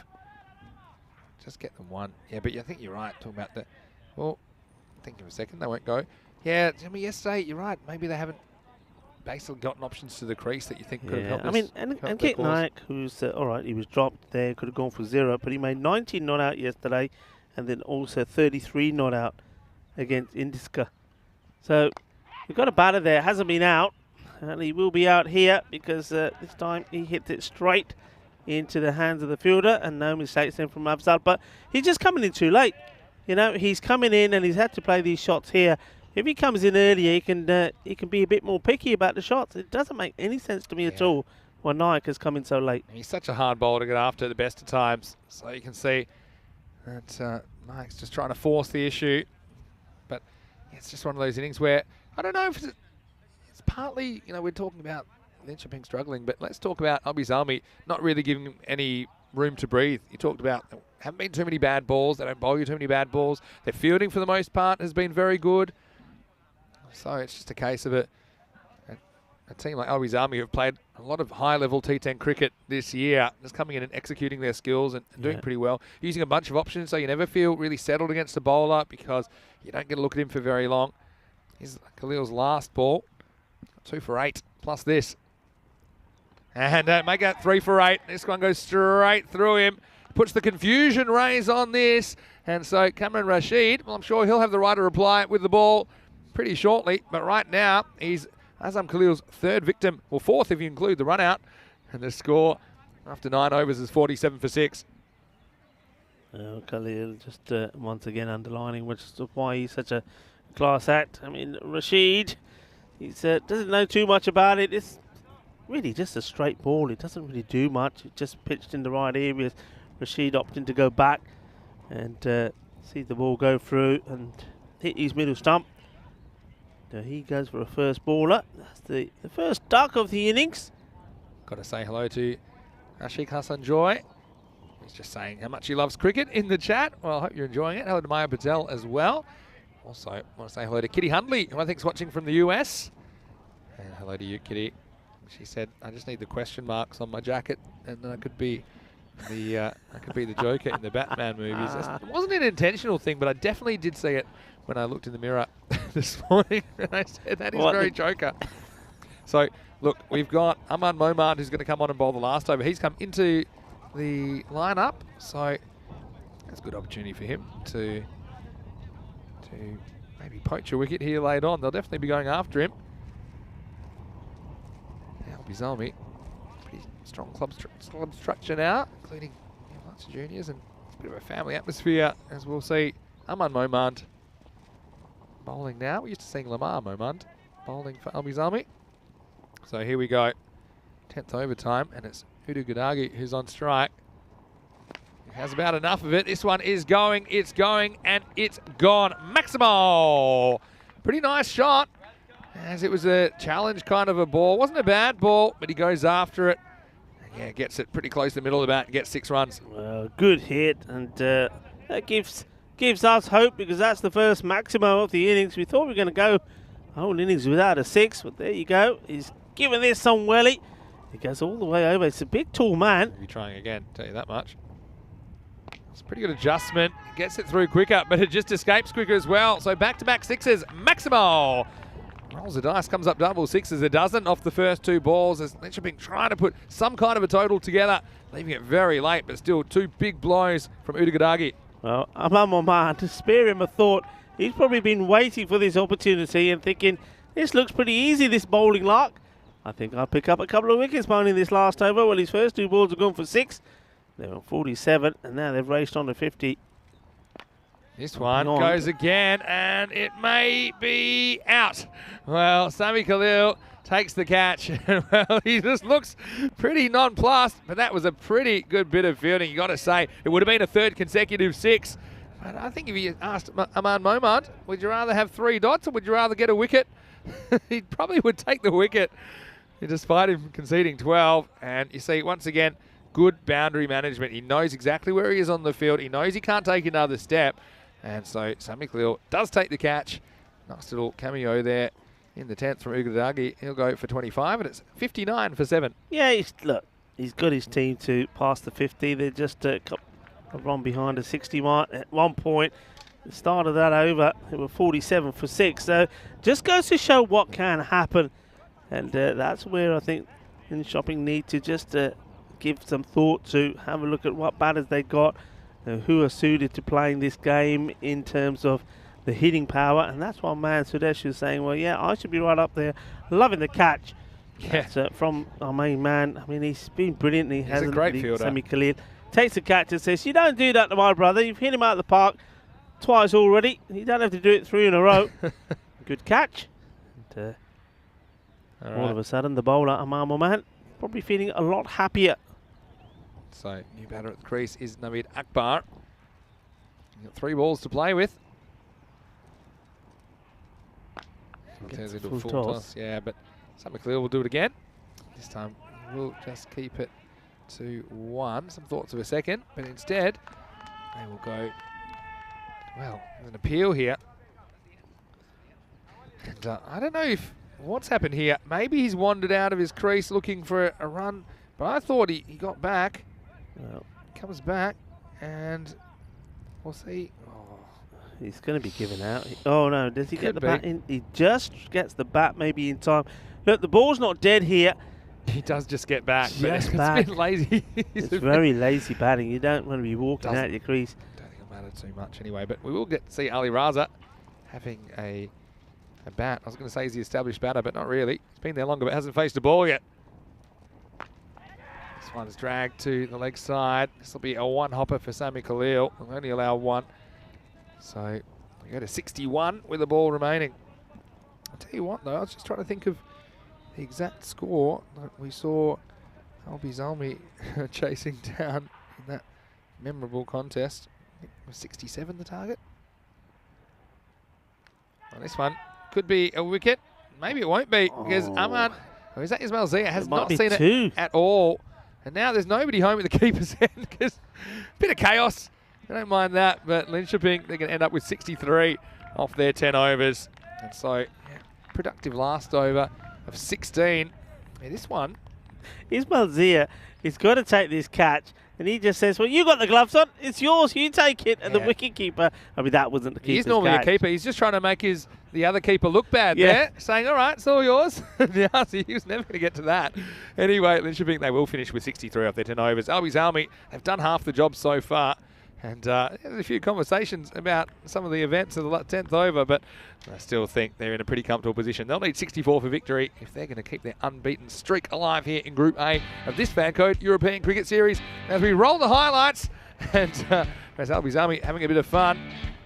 Just get them one. Yeah, but I think you're right talking about that. Well, think of a second, they won't go. Yeah, I mean, yesterday, you're right. Maybe they haven't basically gotten options to the crease that you think could have helped. I mean, and Kit Naik, who's all right, he was dropped there, could have gone for 0, but he made 19 not out yesterday, and then also 33 not out against Indiska. So we've got a batter there, hasn't been out, and he will be out here because this time he hit it straight into the hands of the fielder, and no mistakes then from Afzal. But he's just coming in too late. You know, he's coming in and he's had to play these shots here. If he comes in earlier, he can be a bit more picky about the shots. It doesn't make any sense to me at all when Naik has come in so late. He's such a hard bowler to get after at the best of times. So you can see that Naik's just trying to force the issue. But it's just one of those innings where, I don't know if it's partly, you know, we're talking about Linköping struggling, but let's talk about Abizami not really giving him any room to breathe. You talked about there haven't been too many bad balls. They don't bowl you too many bad balls. Their fielding for the most part has been very good. So it's just a case of a team like Albi's Army who have played a lot of high-level T10 cricket this year, just coming in and executing their skills and doing pretty well, using a bunch of options so you never feel really settled against the bowler because you don't get a look at him for very long. Here's Khalil's last ball, 2 for 8, plus this. And make that 3 for 8. This one goes straight through him, puts the confusion rays on this, and so Cameron Rashid, well, I'm sure he'll have the right to reply with the ball pretty shortly, but right now he's Azam Khalil's 3rd victim, well 4th if you include the run out, and the score after 9 overs is 47 for 6. Khalil just once again underlining which is why he's such a class act. I mean, Rashid, he doesn't know too much about it. It's really just a straight ball. It doesn't really do much. It just pitched in the right areas. Rashid opting to go back and see the ball go through and hit his middle stump. So he goes for a first baller. That's the first duck of the innings. Got to say hello to Ashik Hassan Joy. He's just saying how much he loves cricket in the chat. Well, I hope you're enjoying it. Hello to Maya Patel as well. Also, I want to say hello to Kitty Hundley, who I think is watching from the US. And hello to you, Kitty. She said, I just need the question marks on my jacket, and then I could be the Joker in the Batman movies. It wasn't an intentional thing, but I definitely did see it when I looked in the mirror this morning, and I said, that is very Joker. So, look, we've got Aman Momand, who's going to come on and bowl the last over. He's come into the lineup, so that's a good opportunity for him to maybe poach a wicket here later on. They'll definitely be going after him. Bizalmi, pretty strong club structure now, including lots of juniors, and it's a bit of a family atmosphere, as we'll see. Aman Momand bowling now. We used to sing Lamar Momand bowling for Albizalmi. So here we go, 10th overtime, and it's Hudu Gadagi who's on strike. He has about enough of it. This one is going, and it's gone. Maximo! Pretty nice shot. As it was a challenge kind of a ball. Wasn't a bad ball, but he goes after it. Yeah, gets it pretty close to the middle of the bat and gets 6 runs. Well, good hit, and that gives us hope because that's the first Maximo of the innings. We thought we were going to go a whole innings without a 6, but there you go. He's giving this some welly. He goes all the way over. It's a big, tall man. He'll be trying again, tell you that much. It's a pretty good adjustment. Gets it through quicker, but it just escapes quicker as well. So back-to-back 6s. Maximo! Rolls the dice, comes up double sixes. It doesn't off the first two balls as Linköping trying to put some kind of a total together, leaving it very late, but still two big blows from Udagadagi. Well, Aman Moman, to spare him a thought, he's probably been waiting for this opportunity and thinking, this looks pretty easy, this bowling lark. I think I'll pick up a couple of wickets bowling this last over. Well, his first two balls have gone for 6. They're on 47, and now they've raced on to 50. This one goes again, and it may be out. Well, Sami Khalil takes the catch. Well, he just looks pretty nonplussed, but that was a pretty good bit of fielding. You got to say, it would have been a third consecutive 6. But I think if you asked Aman Momand, would you rather have 3 dots or would you rather get a wicket? He probably would take the wicket, despite him conceding 12. And you see, once again, good boundary management. He knows exactly where he is on the field. He knows he can't take another step. And so Sami Khalil does take the catch. Nice little cameo there in the 10th from Ugadagi. He'll go for 25, and it's 59 for 7. Yeah, he's got his team to pass the 50. They're just a run behind a 60 mark at one point. The start of that over, they were 47 for 6. So just goes to show what can happen. And that's where I think in shopping need to just give some thought to have a look at what batters they got. Who are suited to playing this game in terms of the hitting power. And that's why man Sudesh is saying, well, yeah, I should be right up there. Loving the catch. Yeah. From our main man. I mean, he's been brilliant. He's a great fielder. Sami Khalil takes the catch and says, you don't do that to my brother. You've hit him out of the park twice already. You don't have to do it 3 in a row. Good catch. And, all of a sudden, the bowler, Aman Moman, probably feeling a lot happier. So, new batter at the crease is Naveed Akbar. He's got 3 balls to play with. Turns into a full toss. Yeah, but Sami Khalil will do it again. This time, we'll just keep it to 1. Some thoughts of a second, but instead, they will go, well, there's an appeal here. And I don't know if what's happened here. Maybe he's wandered out of his crease looking for a run, but I thought he got back. Well, comes back, and we'll see. Oh. He's going to be given out. Oh, no. Does he get the bat in? He just gets the bat maybe in time. Look, the ball's not dead here. He does just get back. Just but back. It's been lazy. It's very lazy batting. You don't want to be walking out your crease. Don't think it'll matter too much anyway, but we will get to see Ali Raza having a bat. I was going to say he's the established batter, but not really. He's been there longer, but hasn't faced a ball yet. This one's dragged to the leg side. This will be a 1-hopper for Sami Khalil. We'll only allow 1. So we go to 61 with the ball remaining. I'll tell you what, though, I was just trying to think of the exact score that we saw Albi Zalmi chasing down in that memorable contest. I think was 67 the target. Well, this one could be a wicket. Maybe it won't be because Aman, or is that Ismail Zia, has not seen it at all. And now there's nobody home at the keeper's end because a bit of chaos. I don't mind that, but Linköping, they're going to end up with 63 off their 10 overs. And so, yeah, productive last over of 16. Yeah, this one. Ismail Zia, he's got to take this catch. And he just says, well, you got the gloves on. It's yours. You take it. And the wicket-keeper, I mean, that wasn't the keeper's He's normally catch. a keeper. He's just trying to make the other keeper look bad there, saying, all right, it's all yours. Yeah, so he was never going to get to that. Anyway, Linköping, they will finish with 63 off their 10 overs. Albi Zalmi, they've done half the job so far. And there's a few conversations about some of the events of the 10th over, but I still think they're in a pretty comfortable position. They'll need 64 for victory if they're going to keep their unbeaten streak alive here in Group A of this FanCode European Cricket Series. As we roll the highlights, and as Albi Zalmi having a bit of fun.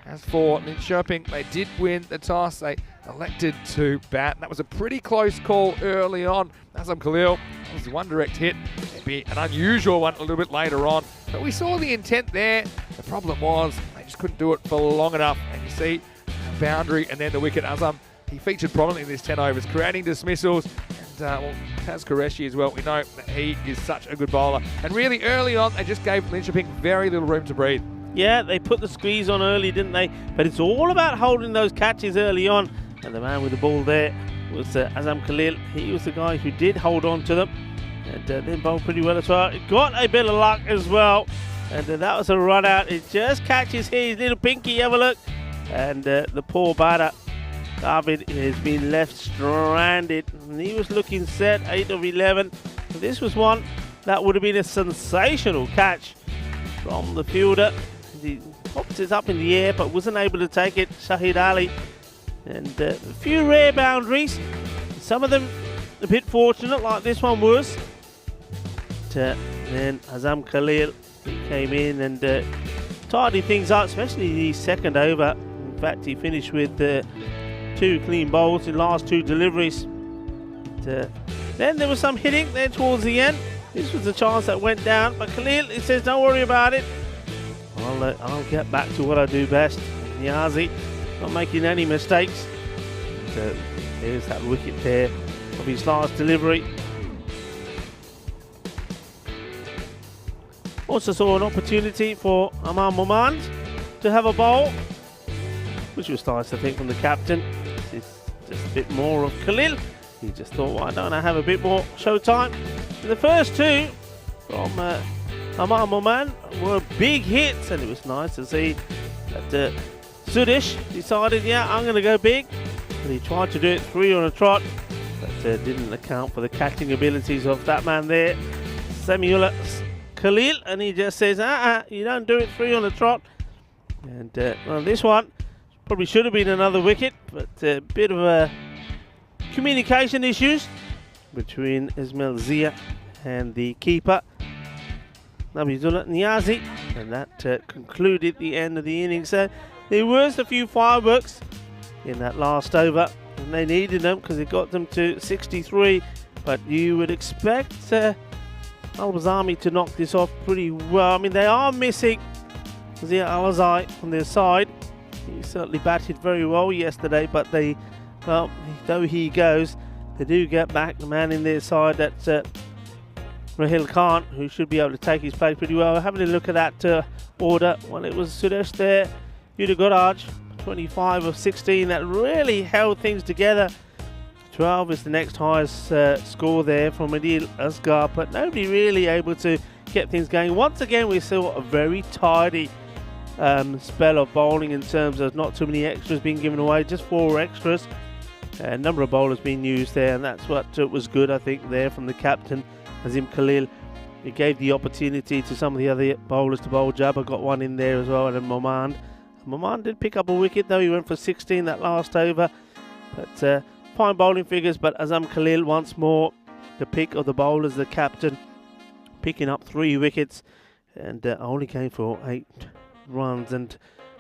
As for Linköping, they did win the toss. They elected to bat. That was a pretty close call early on. Azam Khalil, that was one direct hit. Maybe an unusual one a little bit later on. But we saw the intent there. The problem was they just couldn't do it for long enough. And you see, boundary and then the wicket. Azam, he featured prominently in this 10 overs, creating dismissals. And well, Taz Qureshi as well. We know that he is such a good bowler. And really early on, they just gave Linköping very little room to breathe. Yeah, they put the squeeze on early, didn't they? But it's all about holding those catches early on. And the man with the ball there was Azam Khalil. He was the guy who did hold on to them. And then bowled pretty well as well. Got a bit of luck as well. And that was a run out. It just catches his little pinky. Have a look. And the poor batter David has been left stranded. And he was looking set, 8 of 11. This was one that would have been a sensational catch from the fielder. He popped it up in the air but wasn't able to take it, Shahid Ali. And a few rare boundaries, some of them a bit fortunate like this one was. But, then Azam Khalil came in and tidied things up, especially the second over. In fact, he finished with 2 clean bowls in last 2 deliveries. But, then there was some hitting there towards the end. This was the chance that went down, but Khalil, he says, don't worry about it. I'll get back to what I do best. Niazi, not making any mistakes. So there's that wicket there of his last delivery. Also saw an opportunity for Amar Momand to have a bowl, which was nice, I think, from the captain. It's just a bit more of Khalil. He just thought, why don't I have a bit more showtime? The first 2 from Amar Momand were big hits, and it was nice to see that Sudesh decided, yeah, I'm going to go big. And he tried to do it 3 on a trot, but didn't account for the catching abilities of that man there, Samiullah Khalil, and he just says, you don't do it 3 on a trot. And well, this one probably should have been another wicket, but a bit of communication issues between Ismail Zia and the keeper, Nabizullah Niazi, and that concluded the end of the innings. So there was a few fireworks in that last over, and they needed them because it got them to 63. But you would expect Al-Bazami to knock this off pretty well. I mean, they are missing Zia Al-Azai from their side. He certainly batted very well yesterday, but they, well, though he goes, they do get back the man in their side, that's Rahil Khan, who should be able to take his place pretty well. Having a look at that order, well, it was Sudesh there, Yuda Goraj, 25 of 16, that really held things together. 12 is the next highest score there from Adil Asghar, but nobody really able to get things going. Once again, we saw a very tidy spell of bowling in terms of not too many extras being given away, just 4 extras. A number of bowlers being used there, and that's what was good, I think, there from the captain, Azim Khalil. He gave the opportunity to some of the other bowlers to bowl. Jabba got one in there as well, and Momand. Momand did pick up a wicket, though. He went for 16 that last over. But fine bowling figures, but Azam Khalil once more the pick of the bowlers, the captain, picking up 3 wickets, and only came for 8 runs. And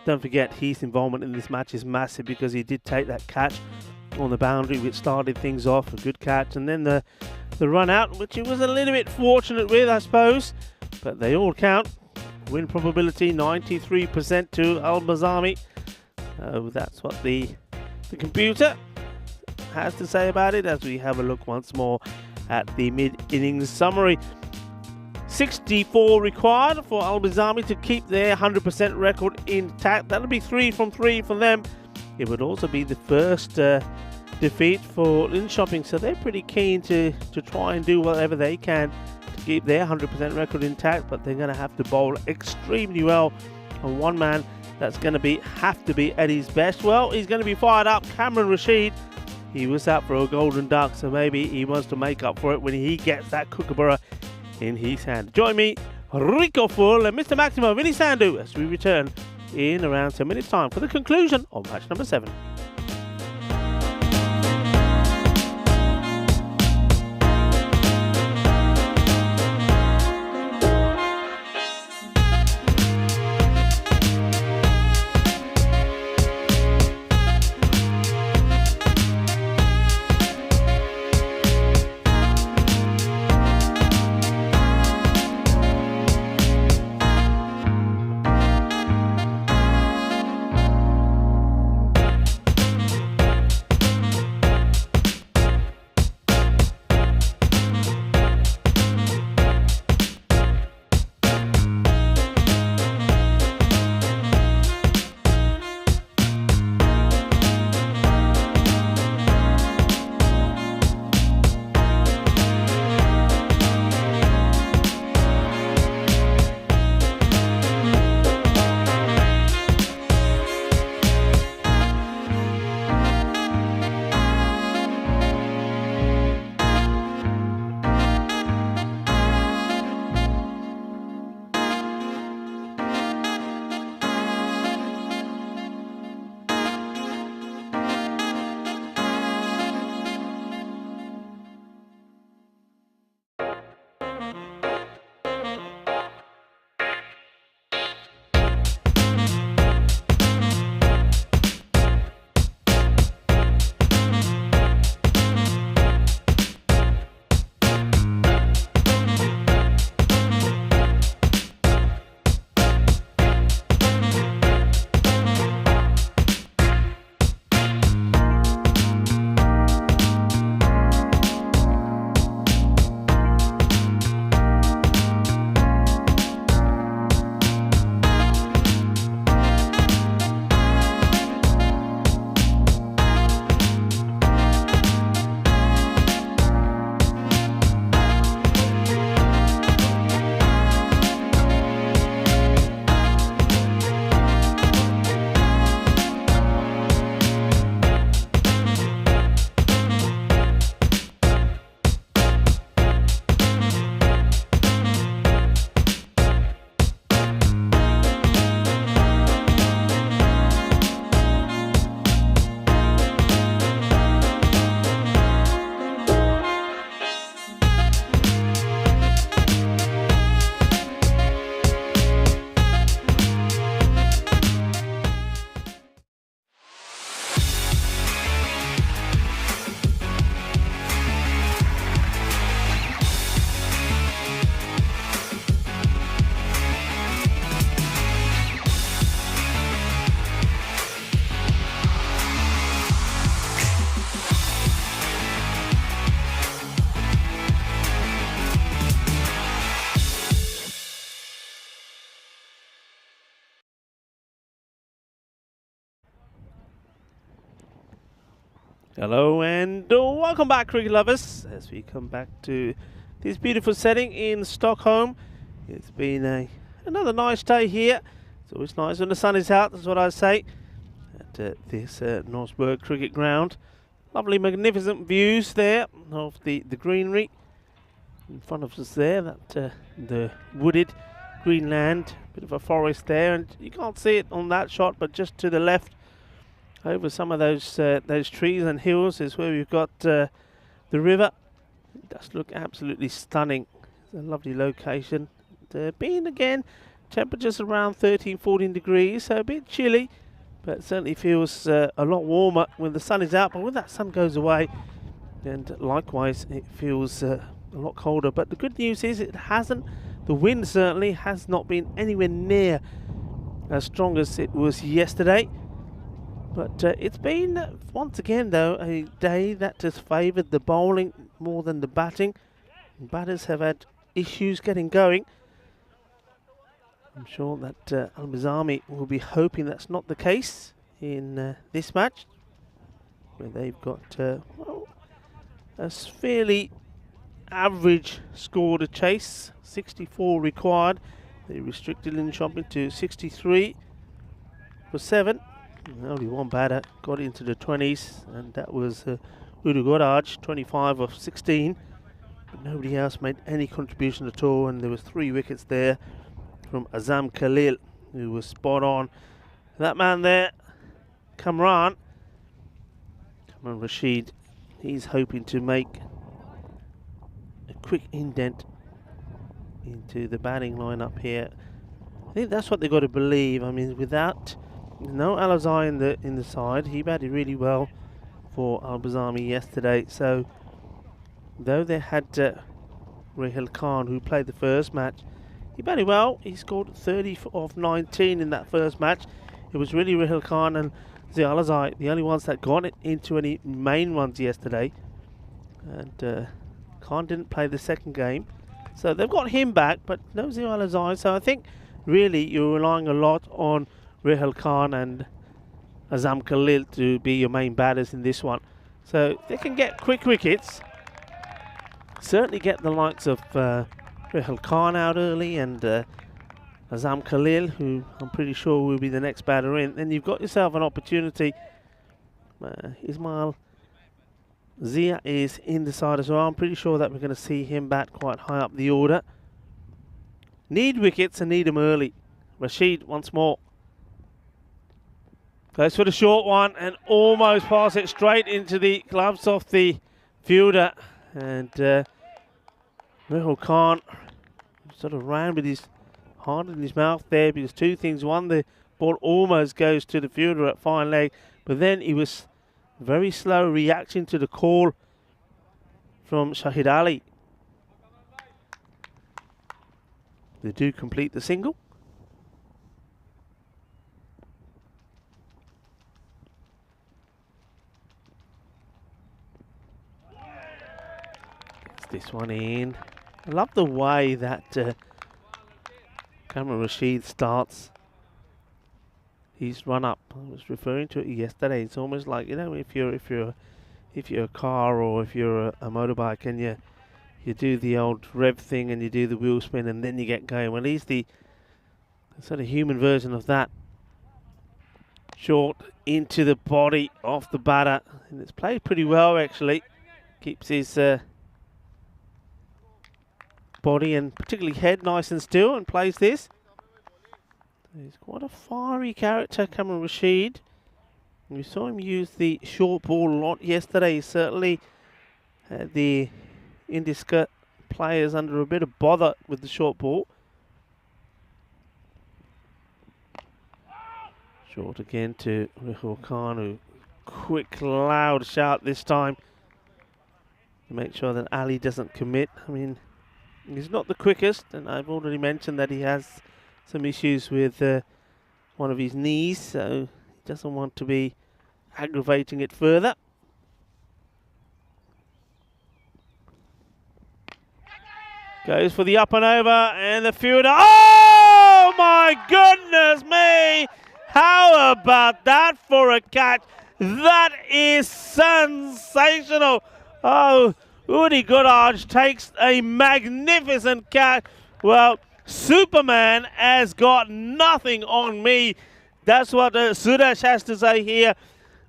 don't forget, his involvement in this match is massive, because he did take that catch on the boundary, which started things off, a good catch, and then the run out, which he was a little bit fortunate with, I suppose, but they all count. Win probability 93% to Al-Bazami. That's what the computer has to say about it, as we have a look once more at the mid-innings summary. 64 required for Al-Bazami to keep their 100% record intact. That'll be 3 from 3 for them. It would also be the first defeat for Linshopping, so they're pretty keen to try and do whatever they can to keep their 100% record intact, but they're going to have to bowl extremely well. And one man that's going to have to be at his best, well, he's going to be fired up, Cameron Rashid. He was out for a golden duck, so maybe he wants to make up for it when he gets that kookaburra in his hand. Join me, Rico Full and Mr. Maximo Vinny Sandhu, as we return in around 10 minutes time for the conclusion of match number 7. Hello and welcome back, cricket lovers, as we come back to this beautiful setting in Stockholm. It's been another nice day here. It's always nice when the sun is out, that's what I say, at this Norseburg cricket ground. Lovely, magnificent views there of the greenery in front of us there, that the wooded green land, bit of a forest there, and you can't see it on that shot, but just to the left, over some of those trees and hills, is where we've got the river. It does look absolutely stunning. It's a lovely location. Being again, temperatures around 13-14 degrees, so a bit chilly, but it certainly feels a lot warmer when the sun is out. But when that sun goes away, and likewise, it feels a lot colder. But the good news is it hasn't. The wind certainly has not been anywhere near as strong as it was yesterday. But it's been, once again though, a day that has favoured the bowling more than the batting. Batters have had issues getting going. I'm sure that Al-Bazami will be hoping that's not the case in this match, where they've got well, a fairly average score to chase. 64 required. They restricted Lynn Shopping to 63 for 7. Only one batter got into the 20s, and that was Udo Godaj, 25 of 16. But nobody else made any contribution at all, and there was 3 wickets there from Azam Khalil, who was spot on. That man there, Kamran Rashid, he's hoping to make a quick indent into the batting lineup here. I think that's what they've got to believe. I mean, without no Al-Azhar in the side, he batted really well for Al-Bazami yesterday. So, though they had Rahil Khan, who played the first match, he batted well. He scored 30 of 19 in that first match. It was really Rahil Khan and Zia Al-Azhar, the only ones that got it into any main runs yesterday. And Khan didn't play the second game, so they've got him back, but no Zia Al-Azhar. So I think really you're relying a lot on Rahil Khan and Azam Khalil to be your main batters in this one. So they can get quick wickets, certainly get the likes of Rahil Khan out early and Azam Khalil, who I'm pretty sure will be the next batter in. Then you've got yourself an opportunity. Ismail Zia is in the side as well. I'm pretty sure that we're going to see him bat quite high up the order. Need wickets and need them early. Rashid once more. Goes for the short one and almost pass it straight into the gloves of the fielder. And Rahul Khan sort of ran with his heart in his mouth there, because 2 things. One, the ball almost goes to the fielder at fine leg, but then he was very slow reaction to the call from Shahid Ali. They do complete the single. This one in. I love the way that Kamran Rashid starts his run up. I was referring to it yesterday. It's almost like, you know, if you're a car or if you're a motorbike and you do the old rev thing and you do the wheel spin and then you get going. Well, he's the sort of human version of that. Short into the body of the batter, and it's played pretty well actually. Keeps his body and particularly head nice and still and plays this. He's quite a fiery character, Kamran Rashid. We saw him use the short ball a lot yesterday. He certainly had the Indiska players under a bit of bother with the short ball. Short again to Rahul Khan, who quick loud shout this time to make sure that Ali doesn't commit. I mean, he's not the quickest, and I've already mentioned that he has some issues with one of his knees, so he doesn't want to be aggravating it further. Goes for the up and over, and the fielder. Oh my goodness me! How about that for a catch? That is sensational. Oh, Udi Goodhart takes a magnificent catch. Well, Superman has got nothing on me. That's what Suresh has to say here.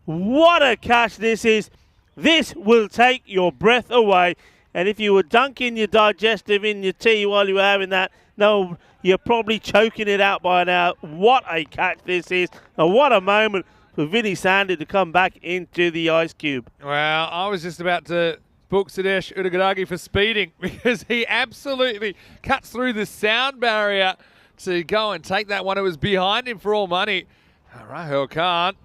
What a catch this is. This will take your breath away. And if you were dunking your digestive in your tea while you were having that, no, you're probably choking it out by now. What a catch this is. And what a moment for Vinny Sandy to come back into the ice cube. Well, I was just about to book Suresh Udagadagi for speeding because he absolutely cuts through the sound barrier to go and take that one. It was behind him for all money. Rahul can't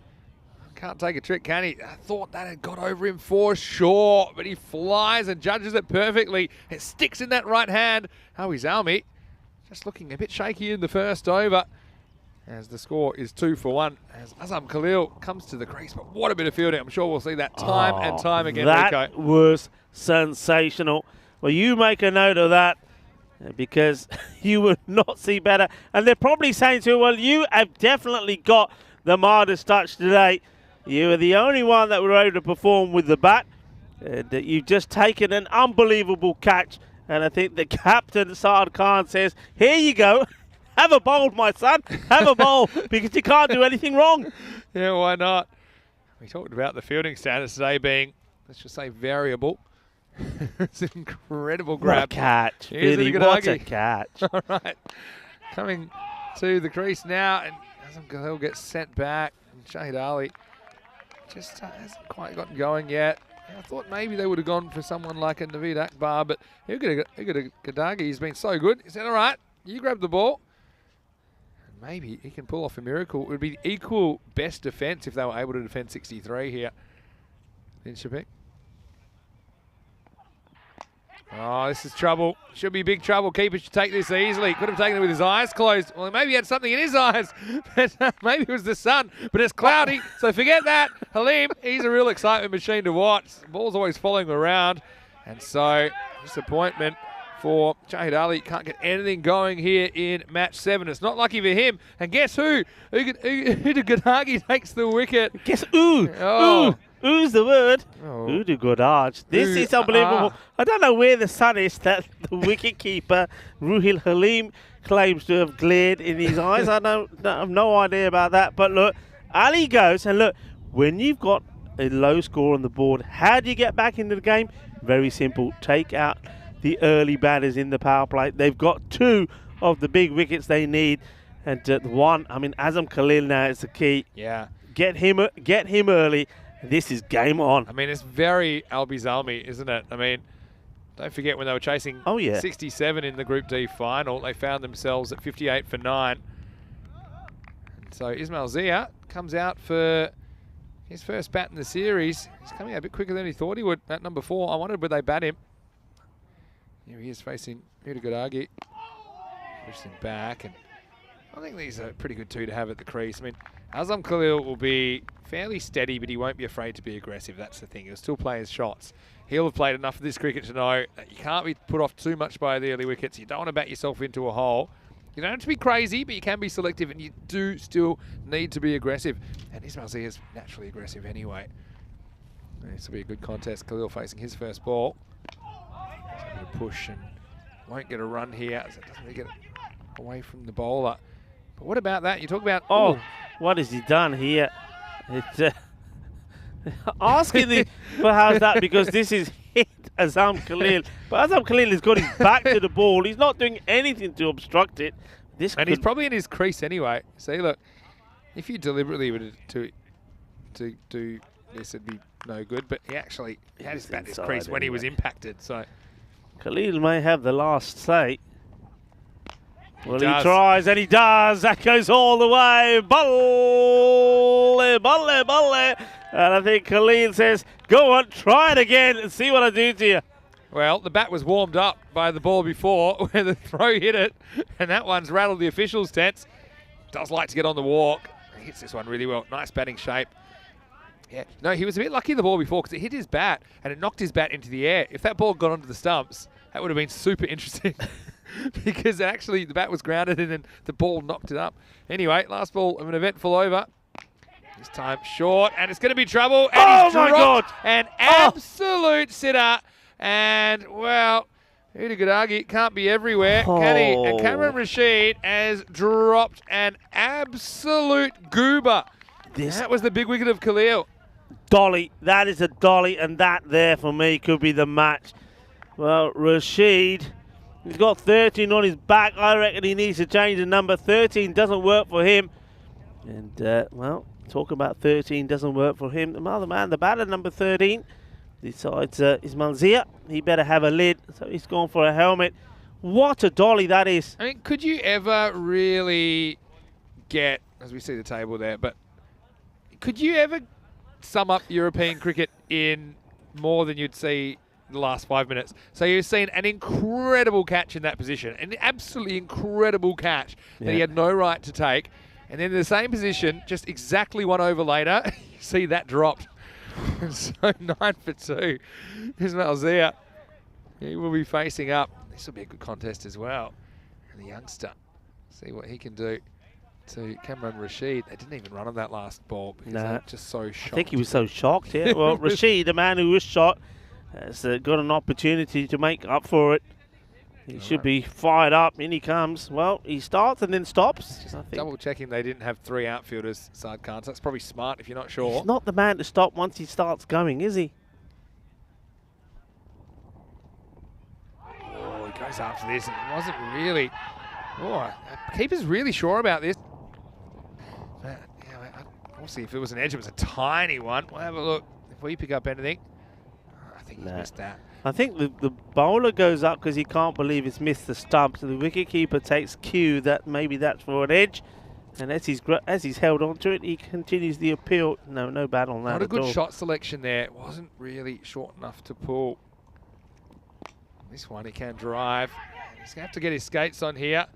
take a trick, can he? I thought that had got over him for sure, but he flies and judges it perfectly. It sticks in that right hand. Almi just looking a bit shaky in the first over, as the score is 2-1 as Azam Khalil comes to the crease. But what a bit of fielding. I'm sure we'll see that time and time again, That Rico. was sensational. Well, you make a note of that because you will not see better. And they're probably saying to you, well, you have definitely got the Midas touch today. You are the only one that were able to perform with the bat. That you've just taken an unbelievable catch. And I think the captain, Saad Khan, says, here you go. Have a bowl, my son. Have a bowl, because you can't do anything wrong. Yeah, why not? We talked about the fielding status today being, let's just say, variable. It's an incredible grab. What a catch, Here's Vinny. What a catch. All right. Coming to the crease now, and Azam Khalil gets sent back. And Shahid Ali just hasn't quite gotten going yet. I thought maybe they would have gone for someone like a Naveed Akbar, but Gadagi, he's been so good. He said, all right, you grab the ball. And maybe he can pull off a miracle. It would be equal best defence if they were able to defend 63 here. In Shapik. Oh, this is trouble. Should be big trouble. Keeper should take this easily. Could have taken it with his eyes closed. Well, maybe he had something in his eyes. Maybe it was the sun, but it's cloudy, so forget that. Halim, he's a real excitement machine to watch. The ball's always following him around. And so, disappointment for Shahid Ali. Can't get anything going here in match 7. It's not lucky for him. And guess who? Uda Gadagi takes the wicket. Guess who? Oh. Who's the word? Oh. Udu Goodhart. This is unbelievable. I don't know where the sun is that the wicketkeeper, Ruhil Halim, claims to have glared in his eyes. I have no idea about that. But look, Ali goes, and look, when you've got a low score on the board, how do you get back into the game? Very simple. Take out the early batters in the power play. They've got 2 of the big wickets they need. And one, I mean, Azam Khalil now is the key. Yeah. Get him early. This is game on. I mean, it's very Albi Zalmi, isn't it? I mean, don't forget when they were chasing 67 in the Group D final, they found themselves at 58 for 9. And so Ismail Zia comes out for his first bat in the series. He's coming out a bit quicker than he thought he would at number 4. I wondered would they bat him. Here he is facing Uda Gadagi. Pushes him back, and I think these are pretty good 2 to have at the crease. I mean, Azam Khalil will be fairly steady, but he won't be afraid to be aggressive. That's the thing. He'll still play his shots. He'll have played enough of this cricket to know that you can't be put off too much by the early wickets. You don't want to bat yourself into a hole. You don't have to be crazy, but you can be selective, and you do still need to be aggressive. And Ismail Zia is naturally aggressive anyway. This will be a good contest. Khalil facing his first ball. He's going to push and won't get a run here. So it doesn't really get away from the bowler. But what about that? You talk about... Oh, what has he done here? It's asking for how's that, because this is hit Azam Khalil. But Azam Khalil has got his back to the ball. He's not doing anything to obstruct it. And he's probably in his crease anyway. See, look, if you deliberately were to do this, it'd be no good. But he actually had his bat in his crease when he was impacted. So Khalil may have the last say. Well, he tries, and he does. That goes all the way. Balle, balle, balle. And I think Khalil says, go on, try it again and see what I do to you. Well, the bat was warmed up by the ball before where the throw hit it, and that one's rattled the officials' tents. Does like to get on the walk. He hits this one really well. Nice batting shape. Yeah, no, he was a bit lucky the ball before because it hit his bat and it knocked his bat into the air. If that ball got onto the stumps, that would have been super interesting because actually the bat was grounded and then the ball knocked it up. Anyway, last ball of an eventful over. This time short, and it's going to be trouble. And Oh he's my dropped God! an absolute sitter. And, well, Udagadagi can't be everywhere, can he? And Cameron Rashid has dropped an absolute goober. That was the big wicket of Khalil. Dolly, that is a dolly, and that there for me could be the match. Well, Rashid, he's got 13 on his back. I reckon he needs to change the number. 13 doesn't work for him. And, well, talk about 13 doesn't work for him. The other man, the batter, number 13, decides Ismail. He better have a lid, so he's gone for a helmet. What a dolly that is. I mean, could you ever really get, as we see the table there, but could you ever sum up European cricket in more than you'd see the last 5 minutes? So you've seen an incredible catch in that position, an absolutely incredible catch that he had no right to take. And then in the same position, just exactly 1 over later, you see that dropped. And so 9 for 2. Ismail Zia, he will be facing up. This will be a good contest as well. And the youngster, see what he can do to Cameron Rashid. They didn't even run on that last ball because they were just so shocked. I think he was so shocked, yeah. Well, Rashid, the man who was shot, has got an opportunity to make up for it. He should be fired up. In he comes. Well, he starts and then stops. Just double checking they didn't have 3 outfielders, Saad Khan. So that's probably smart if you're not sure. He's not the man to stop once he starts going, is he? Oh, he goes after this. And it wasn't really. Oh, keeper's really sure about this. But, yeah, we'll see if it was an edge. It was a tiny one. We'll have a look. If we pick up anything, I think he missed that. I think the bowler goes up because he can't believe he's missed the stump. So the wicketkeeper takes cue that maybe that's for an edge. And as he's held on to it, he continues the appeal. No bat on that. Not a good all. shot selection there. It wasn't really short enough to pull. This one he can drive. He's going to have to get his skates on here.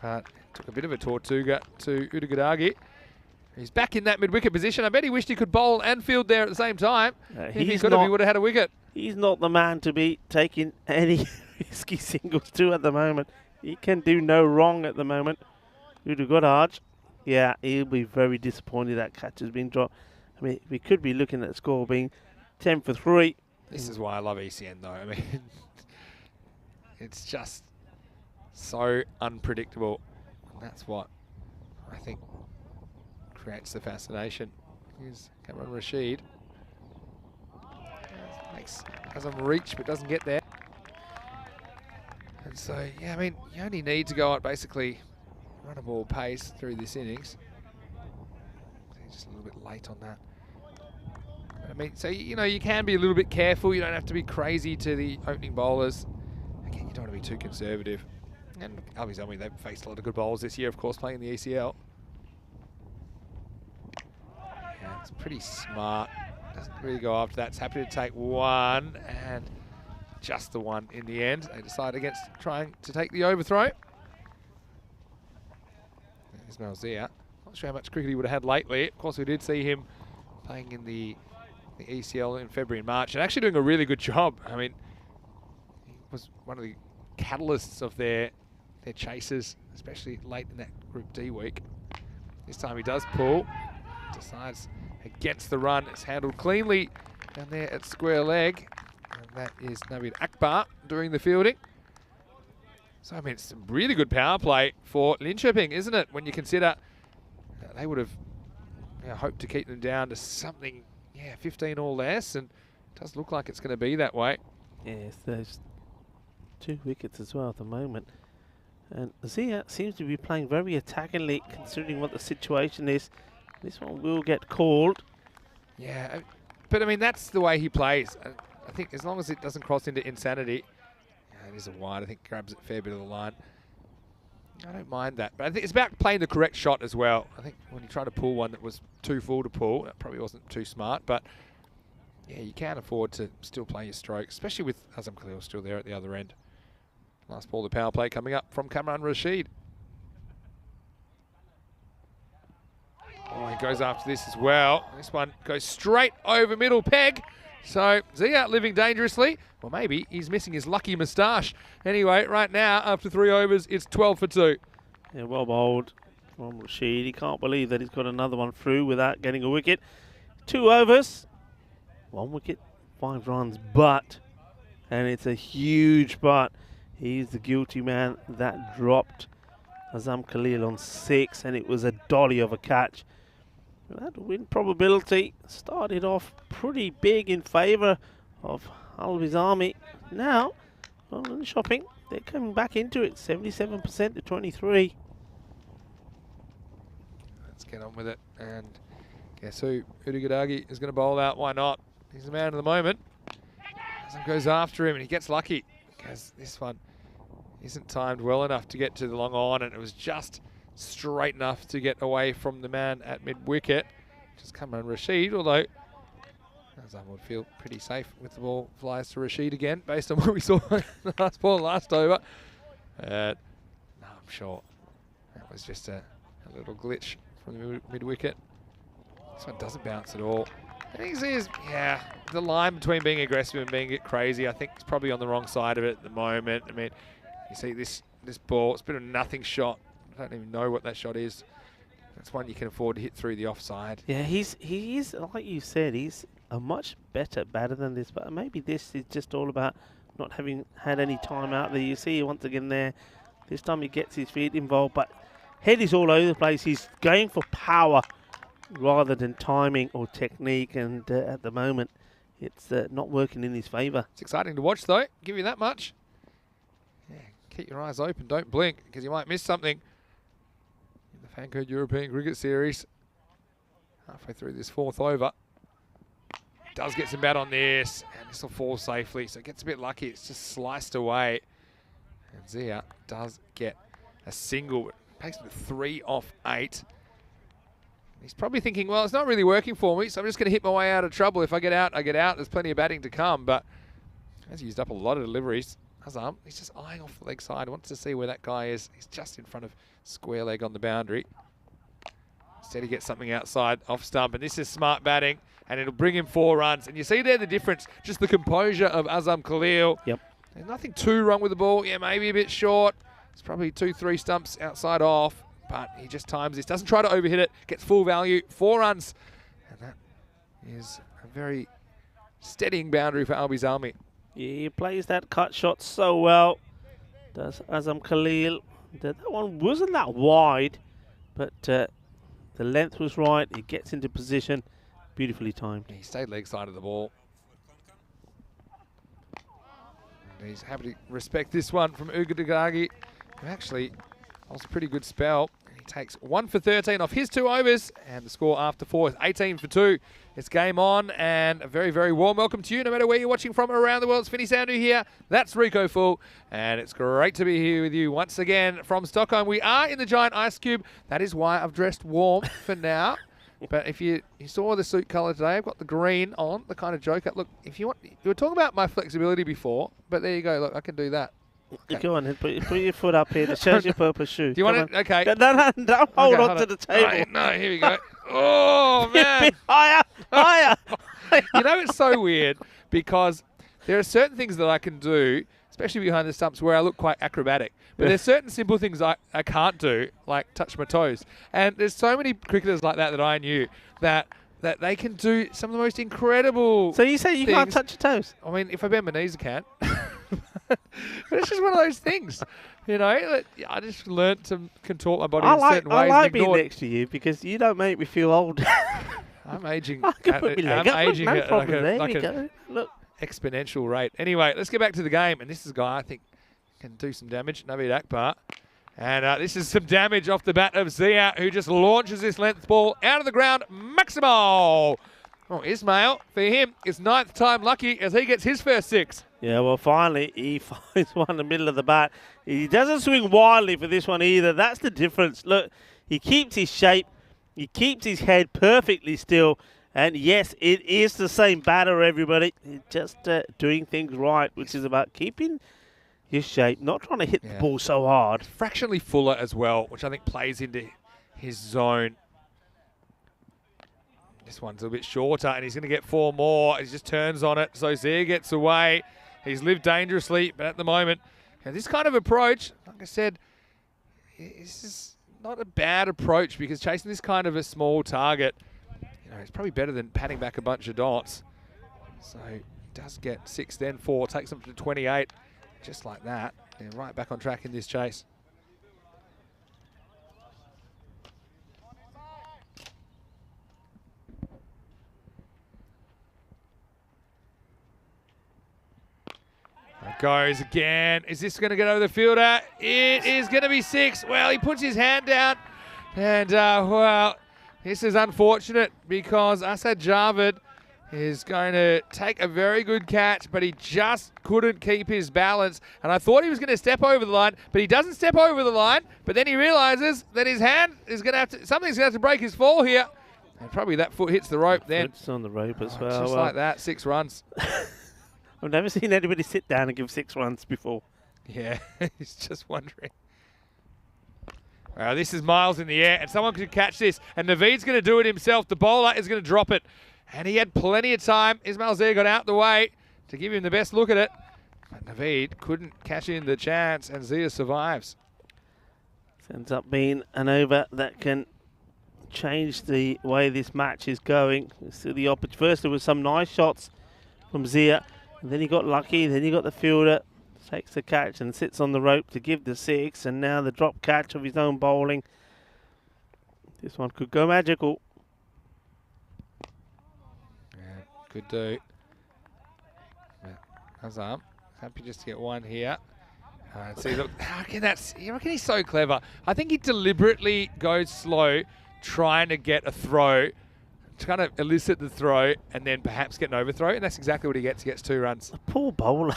But took a bit of a Tortuga to Udagadagi. He's back in that mid-wicket position. I bet he wished he could bowl and field there at the same time. If he could have, he would have had a wicket. He's not the man to be taking any risky singles to at the moment. He can do no wrong at the moment. Udagadagi, yeah, he'll be very disappointed that catch has been dropped. I mean, we could be looking at the score being 10 for 3. This is why I love ECN, though. I mean, it's just so unpredictable. And that's what I think creates the fascination. Here's Cameron Rashid. Has him reach, but doesn't get there. And so, yeah, I mean, you only need to go at basically run a ball pace through this innings. Just a little bit late on that. I mean, so, you know, you can be a little bit careful. You don't have to be crazy to the opening bowlers. Again, you don't want to be too conservative. And Albies, I mean, they've faced a lot of good bowlers this year, of course, playing in the ECL. Yeah, it's pretty smart. Doesn't really go after that. It's happy to take one, and just the one in the end. They decide against trying to take the overthrow. Ismail Zia. Not sure how much cricket he would have had lately. Of course, we did see him playing in the ECL in February and March, and actually doing a really good job. I mean, he was one of the catalysts of their chasers, especially late in that Group D week. This time he does pull, decides against the run. It's handled cleanly down there at square leg. And that is Naveed Akbar doing the fielding. So, I mean, it's some really good power play for Linköping, isn't it? When you consider they would have hoped to keep them down to something, 15 or less. And it does look like it's going to be that way. Yes, there's 2 wickets as well at the moment. And Zia seems to be playing very attackingly considering what the situation is. This one will get called. Yeah, but I mean, that's the way he plays. I think as long as it doesn't cross into insanity, it is a wide, I think grabs a fair bit of the line. I don't mind that, but I think it's about playing the correct shot as well. I think when you try to pull one that was too full to pull, that probably wasn't too smart, but yeah, you can afford to still play your stroke, especially with Azam Khalil still there at the other end. Last ball, the power play coming up from Cameron Rashid. Oh, he goes after this as well. This one goes straight over middle peg. So Zia living dangerously. Well, maybe he's missing his lucky moustache. Anyway, right now, after 3 overs, it's 12 for 2. Yeah, well bowled. from Rashid. He can't believe that he's got another one through without getting a wicket. 2 overs, 1 wicket, 5 runs, but, and it's a huge but, he's the guilty man that dropped Azam Khalil on 6, and it was a dolly of a catch. That win probability started off pretty big in favour of Albi's Army. Now, online shopping, they're coming back into it, 77% to 23. Let's get on with it. And guess who? Udugadagi is going to bowl out. Why not? He's the man of the moment. Azam goes after him and he gets lucky because this one isn't timed well enough to get to the long on, and it was just straight enough to get away from the man at mid-wicket. Just come on Rashid, although Azam would feel pretty safe with the ball flies to Rashid again, based on what we saw in the last ball last over. No, I'm sure that was just a little glitch from the mid-wicket. This one doesn't bounce at all. I think yeah, the line between being aggressive and being a bit crazy, I think it's probably on the wrong side of it at the moment. I mean, you see this ball, it's been a nothing shot. I don't even know what that shot is. That's one you can afford to hit through the offside. Yeah, he is, like you said, he's a much better batter than this, but maybe this is just all about not having had any time out there. You see once again there, this time he gets his feet involved, but head is all over the place. He's going for power rather than timing or technique, and at the moment it's not working in his favour. It's exciting to watch though, give you that much. Yeah, keep your eyes open, don't blink, because you might miss something. In the FanCode European Cricket Series, halfway through this 4th over. Does get some bat on this, and this will fall safely, so it gets a bit lucky. It's just sliced away. And Zia does get a single, takes him to 3 off 8. He's probably thinking, well, it's not really working for me, so I'm just going to hit my way out of trouble. If I get out, I get out. There's plenty of batting to come, but has used up a lot of deliveries. Azam, he's just eyeing off the leg side, wants to see where that guy is. He's just in front of square leg on the boundary. Instead he gets something outside, off stump, and this is smart batting, and it'll bring him 4 runs. And you see there the difference, just the composure of Azam Khalil. Yep. There's nothing too wrong with the ball. Yeah, maybe a bit short. It's probably 2-3 stumps outside off, but he just times this. Doesn't try to overhit it, gets full value, 4 runs. And that is a very steadying boundary for Albi's Army. Yeah, he plays that cut shot so well. Does Azam Khalil. That one wasn't that wide, but the length was right. He gets into position. Beautifully timed. He stayed leg side of the ball. And he's happy to respect this one from Ugadagagi, who actually was a pretty good spell. He takes 1 for 13 off his 2 overs, and the score after 4 is 18 for 2. It's game on, and a very, very warm welcome to you, no matter where you're watching from around the world. It's Vinny Sandu here. That's Rico Full, and it's great to be here with you once again from Stockholm. We are in the giant ice cube. That is why I've dressed warm for now. But if you saw the suit colour today, I've got the green on, the kind of joker. Look, if you want, you were talking about my flexibility before, but there you go. Look, I can do that. Okay. Go on, put your foot up here. It shows your purple shoe. Do you want it? Okay. No, don't hold Okay, on to the table. Right, no, here we go. Oh, man. Higher, higher. You know, it's so weird because there are certain things that I can do, especially behind the stumps, where I look quite acrobatic. But there's certain simple things I can't do, like touch my toes. And there's so many cricketers like that I knew that they can do some of the most incredible So you say you can't touch your toes? I mean, if I bend my knees, I can. But it's just one of those things, you know. That I just learnt to contort my body in certain ways. I like and being ignore it. next to you because you don't make me feel old. I'm aging. I can put my leg up. I'm aging No at problem. There like we a go. Look. exponential rate. Anyway, let's get back to the game. And this is a guy I think can do some damage. Naveed Akbar. And this is some damage off the bat of Zia, who just launches this length ball out of the ground. Maximal. Oh, Ismail, for him, it's 9th time lucky as he gets his first 6. Yeah, well, finally, he finds one in the middle of the bat. He doesn't swing wildly for this one either. That's the difference. Look, he keeps his shape. He keeps his head perfectly still. And, yes, it is the same batter, everybody. Just doing things right, which is about keeping his shape, not trying to hit the ball so hard. Fractionally fuller as well, which I think plays into his zone. This one's a bit shorter, and he's going to get 4 more. He just turns on it, so Zia gets away. He's lived dangerously, but at the moment, this kind of approach, like I said, this is not a bad approach because chasing this kind of a small target, you know, it's probably better than patting back a bunch of dots. So he does get 6, then 4, takes them to 28, just like that. And right back on track in this chase. There goes again. Is this going to get over the fielder? It is going to be 6. Well, he puts his hand down. And, well, this is unfortunate because Asad Javed is going to take a very good catch, but he just couldn't keep his balance. And I thought he was going to step over the line, but he doesn't step over the line. But then he realizes that his hand is going to have to, something's going to have to break his fall here. And probably that foot hits the rope then. Foot's on the rope as well. Just like that, 6 runs. I've never seen anybody sit down and give 6 runs before. Yeah, he's just wondering. Well, this is miles in the air, and someone could catch this. And Naveed's going to do it himself. The bowler is going to drop it. And he had plenty of time. Ismail Zia got out the way to give him the best look at it. But Naveed couldn't cash in the chance, and Zia survives. This ends up being an over that can change the way this match is going. So the first there was some nice shots from Zia, and then he got lucky, then he got the fielder, takes the catch and sits on the rope to give the 6, and now the drop catch of his own bowling. This one could go magical. Could do. Hazam, happy just to get one here. See, look, you reckon he's so clever? I think he deliberately goes slow, trying to get a throw, trying to elicit the throw, and then perhaps get an overthrow, and that's exactly what he gets. He gets 2 runs. The poor bowler.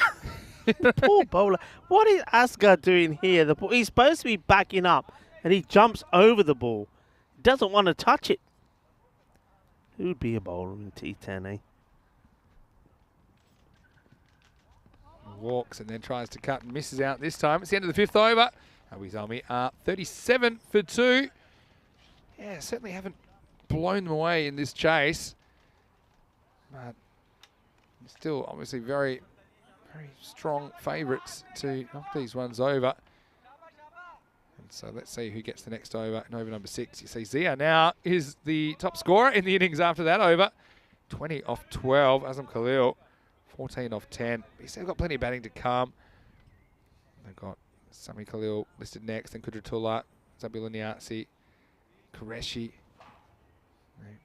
The poor bowler. What is Asghar doing here? He's supposed to be backing up, and he jumps over the ball. He doesn't want to touch it. Who'd be a bowler in T10, eh? Walks and then tries to cut and misses out this time. It's the end of the 5th over. Awizami are 37 for 2. Yeah, certainly haven't blown them away in this chase. But still obviously very, very strong favourites to knock these ones over. And so let's see who gets the next over. And over number 6, you see Zia now is the top scorer in the innings after that over. 20 off 12, Azam Khalil. 14 off 10. He's still got plenty of batting to come. They've got Sami Khalil listed next, then Kudratullah, Zabila Niazi, Qureshi.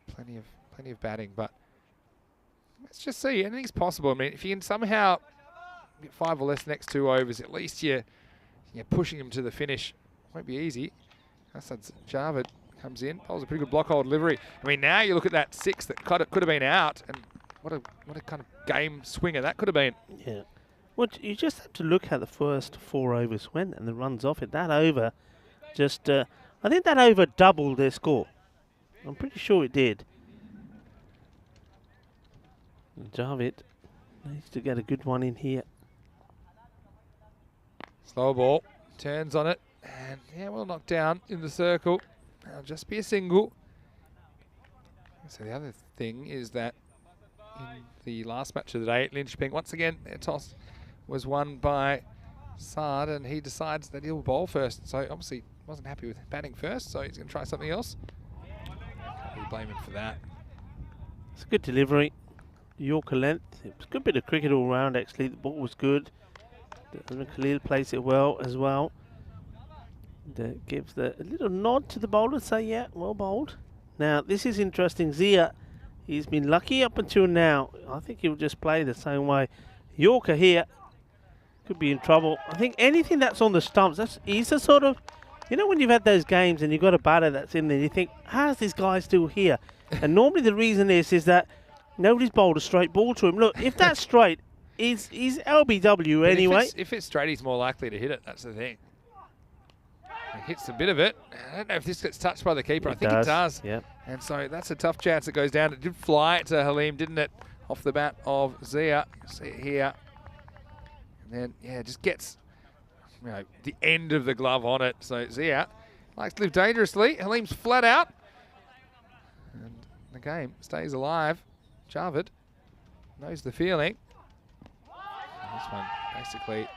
Plenty of batting, but let's just see. Anything's possible. I mean, if you can somehow get 5 or less next 2 overs, at least you're pushing them to the finish. Won't be easy. Asad Javed comes in, bowls a pretty good block hold delivery. I mean, now you look at that 6 that could have been out, and what a kind of game swinger that could have been. Yeah. Well, you just have to look how the first 4 overs went and the runs off it. That over just, I think that over doubled their score. I'm pretty sure it did. And Javed needs to get a good one in here. Slow ball, turns on it, and yeah, well knocked down in the circle. That'll just be a single. So the other thing is that in the last match of the day at Lynchping, once again, their toss was won by Saad, and he decides that he'll bowl first. So obviously wasn't happy with batting first, so he's going to try something else. Can't really blame him for that. It's a good delivery. Yorker length. It was a good bit of cricket all round, actually. The ball was good. Khalil plays it well as well. That gives a little nod to the bowler, say, yeah, well bowled. Now, this is interesting. Zia, he's been lucky up until now. I think he'll just play the same way. Yorker here could be in trouble. I think anything that's on the stumps, he's a sort of, you know when you've had those games and you've got a batter that's in there, you think, how's this guy still here? And normally the reason is that nobody's bowled a straight ball to him. Look, if that's straight, he's LBW But anyway. If it's straight, he's more likely to hit it. That's the thing. He hits a bit of it. I don't know if this gets touched by the keeper. I think it does. Yeah. And so that's a tough chance it goes down. It did fly to Halim, didn't it? Off the bat of Zia. See it here. And then, yeah, just gets the end of the glove on it. So Zia likes to live dangerously. Halim's flat out. And the game stays alive. Javed knows the feeling. And this one basically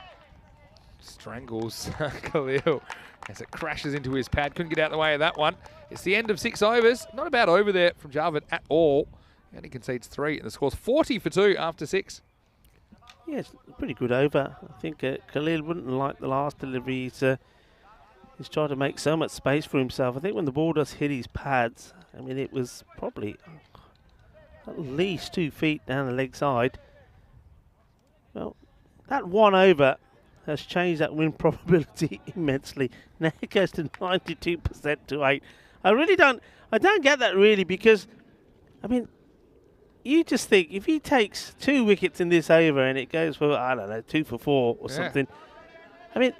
strangles Khalil as it crashes into his pad. Couldn't get out of the way of that one. It's the end of 6 overs. Not a bad over there from Jarvid at all. And he concedes 3, and the score's 40 for 2 after 6. Yeah, it's a pretty good over. I think Khalil wouldn't like the last delivery. He's tried to make so much space for himself. I think when the ball does hit his pads, I mean, it was probably at least 2 feet down the leg side. Well, that one over has changed that win probability immensely. Now it goes to 92% to 8. I don't get that really, because, I mean, you just think if he takes 2 wickets in this over and it goes for, I don't know, 2 for 4 or something, I mean,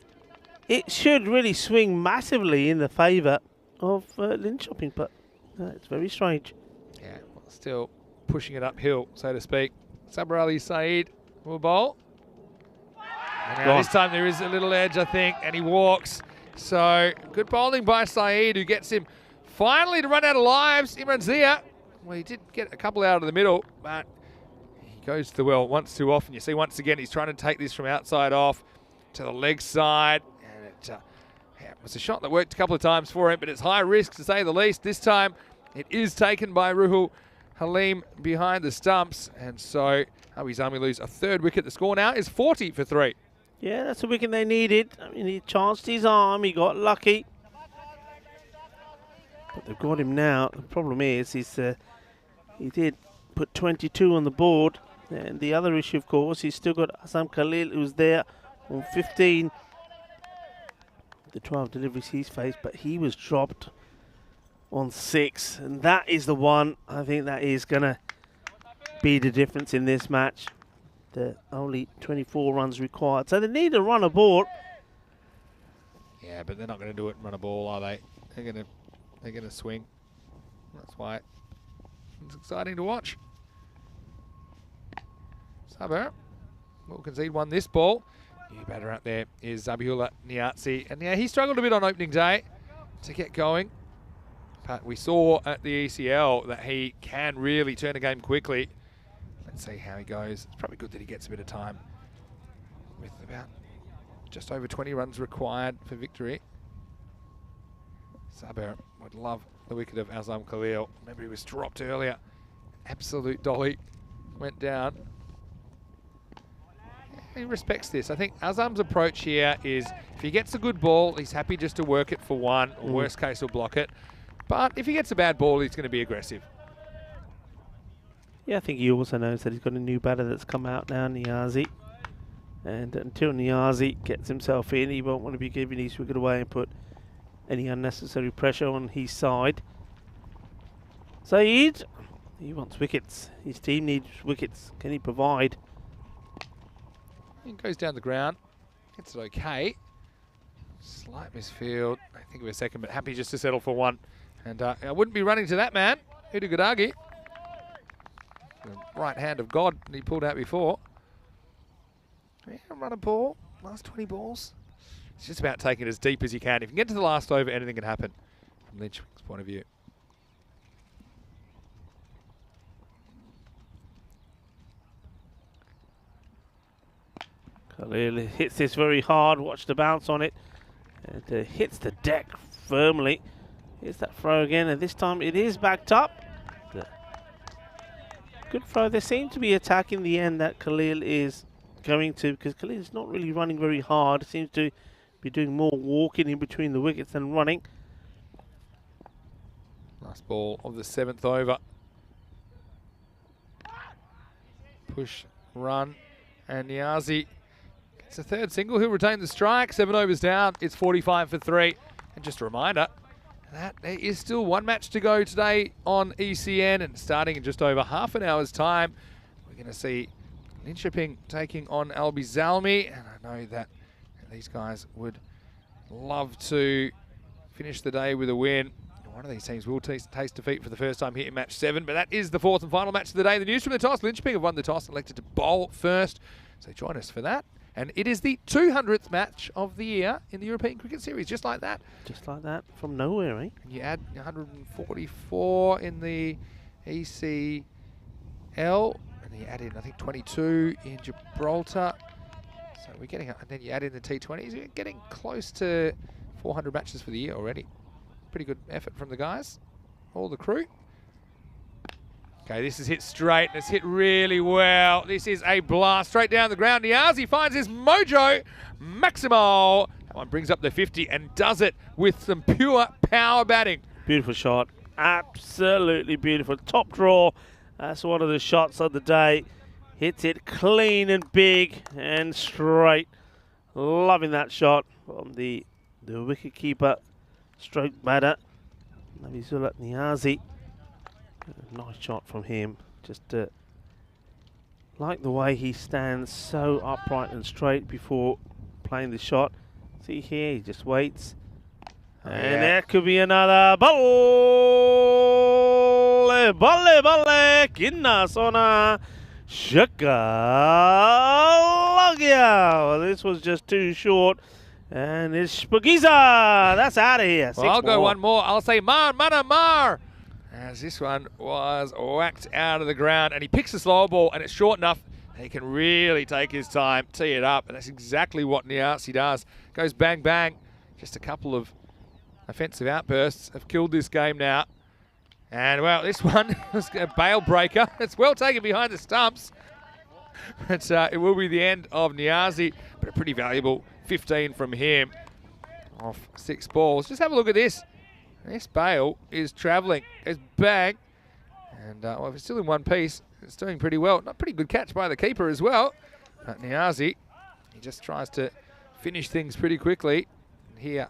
it should really swing massively in the favour of Linköping, but it's very strange. Yeah, well, still pushing it uphill, so to speak. Sabir Ali Saeed will bowl. And now this time there is a little edge, I think, and he walks. So good bowling by Saeed, who gets him finally to run out of lives. Imran Zia, well, he did get a couple out of the middle, but he goes to the well once too often. You see once again he's trying to take this from outside off to the leg side. And it was a shot that worked a couple of times for him, but it's high risk to say the least. This time it is taken by Ruhul Halim behind the stumps, and so Harvey Zami lose a 3rd wicket. The score now is 40 for 3. Yeah, that's the wicket they needed. I mean, he chanced his arm, he got lucky. But they've got him now. The problem is he did put 22 on the board. And the other issue, of course, he's still got Assam Khalil, who's there on 15. The 12 deliveries he's faced, but he was dropped on 6. And that is the one, I think that is going to be the difference in this match. The only 24 runs required. So they need a run aboard. Yeah, but they're not going to do it and run a ball, are they? They're going to swing. That's why it's exciting to watch. Sabir will concede 1 this ball. New batter out there is Zabihullah Niazi. And yeah, he struggled a bit on opening day to get going. But we saw at the ECL that he can really turn a game quickly. Let's see how he goes. It's probably good that he gets a bit of time with about just over 20 runs required for victory. Sabir would love the wicket of Azam Khalil. Remember, he was dropped earlier. Absolute dolly. Went down. He respects this. I think Azam's approach here is if he gets a good ball, he's happy just to work it for 1, or worst case, he'll block it. But if he gets a bad ball, he's going to be aggressive. Yeah, I think he also knows that he's got a new batter that's come out now, Niazi. And until Niazi gets himself in, he won't want to be giving his wicket away and put any unnecessary pressure on his side. Saeed, he wants wickets. His team needs wickets. Can he provide? He goes down the ground. Gets it okay. Slight misfield. I think of a second, but happy just to settle for 1. And I wouldn't be running to that man, Udu Gadagi. The right hand of God that he pulled out before. Yeah, run a ball. Last 20 balls. It's just about taking it as deep as you can. If you can get to the last over, anything can happen from Lynch's point of view. Khalil hits this very hard. Watch the bounce on it. And hits the deck firmly. Here's that throw again, and this time it is backed up. Good throw. They seem to be attacking the end that Khalil is going to, because Khalil is not really running very hard. Seems to be doing more walking in between the wickets than running. Last ball of the 7th over. Push, run, and Niazi gets a 3rd single. He'll retain the strike. 7 overs down. It's 45 for 3. And just a reminder that there is still 1 match to go today on ECN, and starting in just over half an hour's time, we're going to see Linköping taking on Albi Zalmi, and I know that these guys would love to finish the day with a win. One of these teams will taste defeat for the first time here in match 7, but that is the 4th and final match of the day. The news from the toss: Linköping have won the toss, elected to bowl first, so join us for that. And it is the 200th match of the year in the European Cricket Series, just like that. Just like that, from nowhere, eh? And you add 144 in the ECL, and you add in, I think, 22 in Gibraltar. So So we're getting, and then you add in the T20s, you're getting close to 400 matches for the year already. Pretty good effort from the guys, all the crew. Okay, this is hit straight, and it's hit really well. This is a blast straight down the ground. Niazi finds his mojo maximal. That one brings up the 50 and does it with some pure power batting. Beautiful shot. Absolutely beautiful. Top draw. That's one of the shots of the day. Hits it clean and big and straight. Loving that shot from the wicket keeper, stroke batter, Navizullah Niazi. Nice shot from him. Just like the way he stands so upright and straight before playing the shot. See here, he just waits. And there could be another ball. Balle, kinna sona, shaka, well, this was just too short. And it's Spagiza. That's out of here. Well, I'll go one more. I'll say Mar, Mana, Mar. As this one was whacked out of the ground, and he picks a slow ball, and it's short enough he can really take his time, tee it up, and that's exactly what Niazi does. Goes bang, bang. Just a couple of offensive outbursts have killed this game now. And, well, this one was a bail breaker. It's well taken behind the stumps. But it will be the end of Niazi, but a pretty valuable 15 from him off 6 balls. Just have a look at this. This bail is travelling. Goes bang. And, well, if it's still in one piece, it's doing pretty well. Not pretty good catch by the keeper as well. But Niazi, he just tries to finish things pretty quickly. And here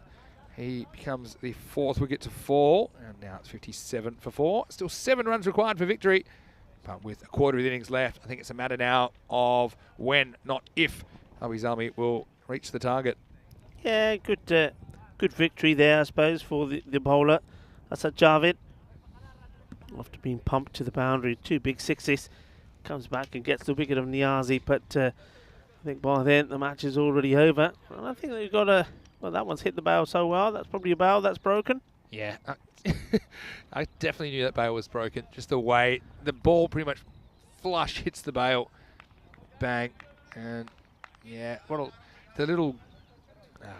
he becomes the 4th wicket to fall. And now it's 57 for 4. Still 7 runs required for victory. But with a quarter of the innings left, I think it's a matter now of when, not if, Abizami will reach the target. Yeah, good victory there, I suppose, for the bowler. That's a Javed. After being pumped to the boundary, 2 big sixes. Comes back and gets the wicket of Niazi, but I think by then the match is already over. And I think they've got well, that one's hit the bail so well. That's probably a bail that's broken. Yeah, I definitely knew that bail was broken. Just the way the ball pretty much flush hits the bail. Bang. And yeah, the little,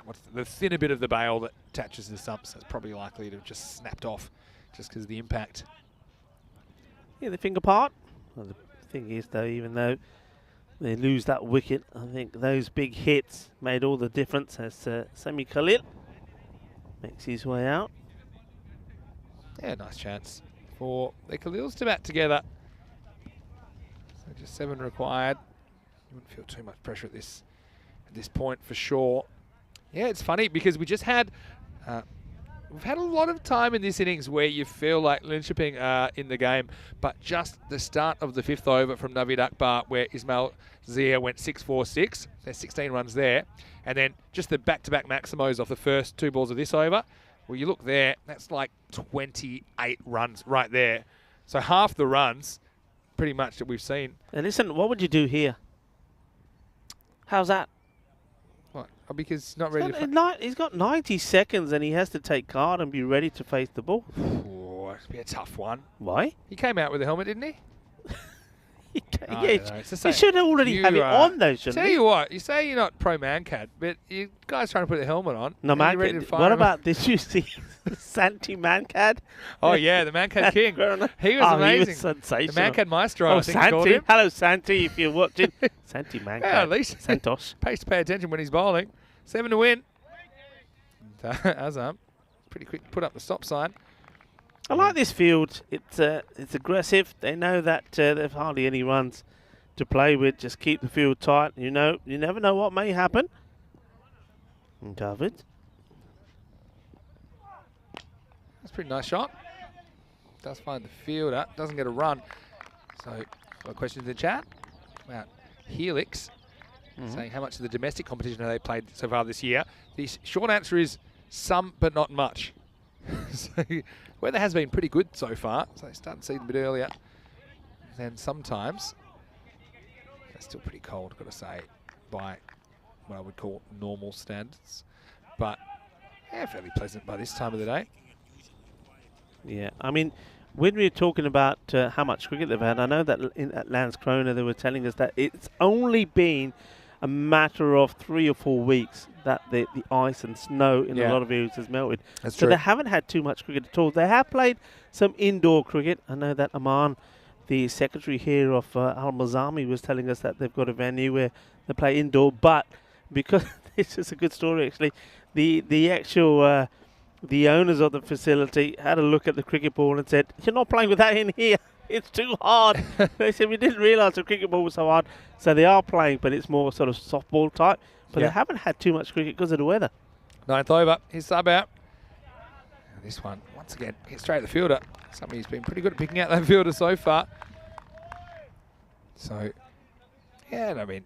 what's the thinner bit of the bail that attaches the stumps is probably likely to have just snapped off just because of the impact. Yeah, the finger part. Well, the thing is, though, even though they lose that wicket, I think those big hits made all the difference as Semi Khalil makes his way out. Yeah, nice chance for the Khalils to bat together. So just 7 required. You wouldn't feel too much pressure at this point for sure. Yeah, it's funny because we just had we've had a lot of time in this innings where you feel like Linköping are in the game, but just the start of the 5th over from Navid Akbar where Ismail Zia went 6-4-6. There's 16 runs there. And then just the back-to-back maximos off the first 2 balls of this over. Well, you look there, that's like 28 runs right there. So half the runs, pretty much, that we've seen. And listen, what would you do here? How's that? What? Oh, because he's not ready He's got 90 seconds and he has to take card and be ready to face the ball. Oh, it'll be a tough one. Why? He came out with a helmet, didn't he? Yeah, he should already have it on though, shouldn't Tell he? you what, you say you're not pro Mancad, but you guys trying to put the helmet on. No, Mancad. What about, did you see Santi Mancad? Oh yeah, the Mancad King. He was amazing. He was sensational. The Mancad Maestro, Oh, I think they called Santi. him. Hello, Santi, if you're watching. Santi Mancad. Yeah, at least Santos. pays to pay attention when he's bowling. 7 to win. Azam, pretty quick to put up the stop sign. I like this field. It's aggressive. They know that there's hardly any runs to play with. Just keep the field tight. You never know what may happen. And David. That's a pretty nice shot. Does find the fielder. Doesn't get a run. So, got a question in the chat about Helix. Saying how much of the domestic competition have they played so far this year. The short answer is some, but not much. So, weather has been pretty good so far. So they start to see it a bit earlier than sometimes. It's still pretty cold, got to say, by what I would call normal standards. But, yeah, fairly pleasant by this time of the day. Yeah, I mean, when we were talking about how much cricket they've had, I know that at Landskrona they were telling us that it's only been a matter of 3 or 4 weeks that the ice and snow in a Yeah. lot of areas has melted. That's So true. they haven't had too much cricket at all. They have played some indoor cricket. I know that Aman, the secretary here of Al Mazami, was telling us that they've got a venue where they play indoor, but because this is a good story actually, the actual the owners of the facility had a look at the cricket ball and said, "You're not playing with that in here. It's too hard." They said, "We didn't realise the cricket ball was so hard." So they are playing, but it's more sort of softball type. But Yeah. they haven't had too much cricket because of the weather. 9th over, his sub out. And this one, once again, hit straight at the fielder. Somebody's been pretty good at picking out that fielder so far. So, yeah, and I mean,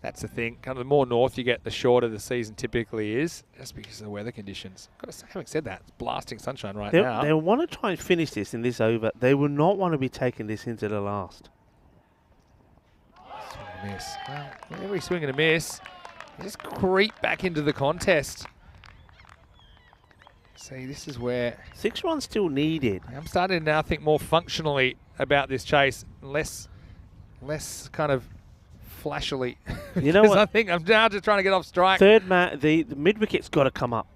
that's the thing. Kind of the more north you get, the shorter the season typically is, just because of the weather conditions. Having said that, it's blasting sunshine right now. They want to try and finish this in this over. They will not want to be taking this into the last. Swing and a miss. Well, every swing and a miss, you just creep back into the contest. See, this is where 6 runs still needed. I'm starting to now think more functionally about this chase, less kind of flashily. You know Because what? I think I'm now just trying to get off strike. Third man, the mid wicket's got to come up.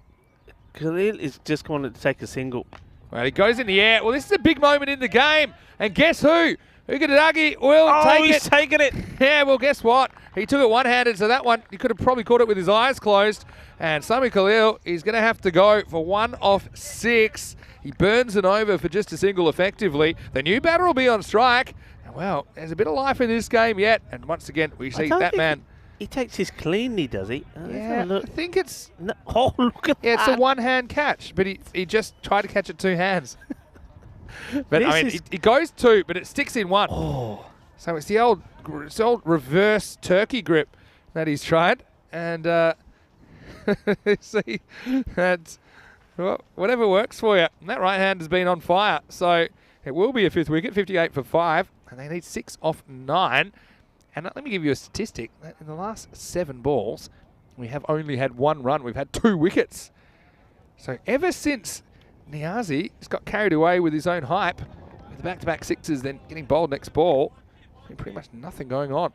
Khalil is just going to take a single. Well, he goes in the air. Well, this is a big moment in the game. And guess who? Ugadagi will take he's it. taken it. Yeah, well, guess what? He took it one-handed, so that one, he could have probably caught it with his eyes closed. And Sami Khalil, he's going to have to go for 1 off 6. He burns it over for just a single effectively. The new batter will be on strike. And, well, there's a bit of life in this game yet. And once again, we see that man. He takes this cleanly, does he? Let's have Yeah, a look. I think it's... No, oh, look at Yeah, it's that. a one-hand catch, but he just tried to catch it 2 hands. But I mean, This is- it goes 2, but it sticks in 1. Oh, So it's the old reverse turkey grip that he's tried, and see that whatever works for you. And that right hand has been on fire, so it will be a 5th wicket, 58 for 5, and they need 6 off 9. And let me give you a statistic: that in the last 7 balls, we have only had 1 run. We've had 2 wickets. So ever since Niazi has got carried away with his own hype, with the back-to-back 6s, then getting bowled next ball, pretty much nothing going on.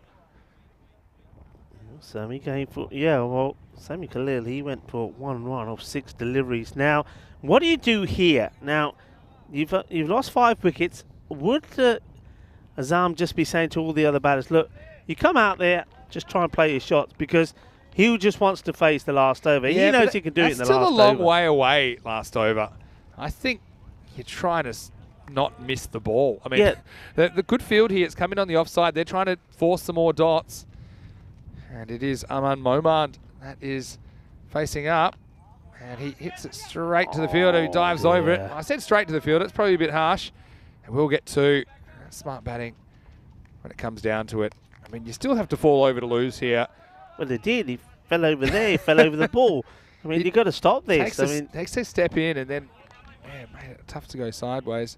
Sami came for, yeah, well, Sami Khalil, he went for 1 run off 6 deliveries. Now, what do you do here? Now, you've lost 5 wickets. Would Azam just be saying to all the other batters, look, you come out there, just try and play your shots, because he just wants to face the last over. He knows he can do it in the last over. That's still a long way away, last over. I think you're trying to not miss the ball. I mean, Yeah. the good field here, it's coming on the offside. They're trying to force some more dots. And it is Aman Momand that is facing up. And he hits it straight to the fielder who dives over it. I said straight to the fielder. It's probably a bit harsh. And we'll get 2. Smart batting when it comes down to it. I mean, you still have to fall over to lose here. Well, they did. He fell over there. He fell over the ball. I mean, you've got to stop this. Takes a step in and then, man, made it tough to go sideways.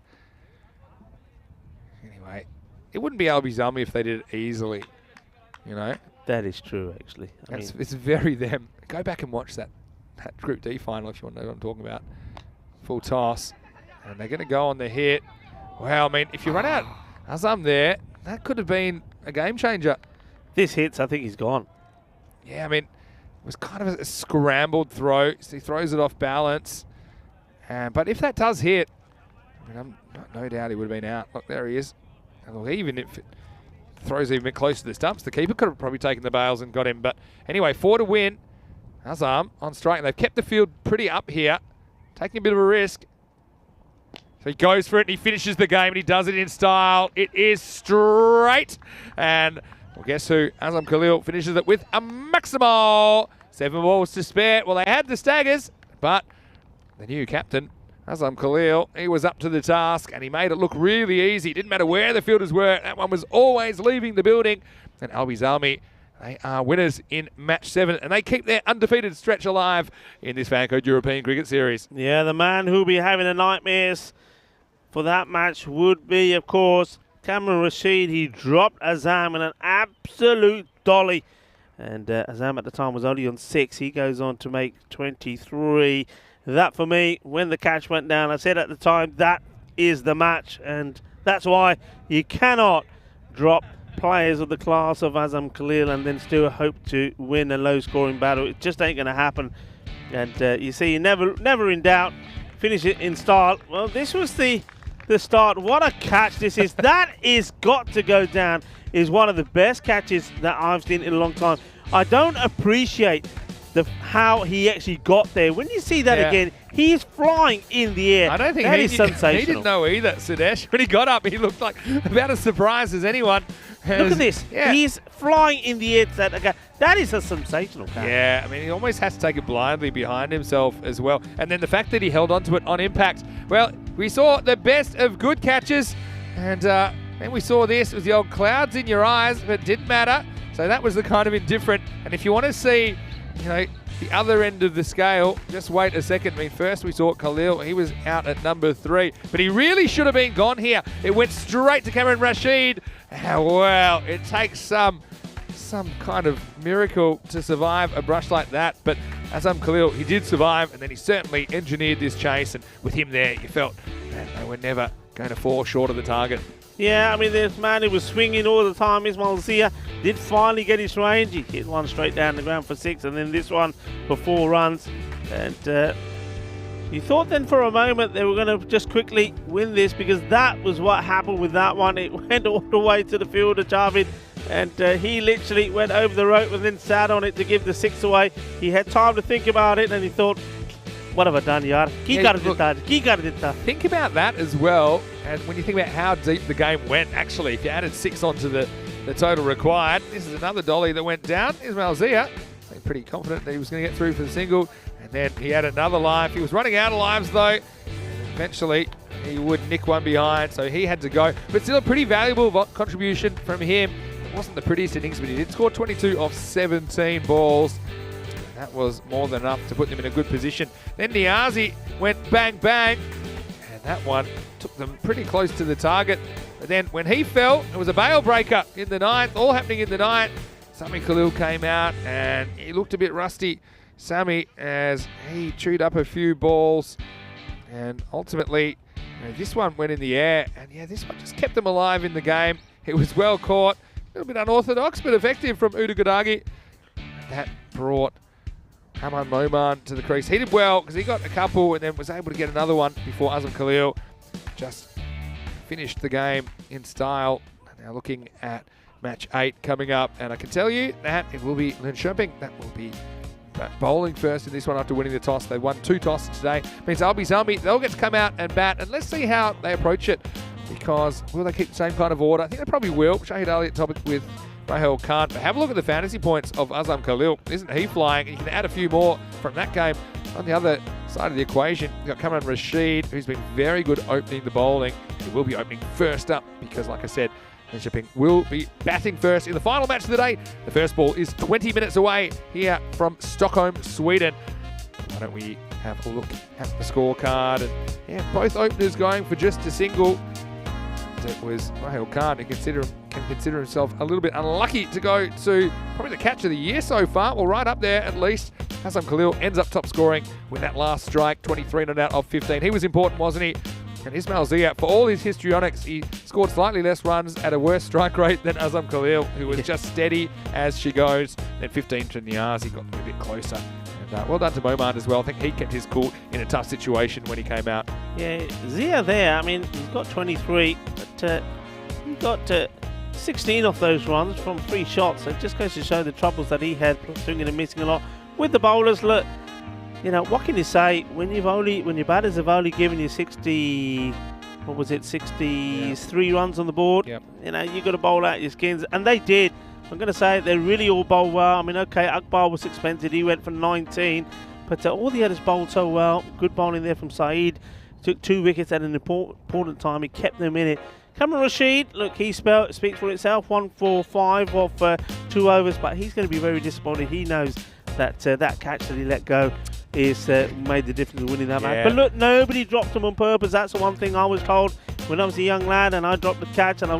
Anyway, it wouldn't be Albi Zalmi if they did it easily, you know. That is true, actually. It's very them. Go back and watch that Group D final if you want to know what I'm talking about. Full toss. And they're going to go on the hit. Wow, I mean, if you run out Azam there, that could have been a game changer. This hits, I think he's gone. Yeah, I mean, it was kind of a scrambled throw. So he throws it off balance. But if that does hit, I mean, no doubt he would have been out. Look, there he is. And look, even if it throws even a bit close to the stumps, the keeper could have probably taken the bails and got him. But anyway, 4 to win. Azam on strike. And they've kept the field pretty up here, taking a bit of a risk. So he goes for it and he finishes the game and he does it in style. It is straight. And well, guess who? Azam Khalil finishes it with a maximal. 7 balls to spare. Well, they had the staggers, but the new captain, Azam Khalil, he was up to the task and he made it look really easy. Didn't matter where the fielders were. That one was always leaving the building. And Albi Zalmi, they are winners in match 7 and they keep their undefeated stretch alive in this FanCode European Cricket Series. Yeah, the man who'll be having the nightmares for that match would be, of course, Cameron Rashid. He dropped Azam in an absolute dolly. And Azam at the time was only on 6. He goes on to make 23. That, for me, when the catch went down, I said at the time, that is the match. And that's why you cannot drop players of the class of Azam Khalil and then still hope to win a low-scoring battle. It just ain't going to happen. And you see, never in doubt. Finish it in style. Well, this was the start. What a catch this is. That is got to go down. Is one of the best catches that I've seen in a long time. I don't appreciate how he actually got there. When you see that again, he's flying in the air. I don't think that is sensational. He didn't know either, Sudesh. When he got up, he looked like about as surprised as anyone. Look at this. Yeah. He's flying in the air. That is a sensational catch. Yeah, I mean, he almost has to take it blindly behind himself as well. And then the fact that he held onto it on impact. Well, we saw the best of good catches. And then we saw this. It was the old clouds in your eyes, but it didn't matter. So that was the kind of indifferent. And if you want to see, the other end of the scale, just wait a second. I mean, first we saw Khalil. He was out at number 3, but he really should have been gone here. It went straight to Cameron Rashid. Well, it takes some kind of miracle to survive a brush like that, but Azam Khalil, he did survive, and then he certainly engineered this chase, and with him there, you felt that they were never going to fall short of the target. Yeah, I mean, this man who was swinging all the time, Ismail Zia, did finally get his range. He hit one straight down the ground for 6, and then this one for 4 runs. And you thought then for a moment they were going to just quickly win this, because that was what happened with that one. It went all the way to the field of Javid, and he literally went over the rope and then sat on it to give the 6 away. He had time to think about it, and he thought, what have I done, yaar? Think about that as well, and when you think about how deep the game went, actually, if you added 6 onto the total required, this is another dolly that went down. Ismail Zia, pretty confident that he was going to get through for the single, and then he had another life. He was running out of lives, though. Eventually, he would nick one behind, so he had to go. But still a pretty valuable contribution from him. It wasn't the prettiest innings, but he did score 22 off 17 balls. That was more than enough to put them in a good position. Then Niazi went bang, bang, and that one took them pretty close to the target. But then when he fell, it was a bail breaker in the 9th, all happening in the 9th. Sami Khalil came out, and he looked a bit rusty, Sami, as he chewed up a few balls. And ultimately, this one went in the air, and this one just kept them alive in the game. It was well caught, a little bit unorthodox, but effective from Uda Gadagi. That brought Haman Moman to the crease. He did well because he got a couple and then was able to get another one before Azam Khalil just finished the game in style. Now looking at match 8 coming up, and I can tell you that it will be Linköping that will be bowling first in this one after winning the toss. They won 2 tosses today. Means Albi Zalmi, they'll get to come out and bat, and let's see how they approach it, because will they keep the same kind of order? I think they probably will. Shahid Ali at top with Rahul Khan. But have a look at the fantasy points of Azam Khalil. Isn't he flying? And you can add a few more from that game. On the other side of the equation, you've got Cameron Rashid, who's been very good opening the bowling. He will be opening first up because, like I said, Linköping will be batting first in the final match of the day. The first ball is 20 minutes away here from Stockholm, Sweden. Why don't we have a look at the scorecard? And both openers going for just a single. It was Rahul Khan, who can consider himself a little bit unlucky to go to probably the catch of the year so far. Well, right up there at least. Azam Khalil ends up top scoring with that last strike, 23 not out of 15. He was important, wasn't he? And Ismail Zia, for all his histrionics, he scored slightly less runs at a worse strike rate than Azam Khalil, who was just steady as she goes. Then 15 to Niazi, got a bit closer. And well done to Moman as well. I think he kept his cool in a tough situation when he came out. Yeah, Zia there, I mean, he's got 23, but he got 16 off those runs from 3 shots. So it just goes to show the troubles that he had, swinging and missing a lot. With the bowlers, look, what can you say when your batters have only given you 63 runs on the board? Yep. You got to bowl out your skins, and they did. I'm going to say they really all bowled well. I mean, okay, Akbar was suspended. He went for 19, but all the others bowled so well. Good bowling there from Saeed. Took 2 wickets at an important time. He kept them in it. Cameron Rashid, look, he speaks for itself. 1 for 5 off 2 overs, but he's going to be very disappointed. He knows that that catch that he let go is made the difference in winning that match. But look, nobody dropped him on purpose. That's the one thing I was told when I was a young lad and I dropped the catch, and I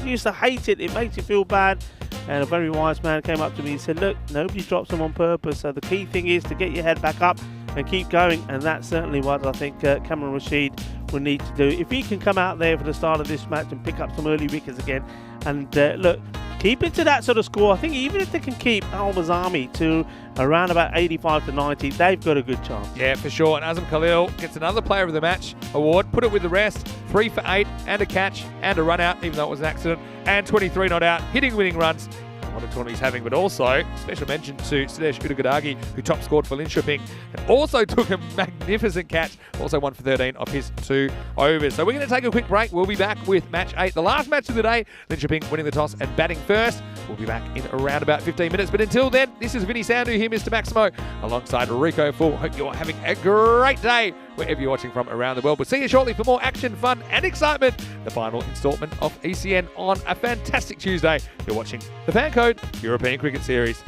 used to hate it. It makes you feel bad. And a very wise man came up to me and said, look, nobody drops them on purpose. So the key thing is to get your head back up and keep going, and that's certainly what I think Cameron Rashid will need to do. If he can come out there for the start of this match and pick up some early wickets again, and look, keep it to that sort of score. I think even if they can keep Al Mazami to around about 85 to 90, they've got a good chance. Yeah, for sure. And Azam Khalil gets another Player of the Match award. Put it with the rest. 3 for 8 and a catch and a run out, even though it was an accident. And 23 not out, hitting winning runs. What a tournament he's having, but also special mention to Sudesh Udagadagi, who top scored for Linköping and also took a magnificent catch, also 1 for 13 off his 2 overs. So we're going to take a quick break. We'll be back with match 8, the last match of the day. Linköping winning the toss and batting first. We'll be back in around about 15 minutes. But until then, this is Vinny Sandu here, Mr. Maximo, alongside Rico Full. Hope you're having a great day wherever you're watching from around the world. We'll see you shortly for more action, fun and excitement. The final installment of ECN on a fantastic Tuesday. You're watching the FanCode European Cricket Series.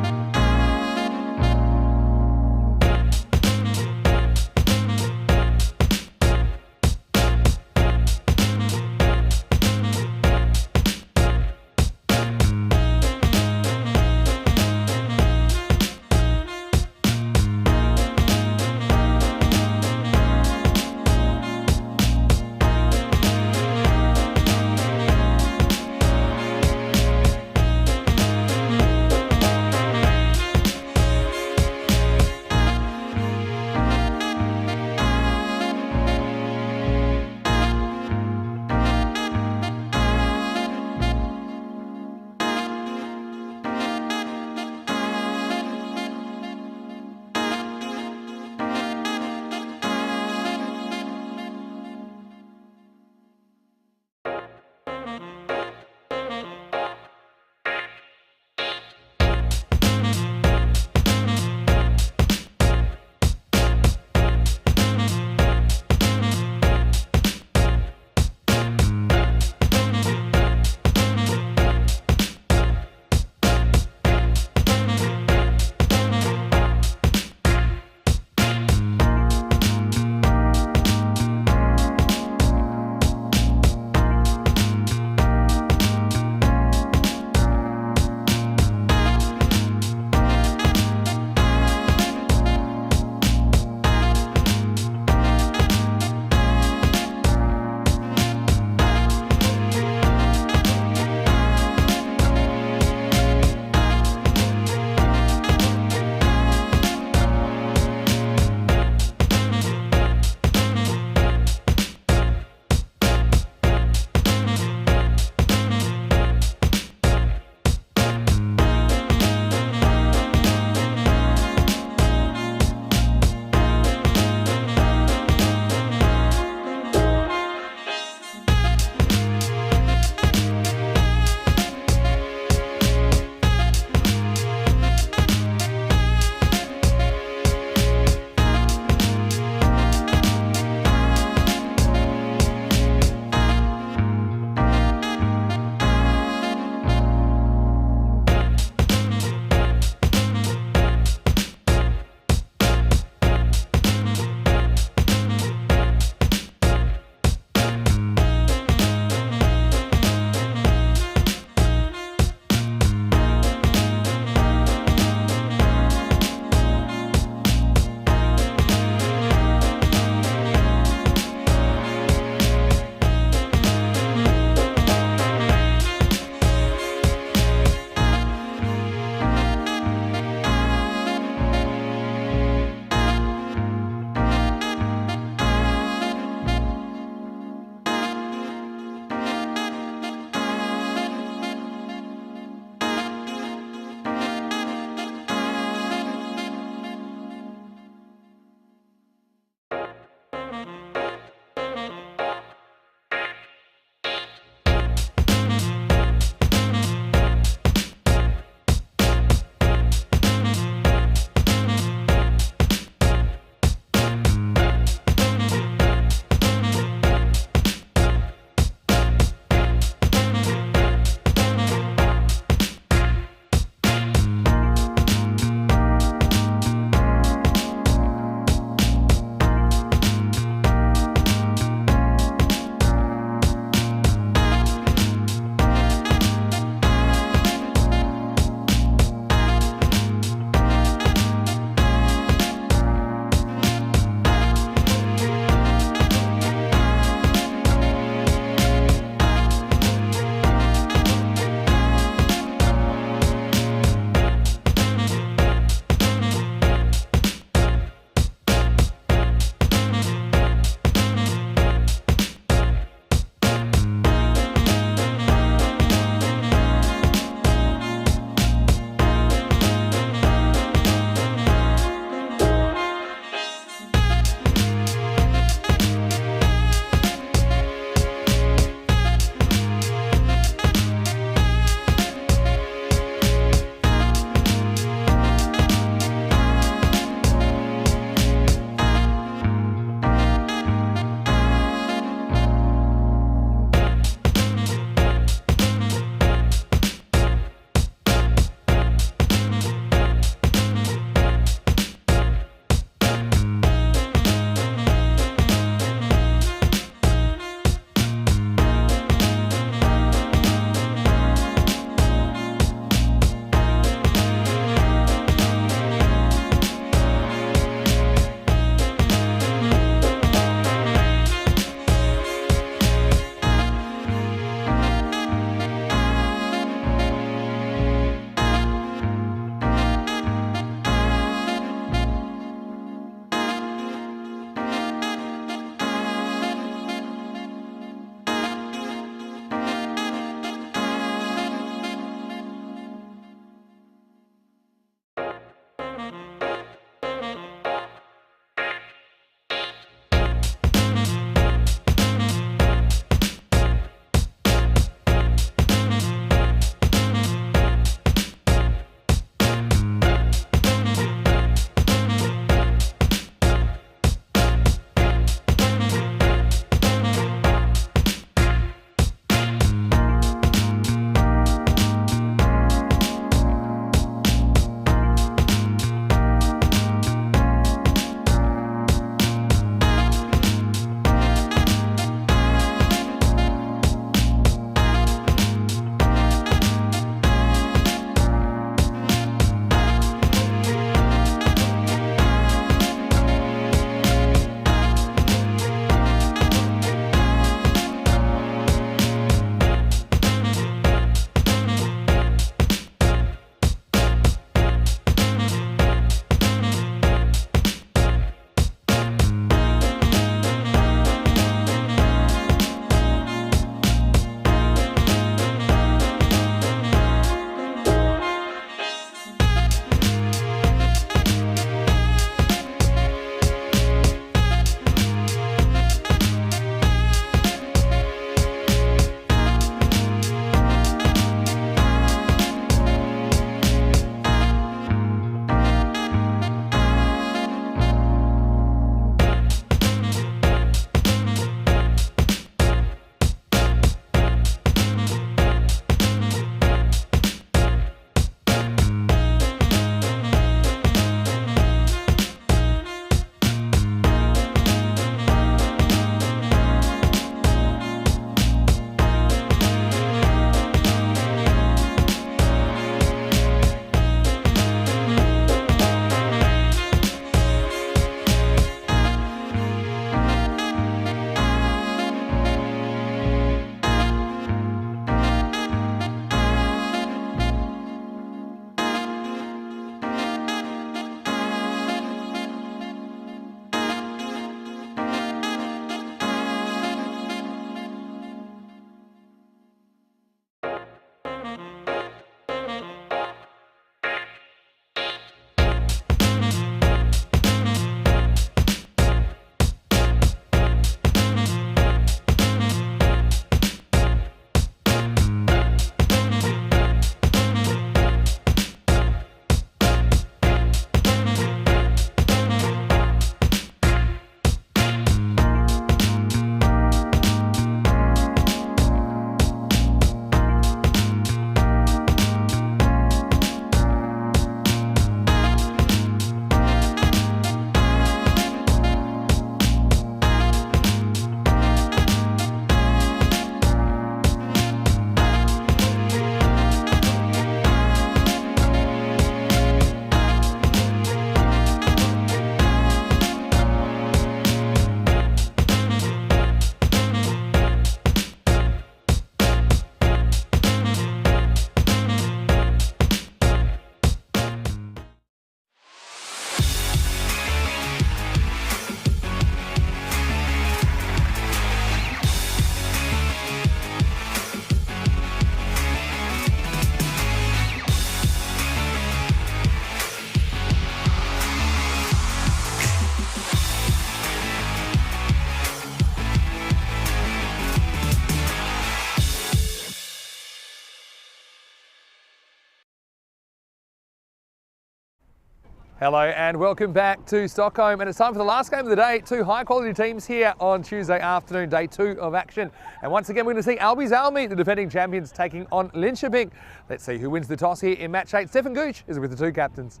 Hello and welcome back to Stockholm, and it's time for the last game of the day. Two high quality teams here on Tuesday afternoon, day 2 of action. And once again we're going to see Albi Zalmi, the defending champions, taking on Linköping. Let's see who wins the toss here in match 8. Stefan Gooch is with the two captains.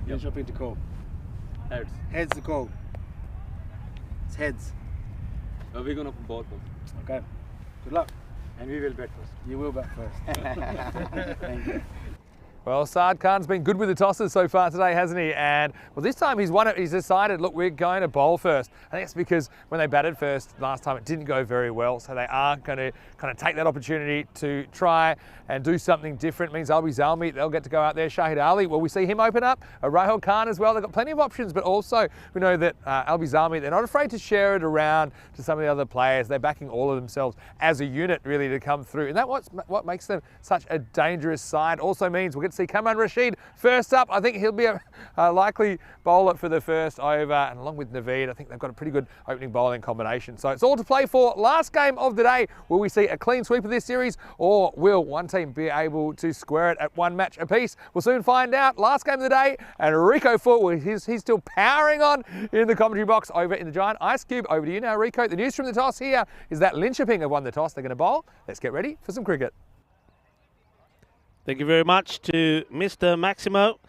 Linköping to call. Heads. Heads to call. It's heads. We're gonna both them. Okay. Good luck. And we will bet first. You will bet first. Thank you. Well, Saad Khan's been good with the tosses so far today, hasn't he? And well, this time he's won it. He's decided, look, we're going to bowl first. I think it's because when they batted first last time, it didn't go very well. So they are going to kind of take that opportunity to try and do something different. It means Albi Zalmi, they'll get to go out there. Shahid Ali, well, we see him open up. Rahul Khan as well. They've got plenty of options, but also we know that Albi Zalmi, they're not afraid to share it around to some of the other players. They're backing all of themselves as a unit really to come through. And that's what makes them such a dangerous side. Also means we'll get to see Kamran Rashid first up. I think he'll be a likely bowler for the first over, and along with Naveed, I think they've got a pretty good opening bowling combination. So it's all to play for. Last game of the day. Will we see a clean sweep of this series, or will one team be able to square it at one match apiece? We'll soon find out. Last game of the day, and Rico Foot, he's still powering on in the commentary box over in the Giant Ice Cube. Over to you now, Rico. The news from the toss here is that Linköping have won the toss. They're going to bowl. Let's get ready for some cricket. Thank you very much to Mr. Maximo.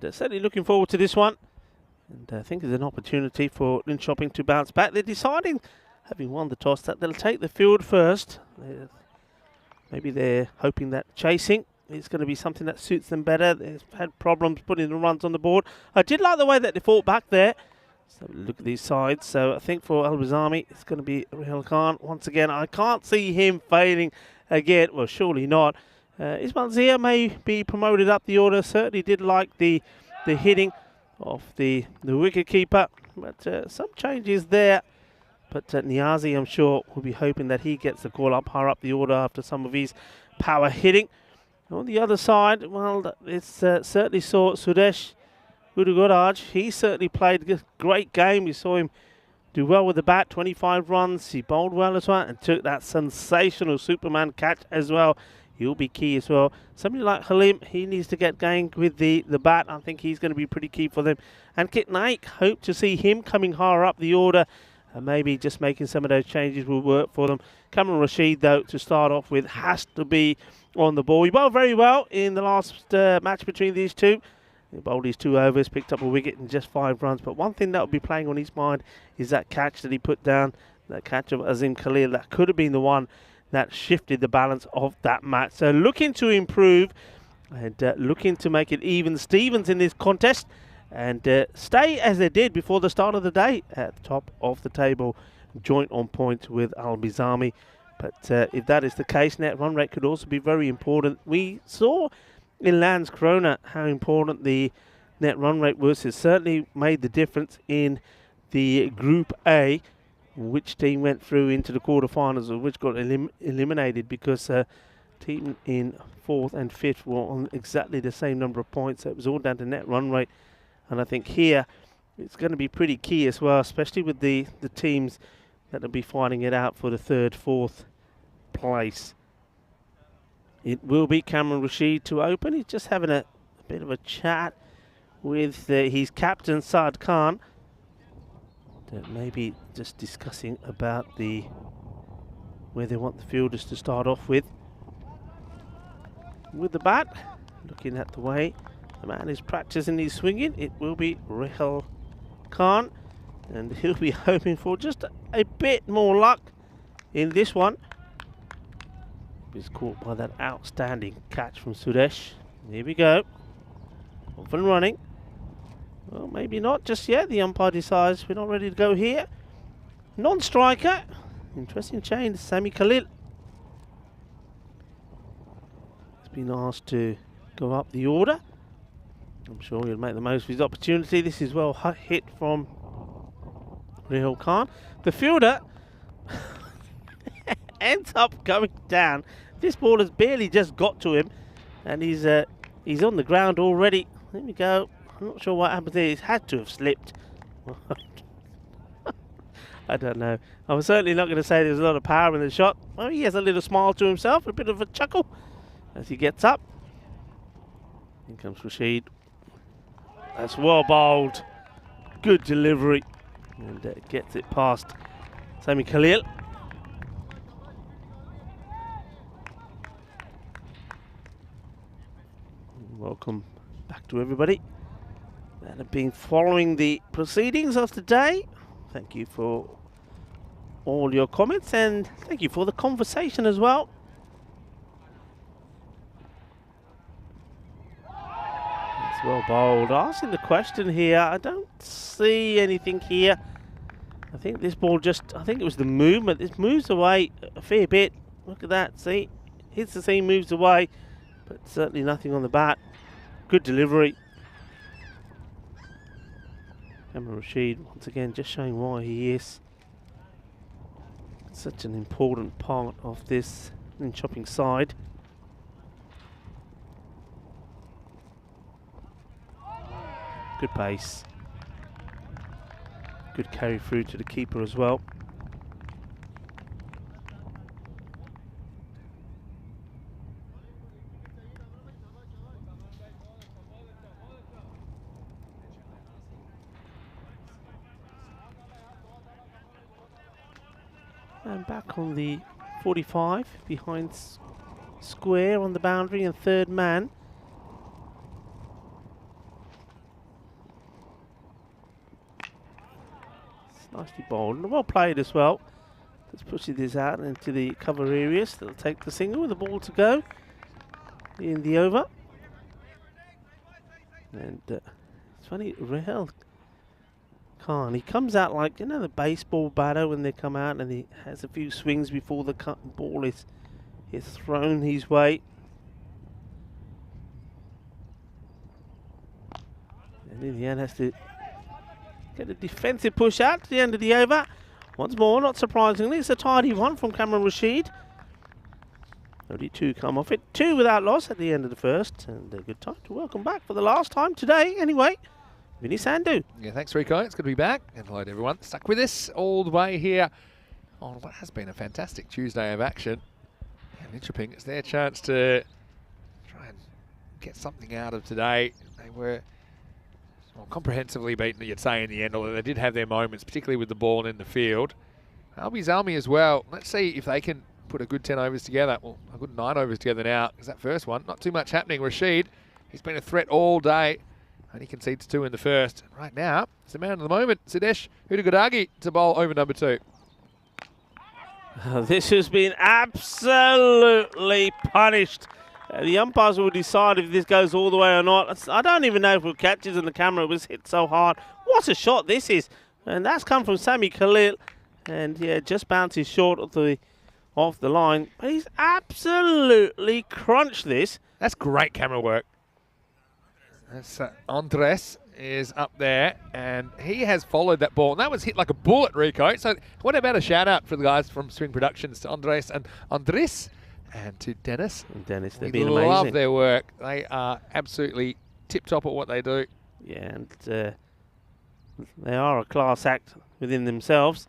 Certainly looking forward to this one. And I think it's an opportunity for Linköping to bounce back. They're deciding, having won the toss, that they'll take the field first. Maybe they're hoping that chasing is going to be something that suits them better. They've had problems putting the runs on the board. I did like the way that they fought back there. So look at these sides. So I think for Albi Zalmi, it's going to be Rahul Khan. Once again, I can't see him failing again. Well, surely not. Ismail Zia may be promoted up the order. Certainly did like the hitting of the wicket keeper, but some changes there. But Niazi, I'm sure, will be hoping that he gets the call up higher up the order after some of his power hitting. On the other side, well, it's certainly saw Suresh Udugoraj. He certainly played a great game. We saw him do well with the bat, 25 runs. He bowled well as well and took that sensational Superman catch as well. He'll be key as well. Somebody like Halim, he needs to get going with the bat. I think he's going to be pretty key for them. And Kit Naik, hope to see him coming higher up the order. And maybe just making some of those changes will work for them. Kamran Rashid, though, to start off with, has to be on the ball. He bowled very well in the last match between these two. He bowled his 2 overs, picked up a wicket and just 5 runs. But one thing that will be playing on his mind is that catch that he put down, that catch of Azim Khalil. That could have been the one that shifted the balance of that match. So looking to improve and looking to make it even Stevens in this contest and stay as they did before the start of the day at the top of the table, joint on point with Albi Zalmi. But if that is the case, net run rate could also be very important. We saw in Landskrona how important the net run rate was. It certainly made the difference in the Group A, which team went through into the quarterfinals or which got eliminated, because team in 4th and 5th were on exactly the same number of points. So it was all down to net run rate. And I think here it's going to be pretty key as well, especially with the teams that will be fighting it out for the 3rd, 4th place. It will be Kamran Rashid to open. He's just having a bit of a chat with his captain, Saad Khan. Maybe just discussing about where they want the fielders to start off with. With the bat, looking at the way the man is practicing his swinging, it will be Rahul Khan, and he'll be hoping for just a bit more luck in this one. He's caught by that outstanding catch from Suresh. Here we go, off and running. Well, maybe not just yet. The umpire decides we're not ready to go here. Non-striker. Interesting change. Sami Khalil has been asked to go up the order. I'm sure he'll make the most of his opportunity. This is well hit from Rahul Khan. The fielder ends up going down. This ball has barely just got to him, and he's on the ground already. There we go. I'm not sure what happened there. He's had to have slipped. I don't know. I'm certainly not going to say there's a lot of power in the shot. Well, he has a little smile to himself, a bit of a chuckle as he gets up. In comes Rashid. That's well bowled. Good delivery. And gets it past Sami Khalil. Welcome back to everybody that have been following the proceedings of today. Thank you for all your comments and thank you for the conversation as well. It's well bowled. Asking the question here, I don't see anything here. I think this ball I think it was the movement. This moves away a fair bit. Look at that, see? Hits the seam, moves away, but certainly nothing on the bat. Good delivery. Kamran Rashid, once again, just showing why he is such an important part of this chopping side. Good pace. Good carry through to the keeper as well. And back on the 45, behind square on the boundary and third man. It's nicely bowled and well played as well. Just pushes this out into the cover areas. They'll take the single with the ball to go in the over. And it's funny, Rahel Khan, he comes out like, you know, the baseball batter when they come out, and he has a few swings before the ball is thrown his way. And in the end has to get a defensive push out to the end of the over. Once more, not surprisingly, it's a tidy one from Kamran Rashid. Only 2 come off it. 2 without loss at the end of the first. And a good time to welcome back for the last time today, anyway, Vinny Sandhu. Yeah, thanks, Rico. It's good to be back. And hello to everyone stuck with us all the way here on what has been a fantastic Tuesday of action. And Linköping, it's their chance to try and get something out of today. They were comprehensively beaten, you'd say, in the end, although they did have their moments, particularly with the ball in the field. Albi Zalmi as well. Let's see if they can put a good 10 overs together. Well, a good 9 overs together now, because that first one, not too much happening. Rashid, he's been a threat all day. Only concedes 2 in the first. Right now, it's the man of the moment, Sidesh Udagadagi, to bowl over number 2. This has been absolutely punished. The umpires will decide if this goes all the way or not. I don't even know if it catches in the camera. It was hit so hard. What a shot this is. And that's come from Sami Khalil. And yeah, just bounces short of the line. But he's absolutely crunched this. That's great camera work. That's Andres is up there, and he has followed that ball. And that was hit like a bullet, Rico. So what about a shout-out for the guys from Swing Productions, to Andres and Andres, and to Dennis. And Dennis, they've we been amazing. love their work. They are absolutely tip-top at what they do. Yeah, and they are a class act within themselves.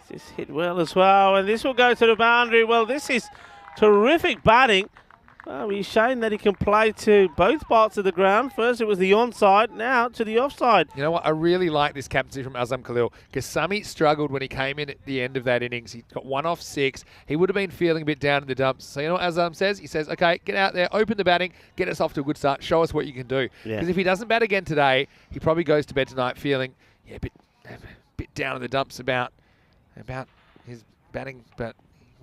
This is hit well as well, and this will go to the boundary. Well, this is terrific batting. Well, he's shown that he can play to both parts of the ground. First it was the onside, now to the offside. You know what? I really like this captaincy from Azam Khalil, because Sami struggled when he came in at the end of that innings. He got 1 off 6. He would have been feeling a bit down in the dumps. So you know what Azam says? He says, okay, get out there, open the batting, get us off to a good start, show us what you can do. Because if he doesn't bat again today, he probably goes to bed tonight feeling a bit down in the dumps about his batting, but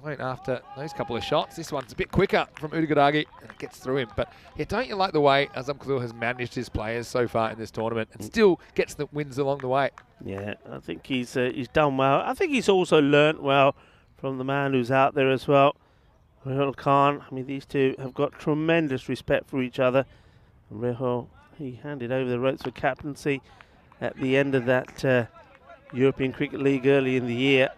won't after those couple of shots. This one's a bit quicker from Udagadagi, and it gets through him. But yeah, don't you like the way Azam Khalil has managed his players so far in this tournament and still gets the wins along the way? Yeah, I think he's done well. I think he's also learnt well from the man who's out there as well, Rahul Khan. I mean, these two have got tremendous respect for each other. And Rahul, he handed over the ropes for captaincy at the end of that European Cricket League early in the year.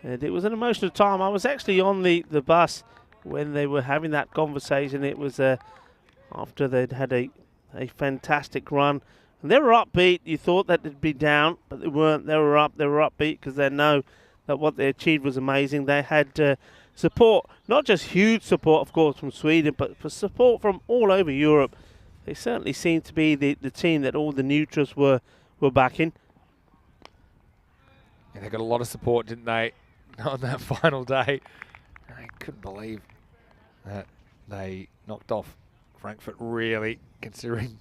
And it was an emotional time. I was actually on the bus when they were having that conversation. It was after they'd had a fantastic run. And they were upbeat. You thought that they'd be down, but they weren't. They were up. They were upbeat because they know that what they achieved was amazing. They had support, not just huge support, of course, from Sweden, but for support from all over Europe. They certainly seem to be the team that all the neutrals were backing. Yeah, they got a lot of support, didn't they, on that final day? I couldn't believe that they knocked off Frankfurt, really, considering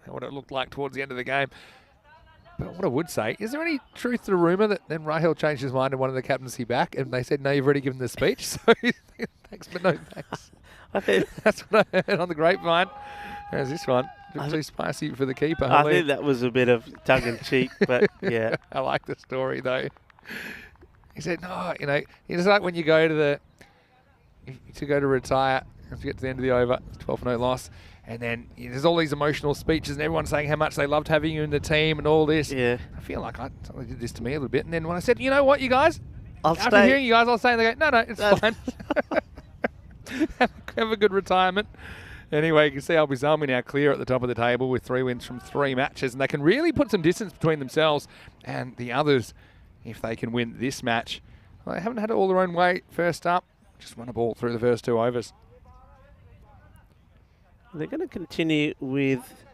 what it looked like towards the end of the game. But what I would say, is there any truth to the rumour that then Rahil changed his mind and wanted the captaincy back, and they said, no, you've already given the speech, so thanks but no thanks. I think That's what I heard on the grapevine. There's this one. A bit too spicy for the keeper. I think that was a bit of tongue-in-cheek, but yeah. I like the story, though. He said, no, you know, it's like when you go to retire, if you get to the end of the over, 12-0 loss, and then there's all these emotional speeches and everyone's saying how much they loved having you in the team and all this. Yeah. I feel like somebody did this to me a little bit. And then when I said, you know what, you guys? After stay. hearing you guys, I'll say, and they go, no, it's fine. Have a good retirement. Anyway, you can see Albi Zalmi now clear at the top of the table with 3 wins from 3 matches. And they can really put some distance between themselves and the others if they can win this match. Well, they haven't had it all their own way first up. Just won a ball through the first 2 overs. They're going to continue with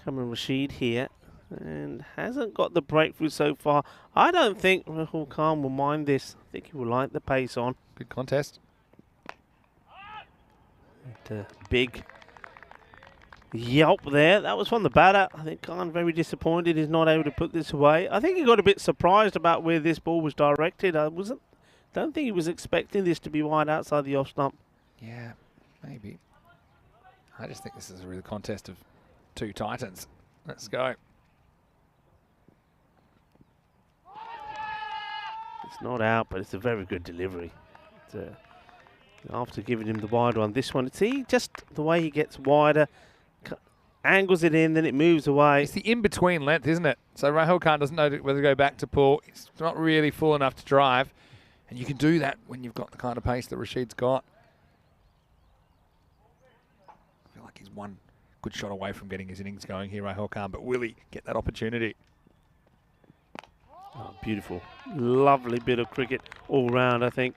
Cameron Rashid here, and hasn't got the breakthrough so far. I don't think Rahul Khan will mind this. I think he will like the pace on. Good contest. And, big yelp there. That was from the batter. I think Khan very disappointed he's not able to put this away. I think he got a bit surprised about where this ball was directed. Don't think he was expecting this to be wide outside the off stump. Yeah, maybe. I just think this is a real contest of 2 titans. Let's go. It's not out, but it's a very good delivery. After giving him the wide one, this one, see just the way he gets wider, angles it in, then it moves away. It's the in-between length, isn't it? So Rahul Khan doesn't know whether to go back to pull. It's not really full enough to drive. And you can do that when you've got the kind of pace that Rashid's got. I feel like he's one good shot away from getting his innings going here, Rahul Khan. But will he get that opportunity? Oh, beautiful. Lovely bit of cricket all round, I think.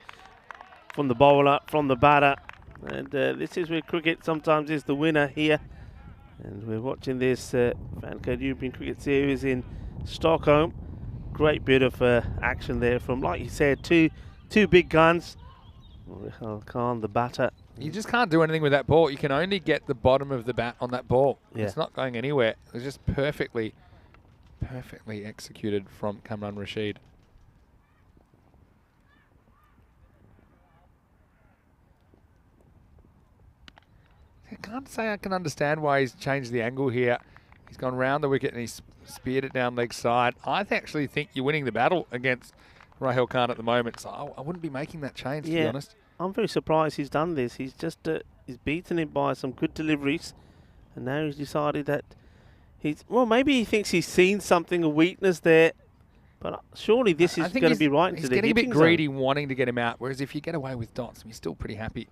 From the bowler, from the batter. And this is where cricket sometimes is the winner here. And we're watching this FanCode European Cricket Series in Stockholm. Great bit of action there from, like you said, two big guns. Rahul Khan, the batter. You just can't do anything with that ball. You can only get the bottom of the bat on that ball. Yeah. It's not going anywhere. It was just perfectly executed from Kamran Rashid. I can't say I can understand why he's changed the angle here. He's gone round the wicket and he's speared it down leg side. I actually think you're winning the battle against Rahul Khan at the moment, so I wouldn't be making that change, to be honest. I'm very surprised he's done this. He's just he's beaten him by some good deliveries, and now he's decided that maybe he thinks he's seen something, a weakness there, but surely this is going to be right into the hitting zone. He's getting a bit greedy, wanting to get him out, whereas if you get away with dots, he's still pretty happy.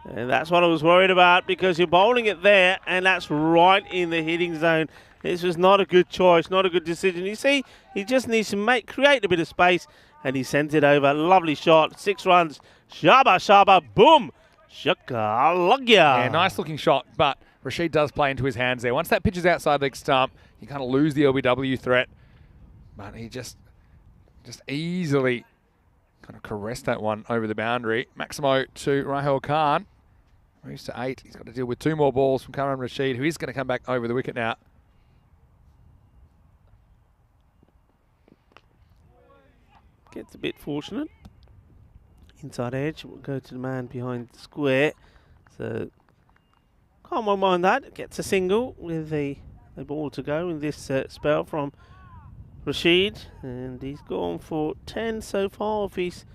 And that's what I was worried about, because you're bowling it there, and that's right in the hitting zone. This was not a good choice, not a good decision. You see, he just needs to create a bit of space, and he sends it over. Lovely shot, 6 runs. Shaba, shaba, boom. Shakalagya. Yeah, nice looking shot, but Rashid does play into his hands there. Once that pitch is outside leg stump, you kind of lose the LBW threat. But he just easily kind of caressed that one over the boundary. Maximo to Rahul Khan. Moves to 8. He's got to deal with 2 more balls from Kamran Rashid, who is going to come back over the wicket now. Gets a bit fortunate. Inside edge, will go to the man behind the square. So, can't mind that. Gets a single with a ball to go in this spell from Rashid. And he's gone for 10 so far of his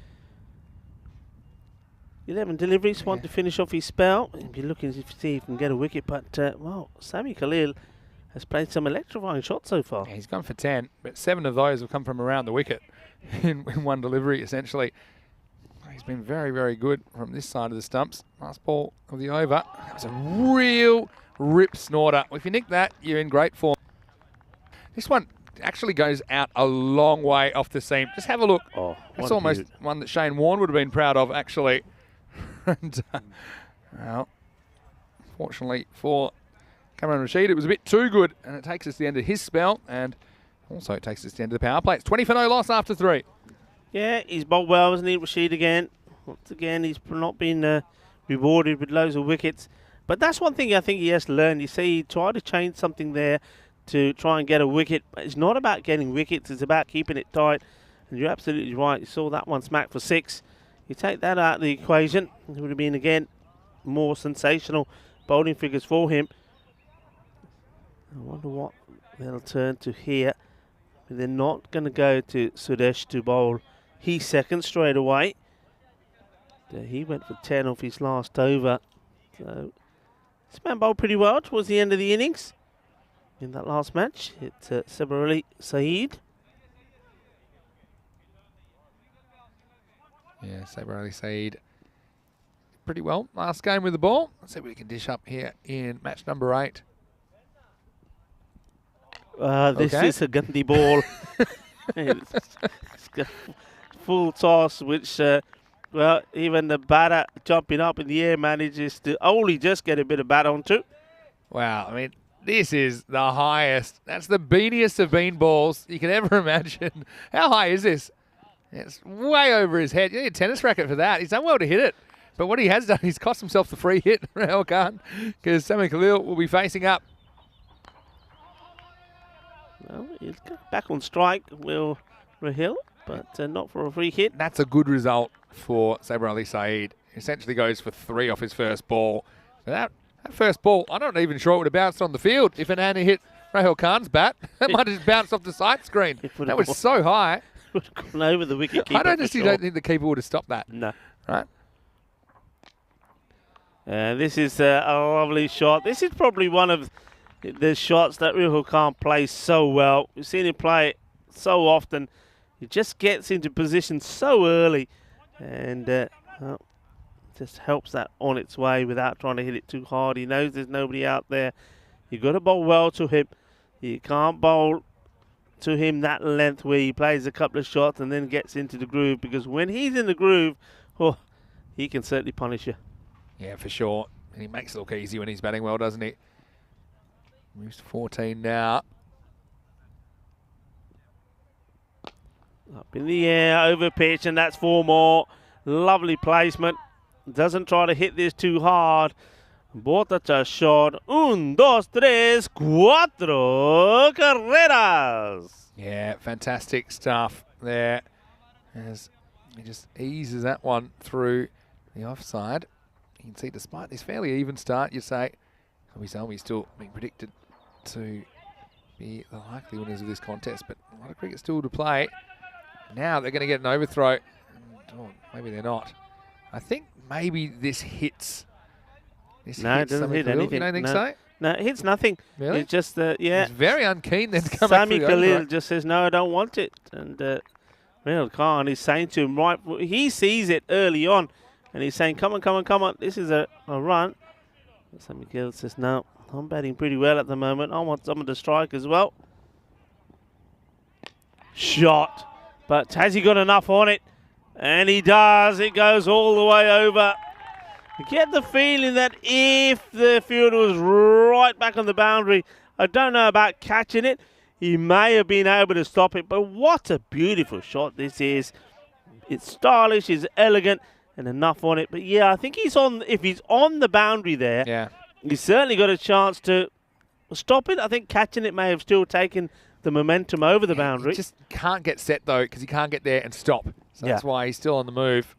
11 deliveries. Want to finish off his spell. He'll be looking to see if he can get a wicket. But, well, Sami Khalil has played some electrifying shots so far. Yeah, he's gone for 10, but 7 of those have come from around the wicket in one delivery, essentially. He's been very, very good from this side of the stumps. Last ball of the over. That was a real rip snorter. If you nick that, you're in great form. This one actually goes out a long way off the seam. Just have a look. Oh, it's almost one that Shane Warne would have been proud of, actually. And Well, fortunately for Cameron Rashid, it was a bit too good, and it takes us to the end of his spell, and also it takes us to the end of the power play. It's 20 for no loss after 3. Yeah, he's bowled well, hasn't he, Rashid again? Once again, he's not been rewarded with loads of wickets. But that's one thing I think he has to learn. You see, he tried to change something there to try and get a wicket. But it's not about getting wickets, it's about keeping it tight. And you're absolutely right. You saw that one smack for 6. You take that out of the equation, it would have been, again, more sensational bowling figures for him. I wonder what they'll turn to here. They're not going to go to Sudesh to bowl his second straight away. He went for 10 off his last over. So this man bowled pretty well towards the end of the innings in that last match. It's Sabar Ali Saeed. Yeah, Sabar Ali Saeed pretty well last game with the ball. Let's see what he can dish up here in match number 8. This is a Gandhi ball. It's got full toss, which, well, even the batter jumping up in the air manages to only just get a bit of bat onto. Wow, I mean, this is the highest. That's the beaniest of bean balls you can ever imagine. How high is this? It's way over his head. You need a tennis racket for that. He's done well to hit it. But what he has done, he's cost himself the free hit, Rahul Khan, because Sami Khalil will be facing up. Well, he's back on strike, Will Rahil, but not for a free hit. That's a good result for Sabar Ali Saeed. He essentially goes for 3 off his first ball. But that first ball, I'm not even sure it would have bounced on the field if an Annie hit Rahul Khan's bat. That might have just bounced off the side screen. That was so high. Would have gone over the wicket keeper. I don't think the keeper would have stopped that. No. Right. This is a lovely shot. This is probably one of the shots that Rahul Khan plays so well. We've seen him play it so often. He just gets into position so early and well, just helps that on its way without trying to hit it too hard. He knows there's nobody out there. You've got to bowl well to him. You can't bowl to him that length where he plays a couple of shots and then gets into the groove, because when he's in the groove, oh, he can certainly punish you. Yeah, for sure. And he makes it look easy when he's batting well, doesn't he? Moves to 14 now. Up in the air, over pitch, and that's 4 more. Lovely placement. Doesn't try to hit this too hard. Bota shot. 1, 2, 3, 4 carreras. Yeah, fantastic stuff there. As he just eases that one through the offside. You can see, despite this fairly even start, you say, Salmi's still being predicted to be the likely winners of this contest, but a lot of cricket still to play. Now they're going to get an overthrow. Oh, maybe they're not. I think maybe this hits. No, it doesn't hit anything. You don't think so? No, it hits nothing. Really? It's just, yeah. He's very unkeen then to come Sami back through the Khalil just says, no, I don't want it. And Rahul Khan is saying to him, right, he sees it early on, and he's saying, come on, come on, come on, this is a run. Sami Khalil says, no, I'm batting pretty well at the moment. I want someone to strike as well. Shot. But has he got enough on it? And he does. It goes all the way over. I get the feeling that if the fielder was right back on the boundary, I don't know about catching it. He may have been able to stop it, but what a beautiful shot this is. It's stylish, it's elegant, and enough on it. But yeah, I think he's on. If he's on the boundary there, yeah, he's certainly got a chance to stop it. I think catching it may have still taken the momentum over the boundary. He just can't get set though, because he can't get there and stop. So that's why he's still on the move.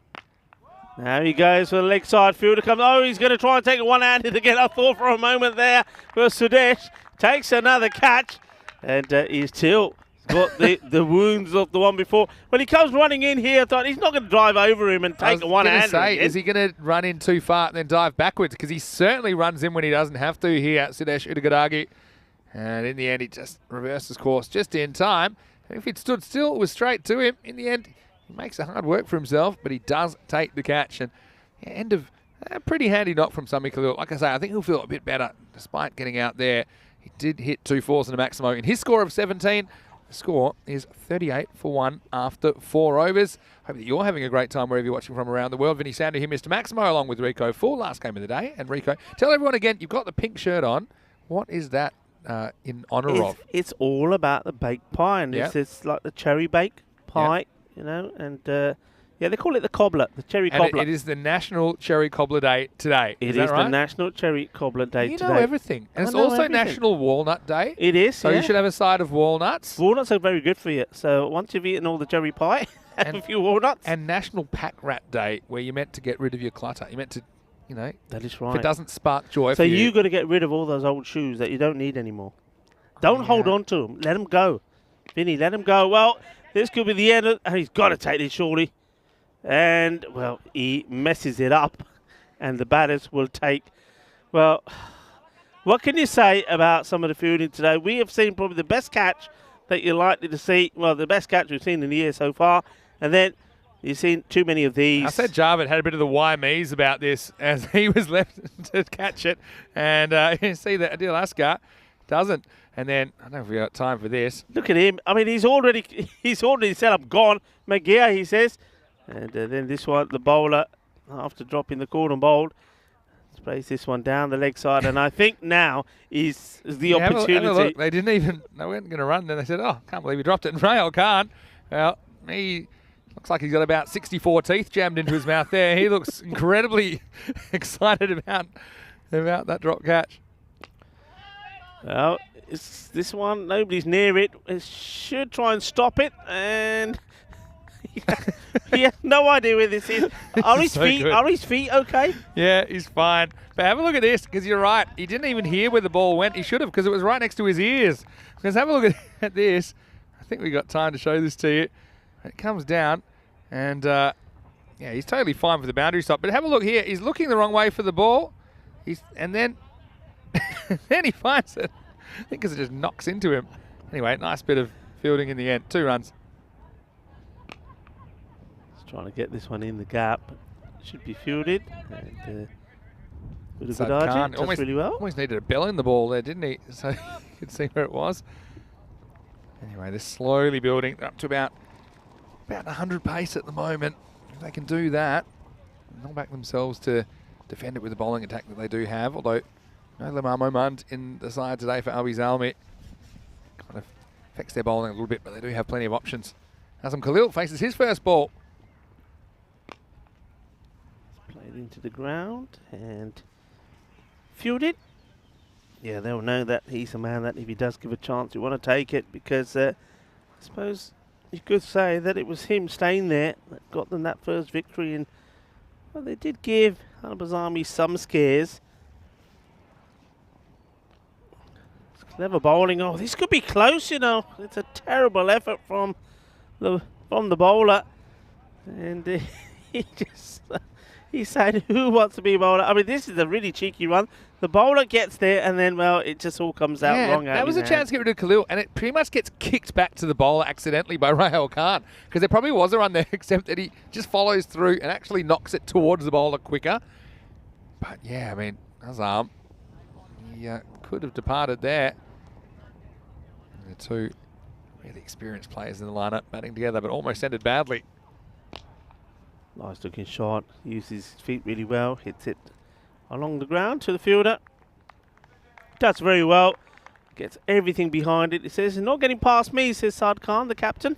Now he goes for the leg side fielder. Comes. Oh, he's going to try and take it one-handed again. I thought for a moment there for Sudesh. Takes another catch. And he's still got the wounds of the one before. When he comes running in here, I thought he's not going to drive over him and take the one-handed. Is he going to run in too far and then dive backwards? Because he certainly runs in when he doesn't have to here, Sudesh Udagadagi. And in the end, he just reverses course just in time. And if he'd stood still, it was straight to him. In the end, he makes it hard work for himself, but he does take the catch. And end of a pretty handy knock from Sami Khalil. Like I say, I think he'll feel a bit better despite getting out there. He did hit 2 4s and a Maximo in his score of 17. The score is 38 for 1 after 4 overs. Hope that you're having a great time wherever you're watching from around the world. Vinny Sander here, Mr. Maximo, along with Rico for last game of the day. And Rico, tell everyone again, you've got the pink shirt on. What is that in honour of? It's all about the baked pie, and it's like the cherry bake pie, you know, and yeah, they call it the cobbler, the cherry cobbler. It is the National Cherry Cobbler Day today. It is is right? the National Cherry Cobbler Day you today. You know everything. And it's also everything. National Walnut Day. It is, So you should have a side of walnuts. Walnuts are very good for you. So once you've eaten all the cherry pie, have a few walnuts. And National Pack Rat Day, where you're meant to get rid of your clutter. You're meant to, you know. That is right. If it doesn't spark joy so for you. you've got to get rid of all those old shoes that you don't need anymore. Don't hold on to them. Let them go. Vinny, let them go. Well, this could be the end. He's got to take this, surely. And, well, he messes it up. And the batters will take, well, what can you say about some of the fielding today? We have seen probably the best catch that you're likely to see. Well, the best catch we've seen in the year so far. And then you've seen too many of these. I said Jarvid had a bit of the why me's about this as he was left to catch it. And you see that Adil Askar doesn't. And then, I don't know if we've got time for this. Look at him. I mean, he's already said, I'm gone. McGear, he says. And then this one, the bowler, after dropping the cordon bowled, sprays this one down the leg side. And I think now is the opportunity. Have a look. They weren't going to run. Then they said, oh, can't believe he dropped it. And Rahul Khan, well, he looks like he's got about 64 teeth jammed into his mouth there. He looks incredibly excited about that drop catch. Well, it's this one, nobody's near it. It should try and stop it. And he has no idea where this is. Are his feet okay? Yeah, he's fine. But have a look at this, because you're right. He didn't even hear where the ball went. He should have, because it was right next to his ears. Because have a look at this. I think we got time to show this to you. It comes down, and yeah, he's totally fine for the boundary stop. But have a look here. He's looking the wrong way for the ball. And then, then he finds it. I think because it just knocks into him. Anyway, nice bit of fielding in the end. 2 runs. Just trying to get this one in the gap. Should be fielded. And with a good argent, does really well. Almost needed a bell in the ball there, didn't he? So you could see where it was. Anyway, they're slowly building up to about 100 pace at the moment. If they can do that, they'll back themselves to defend it with the bowling attack that they do have. Although no Lamar Momand in the side today for Albi Zalmi. Kind of affects their bowling a little bit, but they do have plenty of options. Azam Khalil faces his first ball. It's played into the ground and fielded. Yeah, they'll know that he's a man that if he does give a chance, you want to take it, because I suppose you could say that it was him staying there that got them that first victory. And well, they did give Al-Bazami some scares. Clever bowling. Oh, this could be close, you know. It's a terrible effort from the bowler, and he said, "Who wants to be a bowler?" I mean, this is a really cheeky run. The bowler gets there, and then well, it just all comes out wrong. That was a chance to get rid of Khalil, and it pretty much gets kicked back to the bowler accidentally by Rahul Khan, because there probably was a run there, except that he just follows through and actually knocks it towards the bowler quicker. But yeah, I mean, Azam, he could have departed there. And the 2 really experienced players in the lineup batting together, but almost ended badly. Nice looking shot. Uses his feet really well. Hits it along the ground to the fielder. Does very well. Gets everything behind it. It says, "Not getting past me," says Saad Khan, the captain.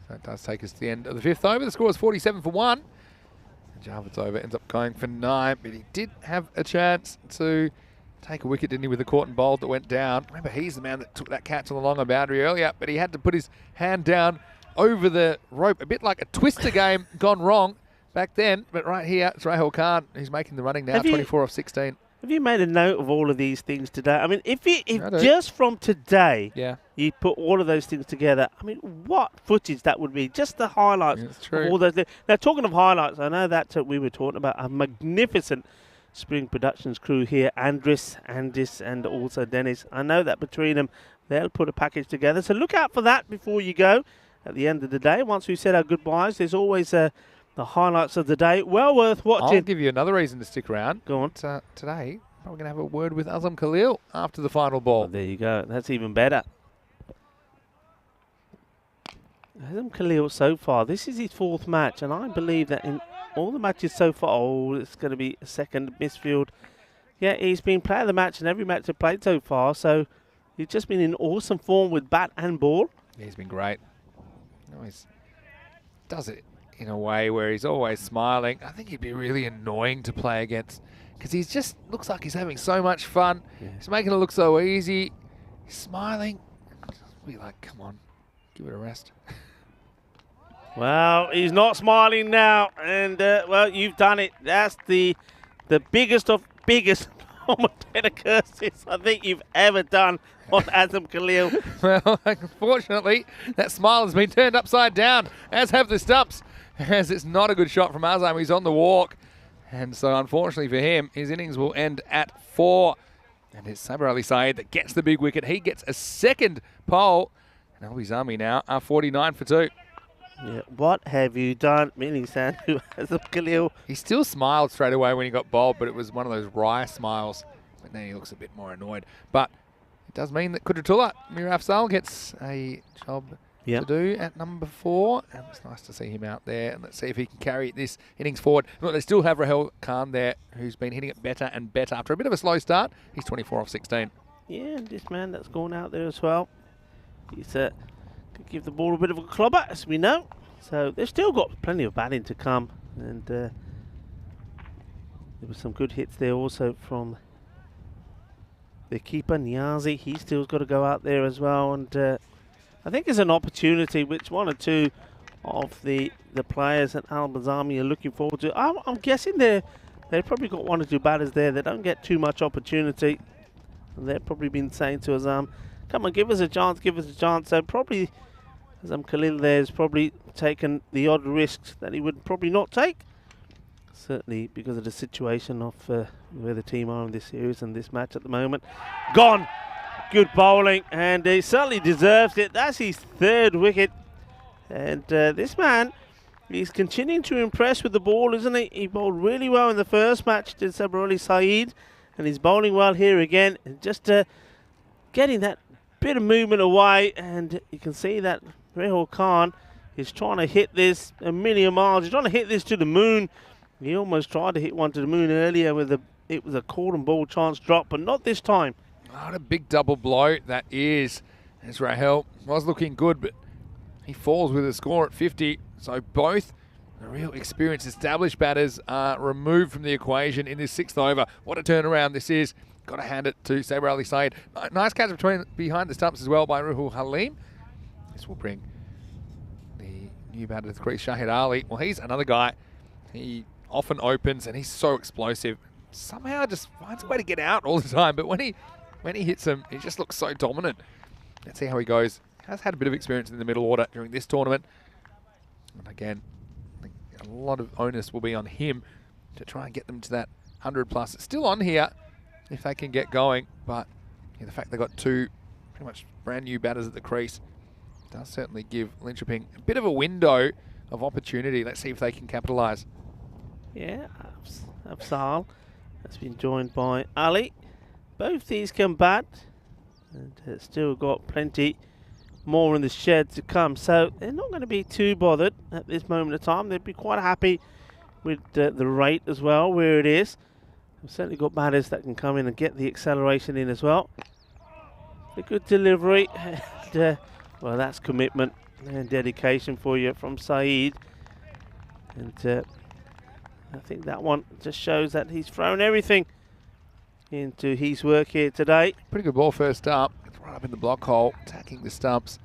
So that does take us to the end of the 5th over. The score is 47 for 1. And Jarvid's over ends up going for 9, but he did have a chance to take a wicket, didn't he, with the caught and bowled that went down. Remember, he's the man that took that catch on the longer boundary earlier, but he had to put his hand down over the rope, a bit like a twister game gone wrong back then. But right here, it's Rahul Khan who's making the running now, 24 off 16. Have you made a note of all of these things today? I mean, if just from today, you put all of those things together, I mean, what footage that would be. Just the highlights of all those. Now, talking of highlights, I know that we were talking about a magnificent Spring Productions crew here, Andis, and also Dennis. I know that between them, they'll put a package together. So look out for that before you go. At the end of the day, once we said our goodbyes, there's always the highlights of the day. Well worth watching. I'll give you another reason to stick around. Go on. Today, we're going to have a word with Azam Khalil after the final ball. Oh, there you go. That's even better. Azam Khalil so far, this is his 4th match, and I believe that in all the matches so far, oh, it's going to be a second misfield. Yeah, he's been player of the match in every match he's played so far, so he's just been in awesome form with bat and ball. Yeah, he's been great. He always does it in a way where he's always smiling. I think he'd be really annoying to play against because he just looks like he's having so much fun. Yeah. He's making it look so easy. He's smiling. Just be like, come on, give it a rest. Well, he's not smiling now, and well, you've done it. That's the biggest form of curses I think you've ever done on Azam Khalil. Well, unfortunately, that smile has been turned upside down, as have the stumps, as it's not a good shot from Azam. He's on the walk, and so unfortunately for him, his innings will end at 4. And it's Saber Ali Saeed that gets the big wicket. He gets a second pole, and Albi Zami now are 49 for 2. Yeah, what have you done, Vinny Sandhu, Azam Khalil? He still smiled straight away when he got bowled, but it was one of those wry smiles. But now he looks a bit more annoyed. But it does mean that Kudratullah Mirafzal gets a job to do at number 4. And it's nice to see him out there. And let's see if he can carry this innings forward. Look, they still have Rahul Khan there, who's been hitting it better and better. After a bit of a slow start, he's 24 off 16. Yeah, and this man that's gone out there as well, he's could give the ball a bit of a clobber, as we know. So they've still got plenty of batting to come. And there were some good hits there also from the keeper, Niazi. He's still got to go out there as well. And I think it's an opportunity which 1 or 2 of the players at Al Bazami are looking forward to. I'm guessing they've probably got 1 or 2 batters there that don't get too much opportunity. And they've probably been saying to Azam, come on, give us a chance, give us a chance. So probably Azam Khalil there has probably taken the odd risks that he would probably not take. Certainly because of the situation of where the team are in this series and this match at the moment. Gone! Good bowling, and he certainly deserves it. That's his 3rd wicket. And this man, he's continuing to impress with the ball, isn't he? He bowled really well in the first match, did Saber Ali Saeed, and he's bowling well here again. And just getting that bit of movement away, and you can see that Rahul Khan is trying to hit this a million miles. He's trying to hit this to the moon. He almost tried to hit one to the moon earlier with it was a caught and ball chance drop, but not this time. What a big double blow that is. As Rahul was looking good, but he falls with a score at 50. So both the real experienced established batters are removed from the equation in this 6th over. What a turnaround this is. Got to hand it to Saber Ali Saeed. Nice catch behind the stumps as well by Ruhul Halim. This will bring the new batter to the crease, Shahid Ali. Well, he's another guy. He often opens and he's so explosive. Somehow just finds a way to get out all the time. But when he hits him, he just looks so dominant. Let's see how he goes. Has had a bit of experience in the middle order during this tournament. And again, I think a lot of onus will be on him to try and get them to that 100 plus. It's still on here if they can get going. But yeah, the fact they've got 2 pretty much brand new batters at the crease does certainly give Linköping a bit of a window of opportunity. Let's see if they can capitalise. Yeah, Afzal has been joined by Ali. Both these can bat, and still got plenty more in the shed to come. So they're not going to be too bothered at this moment of time. They'd be quite happy with the rate as well, where it is. We've certainly got batters that can come in and get the acceleration in as well. A good delivery. And, well, that's commitment and dedication for you from Saeed. And I think that one just shows that he's thrown everything into his work here today. Pretty good ball first up. It's right up in the block hole, attacking the stumps.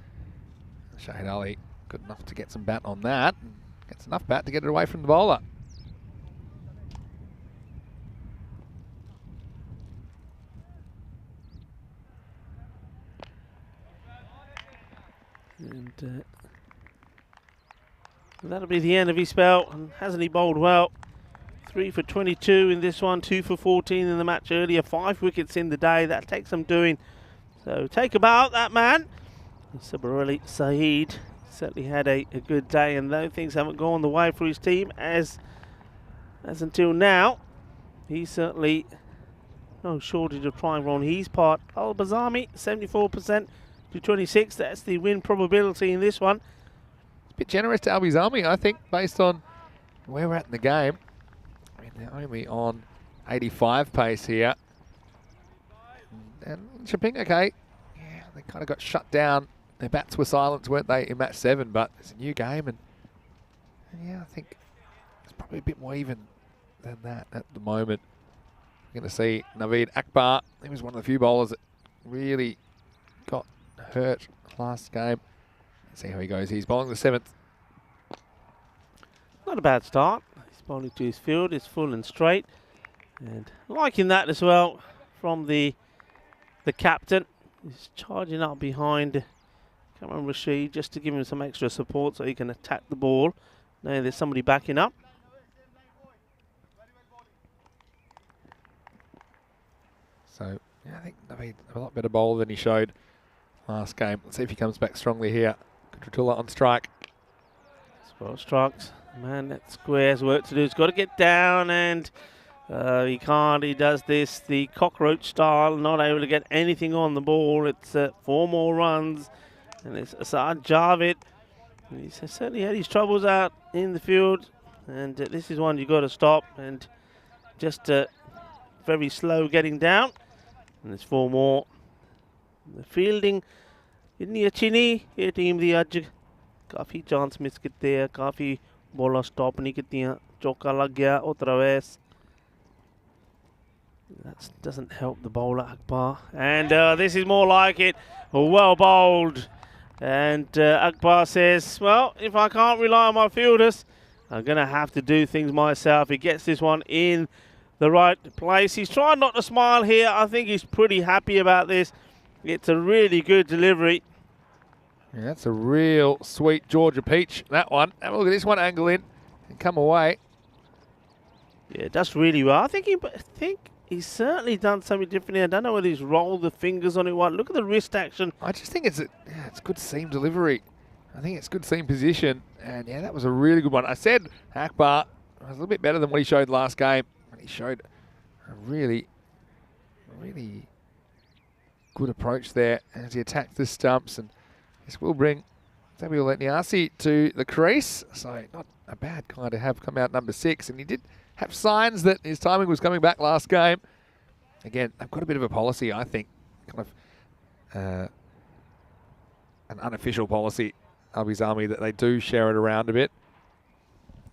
Shahid Ali good enough to get some bat on that. Gets enough bat to get it away from the bowler. And that'll be the end of his spell. And hasn't he bowled well? 3 for 22 in this one, 2 for 14 in the match earlier, 5 wickets in the day. That takes some doing. So take about that man. Saber Ali Saeed certainly had a good day, and though things haven't gone the way for his team as until now, he's certainly no shortage of trying on his part. Al Bazami 74% to 26. That's the win probability in this one. bit generous to Albi's Army, I think, based on where we're at in the game. I mean, they're only on 85 pace here. And Chipping, okay, yeah, they kind of got shut down. Their bats were silenced, weren't they, in match 7, but it's a new game, and yeah, I think it's probably a bit more even than that at the moment. We're going to see Naveed Akbar. He was one of the few bowlers that really got hurt last game. Let's see how he goes. He's bowling the 7th. Not a bad start. He's bowling to his field. It's full and straight. And liking that as well from the captain. He's charging up behind Cameron Rashid just to give him some extra support so he can attack the ball. Now there's somebody backing up. So, yeah, I think Naveed a lot better bowler than he showed last game. Let's see if he comes back strongly here. Kudratullah on strike. Well strikes. Man, that square has work to do. He's got to get down, and he can't. He does this the cockroach style, not able to get anything on the ball. It's 4 more runs, and it's Asad Javed. He's certainly had his troubles out in the field, and this is one you've got to stop, and just very slow getting down. And there's 4 more. The fielding इतनी अच्छी नहीं ये team दी अज काफ़ी chance miss किते हैं काफ़ी बॉलां stop नहीं कीतियां चौका लग गया उतरवेस. That doesn't help the bowler Akbar, and this is more like it. Well bowled, and Akbar says, well, if I can't rely on my fielders, I'm going to have to do things myself. He gets this one in the right place. He's trying not to smile here. I think he's pretty happy about this. It's a really good delivery. Yeah, that's a real sweet Georgia peach, that one. Have a look at this one, angle in and come away. Yeah, it does really well. I think he's certainly done something different here. I don't know whether he's rolled the fingers on it. Look at the wrist action. I just think it's good seam delivery. I think it's good seam position. And yeah, that was a really good one. I said Akbar was a little bit better than what he showed last game. And he showed a really, really good approach there as he attacked the stumps. And this will bring Samuel Letniasi to the crease. So not a bad guy to have come out number 6. And he did have signs that his timing was coming back last game. Again, they've got a bit of a policy, I think, kind of an unofficial policy, Albi's Army, that they do share it around a bit.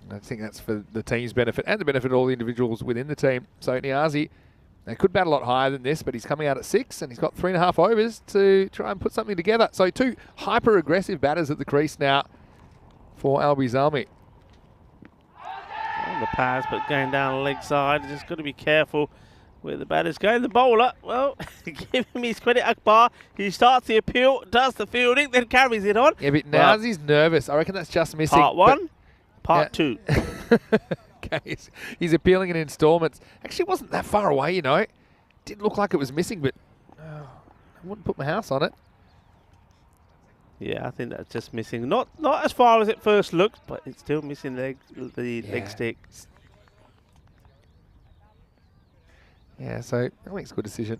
And I think that's for the team's benefit and the benefit of all the individuals within the team. So Niazi, they could bat a lot higher than this, but he's coming out at 6 and he's got 3.5 overs to try and put something together. So 2 hyper-aggressive batters at the crease now for Albi's Army. On the pads, but going down the leg side. Just got to be careful where the batter's going. The bowler, well, give him his credit, Akbar. He starts the appeal, does the fielding, then carries it on. Yeah, but now he's nervous. I reckon that's just missing. Part 1, part 2. Okay, he's appealing in installments. Actually, wasn't that far away, you know. Did look like it was missing, but I wouldn't put my house on it. Yeah, I think that's just missing. Not as far as it first looked, but it's still missing leg stick. Yeah, so I think it's a good decision.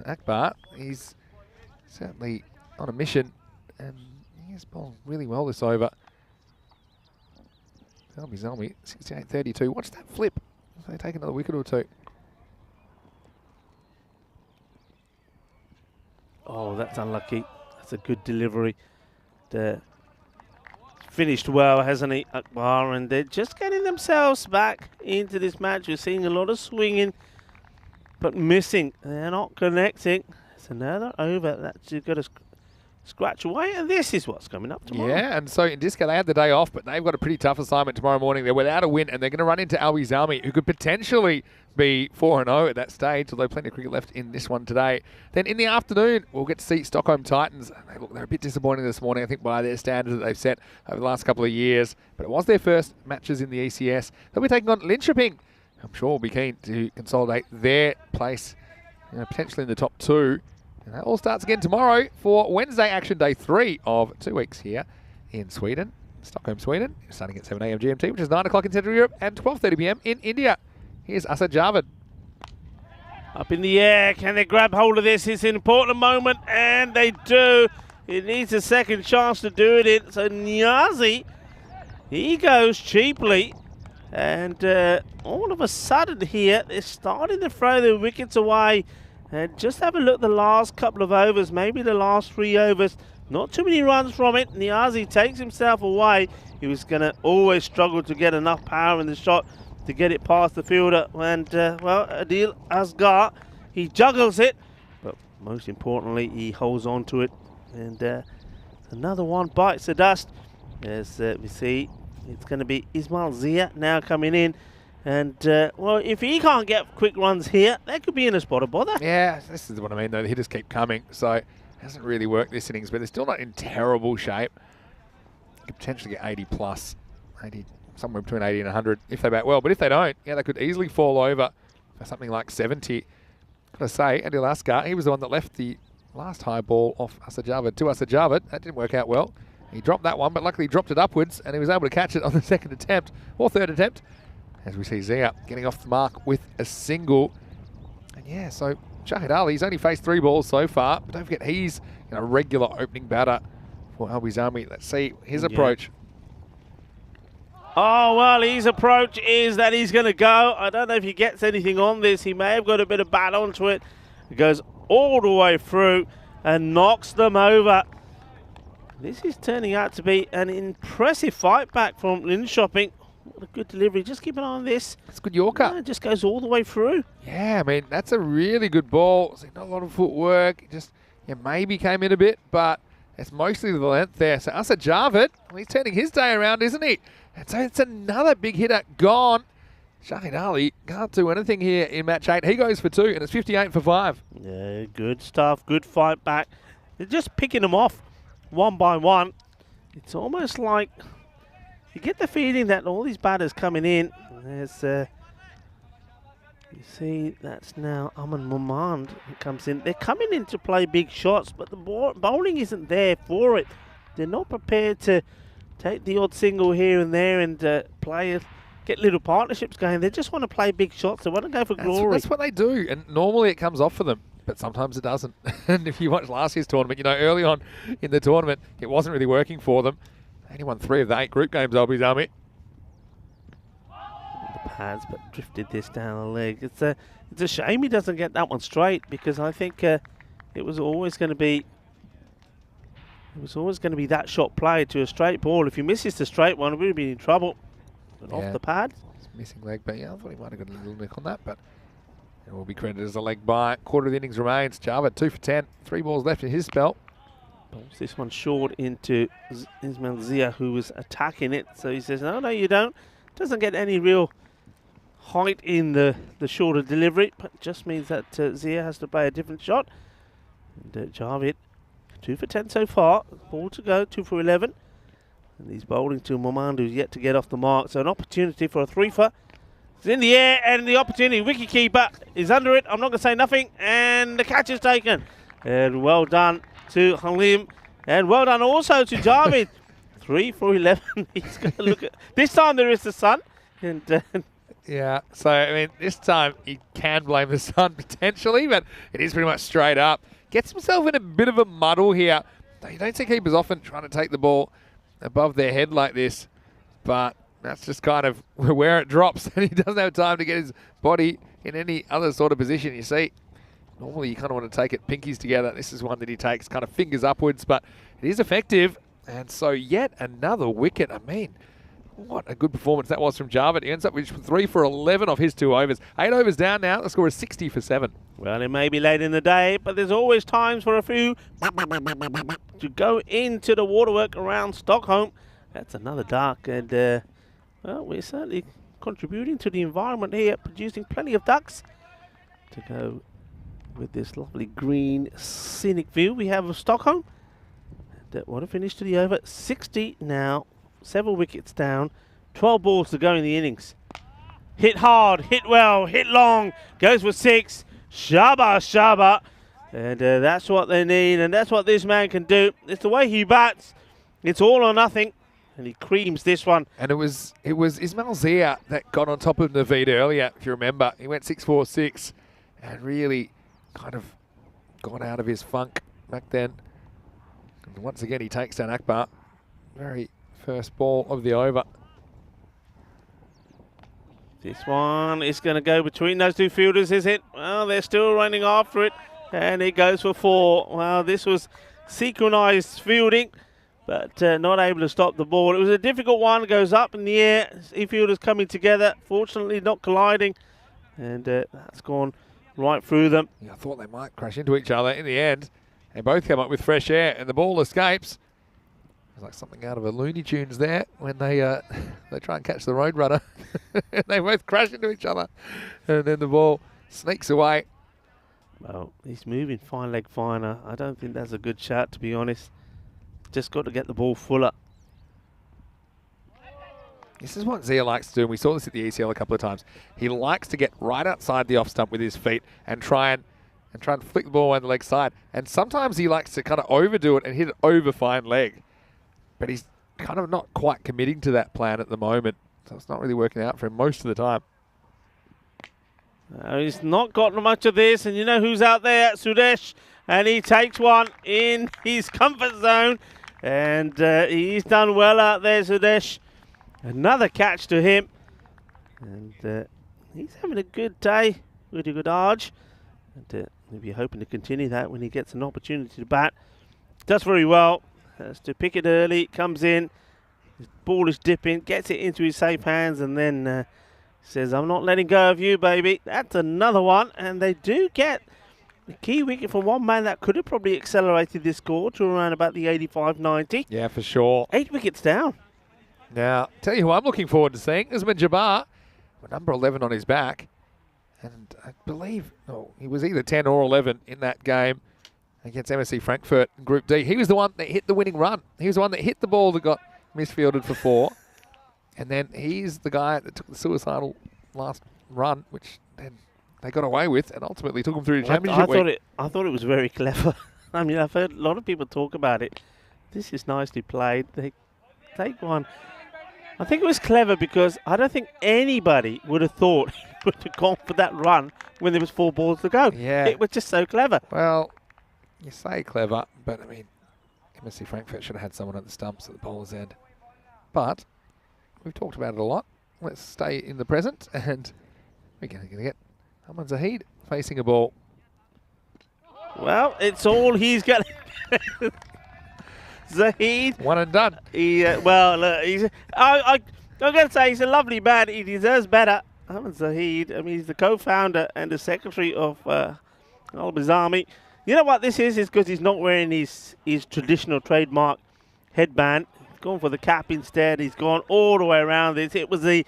Akbar, he's certainly on a mission, and he's bowled really well this over. Zombie, 68-32. Watch that flip. They take another wicket or 2. Oh, that's unlucky. That's a good delivery. Finished well, hasn't he, Akbar? And they're just getting themselves back into this match. We're seeing a lot of swinging, but missing. They're not connecting. It's another over that you've got to scratch away, and this is what's coming up tomorrow. Yeah, and so in Disco, they had the day off, but they've got a pretty tough assignment tomorrow morning. They're without a win, and they're going to run into Albi's Army, who could potentially be 4-0 at that stage, although plenty of cricket left in this one today. Then in the afternoon, we'll get to see Stockholm Titans. They're a bit disappointing this morning, I think, by their standards that they've set over the last couple of years, but it was their first matches in the ECS. They'll be taking on Linköping. I'm sure will be keen to consolidate their place, potentially in the top 2. And that all starts again tomorrow for Wednesday action day 3 of 2 weeks here in Sweden, Stockholm, Sweden. Starting at 7 a.m. GMT, which is 9 o'clock in Central Europe, and 12:30 p.m. in India. Here's Asad Javed. Up in the air, can they grab hold of this? It's an important moment, and they do. It needs a second chance to do it in. So Niazi He goes cheaply. And all of a sudden here, they're starting to throw their wickets away. And just have a look at the last couple of overs, maybe the last 3 overs. Not too many runs from it. Niazi takes himself away. He was going to always struggle to get enough power in the shot to get it past the fielder. And, well, Adil Asgar, he juggles it. But most importantly, he holds on to it. And another one bites the dust. As we see, it's going to be Ismail Zia now coming in. And, well, if he can't get quick runs here, that could be in a spot of bother. Yeah, this is what I mean, though. The hitters keep coming, so it hasn't really worked this innings, but they're still not in terrible shape. Could potentially get 80 plus, 80, somewhere between 80 and 100 if they bat well. But if they don't, yeah, they could easily fall over for something like 70. Gotta say, Adil Asgar, he was the one that left the last high ball off Asajavad to Asajavad. That didn't work out well. He dropped that one, but luckily he dropped it upwards, and he was able to catch it on the second attempt, or third attempt. As we see Zia getting off the mark with a single. And yeah, so Shahid Ali's only faced 3 balls so far, but don't forget he's a regular opening batter for Albi's Army. Let's see his approach. Oh, well, his approach is that he's going to go. I don't know if he gets anything on this. He may have got a bit of bat onto it. It goes all the way through and knocks them over. This is turning out to be an impressive fight back from Linshopping. What a good delivery. Just keep an eye on this. That's a good Yorker. Yeah, it just goes all the way through. Yeah, I mean, that's a really good ball. So not a lot of footwork. Just maybe came in a bit, but it's mostly the length there. So Asajavad, well, he's turning his day around, isn't he? And so it's another big hitter gone. Shahid Ali can't do anything here in match 8. He goes for 2, and it's 58 for 5. Yeah, good stuff. Good fight back. They're just picking them off one by one. It's almost like you get the feeling that all these batters coming in, there's, you see, that's now Aman Mumand who comes in. They're coming in to play big shots, but the bowling isn't there for it. They're not prepared to take the odd single here and there and get little partnerships going. They just want to play big shots. They want to go for glory. That's what they do, and normally it comes off for them, but sometimes it doesn't. And if you watch last year's tournament, early on in the tournament, it wasn't really working for them. They only won 3 of the 8 group games, Albi's Army. The pads, but drifted this down the leg. It's a shame he doesn't get that one straight, because I think it was always going to be that shot played to a straight ball. If he misses the straight one, we'd be in trouble. But off the pad. It's missing leg, but yeah, I thought he might have got a little nick on that, but it will be credited as a leg by. Quarter of the innings remains. Java 2 for 10. 3 balls left in his spell. Pulls this one short into Ismail Zia, who was attacking it. So he says, no, you don't. Doesn't get any real height in the shorter delivery, but just means that Zia has to play a different shot. And Javid, 2 for 10 so far. Ball to go, 2 for 11. And he's bowling to Momand, who's yet to get off the mark. So an opportunity for a 3-for. It's in the air, and the opportunity. Wicketkeeper is under it. I'm not going to say nothing. And the catch is taken. And well done to Halim. And well done also to Javid. 3 for 11. He's going to look at... This time there is the sun. And yeah, so, I mean, this time he can blame the sun potentially, but it is pretty much straight up. Gets himself in a bit of a muddle here. You don't see keepers often trying to take the ball above their head like this, but that's just kind of where it drops, and he doesn't have time to get his body in any other sort of position. You see, normally you kind of want to take it pinkies together. This is one that he takes kind of fingers upwards, but it is effective. And so yet another wicket. I mean, what a good performance that was from Jarvis. He ends up with 3 for 11 off his 2 overs. 8 overs down now. The score is 60 for 7. Well, it may be late in the day, but there's always times for a few to go into the waterwork around Stockholm. That's another dark, and well, we're certainly contributing to the environment here, producing plenty of ducks to go with this lovely green scenic view we have of Stockholm. And what a finish to the over. 60 now, 7 wickets down, 12 balls to go in the innings. Hit hard, hit well, hit long, goes for 6. Shaba. And that's what they need, and that's what this man can do. It's the way he bats. It's all or nothing. And he creams this one. And it was Ismail Zia that got on top of Naveed earlier, if you remember. He went 6-4-6 and really kind of got out of his funk back then. And once again, he takes down Akbar very First ball of the over. This one is going to go between those two fielders, is it? Well, they're still running after it, and it goes for 4. Well, this was synchronized fielding, but not able to stop the ball. It was a difficult one. It goes up in the air. Fielders coming together, fortunately not colliding, and that's gone right through them. Yeah, I thought they might crash into each other. In the end, they both come up with fresh air, and the ball escapes. It's like something out of a Looney Tunes there when they try and catch the Roadrunner. They both crash into each other, and then the ball sneaks away. Well, he's moving fine leg finer. I don't think that's a good shot, to be honest. Just got to get the ball fuller. This is what Zia likes to do, and we saw this at the ECL a couple of times. He likes to get right outside the off stump with his feet and try and flick the ball on the leg side. And sometimes he likes to kind of overdo it and hit it over fine leg. But he's kind of not quite committing to that plan at the moment. So it's not really working out for him most of the time. He's not gotten much of this. And you know who's out there? Sudesh. And he takes one in his comfort zone. And he's done well out there, Sudesh. Another catch to him. And he's having a good day. Really good arch. And he'll be hoping to continue that when he gets an opportunity to bat. Does very well. Has to pick it early, comes in, his ball is dipping, gets it into his safe hands, and then says, I'm not letting go of you, baby. That's another one, and they do get the key wicket from one man that could have probably accelerated this score to around about the 85-90. Yeah, for sure. 8 wickets down. Now, tell you who I'm looking forward to seeing, Usman Jabbar, with number 11 on his back. And I believe he was either 10 or 11 in that game against MSC Frankfurt in Group D. He was the one that hit the winning run. He was the one that hit the ball that got misfielded for 4. And then he's the guy that took the suicidal last run, which then they got away with and ultimately took them through the championship week. I thought it was very clever. I mean, I've heard a lot of people talk about it. This is nicely played. They take one. I think it was clever because I don't think anybody would have thought he would have gone for that run when there was 4 balls to go. Yeah. It was just so clever. Well, you say clever, but I mean, MSC Frankfurt should have had someone at the stumps at the bowler's end. But we've talked about it a lot. Let's stay in the present, and we're going to get Ahmad Zahid facing a ball. Well, it's all he's got. Zahid. One and done. I'm going to say he's a lovely man. He deserves better. Ahmad Zahid, I mean, he's the co-founder and the secretary of Al-Bizami. You know what this is? It's because he's not wearing his traditional trademark headband. He's gone for the cap instead. He's gone all the way around this. It was a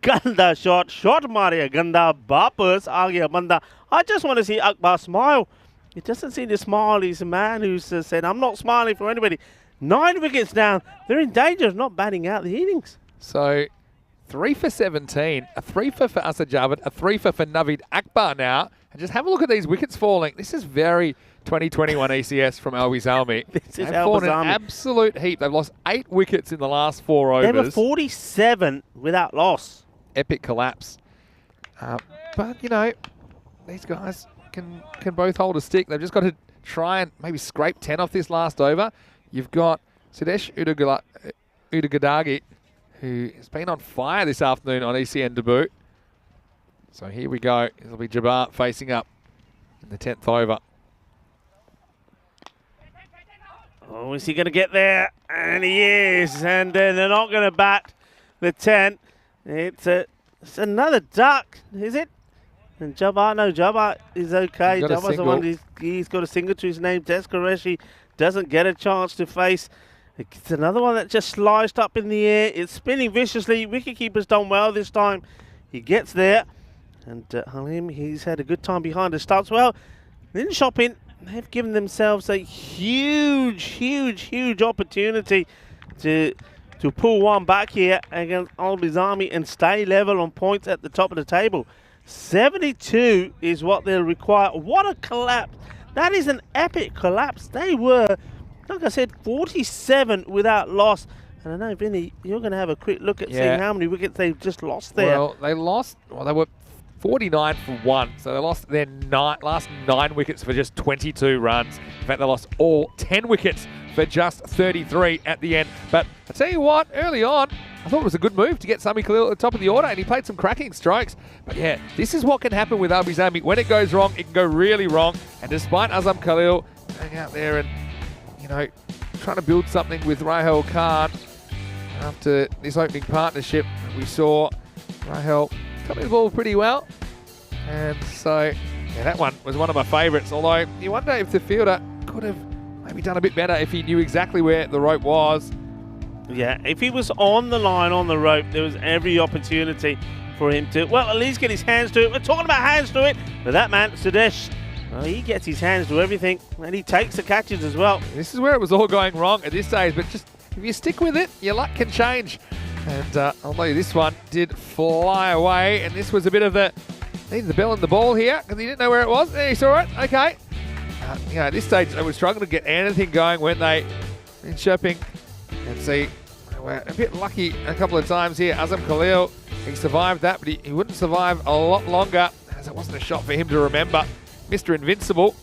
ganda shot. Shot Maria ganda. Bapas Agya Banda. I just want to see Akbar smile. He doesn't seem to smile. He's a man who's said, I'm not smiling for anybody. 9 wickets down. They're in danger of not batting out the innings. So 3 for 17. A 3 for Asad Javed. A 3 for Naveed Akbar now. And just have a look at these wickets falling. This is very 2021 ECS from Al-Bizami. They've fallen an absolute heap. They've lost 8 wickets in the last 4 overs. They were 47 without loss. Epic collapse. But, you know, these guys can both hold a stick. They've just got to try and maybe scrape 10 off this last over. You've got Sudesh Udagadagi, who has been on fire this afternoon on ECN debut. So here we go. It'll be Jabbar facing up in the 10th over. Oh, is he going to get there? And he is. And they're not going to bat the 10. It's another duck, is it? And Jabbar is okay. Jabbar's the one he's got a single to his name. Des Qureshi doesn't get a chance to face. It's another one that just sliced up in the air. It's spinning viciously. Wicketkeeper's done well this time. He gets there. And Halim, he's had a good time behind the stumps. Well, in shopping, they've given themselves a huge opportunity to pull one back here against Al-Bizami and stay level on points at the top of the table. 72 is what they'll require. What a collapse. That is an epic collapse. They were, like I said, 47 without loss. And I know, Vinny, you're going to have a quick look at seeing how many wickets they've just lost there. Well, they were 49 for 1. So they lost their last 9 wickets for just 22 runs. In fact, they lost all 10 wickets for just 33 at the end. But I tell you what, early on, I thought it was a good move to get Sami Khalil at the top of the order, and he played some cracking strikes. But yeah, this is what can happen with Albizami. When it goes wrong, it can go really wrong. And despite Azam Khalil going out there and, you know, trying to build something with Rahel Khan, after this opening partnership, we saw Rahel coming the ball pretty well. And so, yeah, that one was one of my favourites. Although, you wonder if the fielder could have maybe done a bit better if he knew exactly where the rope was. Yeah, if he was on the line, on the rope, there was every opportunity for him to, well, at least get his hands to it. We're talking about hands to it. But that man, Sudesh, well, he gets his hands to everything, and he takes the catches as well. This is where it was all going wrong at this stage, but just if you stick with it, your luck can change. And although this one did fly away, and this was a bit of the, needed the bell on the ball here, because he didn't know where it was. There, he saw it, okay. You know, at this stage, they were struggling to get anything going, weren't they, in Shopping. And see, they were a bit lucky a couple of times here. Azam Khalil, he survived that, but he wouldn't survive a lot longer, as it wasn't a shot for him to remember. Mr. Invincible,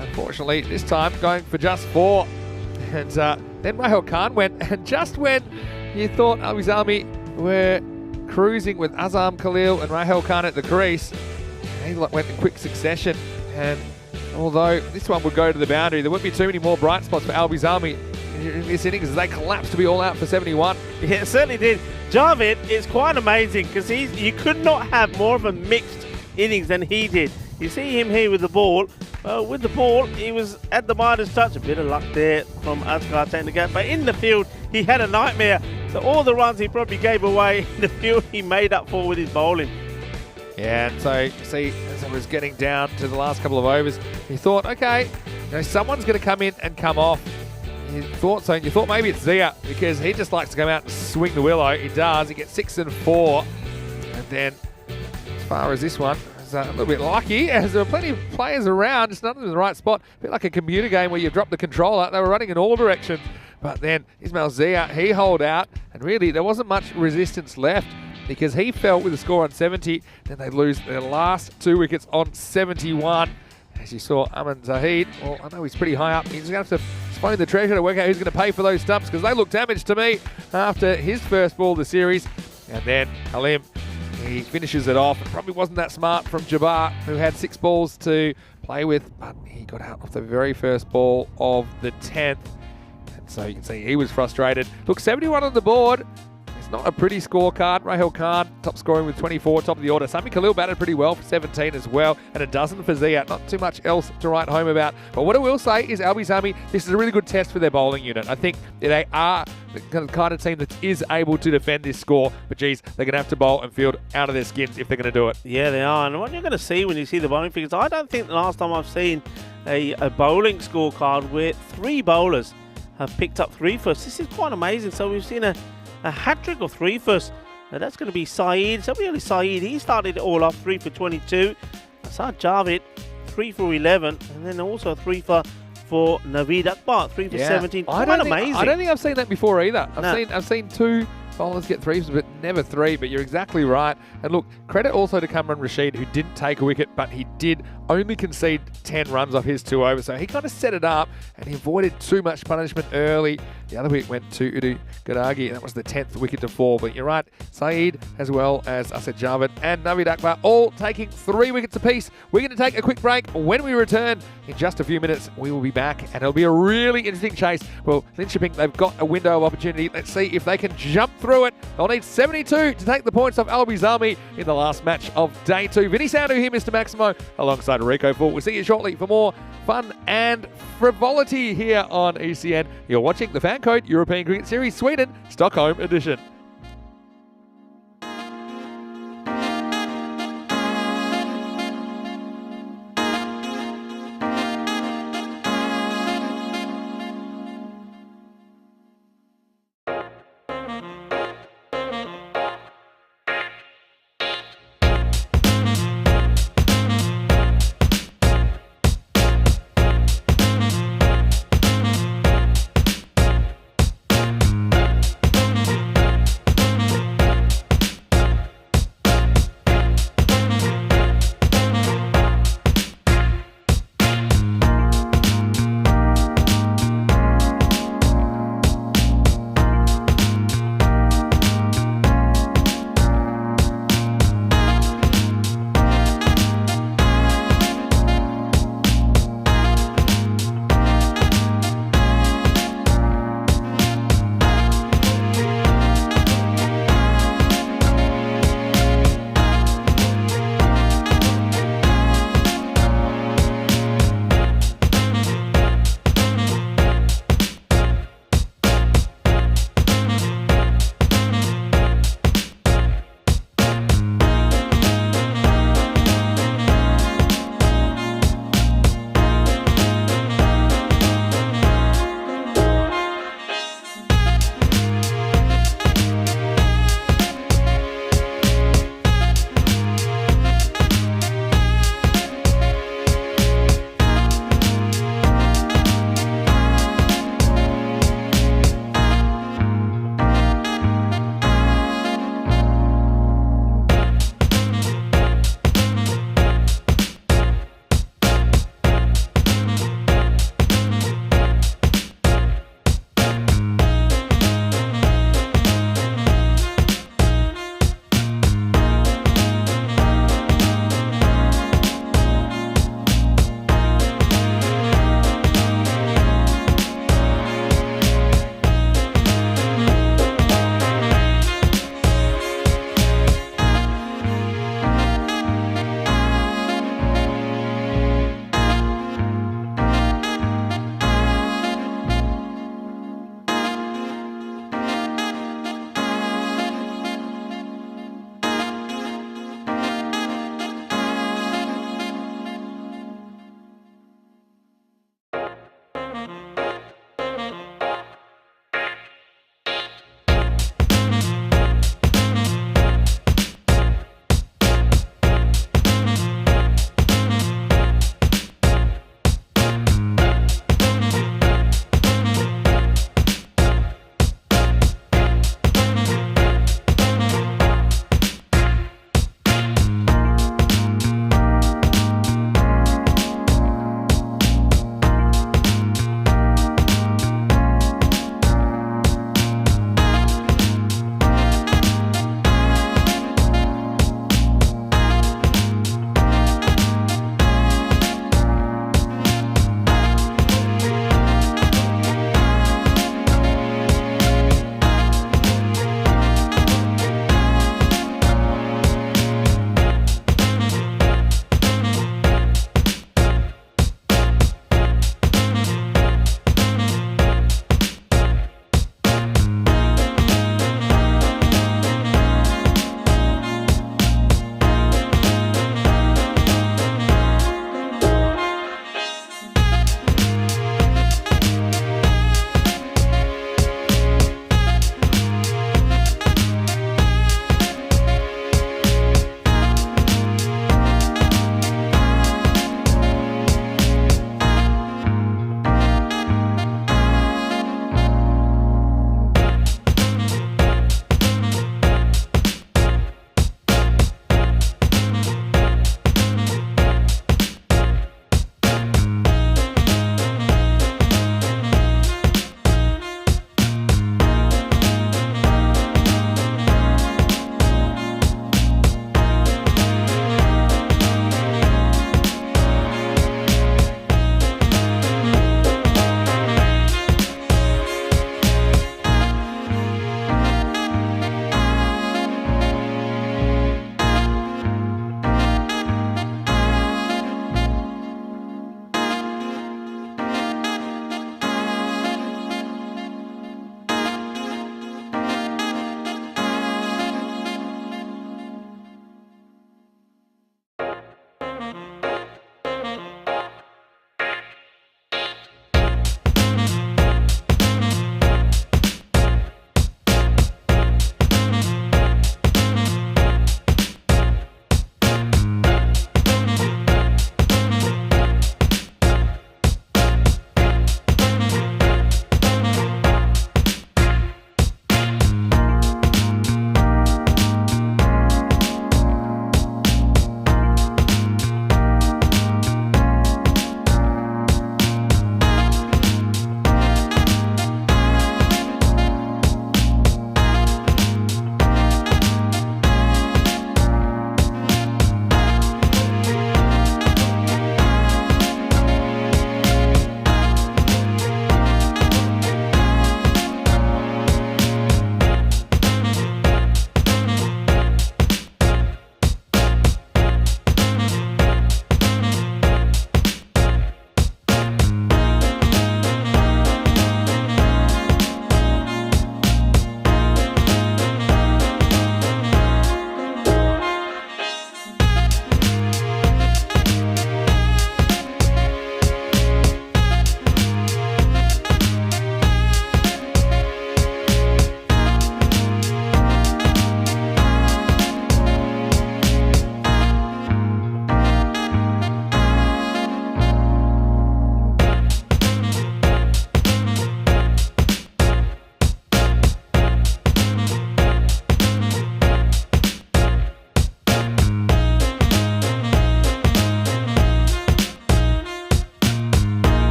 unfortunately, this time going for just 4. And then Rahel Khan went, and just when you thought Albizami were cruising with Azam Khalil and Rahel Khan at the crease, he went in quick succession. And although this one would go to the boundary, there wouldn't be too many more bright spots for Albizami in this innings as they collapsed to be all out for 71. Yeah, it certainly did. Javid is quite amazing because you could not have more of a mixed innings than he did. You see him here with the ball. With the ball, he was at the Midas touch. A bit of luck there from Asghar taking the gap. But in the field, he had a nightmare. So all the runs he probably gave away in the field, he made up for with his bowling. Yeah, and so, see, as I was getting down to the last couple of overs, he thought, okay, you know, someone's going to come in and come off. You thought so, and you thought maybe it's Zia, because he just likes to come out and swing the willow. He does. He gets 6 and 4. And then, as far as this one, it's a little bit lucky, as there were plenty of players around, just none of them in the right spot. A bit like a computer game where you drop the controller. They were running in all directions. But then Ismail Zia, he holed out, and really there wasn't much resistance left, because he fell with a score on 70. Then they lose their last 2 wickets on 71. As you saw, Aman Zahid, well, I know he's pretty high up. He's going to have to phone the treasurer to work out who's going to pay for those stumps, because they look damaged to me after his first ball of the series. And then Halim, he finishes it off. It probably wasn't that smart from Jabbar, who had 6 balls to play with, but he got out off the very first ball of the 10th. And so you can see he was frustrated. Look, 71 on the board. It's not a pretty scorecard. Rahel Khan, top scoring with 24, top of the order. Sami Khalil batted pretty well for 17 as well, and a dozen for Zia. Not too much else to write home about. But what I will say is Albizami, this is a really good test for their bowling unit. I think they are the kind of team that is able to defend this score, but geez, they're going to have to bowl and field out of their skins if they're going to do it. Yeah, they are. And what you're going to see when you see the bowling figures, I don't think the last time I've seen a bowling scorecard where 3 bowlers have picked up 3 firsts. This is quite amazing. So we've seen a hat-trick of 3 firsts. Now that's going to be Saeed. So really Saeed, he started it all off, 3 for 22. I saw Javid, 3 for 11. And then also 3 for Naveed Akbar, 3 for 17. Quite amazing. I don't think I've seen that before either. I've seen 2 bowlers get 3s, but never 3. But you're exactly right. And look, credit also to Kamran Rashid, who didn't take a wicket, but he did only concede 10 runs off his 2 overs. So he kind of set it up, and he avoided too much punishment early. The other wicket went to Udu Gadagi, and that was the 10th wicket to fall. But you're right, Saeed, as well as I said, Javid and Naveed Akbar, all taking 3 wickets apiece. We're going to take a quick break. When we return in just a few minutes, we will be back, and it'll be a really interesting chase. Well, Linköping, they've got a window of opportunity. Let's see if they can jump through it. They'll need 72 to take the points off Albizami in the last match of day 2. Vinny Sandhu here, Mr. Maximo, alongside Rico Full. We'll see you shortly for more fun and frivolity here on ECN. You're watching the FanCode European Cricket Series Sweden Stockholm edition.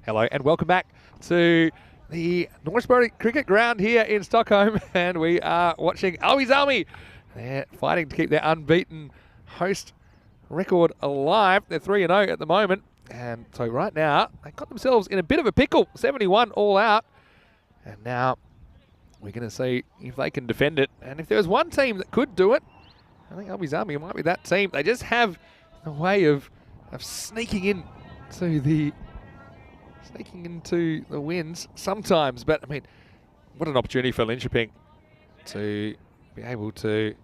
Hello and welcome back to the Norrisbury Cricket Ground here in Stockholm, and we are watching Albies Army. They're fighting to keep their unbeaten host record alive. They're 3-0 at the moment, and so right now they got themselves in a bit of a pickle. 71 all out, and now we're going to see if they can defend it. And if there was one team that could do it, I think Albies Army might be that team. They just have a way of sneaking into the wins sometimes. But I mean, what an opportunity for Linköping to be able to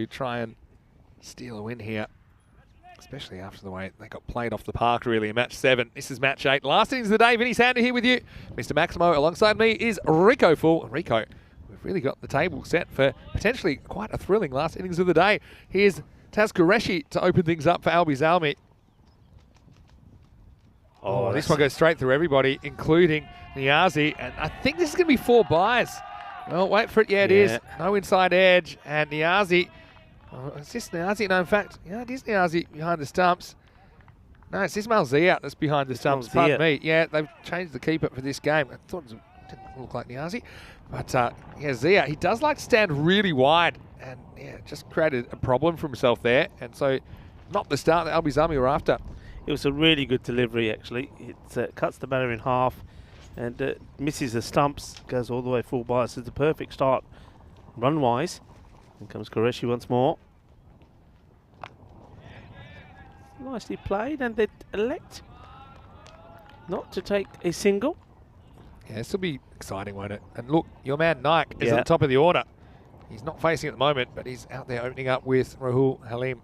try and steal a win here, especially after the way they got played off the park really in match 7. This is match 8. Last innings of the day. Vinny Sander here with you. Mr. Maximo alongside me is Rico Full. Rico, we've really got the table set for potentially quite a thrilling last innings of the day. Here's Taz Qureshi to open things up for Albies Army. Oh, this one goes straight through everybody, including Niazi. And I think this is going to be 4 byes. Well, wait for it. Yeah, it is. No inside edge. And Niazi. Oh, is this Niazi? No, in fact, yeah, it is Niazi behind the stumps. No, it's Ismail Zia that's behind the stumps. Pardon me. Yeah, they've changed the keeper for this game. I thought it didn't look like Niazi. But, yeah, Zia, he does like to stand really wide. And, yeah, just created a problem for himself there. And so, not the start that Albies Army were after. It was a really good delivery, actually. It cuts the batter in half and misses the stumps, goes all the way full by. So it's a perfect start run-wise. Here comes Qureshi once more. Nicely played, and they elect not to take a single. Yeah, this will be exciting, won't it? And look, your man Nike is at the top of the order. He's not facing at the moment, but he's out there opening up with Rahul Halim.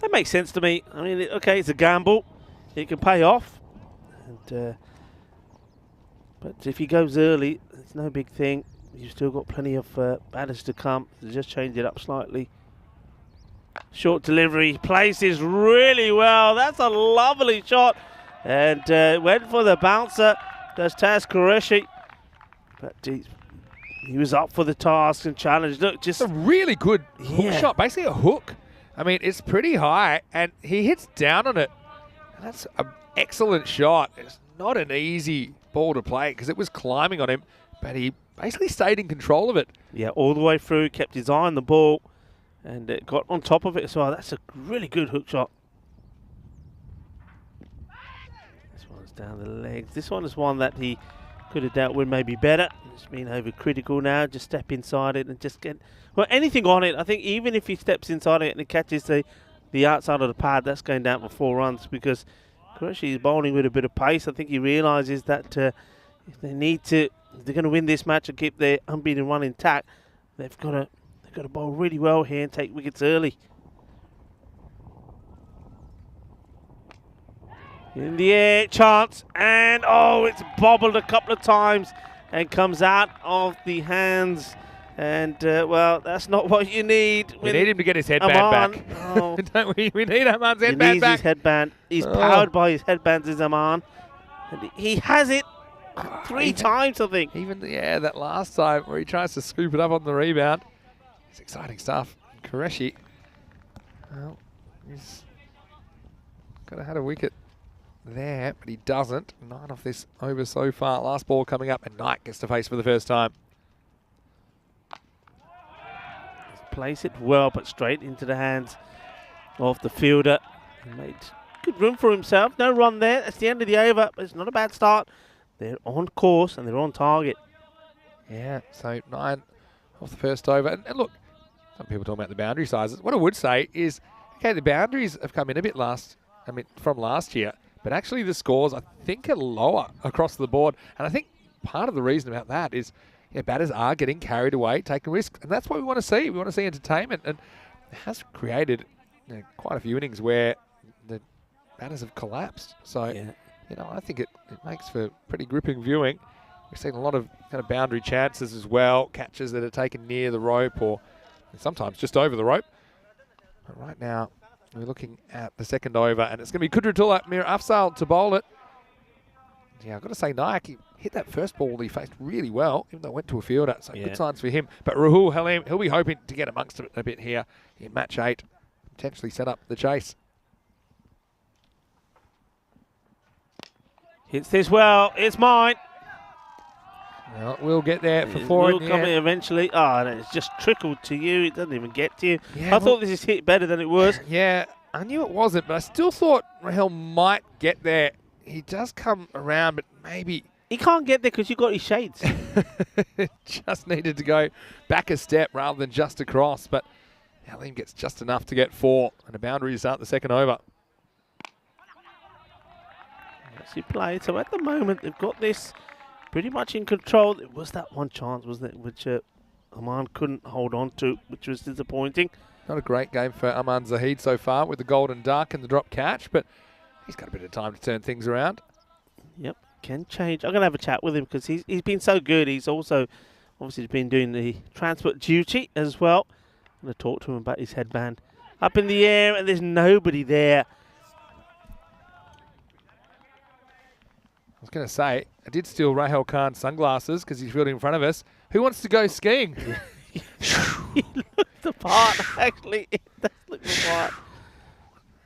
That makes sense to me. I mean, okay, it's a gamble. It can pay off. And, but if he goes early, it's no big thing. You've still got plenty of batters to come. So just change it up slightly. Short delivery. Places really well. That's a lovely shot. And went for the bouncer. Does Taz Qureshi. But he was up for the task and challenge. Look, just a really good hook shot. Basically a hook. I mean, it's pretty high, and he hits down on it. That's an excellent shot. It's not an easy ball to play because it was climbing on him, but he basically stayed in control of it. Yeah, all the way through, kept his eye on the ball, and got on top of it as well. That's a really good hook shot. This one's down the legs. This one is one that he could have dealt with maybe better. He's been overcritical now. Just step inside it and just get... Well, anything on it, I think even if he steps inside it and it catches the outside of the pad, that's going down for 4 runs because Qureshi is bowling with a bit of pace. I think he realises that if they're going to win this match and keep their unbeaten run intact, they've got to bowl really well here and take wickets early. In the air, chance, and it's bobbled a couple of times and comes out of the hands. And, well, that's not what you need. We need him to get his headband back. Oh. Don't we? We need Aman's headband back. He needs his headband. He's powered by his headbands, is Aman. And he has it 3 times, I think. Even, that last time where he tries to scoop it up on the rebound. It's exciting stuff. Qureshi, well, he's could have had a wicket there, but he doesn't. 9 off this over so far. Last ball coming up, and Knight gets to face for the first time. Place it well, but straight into the hands of the fielder. He made good room for himself. No run there. That's the end of the over, but it's not a bad start. They're on course and they're on target. Yeah, so 9 off the first over. And look, some people talking about the boundary sizes. What I would say is, okay, the boundaries have come in a bit from last year, but actually the scores, I think, are lower across the board. And I think part of the reason about that is batters are getting carried away, taking risks, and that's what we want to see. We want to see entertainment, and it has created quite a few innings where the batters have collapsed. So, I think it makes for pretty gripping viewing. We've seen a lot of kind of boundary chances as well, catches that are taken near the rope or sometimes just over the rope. But right now, we're looking at the second over, and it's going to be Kudratullah Mir Afzal to bowl it. Yeah, I've got to say, Nike hit that first ball he faced really well, even though it went to a fielder. So good signs for him. But Rahul Halim, he'll be hoping to get amongst it a bit here in match 8. Potentially set up the chase. Hits this well. It's mine. Well, we'll get there for It four will in the come end. in eventually. Oh, and it's just trickled to you. It doesn't even get to you. Yeah, I thought this is hit better than it was. Yeah, I knew it wasn't, but I still thought Rahel might get there. He does come around, but maybe He can't get there because you got his shades. just needed to go back a step rather than just across. But Halim gets just enough to get 4 and a boundary to start the second over. Let's see play. So at the moment, they've got this pretty much in control. It was that one chance, wasn't it, which Aman couldn't hold on to, which was disappointing. Not a great game for Aman Zahid so far with the golden duck and the drop catch, but he's got a bit of time to turn things around. Yep, can change. I'm going to have a chat with him because he's been so good. He's also obviously been doing the transport duty as well. I'm going to talk to him about his headband. Up in the air, and there's nobody there. I was going to say, I did steal Rahel Khan's sunglasses because he's fielding in front of us. Who wants to go skiing? He looked the part, actually. He does look the part.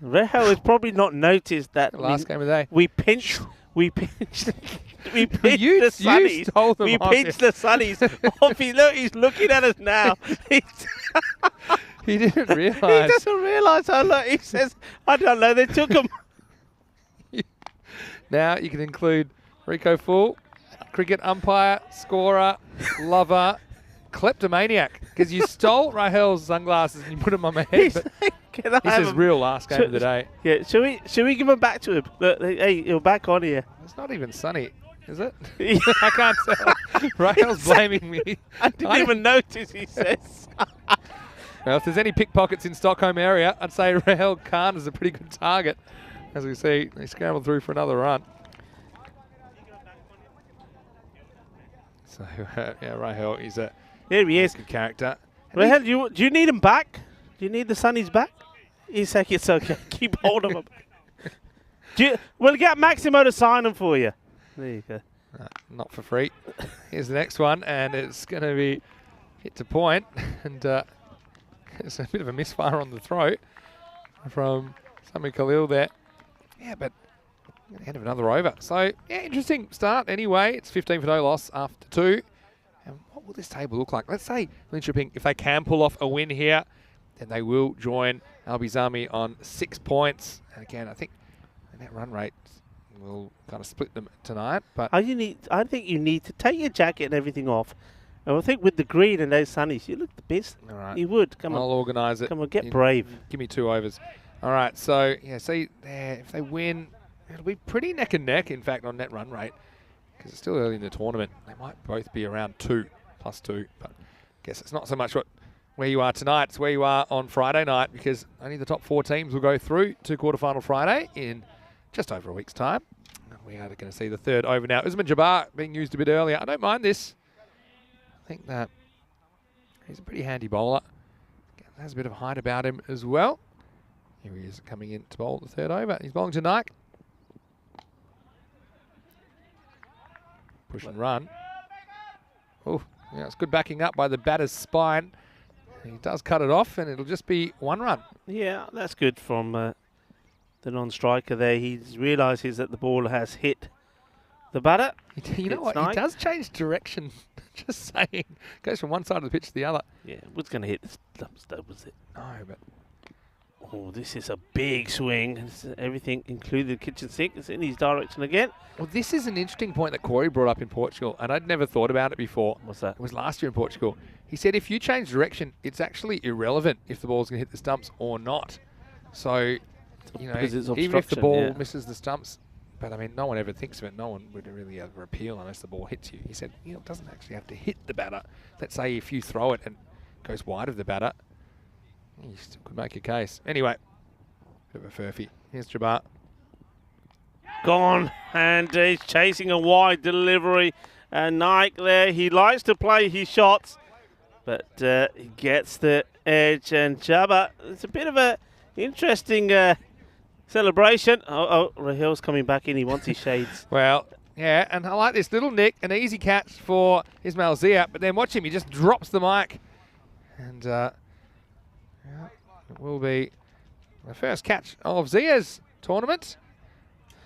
Rahel has probably not noticed that Last game of the day. we pinched the You sunnies. stole them We off pinched him. the sunnies off. He's looking at us now. He didn't He realise. doesn't realise how look. He says, I don't know, they took him. Now you can include Rico Full, cricket umpire, scorer, lover, kleptomaniac, because you stole Rahel's sunglasses and you put them on my head. He's But like, can I this have is him? real last game of the day. Yeah, should we give him back to him? Look, hey, you're back on here. It's not even sunny, is it? I can't tell. Rahel's blaming me. I didn't even notice, he says. Well, if there's any pickpockets in Stockholm area, I'd say Rahel Khan is a pretty good target. As we see, they scrambled through for another run. So, yeah, Rahel is a There he is. good character. Rahel, do you need him back? Do you need the sunnies back? He's like, it's okay. Keep hold of him. We'll get Maximo to sign him for you. There you go. Not for free. Here's the next one, and it's going to be hit to point, and it's a bit of a misfire on the throat from Sami Khalil there. Yeah, but end of another over. So, yeah, interesting start anyway. It's 15 for no loss after 2. And what will this table look like? Let's say Linköping, if they can pull off a win here, then they will join Albizami on 6 points. And again, I think the net run rate will kind of split them tonight. But I think you need to take your jacket and everything off. And I think with the green and those sunnies, you look the best. all right, You would. Come I'll on. organise it. Come on, get You- brave. Give me 2 overs. All right, so, yeah, see there, if they win, it'll be pretty neck and neck, in fact, on net run rate, because it's still early in the tournament. They might both be around 2, +2, but I guess it's not so much where you are tonight, it's where you are on Friday night, because only the top 4 teams will go through to quarterfinal Friday in just over a week's time. And we are going to see the 3rd over now. Usman Jabbar being used a bit earlier. I don't mind this. I think that he's a pretty handy bowler. Has a bit of height about him as well. Here he is coming in to bowl the 3rd over. He's bowling to Nike. Push and run. Oh, yeah, it's good backing up by the batter's spine. He does cut it off, and it'll just be 1 run. Yeah, that's good from the non-striker there. He realises that the ball has hit the batter. You know It's what? Nike. He does change direction. Just saying. Goes from one side of the pitch to the other. Yeah, was going to hit the stumps, though, was it? No, but Oh, this is a big swing. Everything, including the kitchen sink, is in his direction again. well, this is an interesting point that Corey brought up in Portugal, and I'd never thought about it before. What's that? It was last year in Portugal. He said if you change direction, it's actually irrelevant if the ball's going to hit the stumps or not. So, you know, Because it's even if the obstruction, ball yeah. misses misses the stumps, but I mean, no one ever thinks of it. No one would really ever appeal unless the ball hits you. He said, you know, it doesn't actually have to hit the batter. Let's say if you throw it and it goes wide of the batter, you still could make a case. Anyway, bit of a furphy. Here's Jabbar. Gone, and he's chasing a wide delivery. And Nike there, he likes to play his shots, but he gets the edge. And Jabba, it's a bit of a interesting celebration. Oh, Rahel's coming back in. He wants his shades. Well, yeah, and I like this little nick, an easy catch for Ismail Zia, but then watch him, he just drops the mic. And yeah, it will be the first catch of Zia's tournament.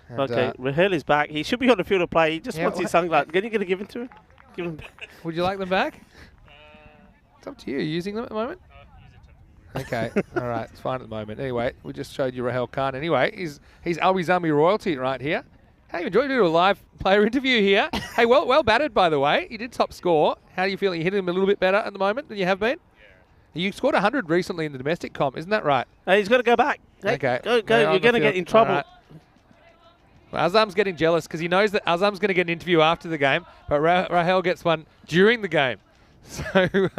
And, Okay, Rahel is back. He should be on the field of play. He just Yeah, wants his sunglasses. Are you going to give him to him? Give him. Would you like them back? It's up to you. Are you using them at the moment? Okay, all right, it's fine at the moment. Anyway, we just showed you Rahel Khan. Anyway, he's Albi Zambi royalty right here. How you enjoyed doing a live player interview here? Hey, well batted, by the way. You did top score. How do you feel? You hitting him a little bit better at the moment than you have been? You scored 100 recently in the domestic comp, isn't that right? Hey, he's got to go back. Hey, Okay. Go. Yeah, You're going to get in trouble. Right. Well, Azam's getting jealous because he knows that Azam's going to get an interview after the game, but Rahel gets one during the game. So,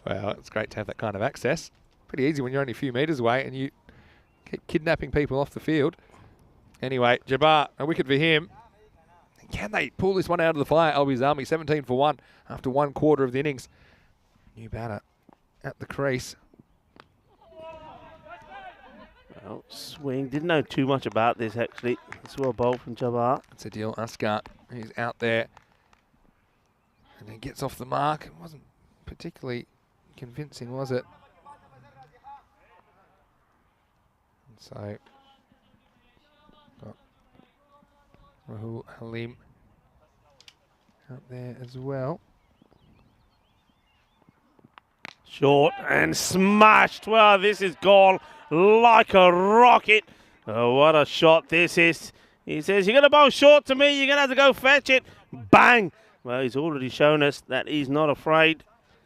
well, it's great to have that kind of access. Pretty easy when you're only a few metres away and you keep kidnapping people off the field. Anyway, Jabbar, a wicket for him. Can they pull this one out of the fire? Albi's Army 17 for 1 after 1/4 of the innings. New batter at the crease. Well, swing. Didn't know too much about this, actually. It's well bowled from Jabbar. That's a deal. Asghar, he's out there. And he gets off the mark. It wasn't particularly convincing, was it? And so, got Rahul Halim out there as well. Short and smashed. Well, this is gone like a rocket. Oh, what a shot this is. He says, you're going to bowl short to me. You're going to have to go fetch it. Bang. Well, he's already shown us that he's not afraid.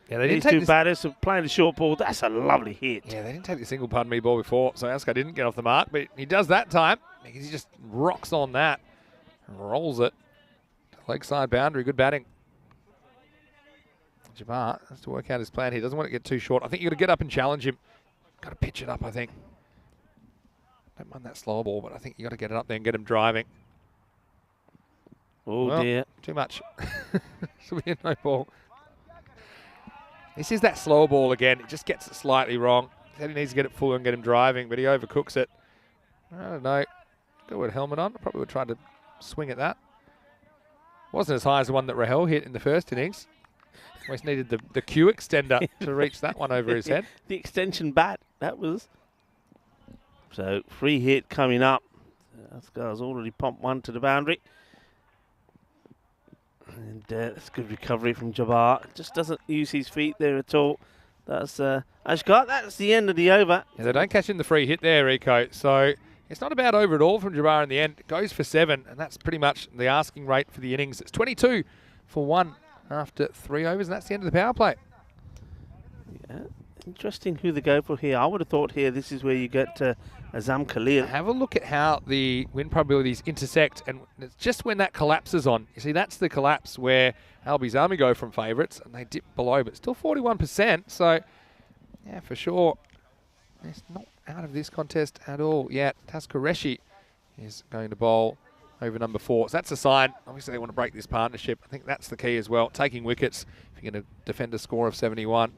Yeah, they These didn't take two batters are playing the short ball. That's a lovely hit. Yeah, they didn't take the single pardon me ball before, so Asghar didn't get off the mark, but he does that time because he just rocks on that and rolls it. Leg side boundary, good batting. Jabbar has to work out his plan here. Doesn't want to get too short. I think you've got to get up and challenge him. Got to pitch it up, I think. Don't mind that slower ball, but I think you've got to get it up there and get him driving. Oh, Well, dear. Too much. Should be a no ball. This is that slower ball again. It just gets it slightly wrong. He said he needs to get it full and get him driving, but he overcooks it. I don't know. Got a helmet on. I probably would try to swing at that. Wasn't as high as the one that Rahel hit in the first innings. Almost needed the Q extender to reach that one over his head. The extension bat, that was. So, free hit coming up. Asghar's already pumped one to the boundary. And that's good recovery from Jabbar. Just doesn't use his feet there at all. That's Asghar. That's the end of the over. Yeah, they don't catch in the free hit there, Rico. So it's not a bad over at all from Jabbar in the end. It goes for 7, and that's pretty much the asking rate for the innings. It's 22 for 1 after 3 overs, and that's the end of the power play. Yeah, interesting who they go for here. I would have thought here this is where you get Azam Khalil. Have a look at how the win probabilities intersect, and it's just when that collapses on. You see, that's the collapse where Albi's Army go from favourites, and they dip below, but still 41%. So, yeah, for sure, it's not out of this contest at all yet. Tas Qureshi is going to bowl over number 4. So that's a sign. Obviously, they want to break this partnership. I think that's the key as well. Taking wickets if you're going to defend a score of 71.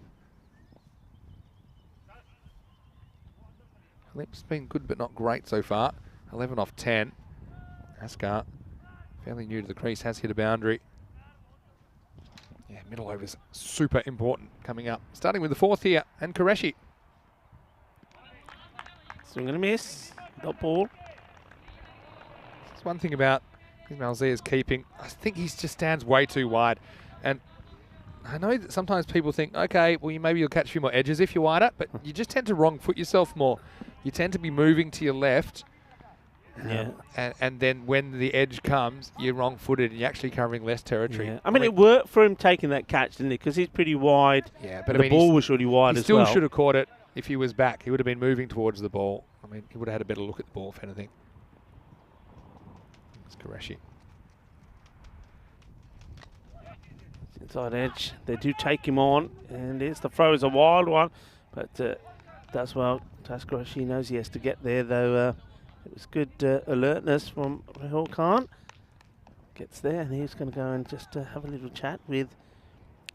Halim's been good but not great so far. 11 off 10. Asghar, fairly new to the crease, has hit a boundary. Yeah, middle overs super important coming up. Starting with the 4th here, and Qureshi. Swing and a miss. Dot ball. That's one thing about Ismail Zia's keeping. I think he just stands way too wide. And I know that sometimes people think, okay, well, maybe you'll catch a few more edges if you're wider, but you just tend to wrong foot yourself more. You tend to be moving to your left. Yeah. And then when the edge comes, you're wrong-footed and you're actually covering less territory. Yeah. I mean, it worked for him taking that catch, didn't it? Because he's pretty wide. Yeah, but the ball was really wide he as still well. should have caught it if he was back. He would have been moving towards the ball. I mean, he would have had a better look at the ball, if anything. It's Qureshi. Inside edge. They do take him on. And the throw is a wild one. But that's well. Tas Qureshi knows he has to get there, though. It was good alertness from Rahul Khan. Gets there, and he's going to go and just have a little chat with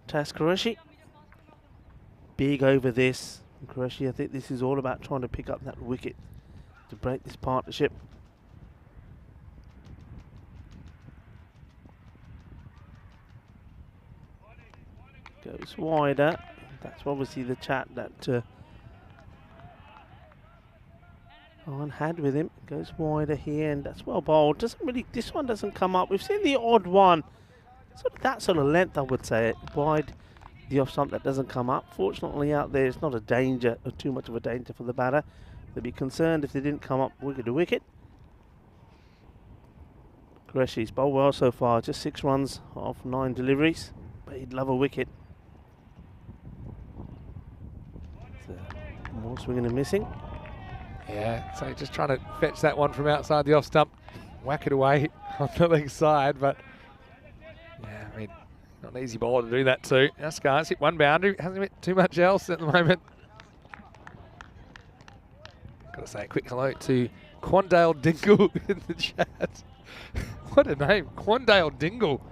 Tas Qureshi. Big over this. And Qureshi, I think this is all about trying to pick up that wicket to break this partnership. Goes wider. That's obviously the chat that On had with him, goes wider here, and that's well bowled. Doesn't really, this one doesn't come up. We've seen the odd one, sort of that sort of length, I would say, wide the off stump that doesn't come up. Fortunately, out there, it's not a danger, or too much of a danger for the batter. They'd be concerned if they didn't come up wicket to wicket. Qureshi's bowled well so far, just 6 runs off 9 deliveries, but he'd love a wicket. So, more swinging and missing. Yeah, so just trying to fetch that one from outside the off stump, whack it away on the leg side, but yeah, I mean, not an easy bowler to do that too. Askar's hit 1 boundary, hasn't hit too much else at the moment. Got to say a quick hello to Quandale Dingle in the chat. What a name, Quandale Dingle.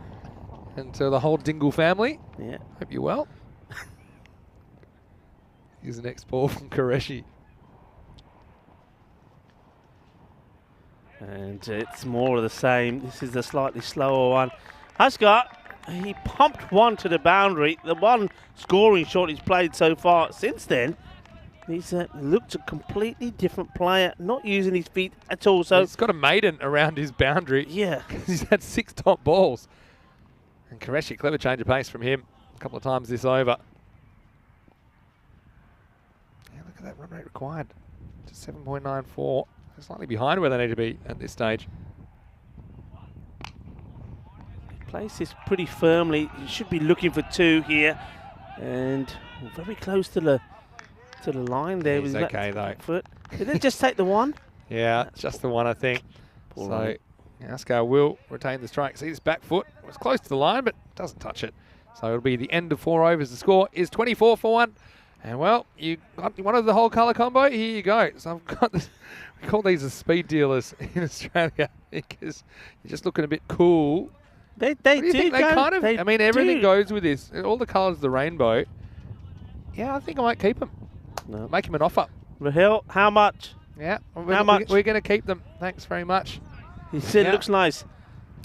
And to the whole Dingle family. Yeah. Hope you're well. Here's the next ball from Qureshi. And it's more of the same. This is the slightly slower one. Askar, he pumped one to the boundary. The one scoring shot he's played so far since then. He's looked a completely different player, not using his feet at all. So he's got a maiden around his boundary. Yeah. He's had 6 top balls. And Qureshi, clever change of pace from him a couple of times this over. Yeah, look at that run rate required. Just 7.94. Slightly behind where they need to be at this stage. Plays this pretty firmly. You should be looking for 2 here, and very close to the line there. He's with okay though. Foot. Did they just take the one? Yeah, just the one, I think. Poor So runner. Askar will retain the strike. See his back foot was close to the line, but doesn't touch it. So it'll be the end of 4 overs. The score is 24 for 1. And well, you got one of the whole colour combo. Here you go. So I've got this. We call these the speed dealers in Australia because you're just looking a bit cool. They do do. They kind of. I mean, everything do. goes with this. All the colours of the rainbow. Yeah, I think I might keep them. No. Make him an offer. Rahil, how much? Yeah. How much? We're going to keep them. Thanks very much. He said Yeah. looks nice.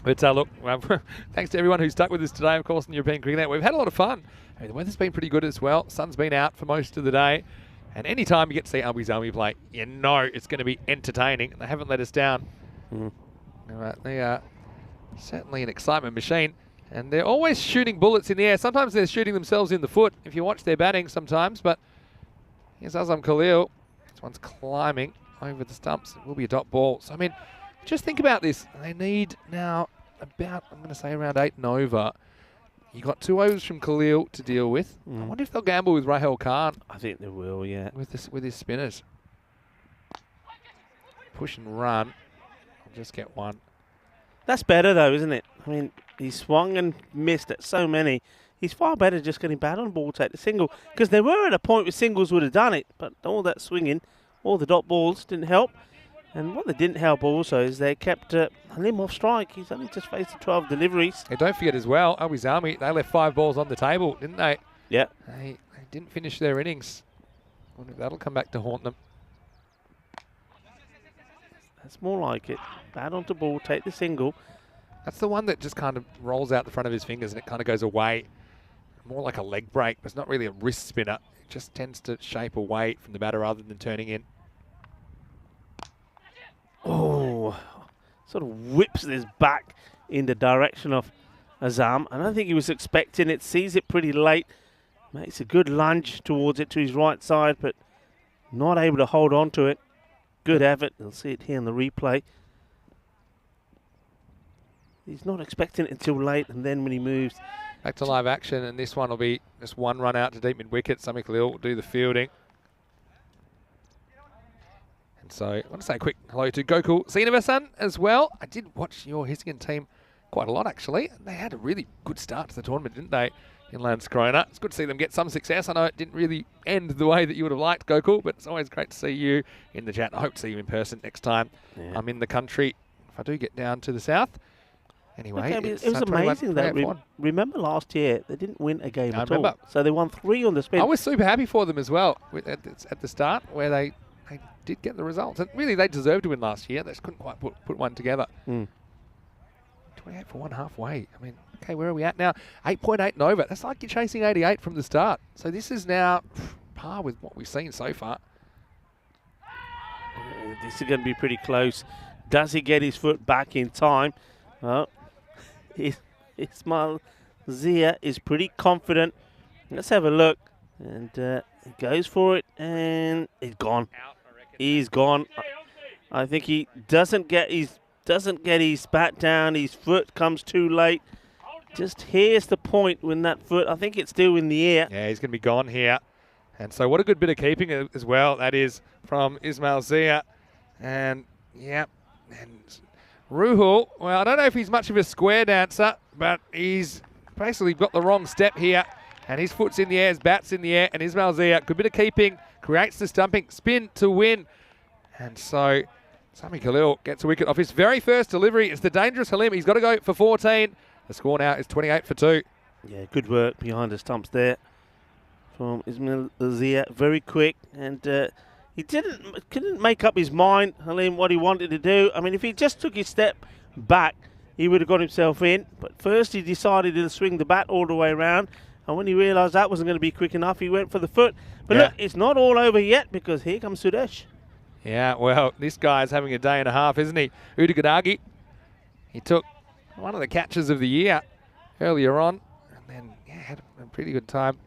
But look, well, thanks to everyone who's stuck with us today, of course, in European Cricket Net. We've had a lot of fun. I mean, the weather's been pretty good as well. Sun's been out for most of the day. And any time you get to see Abu Zalmi play, you know it's going to be entertaining. They haven't let us down. They are certainly an excitement machine. And they're always shooting bullets in the air. Sometimes they're shooting themselves in the foot, if you watch their batting sometimes. But here's Azam Khalil. This one's climbing over the stumps. It will be a dot ball. So, I mean, just think about this. They need now about, I'm going to say around 8 and over. You got 2 overs from Khalil to deal with. I wonder if they'll gamble with Rahel Khan. I think they will, yeah. With his spinners. Push and run. I'll just get 1. That's better though, isn't it? I mean, he swung and missed at so many. He's far better just getting bat on ball, take the single. Because they were at a point where singles would have done it, but all that swinging, all the dot balls didn't help. And what they didn't help also is they kept him off strike. He's only just faced 12 deliveries. Hey, don't forget as well, Abu Zalmi, they left 5 balls on the table, didn't they? Yeah. They didn't finish their innings. I wonder if that'll come back to haunt them. That's more like it. Bat onto ball, take the single. That's the one that just kind of rolls out the front of his fingers and it kind of goes away. More like a leg break, but it's not really a wrist spinner. It just tends to shape away from the batter rather than turning in. Oh, sort of whips this back in the direction of Azam. I don't think he was expecting it. Sees it pretty late. Makes a good lunge towards it to his right side, but not able to hold on to it. Good effort. You'll see it here in the replay. He's not expecting it until late, and then when he moves. Back to live action, and this one will be just 1 run out to deep mid-wicket. Sami Khalil will do the fielding. And so I want to say a quick hello to Gokul Srinivasan as well. I did watch your Hiskin team quite a lot, actually. They had a really good start to the tournament, didn't they, in Landskrona? It's good to see them get some success. I know it didn't really end the way that you would have liked, Gokul, but it's always great to see you in the chat. I hope to see you in person next time I'm in the country, if I do get down to the south. Anyway, Okay, it was amazing that. Remember last year, they didn't win a game at all. So they won 3 on the spin. I was super happy for them as well at the start, where they did get the results. And really, they deserved to win last year. They just couldn't quite put one together. 28 for 1 halfway. I mean, okay, where are we at now? 8.8 and over. That's like you're chasing 88 from the start. So this is now par with what we've seen so far. This is going to be pretty close. Does he get his foot back in time? Well, Ismail Zia is pretty confident. Let's have a look. And he goes for it, and he's gone. He's gone. I think he doesn't get his bat down. His foot comes too late. Just here's the point when that foot, I think it's still in the air. Yeah, he's going to be gone here. And so what a good bit of keeping as well that is from Ismail Zia. And, yeah, and Ruhul, well, I don't know if he's much of a square dancer, but he's basically got the wrong step here. And his foot's in the air, his bat's in the air, and Ismail Zia, good bit of keeping, creates the stumping, spin to win. And so Sami Khalil gets a wicket off his very first delivery. It's the dangerous Halim. He's got to go for 14. The score now is 28 for 2. Yeah, good work behind the stumps there from Ismail Zia. Very quick, and he couldn't make up his mind, Halim, what he wanted to do. I mean, if he just took his step back, he would have got himself in. But first he decided to swing the bat all the way around. And when he realised that wasn't going to be quick enough, he went for the foot. But look, it's not all over yet, because here comes Sudesh. Yeah, well, this guy's having a day and a half, isn't he? Udagadagi. He took one of the catches of the year earlier on, and then had a pretty good time.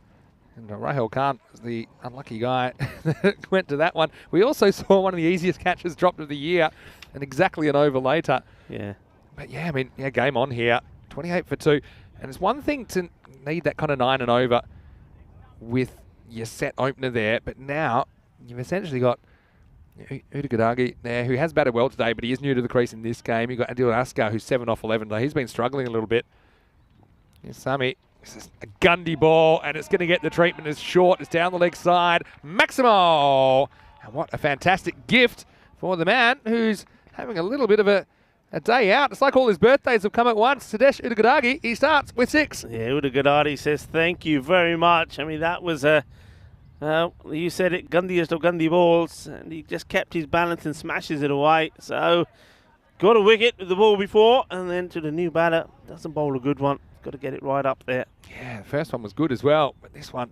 And Rahul Khan was the unlucky guy that went to that one. We also saw one of the easiest catches dropped of the year, and exactly an over later. Yeah. But yeah, I mean, game on here. 28 for 2. And it's one thing to need that kind of 9 and over with your set opener there, but now you've essentially got Udagadagi there, who has batted well today, but he is new to the crease in this game. You've got Adil Askar, who's 7 off 11 today. He's been struggling a little bit. Here's Sami. This is a Gundy ball, and it's going to get the treatment as short. It's down the leg side. Maximo! And what a fantastic gift for the man who's having a little bit of a day out. It's like all his birthdays have come at once. Sudesh Udagadagi, he starts with 6. Yeah, Udagadagi says thank you very much. I mean, that was you said it, Gundiest of Gundy balls, and he just kept his balance and smashes it away. So, got a wicket with the ball before, and then to the new batter, doesn't bowl a good one. Got to get it right up there. Yeah, the first one was good as well, but this one,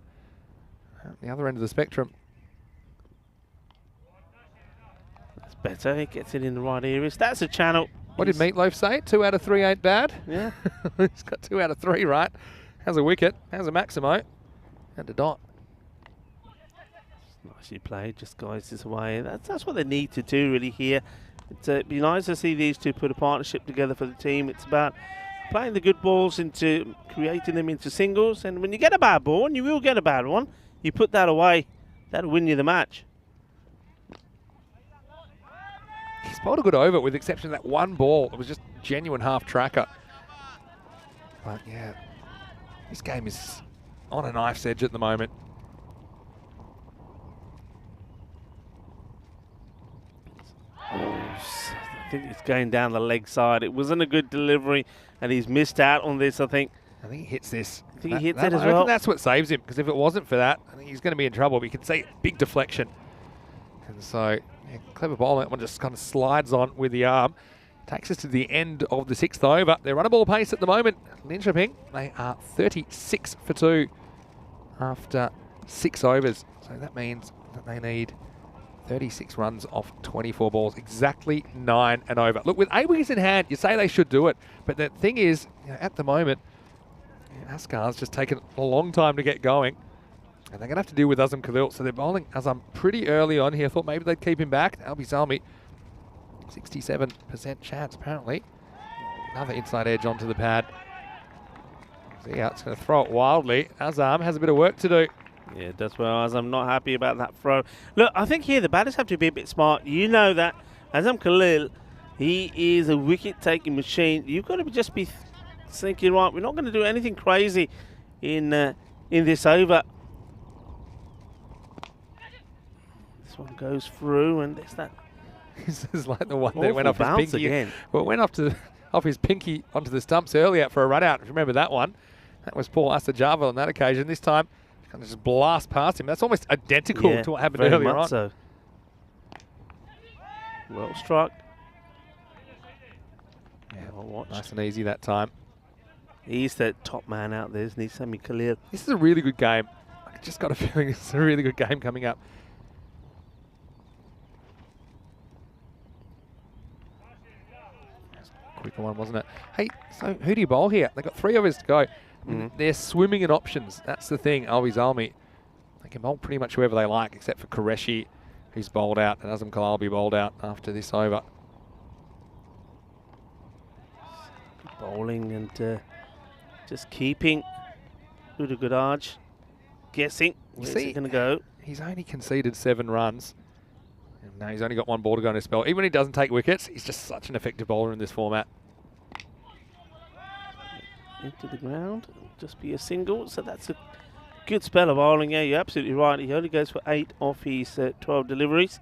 the other end of the spectrum. That's better. He gets it in the right areas. That's a channel. What did Meatloaf say? 2 out of 3 ain't bad? Yeah. He's got 2 out of 3, right? How's a wicket? How's a Maximo? And a dot. Nicely played. Just guides this away. That's what they need to do really here. It'd be nice to see these two put a partnership together for the team. It's about playing the good balls into creating them into singles. And when you get a bad ball, and you will get a bad one, you put that away. That'll win you the match. He's bowled a good over, with the exception of that one ball. It was just genuine half-tracker. But, yeah, this game is on a knife's edge at the moment. I think it's going down the leg side. It wasn't a good delivery, and he's missed out on this, I think. I think he hits this. I think he hits it as I well. reckon that's what saves him, because if it wasn't for that, I think he's going to be in trouble. But you can see big deflection. And so, yeah, clever bowling. That one just kind of slides on with the arm. Takes us to the end of the 6th over. They're running ball pace at the moment. Linköping, they are 36 for 2 after 6 overs. So that means that they need 36 runs off 24 balls, exactly 9 and over. Look, with 8 wickets in hand, you say they should do it. But the thing is, at the moment, Askar's just taken a long time to get going. And they're going to have to deal with Azam Khalil. So they're bowling Azam pretty early on here. Thought maybe they'd keep him back. Albi Salmi, 67% chance apparently. Another inside edge onto the pad. Zia, it's going to throw it wildly. Azam has a bit of work to do. Yeah, it does well. I'm not happy about that throw. Look, I think here the batters have to be a bit smart. You know that Azam Khalil, he is a wicket-taking machine. You've got to just be thinking, right, we're not going to do anything crazy in this over. This one goes through, and there's that. This is like the one that went off his bounce pinky. again. Well, it went off his pinky onto the stumps earlier for a run out. If you remember that one, that was Paul Asajava on that occasion. This time, kind of just blast past him. That's almost identical to what happened very earlier much on. So. Well struck. Yeah, well watched. nice and easy that time. He's the top man out there, isn't he, Sami Khalil? This is a really good game. I just got a feeling this is a really good game coming up. quicker one, wasn't it? Hey, so who do you bowl here? They've got 3 overs to go. They're swimming in options. That's the thing, Always Almi. They can bowl pretty much whoever they like, except for Qureshi, who's bowled out, and Azam Kalabi bowled out after this over. Bowling and just keeping Udaguraj guessing where's he going to go. He's only conceded 7 runs. And now he's only got 1 ball to go in his spell. Even when he doesn't take wickets, he's just such an effective bowler in this format. Into the ground, just be a single. So that's a good spell of bowling. Yeah, you're absolutely right. He only goes for 8 off his 12 deliveries.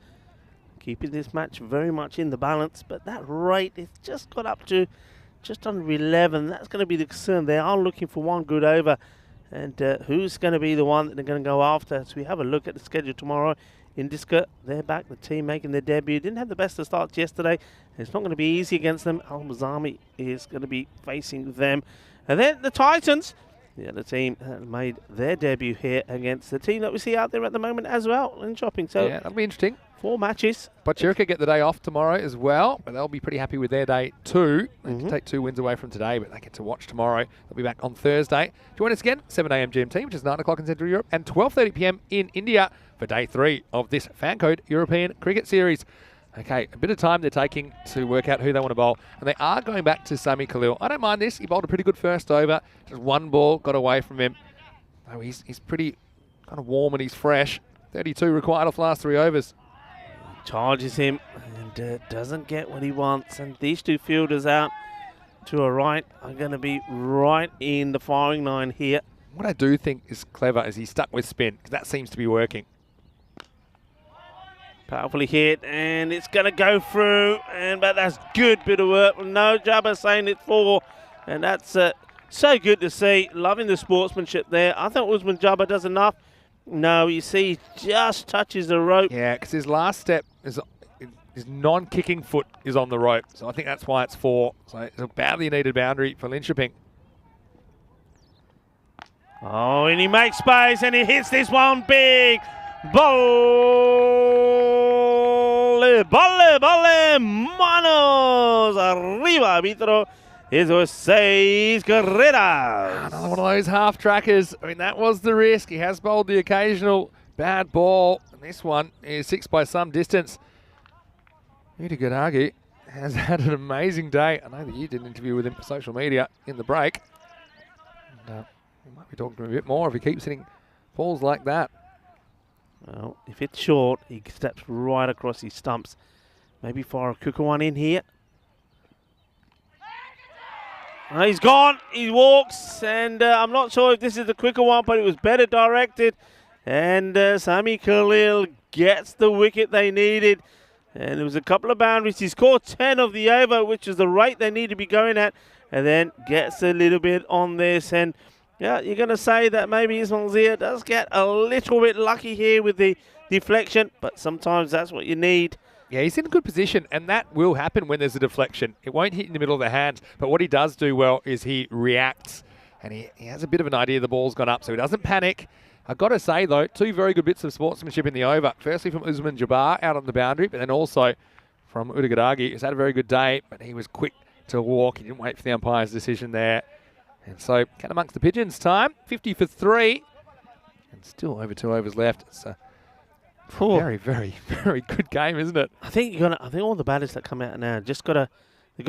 Keeping this match very much in the balance. But that rate, it's just got up to just under 11. That's going to be the concern. They are looking for 1 good over. And who's going to be the one that they're going to go after? So we have a look at the schedule tomorrow. Indiska, they're back. The team making their debut. Didn't have the best of starts yesterday. It's not going to be easy against them. Al-Mazami is going to be facing them. And then the Titans. Yeah, the team made their debut here against the team that we see out there at the moment as well in shopping. So yeah, that'll be interesting. 4 matches. Botchirka get the day off tomorrow as well, but they'll be pretty happy with their day too. They can take 2 wins away from today, but they get to watch tomorrow. They'll be back on Thursday. Join us again, 7 a.m. GMT, which is 9 o'clock in Central Europe, and 12:30 p.m. in India for day 3 of this FanCode European Cricket Series. Okay, a bit of time they're taking to work out who they want to bowl, and they are going back to Sami Khalil. I don't mind this. He bowled a pretty good first over. Just 1 ball got away from him. Oh, he's pretty kind of warm and he's fresh. 32 required off the last 3 overs. Charges him and doesn't get what he wants. And these 2 fielders out to a right are going to be right in the firing line here. What I do think is clever is he's stuck with spin, because that seems to be working. Powerfully hit, and it's going to go through, but that's good bit of work. No Jabba saying it's 4, and that's so good to see. Loving the sportsmanship there. I thought Usman Jabba does enough. No, you see, he just touches the rope. Yeah, because his last step is his non-kicking foot is on the rope, so I think that's why it's 4. So it's a badly needed boundary for Linköping. Oh, and he makes space, and he hits this one big. Bolle, bolle, bolle, manos, arriba, arbitro. Eso 6 carreras. Another one of those half trackers. I mean, that was the risk. He has bowled the occasional bad ball, and this one is 6 by some distance. Udaguraj has had an amazing day. I know that you did an interview with him for social media in the break. And, we might be talking to him a bit more if he keeps hitting balls like that. Well, if it's short, he steps right across his stumps. Maybe fire a quicker one in here. He's gone, he walks, and I'm not sure if this is the quicker one, but it was better directed. And Sami Khalil gets the wicket they needed. And there was a couple of boundaries. He scored 10 of the over, which is the rate they need to be going at. And then gets a little bit on this. And yeah, you're going to say that maybe Ismail Zia does get a little bit lucky here with the deflection, but sometimes that's what you need. Yeah, he's in a good position, and that will happen when there's a deflection. It won't hit in the middle of the hands, but what he does do well is he reacts, and he has a bit of an idea the ball's gone up, so he doesn't panic. I've got to say, though, 2 very good bits of sportsmanship in the over. Firstly from Usman Jabbar out on the boundary, but then also from Udaguraj, who's had a very good day, but he was quick to walk. He didn't wait for the umpire's decision there. And so, cat amongst the pigeons time, 50 for 3, and still over 2 overs left. It's a very, very, very good game, isn't it? I think all the batters that come out now they've got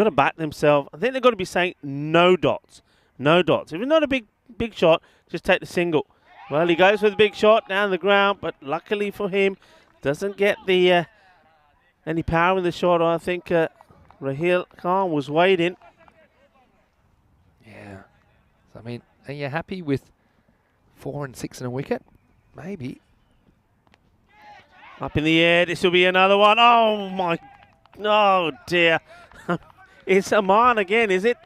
to bat themselves. I think they've got to be saying no dots, no dots. If it's not a big shot, just take the single. Well, he goes for the big shot down the ground, but luckily for him, doesn't get the any power in the shot. I think Raheel Khan was waiting. Yeah. So, I mean, are you happy with 4 and 6 and a wicket? Maybe. Up in the air, this will be another one. Oh my, oh dear. It's Aman again, is it?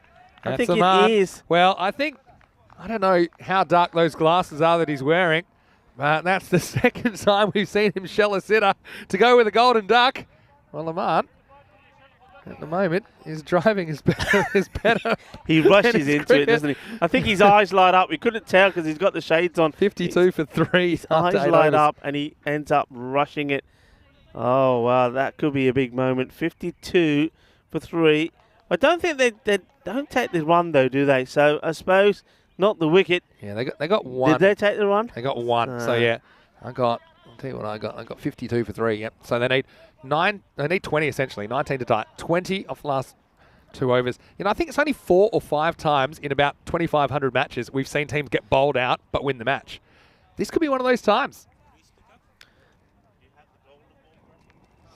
I think Aman. it is. Well, I don't know how dark those glasses are that he's wearing, but that's the 2nd time we've seen him shell a sitter to go with a golden duck. Well, Aman, at the moment, his driving is better. He rushes into it, doesn't he? I think his eyes light up. We couldn't tell because he's got the shades on. 52 for 3. His eyes light up and he ends up rushing it. Oh, wow, that could be a big moment. 52 for 3. I don't think they don't take the run though, do they? So I suppose not the wicket. Yeah, they got one. Did they take the run? They got one. So yeah, I'll tell you what I got. I got 52 for 3. Yep. So they need 9. They need 20 essentially. 19 to tie. 20 off the last 2 overs. You know, I think it's only 4 or 5 times in about 2,500 matches we've seen teams get bowled out but win the match. This could be one of those times.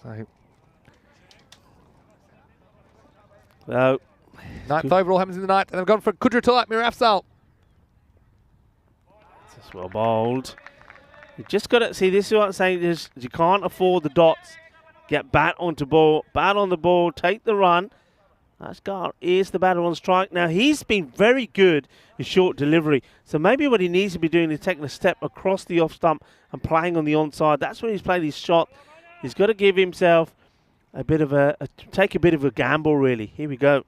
So, no. 9th overall happens in the night, and they've gone for Kudratullah Mir Afzal. That's well bowled. You just got to see. This is what I'm saying. Is you can't afford the dots. Get bat onto ball, bat on the ball, take the run. Here's the batter on strike. Now he's been very good in short delivery. So maybe what he needs to be doing is taking a step across the off stump and playing on the onside. That's where he's played his shot. He's got to give himself a bit of take a bit of a gamble, really. Here we go.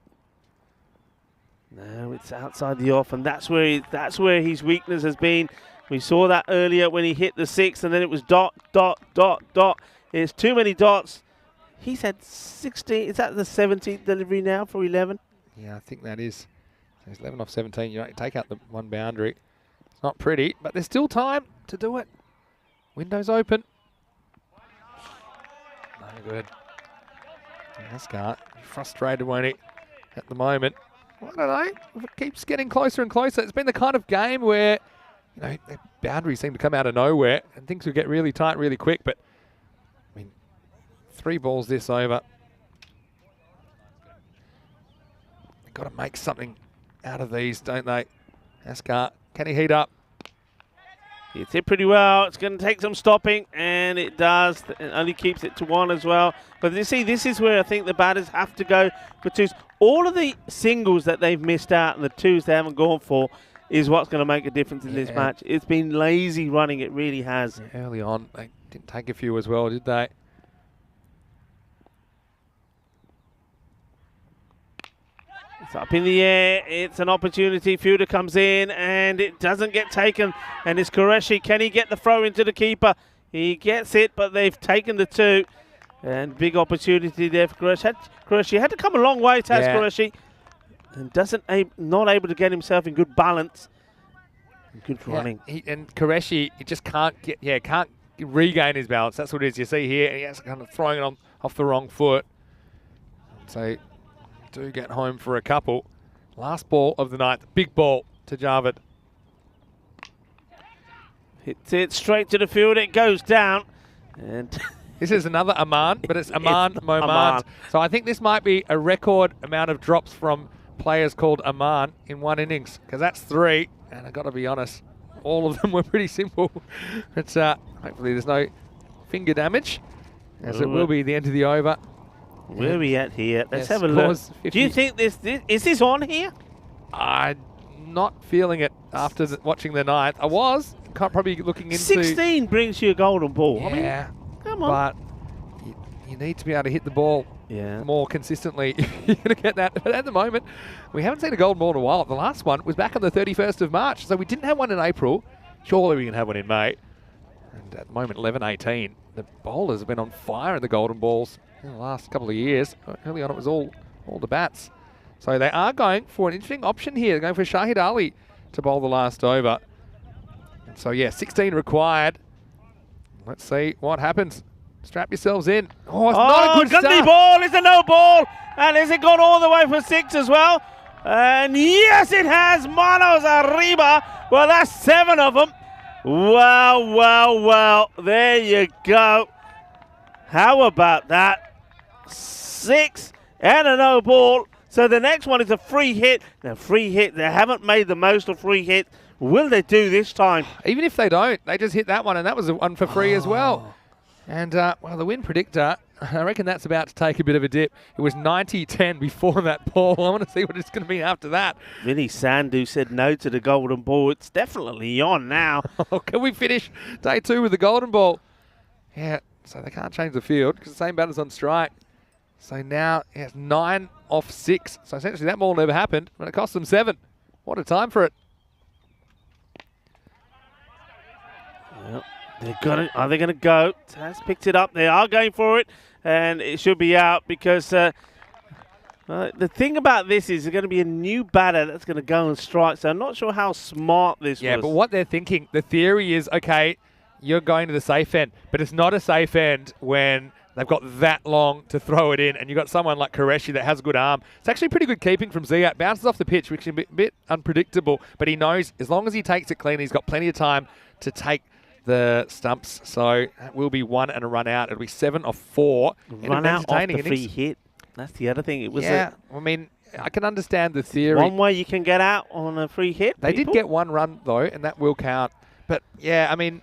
No, it's outside the off, and that's where his weakness has been. We saw that earlier when he hit the 6, and then it was dot, dot, dot, dot. It's too many dots. He's had 16. Is that the 17th delivery now for 11? Yeah, I think that is. So he's 11 off 17. You take out the one boundary. It's not pretty, but there's still time to do it. Windows open. No good. Ascart, frustrated, won't he, at the moment. I don't know. If it keeps getting closer and closer, it's been the kind of game where, you know, the boundaries seem to come out of nowhere and things will get really tight really quick. But, I mean, 3 balls this over. They've got to make something out of these, don't they? Ascart, can he heat up? It's hit pretty well. It's going to take some stopping, and it does. It only keeps it to 1 as well. But you see, this is where I think the batters have to go for 2s. All of the singles that they've missed out and the 2s they haven't gone for is what's going to make a difference in this match. It's been lazy running. It really has. Yeah, early on, they didn't take a few as well, did they? It's up in the air. It's an opportunity. Fielder comes in and it doesn't get taken. And it's Qureshi. Can he get the throw into the keeper? He gets it, but they've taken the 2. And big opportunity there for Qureshi. Qureshi had to come a long way, Taz Qureshi. And not able to get himself in good balance. Good running. And Qureshi, he just can't regain his balance. That's what it is. You see here, he has kind of throwing it off the wrong foot. So do get home for a couple. Last ball of the night, the big ball to Javed. Hits it straight to the field. It goes down. And this is another Aman, but it's Aman Momand. So I think this might be a record amount of drops from players called Aman in one innings, because that's 3. And I've got to be honest, all of them were pretty simple. But hopefully there's no finger damage, as it will be the end of the over. Where are we at here? Let's have a look. 50. Do you think is this on here? I'm not feeling it after watching the 9th. I was probably looking into 16 brings you a golden ball. Yeah, I mean, come on. But you need to be able to hit the ball more consistently if you're going to get that. But at the moment, we haven't seen a golden ball in a while. The last one was back on the 31st of March, so we didn't have one in April. Surely we can have one in May. And at the moment, 11-18. The bowlers have been on fire in the golden balls in the last couple of years. Early on, it was all the bats. So they are going for an interesting option here. They're going for Shahid Ali to bowl the last over. And so, yeah, 16 required. Let's see what happens. Strap yourselves in. Oh, it's not a good start. Ball. It's a no ball. And has it gone all the way for 6 as well? And yes, it has. Manos arriba. Well, that's 7 of them. Wow, wow, wow. There you go. How about that? 6 and a no ball. So the next one is a free hit. Now, free hit, they haven't made the most of free hit. Will they do this time? Even if they don't, they just hit that one, and that was one for free as well. And, well, the win predictor, I reckon that's about to take a bit of a dip. It was 90-10 before that ball. I want to see what it's going to be after that. Vinny Sandhu said no to the golden ball. It's definitely on now. Can we finish day 2 with the golden ball? Yeah, so they can't change the field because the same batter's on strike. So now it's 9 off 6. So essentially that ball never happened, but it cost them 7. What a time for it. Yep. Are they going to go? Taz picked it up. They are going for it, and it should be out because The thing about this is there's going to be a new batter that's going to go and strike, so I'm not sure how smart this was. Yeah, but what they're thinking, the theory is, okay, you're going to the safe end, but it's not a safe end when they've got that long to throw it in, and you've got someone like Qureshi that has a good arm. It's actually pretty good keeping from Ziad. Bounces off the pitch, which is a bit unpredictable, but he knows as long as he takes it clean, he's got plenty of time to take the stumps. So that will be 1 and a run out. It'll be 7 of 4. Run out off the free hit. That's the other thing. It was I mean, I can understand the theory. One way you can get out on a free hit. They did get 1 run, though, and that will count. But, yeah, I mean,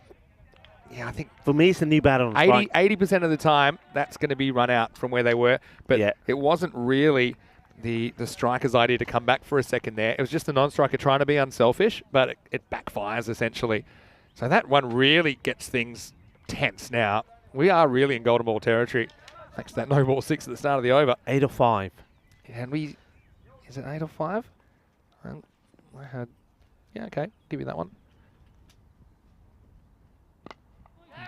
I think for me, it's a new batter on 80% of the time, that's going to be run out from where they were. But it wasn't really the striker's idea to come back for a second there. It was just the non-striker trying to be unselfish, but it backfires, essentially. So that one really gets things tense now. We are really in golden ball territory. Thanks to that no ball 6 at the start of the over. 8 or 5. And is it 8 or 5? I had, okay, give you that one.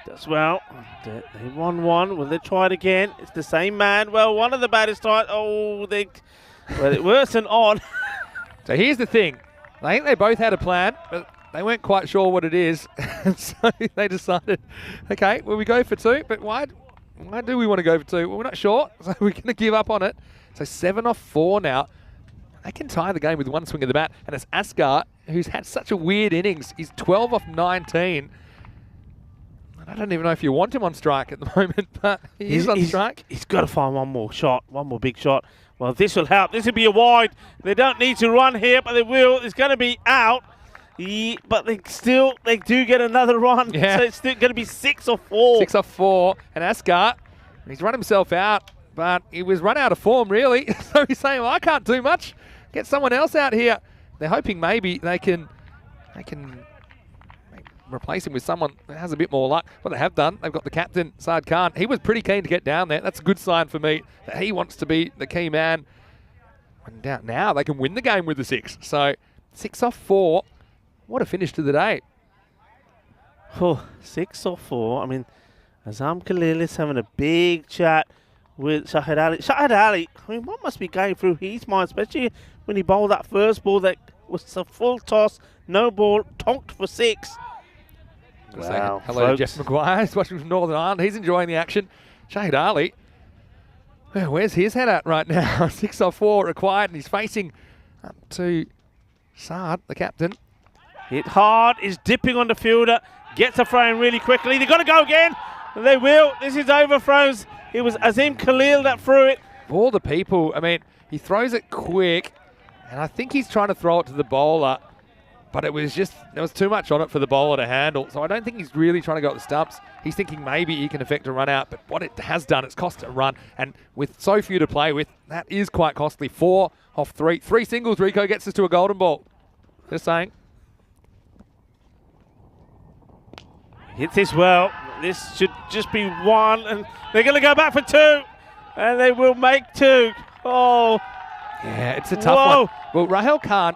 Does well. They won 1. Will they try it again? It's the same man. Well, one of the batters tried. Well, it worsened on. So here's the thing. I think they both had a plan, but they weren't quite sure what it is. So they decided, okay, well, we go for 2, but why do we want to go for 2? Well, we're not sure, so we're going to give up on it. So 7 off 4 now. They can tie the game with 1 swing of the bat. And it's Asghar, who's had such a weird innings. He's 12 off 19. And I don't even know if you want him on strike at the moment, but he's on strike. He's got to find one more shot, one more big shot. Well, this will help. This will be a wide. They don't need to run here, but they will. It's going to be out. But they do get another run. Yeah. So it's still going to be 6 or 4. 6 off 4. And Asghar, he's run himself out, but he was run out of form, really. So he's saying, well, I can't do much. Get someone else out here. They're hoping maybe they can replace him with someone that has a bit more luck. What they have done, they've got the captain, Saad Khan. He was pretty keen to get down there. That's a good sign for me that he wants to be the key man. And now they can win the game with the 6. So 6 off 4. What a finish to the day. Oh, 6 or 4. I mean, Azam Khalil is having a big chat with Shahid Ali. Shahid Ali, I mean, what must be going through his mind, especially when he bowled that first ball that was a full toss, no ball, tonked for 6. Wow. Hello, Jeff Maguire. He's watching from Northern Ireland. He's enjoying the action. Shahid Ali, where's his head at right now? 6 off 4 required, and he's facing up to Saad, the captain. Hit hard, is dipping on the fielder, gets a throw in really quickly. They're going to go again. They will. This is overthrows. It was Azim Khalil that threw it. Of all the people, I mean, he throws it quick, and I think he's trying to throw it to the bowler, but it was just, there was too much on it for the bowler to handle. So I don't think he's really trying to go at the stumps. He's thinking maybe he can effect a run out, but what it has done, it's cost a run. And with so few to play with, that is quite costly. 4 off 3. 3 singles, Rico gets us to a golden ball. Just saying. Hits this well. This should just be 1, and they're going to go back for 2, and they will make 2. Oh. Yeah, it's a tough one. Well, Rahel Khan,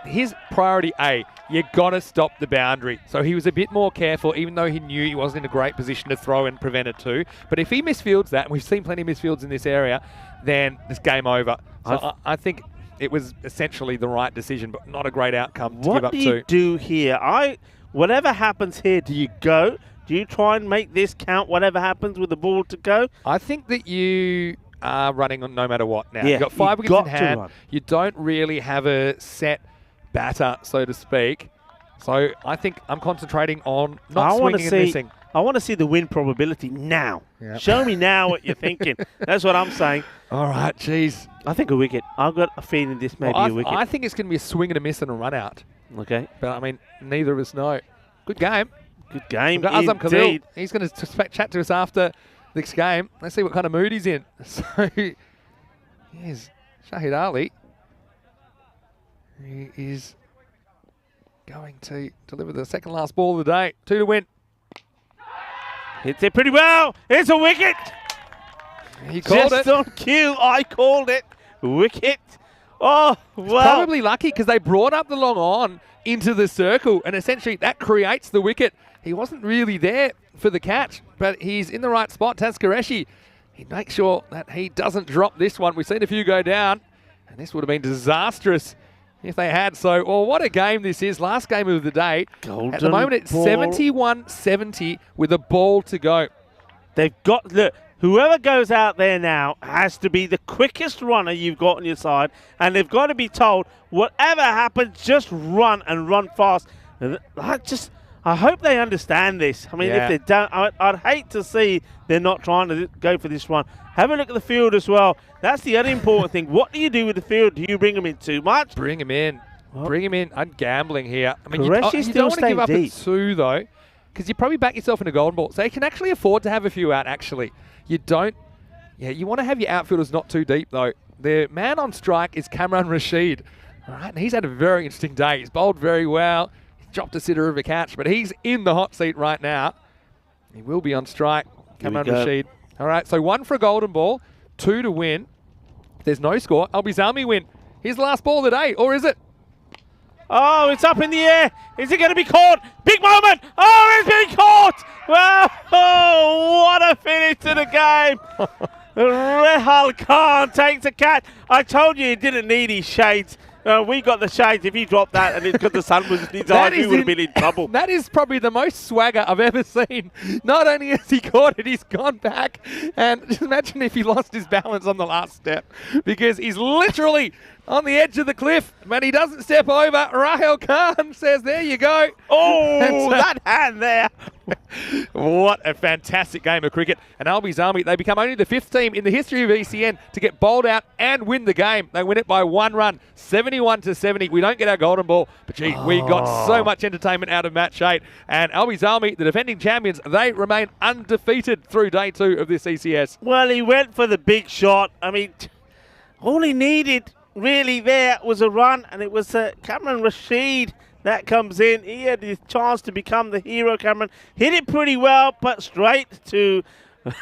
his priority A, you got to stop the boundary. So he was a bit more careful, even though he knew he wasn't in a great position to throw and prevent it too. But if he misfields that, and we've seen plenty of misfields in this area, then it's game over. So I think it was essentially the right decision, but not a great outcome to give up 2. What do you do here? Whatever happens here, do you go? Do you try and make this count, whatever happens with the ball to go? I think that you are running on no matter what now. Yeah, you've got 5 wickets in hand. You don't really have a set batter, so to speak. So I think I'm concentrating on not swinging and missing. I want to see the win probability now. Yep. Show me now what you're thinking. That's what I'm saying. All right, geez. I think a wicket. I've got a feeling this may be a wicket. I think it's going to be a swing and a miss and a run out. Okay. But, I mean, neither of us know. Good game. Good game, We've got Azam Khalil. He's going to chat to us after this game. Let's see what kind of mood he's in. So, here's Shahid Ali. He is going to deliver the second last ball of the day. 2 to win. Hits it pretty well. It's a wicket. He called it. Just on cue, I called it. Wicket. Oh, wow. Probably lucky because they brought up the long on into the circle, and essentially that creates the wicket. He wasn't really there for the catch, but he's in the right spot. Taz Qureshi, He'd make sure that he doesn't drop this one. We've seen a few go down, and this would have been disastrous if they had. So, well, what a game this is. Last game of the day. Golden At the moment, it's ball. 71-70 with a ball to go. They've got, look, whoever goes out there now has to be the quickest runner you've got on your side, and they've got to be told, whatever happens, just run and run fast. I hope they understand this. I mean, Yeah. if they don't, I'd hate to see they're not trying to go for this run. Have a look at the field as well. That's the other important thing. What do you do with the field? Do you bring them in too much? Bring him in. Well, Bring him in. I'm gambling here. I mean, Qureshi's you still don't want to staying give up deep. at 2, though, because you probably back yourself in a golden ball. So you can actually afford to have a few out, actually. You don't. Yeah, you want to have your outfielders not too deep, though. The man on strike is Kamran Rashid. All right, and he's had a very interesting day. He's bowled very well. He's dropped a sitter of a catch, but he's in the hot seat right now. He will be on strike, Kamran Rashid. All right, so 1 for a golden ball, 2 to win. If there's no score, Albizami win. His last ball of the day, or is it? Oh, it's up in the air. Is it going to be caught? Big moment. Oh, it's been caught. Well, oh, what a finish to the game. Rehal Khan takes a catch. I told you he didn't need his shades. We got the shades. If he dropped that and it's because the sun was in his eyes, we would have been in trouble. That is probably the most swagger I've ever seen. Not only has he caught it, he's gone back. And just imagine if he lost his balance on the last step, because he's literally on the edge of the cliff, but he doesn't step over. Rahel Khan says, there you go. Oh, that hand there. What a fantastic game of cricket. And Albizami, they become only the 5th team in the history of ECN to get bowled out and win the game. They win it by 1 run, 71-70. We don't get our golden ball, but gee, we got so much entertainment out of match 8. And Albizami, the defending champions, they remain undefeated through day 2 of this ECS. Well, he went for the big shot. I mean, all he needed really there was a run, and it was Kamran Rashid that comes in. He had his chance to become the hero. Cameron hit it pretty well, but straight to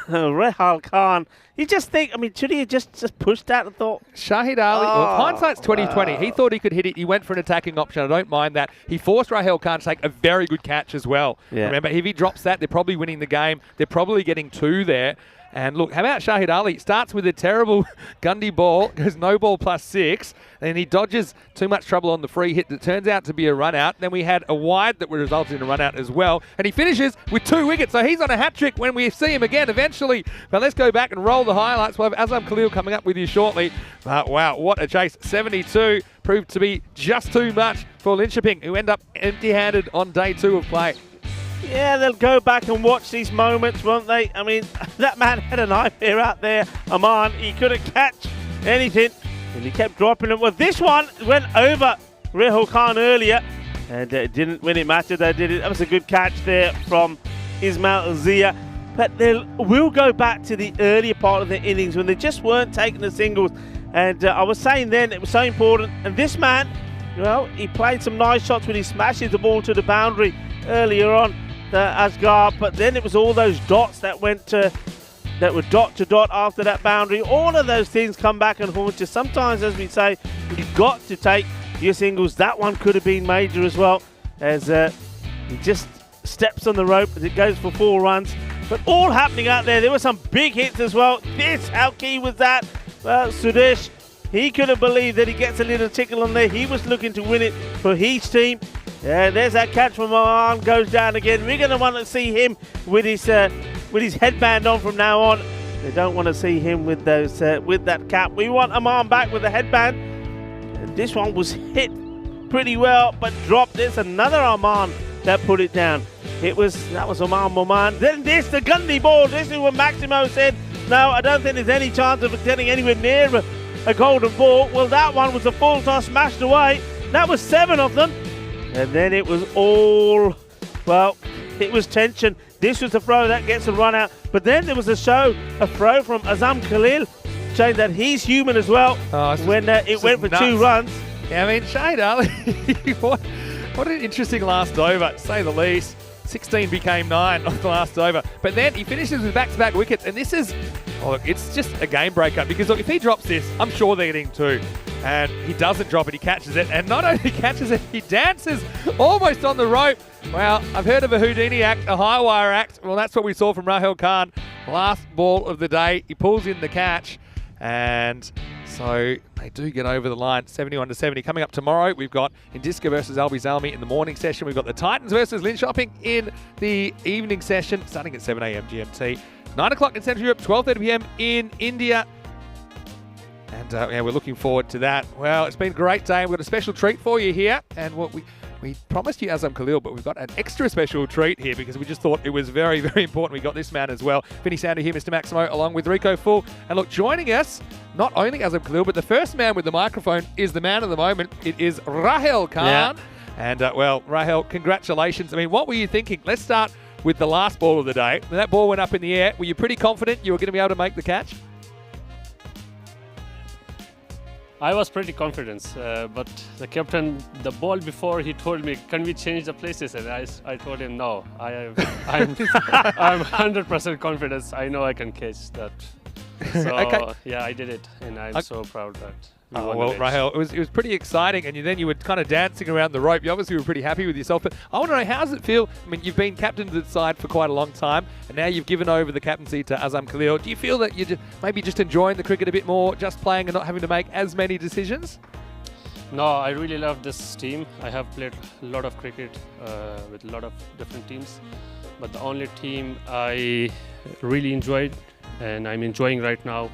Rehal Khan. You just think, I mean, should he have just pushed that and thought? Shahid Ali, well, hindsight's 2020. He thought he could hit it. He went for an attacking option. I don't mind that. He forced Rahel Khan to take a very good catch as well. Yeah. Remember, if he drops that, they're probably winning the game. They're probably getting 2 there. And look, how about Shahid Ali? Starts with a terrible Gundy ball, goes no ball +6, and he dodges too much trouble on the free hit that turns out to be a run out. Then we had a wide that would result in a run out as well. And he finishes with 2 wickets, so he's on a hat-trick when we see him again eventually. But let's go back and roll the highlights. We'll have Azam Khalil coming up with you shortly. But wow, what a chase. 72 proved to be just too much for Linköping, who end up empty-handed on day 2 of play. Yeah, they'll go back and watch these moments, won't they? I mean, that man had a nightmare out there. Aman, he couldn't catch anything, and he kept dropping it. Well, this one went over Rehal Khan earlier, and it didn't when it mattered. They did it. That was a good catch there from Ismail Zia. But they will go back to the earlier part of the innings when they just weren't taking the singles. And I was saying then it was so important. And this man, well, he played some nice shots when he smashes the ball to the boundary earlier on. Asghar, but then it was all those dots that went that were dot to dot after that boundary. All of those things come back and haunt you. Sometimes, as we say, you've got to take your singles. That one could have been major as well, as he just steps on the rope as it goes for 4 runs. But all happening out there. There were some big hits as well. How key was that? Well, Sudesh, he couldn't believe that he gets a little tickle on there. He was looking to win it for his team. Yeah, there's that catch from Aman, goes down again. We're going to want to see him with his headband on from now on. They don't want to see him with those with that cap. We want Aman back with the headband. And this one was hit pretty well, but dropped. There's another Aman that put it down. That was Aman Moman. Then this, the Gundy ball. This is what Maximo said. No, I don't think there's any chance of getting anywhere near a golden ball. Well, that one was a full toss smashed away. That was 7 of them. And then it was all, well, it was tension. This was the throw that gets a run out. But then there was a throw from Azam Khalil, showing that he's human as well when it went for nuts. 2 runs. Yeah, I mean, Shahid Ali, what an interesting last over, to say the least. 16 became 9 on the last over. But then he finishes with back-to-back wickets. And this is, look, it's just a game breaker. Because, look, if he drops this, I'm sure they're getting 2. And he doesn't drop it, he catches it. And not only catches it, he dances almost on the rope. Well, I've heard of a Houdini act, a high wire act. Well, that's what we saw from Rahel Khan. Last ball of the day. He pulls in the catch. And so they do get over the line, 71-70. Coming up tomorrow, we've got Indiska versus Albi Zalmi in the morning session. We've got the Titans versus Linköping in the evening session, starting at 7 a.m. GMT. 9 o'clock in Central Europe, 12:30 p.m. in India. And yeah, we're looking forward to that. Well, it's been a great day. We've got a special treat for you here. And what we promised you Azam Khalil, but we've got an extra special treat here because we just thought it was very, very important. We got this man as well. Vinny Sandu here, Mr. Maximo, along with Rico Full. And look, joining us, not only Azam Khalil, but the first man with the microphone is the man of the moment. It is Rahel Khan. Yeah. And, well, Rahel, congratulations. I mean, what were you thinking? Let's start with the last ball of the day. When that ball went up in the air, were you pretty confident you were going to be able to make the catch? I was pretty confident, but the captain, the ball before, he told me, can we change the places? And I told him, no, I'm 100% confident. I know I can catch that. So, Okay. yeah, I did it, and I'm so proud that we Oh, won well, the match. Rahel, it was pretty exciting, and then you were kind of dancing around the rope. You obviously were pretty happy with yourself, but I want to know, how does it feel? I mean, you've been captain of the side for quite a long time, and now you've given over the captaincy to Azam Khalil. Do you feel that you're maybe just enjoying the cricket a bit more, just playing and not having to make as many decisions? No, I really love this team. I have played a lot of cricket with a lot of different teams, but the only team I really enjoyed, and I'm enjoying right now,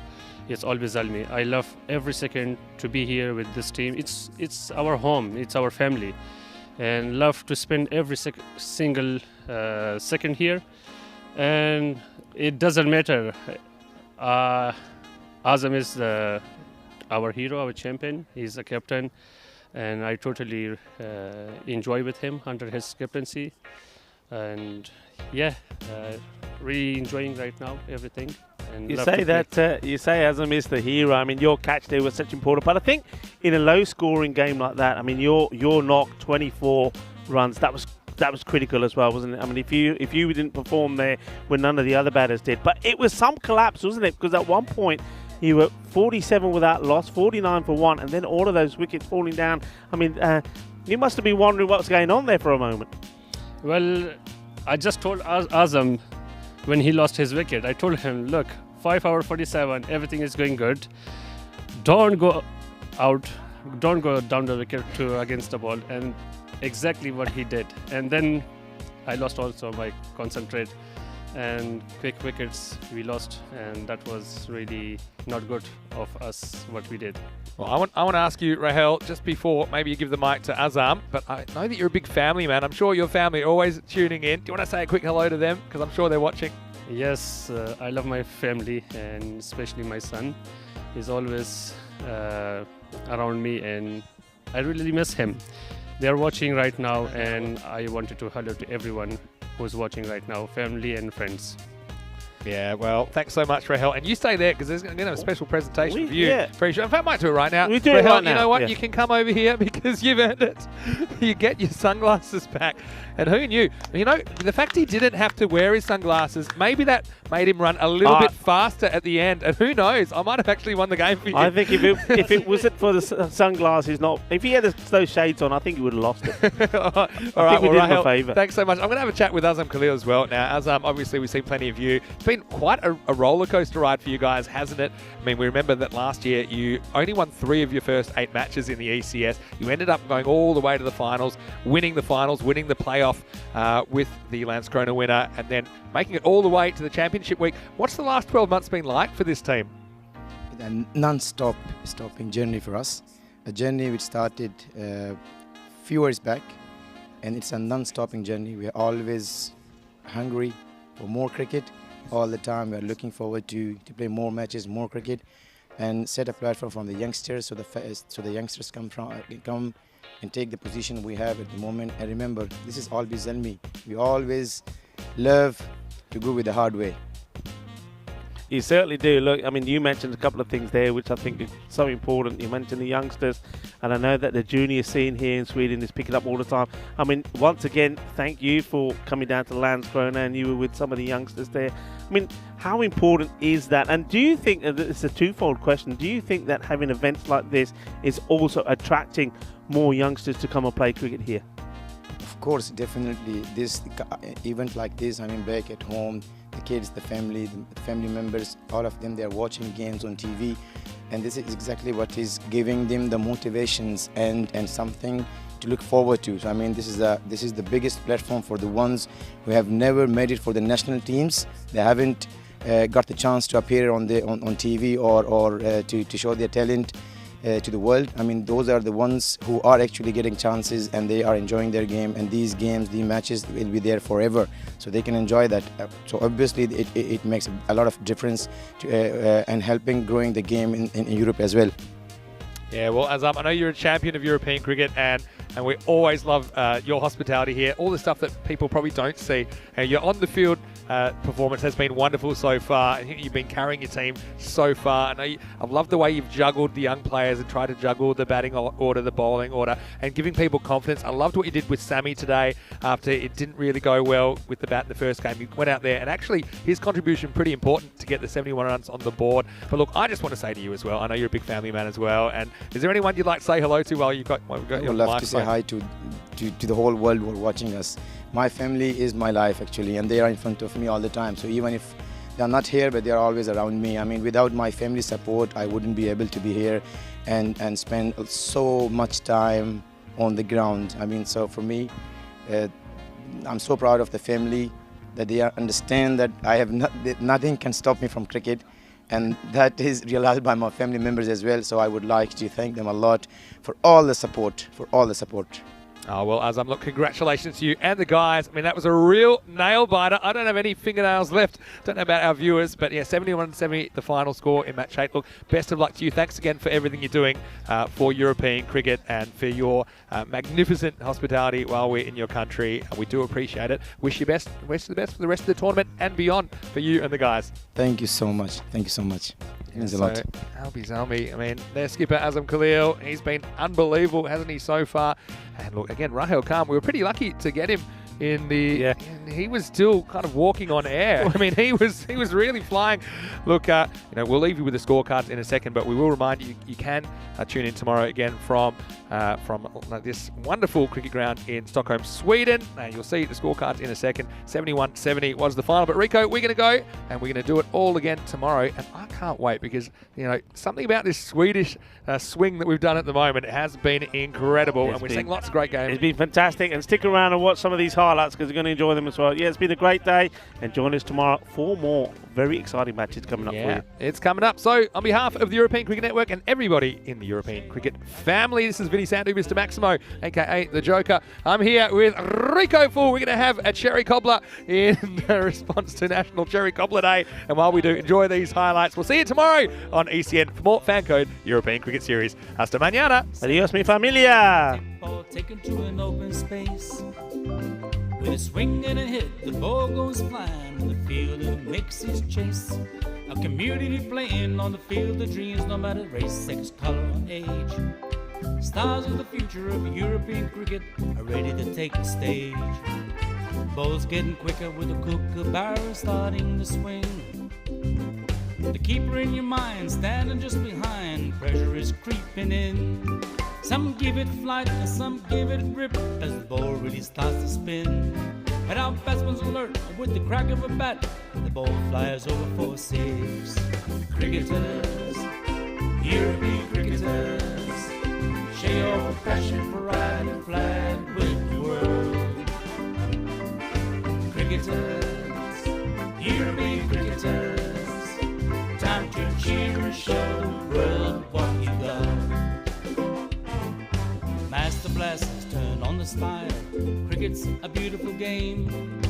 it's always Zalmi. I love every second to be here with this team. It's our home, it's our family, and love to spend every single second here. And it doesn't matter. Azam is our hero, our champion. He's a captain, and I totally enjoy with him under his captaincy. And yeah, really enjoying right now everything. And You love say to play. that you say Azam is the hero. I mean, your catch there was such important. But I think in a low-scoring game like that, I mean, your knock 24 runs. That was critical as well, wasn't it? I mean, if you didn't perform there when none of the other batters did, but it was some collapse, wasn't it? Because at one point you were 47 without loss, 49 for one, and then all of those wickets falling down. I mean, you must have been wondering what was going on there for a moment. Well, I just told Azam when he lost his wicket. I told him, look, 5 hour 47, everything is going good. Don't go out, don't go down the wicket against the ball. And exactly what he did. And then I lost also my concentrate, and quick wickets we lost, and that was really not good of us what we did. Well, I want to ask you, Rahel, just before maybe you give the mic to Azam, but I know that you're a big family man. I'm sure your family are always tuning in. Do you want to say a quick hello to them? Because I'm sure they're watching. Yes, I love my family, and especially my son. He's always around me, and I really miss him. They're watching right now, and I wanted to hello to everyone who's watching right now, family and friends. Yeah, well, thanks so much, Rahel. And you stay there because there's going to have a special presentation for you. Yeah. Pretty sure. In fact, I might do it right now. We do it Rahel, right now. You know what? Yeah. You can come over here because you've earned it. You get your sunglasses back. And who knew? You know, the fact he didn't have to wear his sunglasses, maybe that made him run a little bit faster at the end. And who knows? I might have actually won the game for you. I think if it wasn't for the sunglasses, if he had those shades on, I think he would have lost it. All right, we well, did him a Rahel, favour. thanks so much. I'm going to have a chat with Azam Khalil as well now. Azam, obviously we've seen plenty of you. It's been quite a roller coaster ride for you guys, hasn't it? I mean, we remember that last year you only won 3 of your first 8 matches in the ECS. You ended up going all the way to the finals, winning the playoff with the Landskrona winner, and then making it all the way to the championship week. What's the last 12 months been like for this team? A non-stopping journey for us. A journey which started few years back, and it's a non-stopping journey. We are always hungry for more cricket. All the time we are looking forward to play more matches, more cricket, and set a platform from the youngsters, so the youngsters come and take the position we have at the moment. And remember, this is Albi Zalmi. We always love to go with the hard way. You certainly do. Look, I mean, you mentioned a couple of things there which I think is so important. You mentioned the youngsters, and I know that the junior scene here in Sweden is picking up all the time. I mean, once again, thank you for coming down to Landskrona, and you were with some of the youngsters there. I mean, how important is that? And do you think, it's a twofold question, do you think that having events like this is also attracting more youngsters to come and play cricket here? Of course, definitely. This event like this, I mean, back at home, the kids, the family members, all of them, they are watching games on TV, and this is exactly what is giving them the motivations and something to look forward to. So I mean, this is the biggest platform for the ones who have never made it for the national teams. They haven't got the chance to appear on TV or to show their talent to the world. I mean, those are the ones who are actually getting chances and they are enjoying their game, and these games, these matches will be there forever, so they can enjoy that. So obviously it makes a lot of difference to, and helping growing the game in Europe as well. Yeah, well, Azam, I know you're a champion of European cricket, and we always love your hospitality here. All the stuff that people probably don't see. Your on-the-field performance has been wonderful so far. I think you've been carrying your team so far. I've loved the way you've juggled the young players and tried to juggle the batting order, the bowling order, and giving people confidence. I loved what you did with Sammy today after it didn't really go well with the bat in the first game. You went out there, and actually his contribution pretty important to get the 71 runs on the board. But look, I just want to say to you as well, I know you're a big family man as well, and is there anyone you'd like to say hello to while we've got I your would love mic to say on? hi to the whole world who are watching us. My family is my life actually, and they are in front of me all the time. So even if they're not here, but they're always around me. I mean, without my family support, I wouldn't be able to be here and spend so much time on the ground. I mean, so for me, I'm so proud of the family that they understand that that nothing can stop me from cricket. And that is realized by my family members as well. So I would like to thank them a lot for all the support, Oh, well, Azam, look, congratulations to you and the guys. I mean, that was a real nail-biter. I don't have any fingernails left. Don't know about our viewers, but yeah, 71-70, the final score in match 8. Look, best of luck to you. Thanks again for everything you're doing for European cricket and for your magnificent hospitality while we're in your country. We do appreciate it. Wish you the best for the rest of the tournament and beyond for you and the guys. Thank you so much. Thank you so much. It means a lot. Albi Zalmi, I mean, their skipper Azam Khalil, he's been unbelievable, hasn't he, so far? And look, again, Rahel Khan, we were pretty lucky to get him in the... Yeah. And he was still kind of walking on air. I mean, he was really flying. Look, we'll leave you with the scorecards in a second, but we will remind you, you can tune in tomorrow again from this wonderful cricket ground in Stockholm, Sweden. You'll see the scorecards in a second. 71-70 was the final. But Rico, we're going to go and we're going to do it all again tomorrow. And I can't wait because, something about this Swedish swing that we've done at the moment has been incredible. And we're seeing lots of great games. It's been fantastic. And stick around and watch some of these highlights because you're going to enjoy them as well. Yeah, it's been a great day. And join us tomorrow for more very exciting matches coming up for you. It's coming up. So, on behalf of the European Cricket Network and everybody in the European Cricket family, this is Vinny Sandu, Mr. Maximo, a.k.a. The Joker. I'm here with Rico Full. We're going to have a cherry cobbler in response to National Cherry Cobbler Day. And while we do enjoy these highlights, we'll see you tomorrow on ECN for more FanCode European Cricket Series. Hasta mañana. Adios, mi familia. Ball taken to an open space. With a swing and a hit, the ball goes flying in the field and makes his chase. A community playing on the field of dreams, no matter race, sex, color, or age. Stars of the future of European cricket are ready to take the stage. Balls getting quicker with a kookaburra starting to swing. The keeper in your mind standing just behind, pressure is creeping in. Some give it flight and some give it grip as the ball really starts to spin. And our batsman's alert with the crack of a bat, the ball flies over for 6. Cricketers, European cricketers, share your passion for riding flag with the world. Cricketers, European cricketers, time to cheer and show the world what you got. Master blasters turn on the style. Cricket's a beautiful game.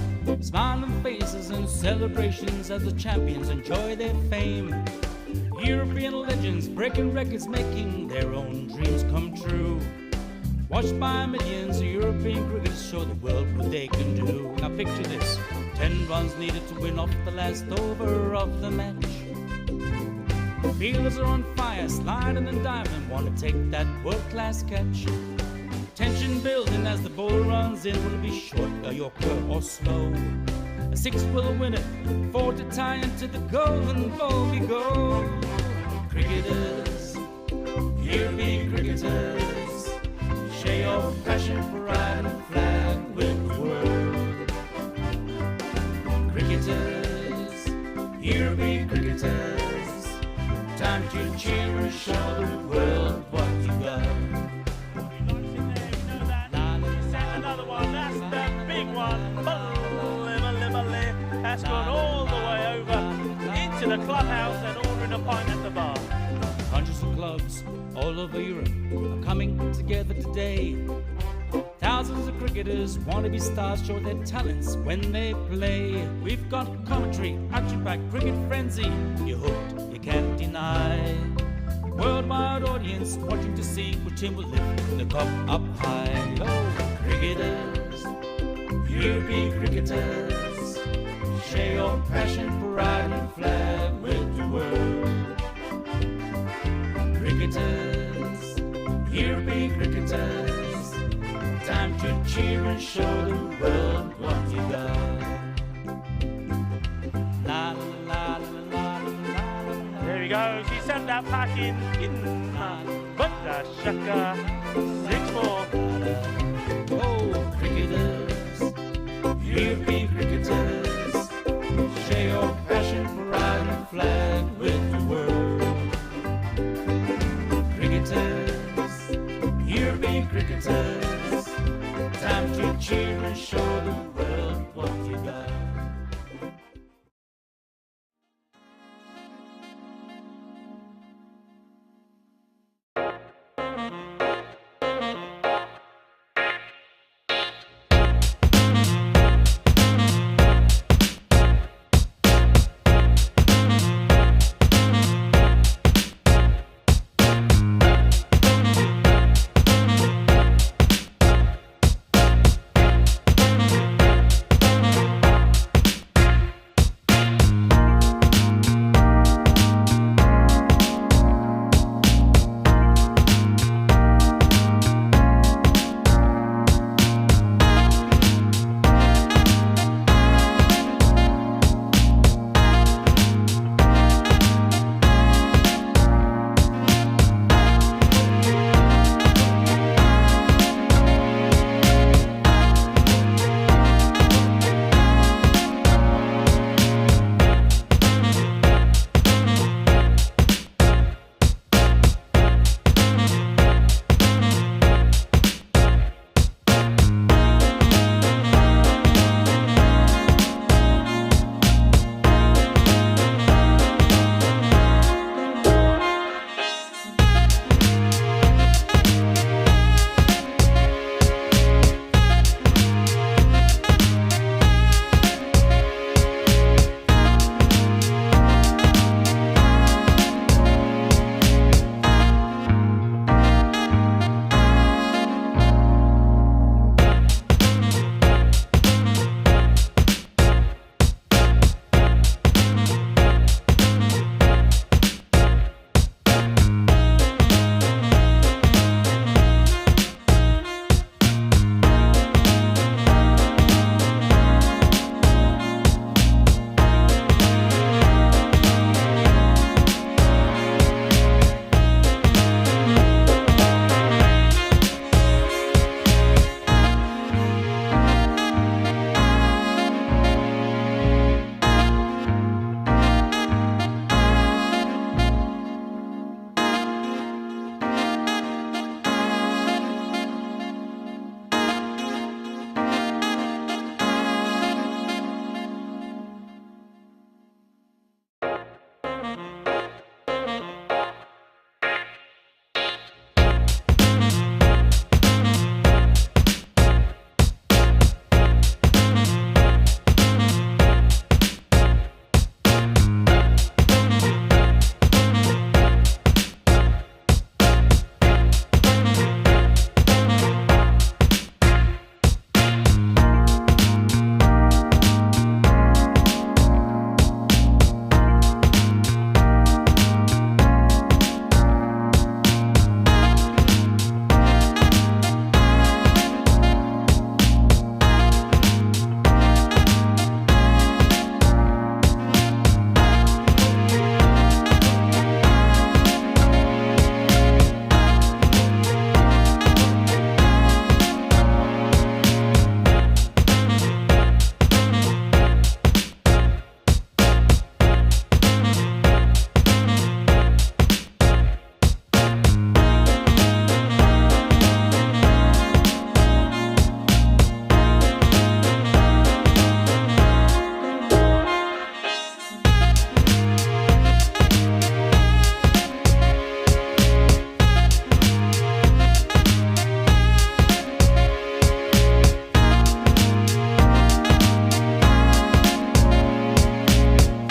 Smiling faces and celebrations as the champions enjoy their fame. European legends breaking records, making their own dreams come true. Watched by millions, European cricketers show the world what they can do. Now picture this, 10 runs needed to win off the last over of the match. Fielders are on fire, sliding and diving, want to take that world-class catch. Tension building as the ball runs in. Will it be short, a yorker, or slow? A 6 will win it, 4 to tie into the golden ball we go. Cricketers, European cricketers, share your passion for riding a flag with the world. Cricketers, Here be cricketers, time to cheer and show the world what you got. Another one, that's the big one. That's gone all the way over into the clubhouse and ordering a pint at the bar. Hundreds of clubs all over Europe are coming together today. Thousands of cricketers want to be stars, show their talents when they play. We've got commentary, action-packed cricket frenzy. You're hooked, you can't deny. Worldwide audience watching to see which team will lift the cup up high. Oh, cricketers, here be cricketers. Share your passion for riding the flag with the world. Cricketers, here be cricketers. Time to cheer and show the world what you got. La la la la la la la. There we go. She sent that pack in but the shaka 6-4. Oh, cricketers, here be